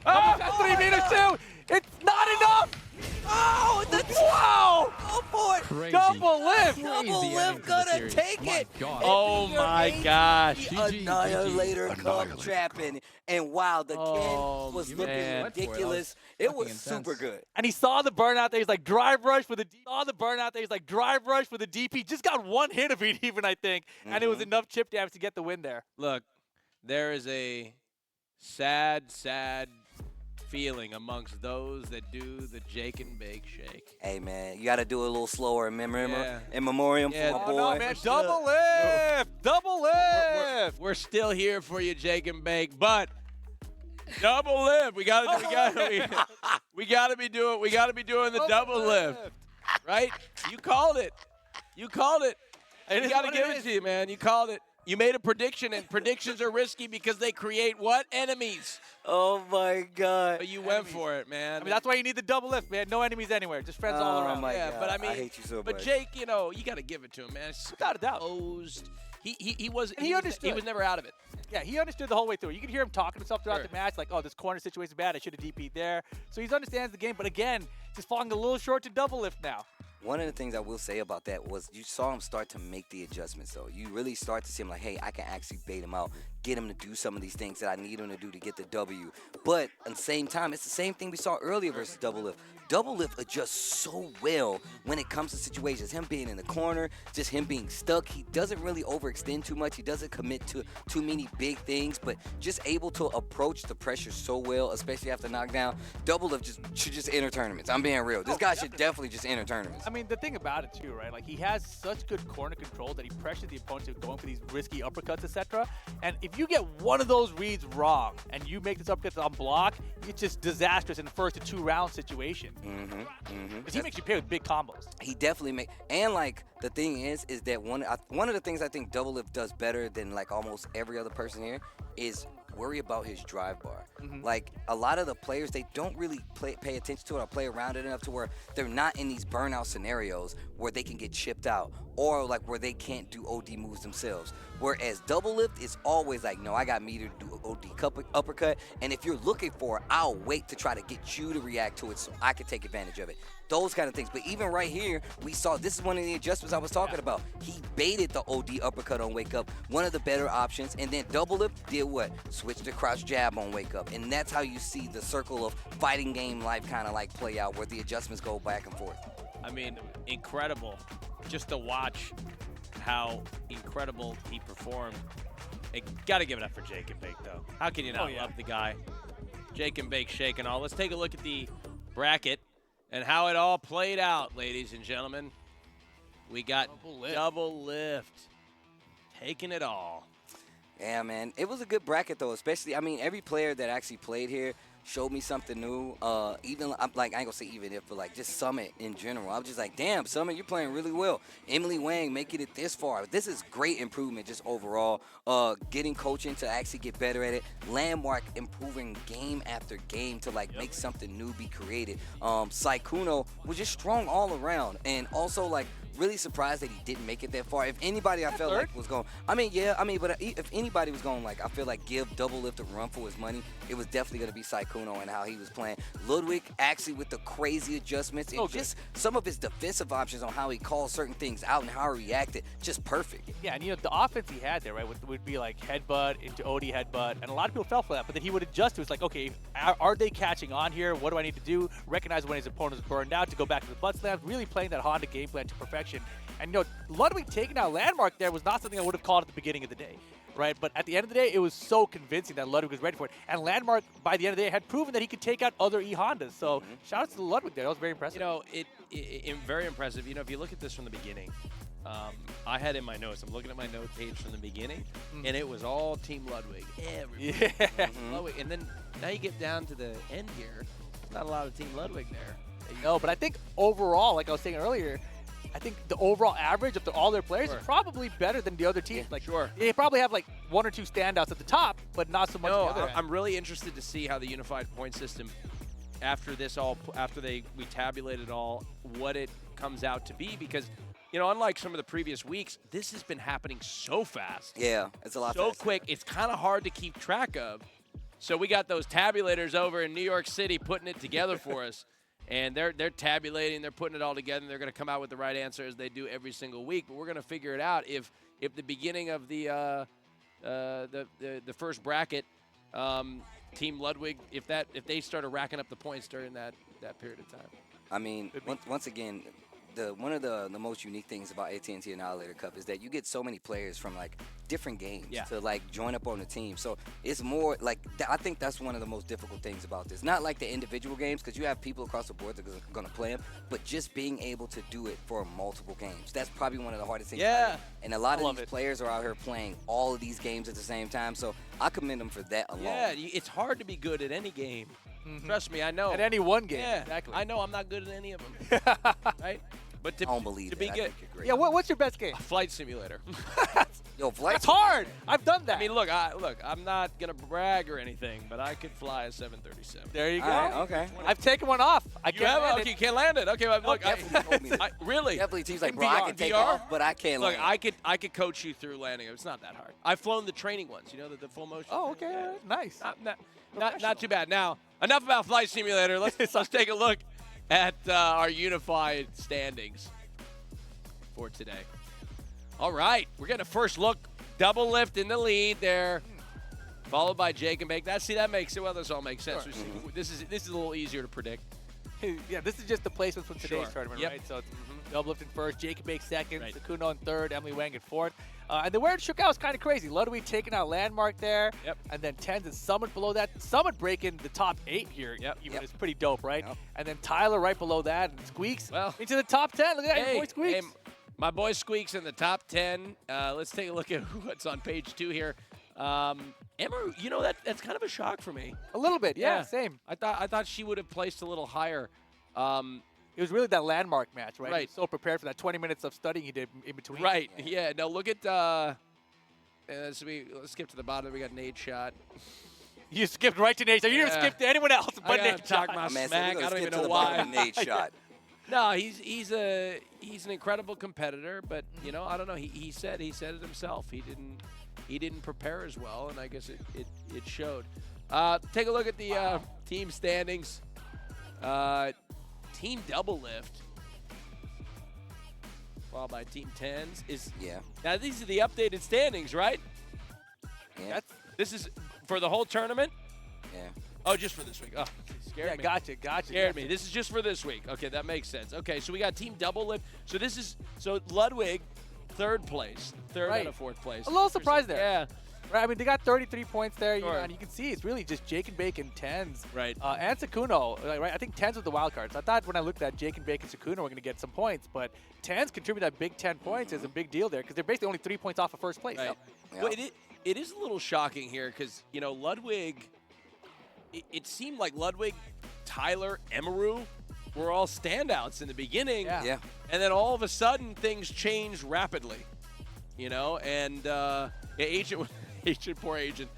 That's 3 meters too. It's not enough. Oh, Wow! Go for it. Crazy. Double lift. Double ending lift to the gonna series. take My it. God. Oh my gosh. Annihilator Cup trapping. And wow, the Oh, Ken was man. looking Went for it. ridiculous. That It was was fucking super intense. good. And he saw the burnout there. He's like, drive rush for the drive rush for the DP. Just got one hit of it even, I think. And it was enough chip damage to get the win there. Look, there is a sad feeling amongst those that do the Jake and Bake shake. Hey, man, you got to do it a little slower in Yeah. memoriam Yeah, for my Oh, boy. no, man. Double lift. Double lift. We're still here for you, Jake and Bake, but double lift. We gotta be doing the double lift. Right? You called it. You is gotta what give it it is. to you, man. You called it. You made a prediction, and predictions are risky because they create what? Enemies. Oh, my God. But you went for it, man. I mean, that's why you need the double lift, man. No enemies anywhere. Just friends all around. my Yeah, God. but I mean, hate you so but much. Jake, you got to give it to him, man. Without a doubt. Exposed. He was understood. He was never out of it. Yeah, he understood the whole way through. You could hear him talking to himself throughout Sure. the match, like, oh, this corner situation is bad. I should have DP'd there. So he understands the game, but again, just falling a little short to double lift now. One of the things I will say about that was you saw him start to make the adjustments, though. You really start to see him like, hey, I can actually bait him out, get him to do some of these things that I need him to do to get the W. But at the same time, it's the same thing we saw earlier versus Double Lift. Double Lift adjusts so well when it comes to situations. Him being in the corner, just him being stuck. He doesn't really overextend too much. He doesn't commit to too many big things, but just able to approach the pressure so well, especially after knockdown. Double Lift should just enter tournaments. I'm being real. This guy should definitely just enter tournaments. I mean, the thing about it, too, right? Like, he has such good corner control that he pressures the opponent to going for these risky uppercuts, etc. And if you get one of those reads wrong and you make this uppercut on block, it's just disastrous in the first to 2 round situation. Because he makes you pay with big combos. He definitely make, and like the thing is that one of the things I think Double Lift does better than like almost every other person here is worry about his drive bar. Like a lot of the players, they don't really pay attention to it or play around it enough to where they're not in these burnout scenarios where they can get chipped out or like where they can't do OD moves themselves. Whereas Double Lift is always like, no, I got meter to do OD uppercut, and if you're looking for it, I'll wait to try to get you to react to it so I can take advantage of it. Those kind of things. But even right here, we saw this is one of the adjustments I was talking about. He baited the OD uppercut on Wake Up, one of the better options, and then Double Lift did what? Switched to crouch jab on Wake Up. And that's how you see the circle of fighting game life kind of like play out, where the adjustments go back and forth. I mean, incredible. Just to watch how incredible he performed. Got to give it up for Jake and Bake, though. How can you not love the guy? Jake and Bake shake and all. Let's take a look at the bracket and how it all played out, ladies and gentlemen. We got Double Lift taking it all. Yeah, man. It was a good bracket, though, especially, I mean, every player that actually played here showed me something new. Even I'm like, I ain't gonna say even if, but like just Summit in general. I'm just like, damn, Summit, you're playing really well. Emily Wang making it this far. This is great improvement just overall. Getting coaching to actually get better at it. Landmark improving game after game to like make something new be created. Saikuno was just strong all around, and also like really surprised that he didn't make it that far. If anybody I felt like was going, but if anybody was going, like, I feel like give Double Lift a run for his money, it was definitely going to be Saikuno and how he was playing. Ludwig actually with the crazy adjustments and just some of his defensive options on how he called certain things out and how he reacted, just perfect. Yeah, and the offense he had there, right, would be like headbutt into OD headbutt, and a lot of people fell for that, but then he would adjust to it. It's like, okay, are they catching on here? What do I need to do? Recognize when his opponent is burned out to go back to the butt slams, really playing that Honda game plan to perfection. And Ludwig taking out Landmark there was not something I would have called at the beginning of the day, right? But at the end of the day, it was so convincing that Ludwig was ready for it. And Landmark, by the end of the day, had proven that he could take out other E-Hondas. So shout out to Ludwig there. That was very impressive. Very impressive. If you look at this from the beginning, I had in my notes, I'm looking at my note page from the beginning, and it was all Team Ludwig. Everybody. Ludwig. And then now you get down to the end here, not a lot of Team Ludwig there. No, but I think overall, like I was saying earlier, I think the overall average of all their players is probably better than the other teams. They probably have like one or two standouts at the top, but not so much at the other end. I'm really interested to see how the unified point system, after we tabulate it all, what it comes out to be, because unlike some of the previous weeks, this has been happening so fast. Yeah, it's a lot so faster. quick. It's kind of hard to keep track of. So we got those tabulators over in New York City putting it together for us. And they're tabulating, they're putting it all together, and they're going to come out with the right answer as they do every single week. But we're going to figure it out if the beginning of the first bracket, Team Ludwig, if they started racking up the points during that period of time. I mean, once again, one of the most unique things about AT&T Annihilator Cup is that you get so many players from like different games to like join up on the team. So it's more like I think that's one of the most difficult things about this. Not like the individual games, because you have people across the board that are going to play them, but just being able to do it for multiple games. That's probably one of the hardest things. Yeah. And a lot of these players are out here playing all of these games at the same time. So I commend them for that alone. Yeah, it's hard to be good at any game. Trust me, I know. At any one game. Yeah, exactly. I know I'm not good at any of them. Right? But to be good. Yeah, what's your best game? A flight simulator. Yo, flight. That's hard. I've done that. I mean, look, I'm not gonna brag or anything, but I could fly a 737. There you go. Right, okay. I've taken one off. You can't land it. Okay, well, look, really? Definitely teams like, In bro, I VR, can take VR? off, but I can't Look, land. I could coach you through landing. It's not that hard. I've flown the training ones. The full motion. Oh, okay. Yeah. Nice. Not too bad. Now, enough about flight simulator. Let's take a look at our unified standings for today. All right, we're getting a first look. Double Lift in the lead there, followed by Jake and Bake. That makes it. Well, this all makes sense. Sure. This is a little easier to predict. Yeah, this is just the placements from today's tournament, right? So it's Double Lift in first, Jake and Bake second, Sakuno in third, Emily Wang in fourth. And then where it shook out was kind of crazy. Ludwig taking out Landmark there. Yep. And then Tens and Summit below that. Summit breaking the top 8 here. Even is pretty dope, right? Yep. And then Tyler right below that. And Squeaks into the top 10. Look at that, your boy Squeaks. Hey, my boy Squeaks in the top 10. Let's take a look at what's on page 2 here. Emma, that's kind of a shock for me. A little bit, yeah, same. I thought she would have placed a little higher. It was really that Landmark match, right? He was so prepared for that 20 minutes of studying he did in between. Right, yeah. Now look at, let's skip to the bottom. We got Nate shot. You skipped right to Nate shot. You didn't skip to anyone else but Nate talk shot. my smack. I don't even know why. Nate shot. No, he's an incredible competitor, but I don't know. He said it himself. He didn't prepare as well, and I guess it showed. Take a look at the team standings. Team Double Lift, followed by Team Tens. Now these are the updated standings, right? Yeah. This is for the whole tournament. Yeah. Oh, just for this week. Oh, scared me. Gotcha. Scared me. This is just for this week. Okay, that makes sense. Okay, so we got Team Double Lift. So Ludwig, third place, third out of fourth place. A little surprised there. Yeah. Right, I mean, they got 33 points there, and you can see it's really just Jake and Bake and Tens. Right. And Sakuno, right? I think Tens was the wild card. So I thought when I looked at Jake and Bake and Sakuno were going to get some points, but Tens contribute that big 10 points is a big deal there because they're basically only 3 points off of first place. Right. Yep. Well, it is a little shocking here because, Ludwig, it seemed like Ludwig, Tyler, Emaru were all standouts in the beginning. Yeah. And then all of a sudden, things changed rapidly. You know, and poor Agent,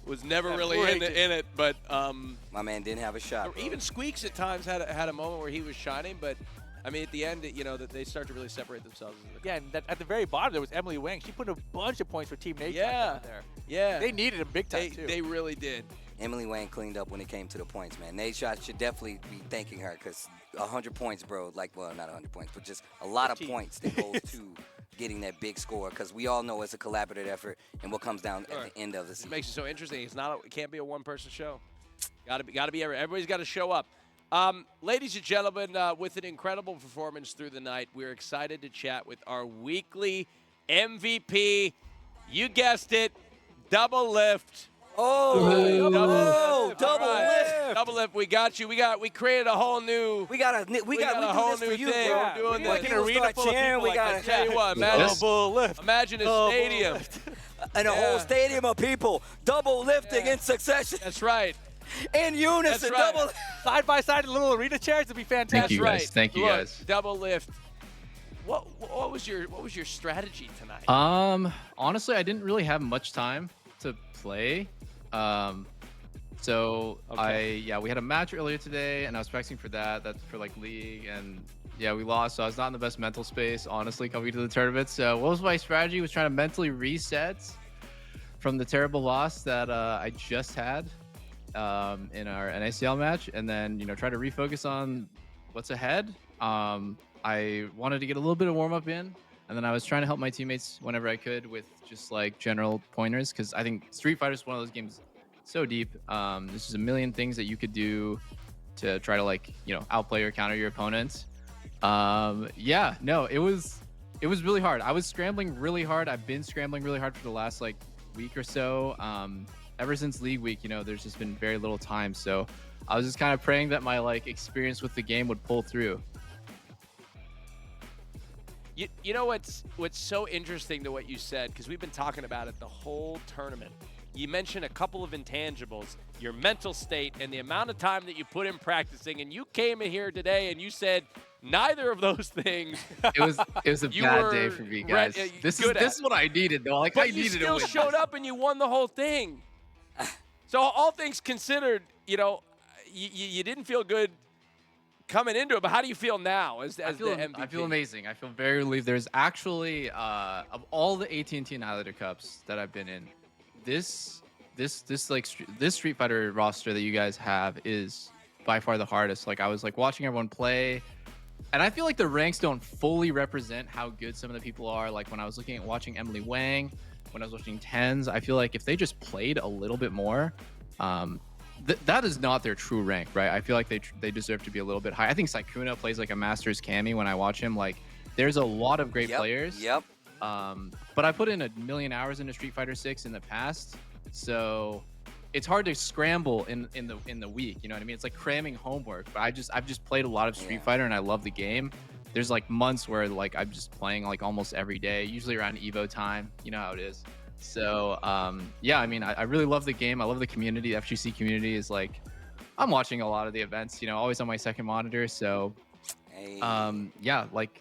was never really in it. But my man didn't have a shot. Bro. Even Squeaks at times had a moment where he was shining, but I mean, at the end, you know, that they start to really separate themselves. Yeah, and at the very bottom, there was Emily Wang. She put a bunch of points for Team Nate. Yeah, there. Yeah. They needed a big time, too. They really did. Emily Wang cleaned up when it came to the points, man. Nate Shot should definitely be thanking her because 100 points, bro. Like, well, not 100 points, but just a lot of points that goes to getting that big score because we all know it's a collaborative effort and what comes down at the end of the season. It makes it so interesting. It can't be a one-person show. Got to be everybody's got to show up. Ladies and gentlemen, with an incredible performance through the night, we're excited to chat with our weekly MVP. You guessed it, Double Lift. Double lift. Double Lift. We got you. We created a whole new. We got a whole new thing. Bro. We're doing Like an arena full of people. I tell you what, imagine a stadium. And a whole stadium of people double lifting in succession. That's right. In unison, double side by side in little arena chairs would be fantastic. Thank you guys. Thank you guys. Double lift. What was your strategy tonight? Honestly, I didn't really have much time to play. So we had a match earlier today, and I was practicing for that. That's for like league, and yeah, we lost. So I was not in the best mental space, honestly, coming to the tournament. So what was my strategy? Was trying to mentally reset from the terrible loss that I just had. In our NACL match, and then try to refocus on what's ahead. I wanted to get a little bit of warm up in, and then I was trying to help my teammates whenever I could with just like general pointers, because I think Street Fighter is one of those games so deep. There's just a million things that you could do to try to outplay or counter your opponents. It was really hard. I was scrambling really hard. I've been scrambling really hard for the last week or so. Ever since League Week, there's just been very little time. So I was just kind of praying that my experience with the game would pull through. You know what's so interesting to what you said, because we've been talking about it the whole tournament. You mentioned a couple of intangibles, your mental state and the amount of time that you put in practicing, and you came in here today and you said neither of those things. It was a bad day for me, guys. This is what I needed, though. But I needed you still showed up and you won the whole thing. So all things considered, you didn't feel good coming into it, but how do you feel now as the MVP? I feel amazing. I feel very relieved. There's actually, of all the AT&T Annihilator Cups that I've been in, this Street Fighter roster that you guys have is by far the hardest. I was watching everyone play, and I feel like the ranks don't fully represent how good some of the people are. When I was watching Emily Wang, when I was watching Tens, I feel like if they just played a little bit more, that is not their true rank, right? I feel like they deserve to be a little bit high. I think Sykkuno plays like a Masters Cammy when I watch him. There's a lot of great players. Yep. But I put in 1 million hours into Street Fighter 6 in the past, so it's hard to scramble in the week. You know what I mean? It's like cramming homework. But I've just played a lot of Street Fighter, and I love the game. There's months where I'm just playing almost every day, usually around Evo time. You know how it is. So I really love the game. I love the community. The FGC community is I'm watching a lot of the events. Always on my second monitor. So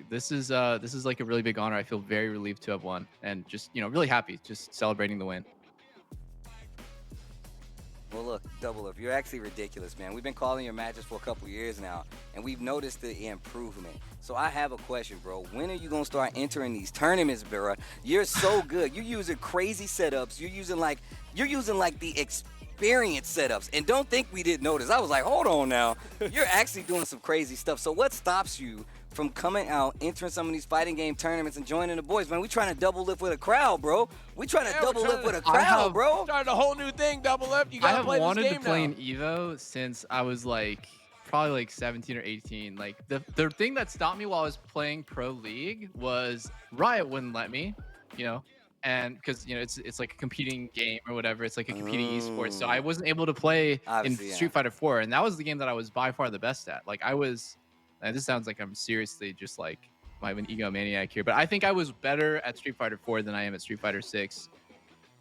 this is a really big honor. I feel very relieved to have won, and just really happy, just celebrating the win. Well, look, Double Up, you're actually ridiculous, man. We've been calling your matches for a couple years now, and we've noticed the improvement. So I have a question, bro. When are you going to start entering these tournaments, bro? You're so good. You're using crazy setups. You're using the experience setups. And don't think we didn't notice. I was like, hold on now. You're actually doing some crazy stuff. So what stops you from coming out, entering some of these fighting game tournaments and joining the boys, man? We trying to double lift with a crowd, bro. We trying to double lift with a crowd, bro. Starting a whole new thing, double lift. You gotta play this game now. I have wanted to play in Evo since I was probably 17 or 18. The thing that stopped me while I was playing Pro League was Riot wouldn't let me, and because it's like a competing game or whatever. It's like a competing esports, so I wasn't able to play in Street Fighter 4, and that was the game that I was by far the best at. And this sounds like I'm seriously just I'm an egomaniac here, but I think I was better at Street Fighter 4 than I am at Street Fighter 6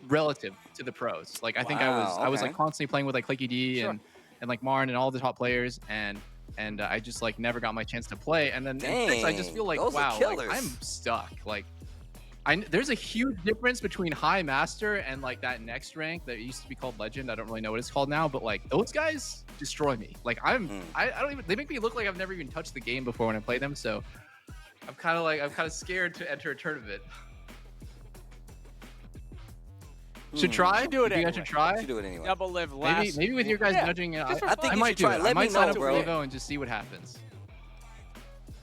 relative to the pros. I think I was constantly playing with Clicky D and and like Marn and all the top players, and I just like never got my chance to play. And then in 6, I just feel like, those are wow, like, killers. I'm stuck. Like, there's a huge difference between High Master and like that next rank that used to be called Legend. I don't really know what it's called now, but like those guys destroy me. Like I don't even, they make me look like I've never even touched the game before when I play them. So I'm kind of scared to enter a tournament. Should try. Do it You anyway. guys should try. Should do it anyway. Double live last. Maybe with your guys Yeah, judging, just for I think I you might should do try. it. Let I might me sign know, up for bro. Evo and just see what happens.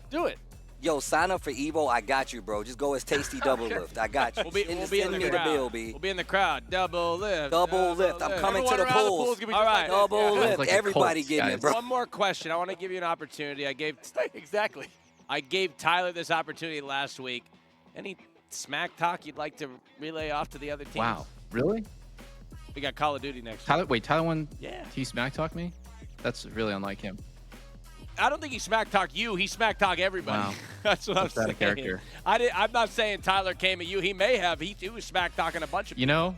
Do it. Yo, sign up for Evo. I got you, bro. Just go as Tasty Double Lift. I got you. We'll be in the Send me crowd. bill, B. We'll be in the crowd. Double lift. Double lift. I'm coming to the Everyone around the pools. pool's gonna be All just right. like this. Double Yeah. lift. Like a Everybody cult, getting guys. it, bro. One more question. I want to give you an opportunity. Exactly. I gave Tyler this opportunity last week. Any smack talk you'd like to relay off to the other teams? Wow, really? We got Call of Duty next. Tyler won. Yeah. He smack talk me. That's really unlike him. I don't think he smack talk you. He smack talk everybody. Wow. That's what I'm That's out saying. of character. I'm not saying Tyler came at you. He may have. He was smack talking a bunch of. You know,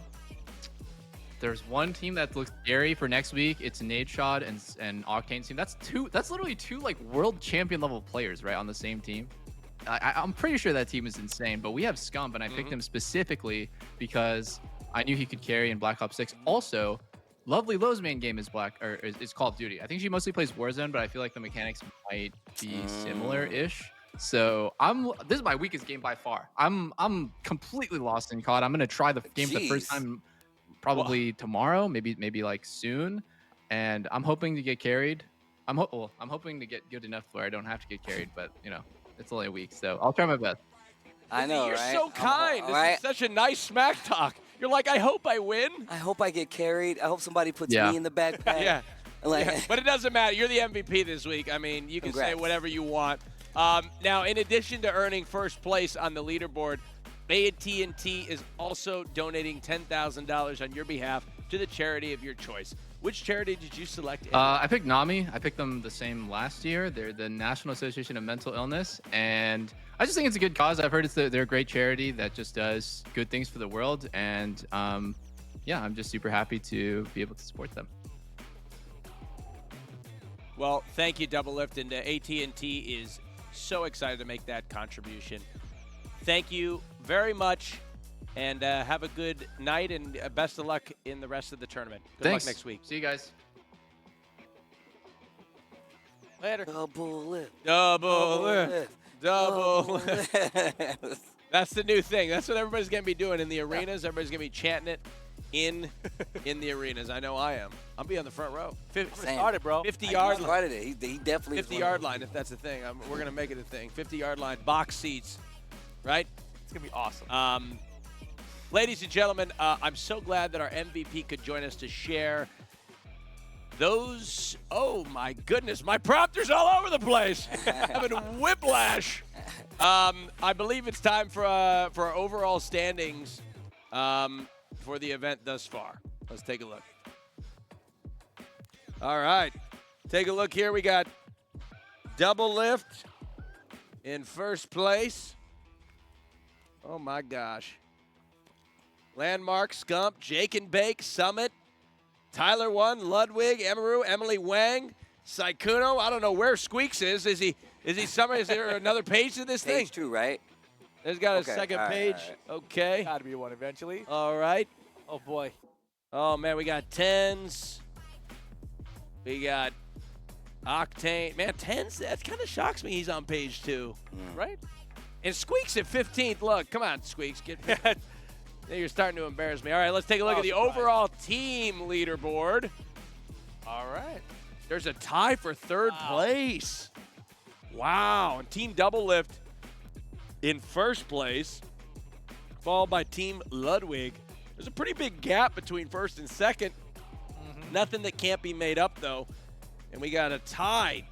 there's one team that looks scary for next week. It's Nadeshot and Octane's team. That's literally 2 like world champion level players right on the same team. I'm pretty sure that team is insane. But we have Scump, and I picked him specifically because I knew he could carry in Black Ops 6. Also, Lovely Low's main game is is Call of Duty. I think she mostly plays Warzone, but I feel like the mechanics might be similar-ish. So this is my weakest game by far. I'm completely lost in COD. I'm gonna try the game for the first time probably tomorrow, maybe like soon, and I'm hoping to get carried. I'm hoping to get good enough where I don't have to get carried, but you know, it's only a week, so I'll try my best. I know, You're right? so kind. This right? is such a nice smack talk. You're like, I hope I win. I hope I get carried. I hope somebody puts Yeah. me in the backpack. Yeah. Like, Yeah, but it doesn't matter. You're the MVP this week. I mean, you can say Congrats. whatever you want. Now, in addition to earning first place on the leaderboard, AT&T is also donating $10,000 on your behalf to the charity of your choice. Which charity did you select? I picked NAMI. I picked them the same last year. They're the National Association of Mental Illness, and I just think it's a good cause. I've heard they're a great charity that just does good things for the world, and yeah, I'm just super happy to be able to support them. Well, thank you, Double Lift, and AT&T is so excited to make that contribution. Thank you very much, and have a good night, and best of luck in the rest of the tournament. Good Thanks. luck next week. See you guys. Later. Double lift. Double lift. lift. Double lift. That's the new thing. That's what everybody's going to be doing in the arenas. Everybody's going to be chanting it in the arenas. I know I am. I'll be on the front row. Started, bro. 50-yard line. Started it. He definitely. 50-yard line, if that's a thing. We're going to make it a thing. 50-yard line, box seats, right? It's gonna be awesome. Ladies and gentlemen, I'm so glad that our MVP could join us to share those. Oh my goodness, my prompter's all over the place. Having whiplash. I believe it's time for our overall standings for the event thus far. Let's take a look. All right, take a look here. We got Double Lift in first place. Oh my gosh. Landmark, Scump, Jake and Bake, Summit, Tyler 1, Ludwig, Emaru, Emily Wang, Saikuno. I don't know where Squeaks is. Is he somewhere? Is there another page to this thing? Page 2, right? There's got a Okay, second all right, page. all Okay. Gotta be one eventually. All right. Oh boy. Oh man, we got tens. We got Octane. Man, tens. That kind of shocks me. He's on page 2. Right? And Squeaks at 15th. Look, come on, Squeaks. You're starting to embarrass me. All right, let's take a look at the overall team leaderboard. All right. There's a tie for third place. Wow. And Team Double Lift in first place, followed by Team Ludwig. There's a pretty big gap between first and second. Nothing that can't be made up, though. And we got a tie.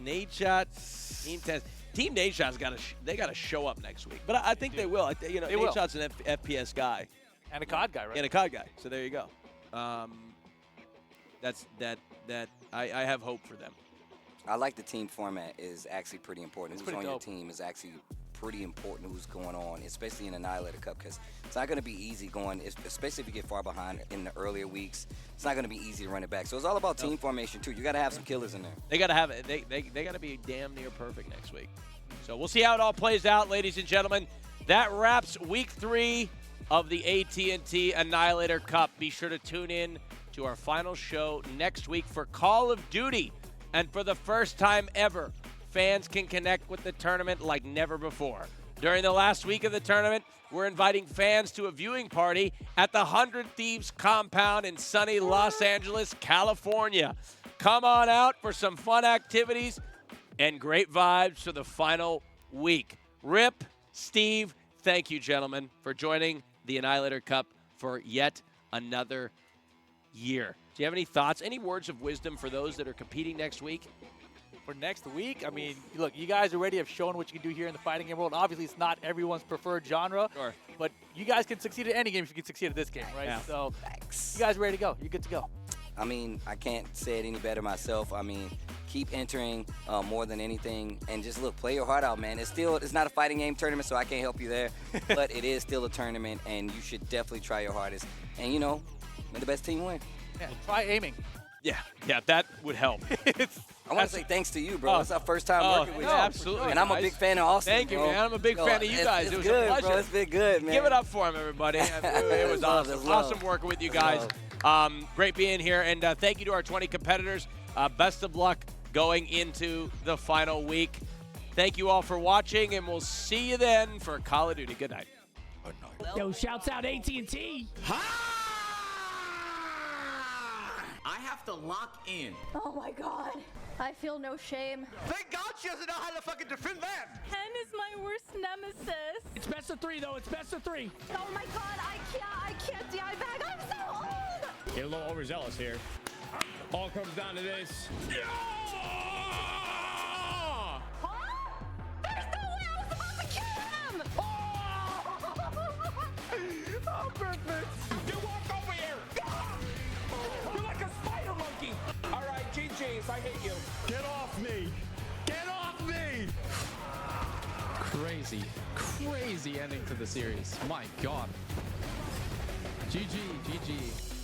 Nadeshot, Team 10. Team Nadeshot's got to show up next week, but I think they will. Nadeshot's an FPS guy and a COD guy, right? And a COD guy. So there you go. That's that. I have hope for them. I like the team format. Is actually pretty important. Who's on your team is actually pretty important who's going on, especially in Annihilator Cup, because it's not going to be easy going, especially if you get far behind in the earlier weeks. It's not going to be easy to run it back. So it's all about team formation too. You got to have some killers in there. They got to have it. They got to be damn near perfect next week. So we'll see how it all plays out, ladies and gentlemen. That wraps week 3 of the AT&T Annihilator Cup. Be sure to tune in to our final show next week for Call of Duty. And for the first time ever, fans can connect with the tournament like never before. During the last week of the tournament, we're inviting fans to a viewing party at the 100 Thieves compound in sunny Los Angeles, California. Come on out for some fun activities and great vibes for the final week. Rip, Steve, thank you, gentlemen, for joining the Annihilator Cup for yet another year. Do you have any thoughts, any words of wisdom for those that are competing next week? For next week, I mean, look, you guys already have shown what you can do here in the fighting game world. Obviously, it's not everyone's preferred genre, but you guys can succeed at any game if you can succeed at this game, right? Yeah. So, you guys ready to go? You're good to go. I mean, I can't say it any better myself. I mean, keep entering more than anything, and just look, play your heart out, man. It's not a fighting game tournament, so I can't help you there, but it is still a tournament, and you should definitely try your hardest. And you know, may the best team win. Yeah, try aiming. Yeah, that would help. I want to say thanks to you, bro. It's our first time working with you. Absolutely. And I'm a big fan of Austin, Thank you, bro. man. I'm a big fan of you guys. It was good, a pleasure. bro. It's been good, man. Give it up for him, everybody. It was love, awesome. love. Awesome working with you guys. Great being here. And thank you to our 20 competitors. Best of luck going into the final week. Thank you all for watching, and we'll see you then for Call of Duty. Good night. Yo, shouts out AT&T. I have to lock in. Oh my god. I feel no shame. Thank God she doesn't know how to fucking defend that. Ken is my worst nemesis. It's best of 3, though. It's best of 3. Oh my god, I can't DI back. I'm so old. Get a little overzealous here. All comes down to this. Oh, perfect. You walk over here. You're like a spider monkey. All right, GG's. I hate you. Get off me. Get off me. Crazy ending to the series. My God. GG.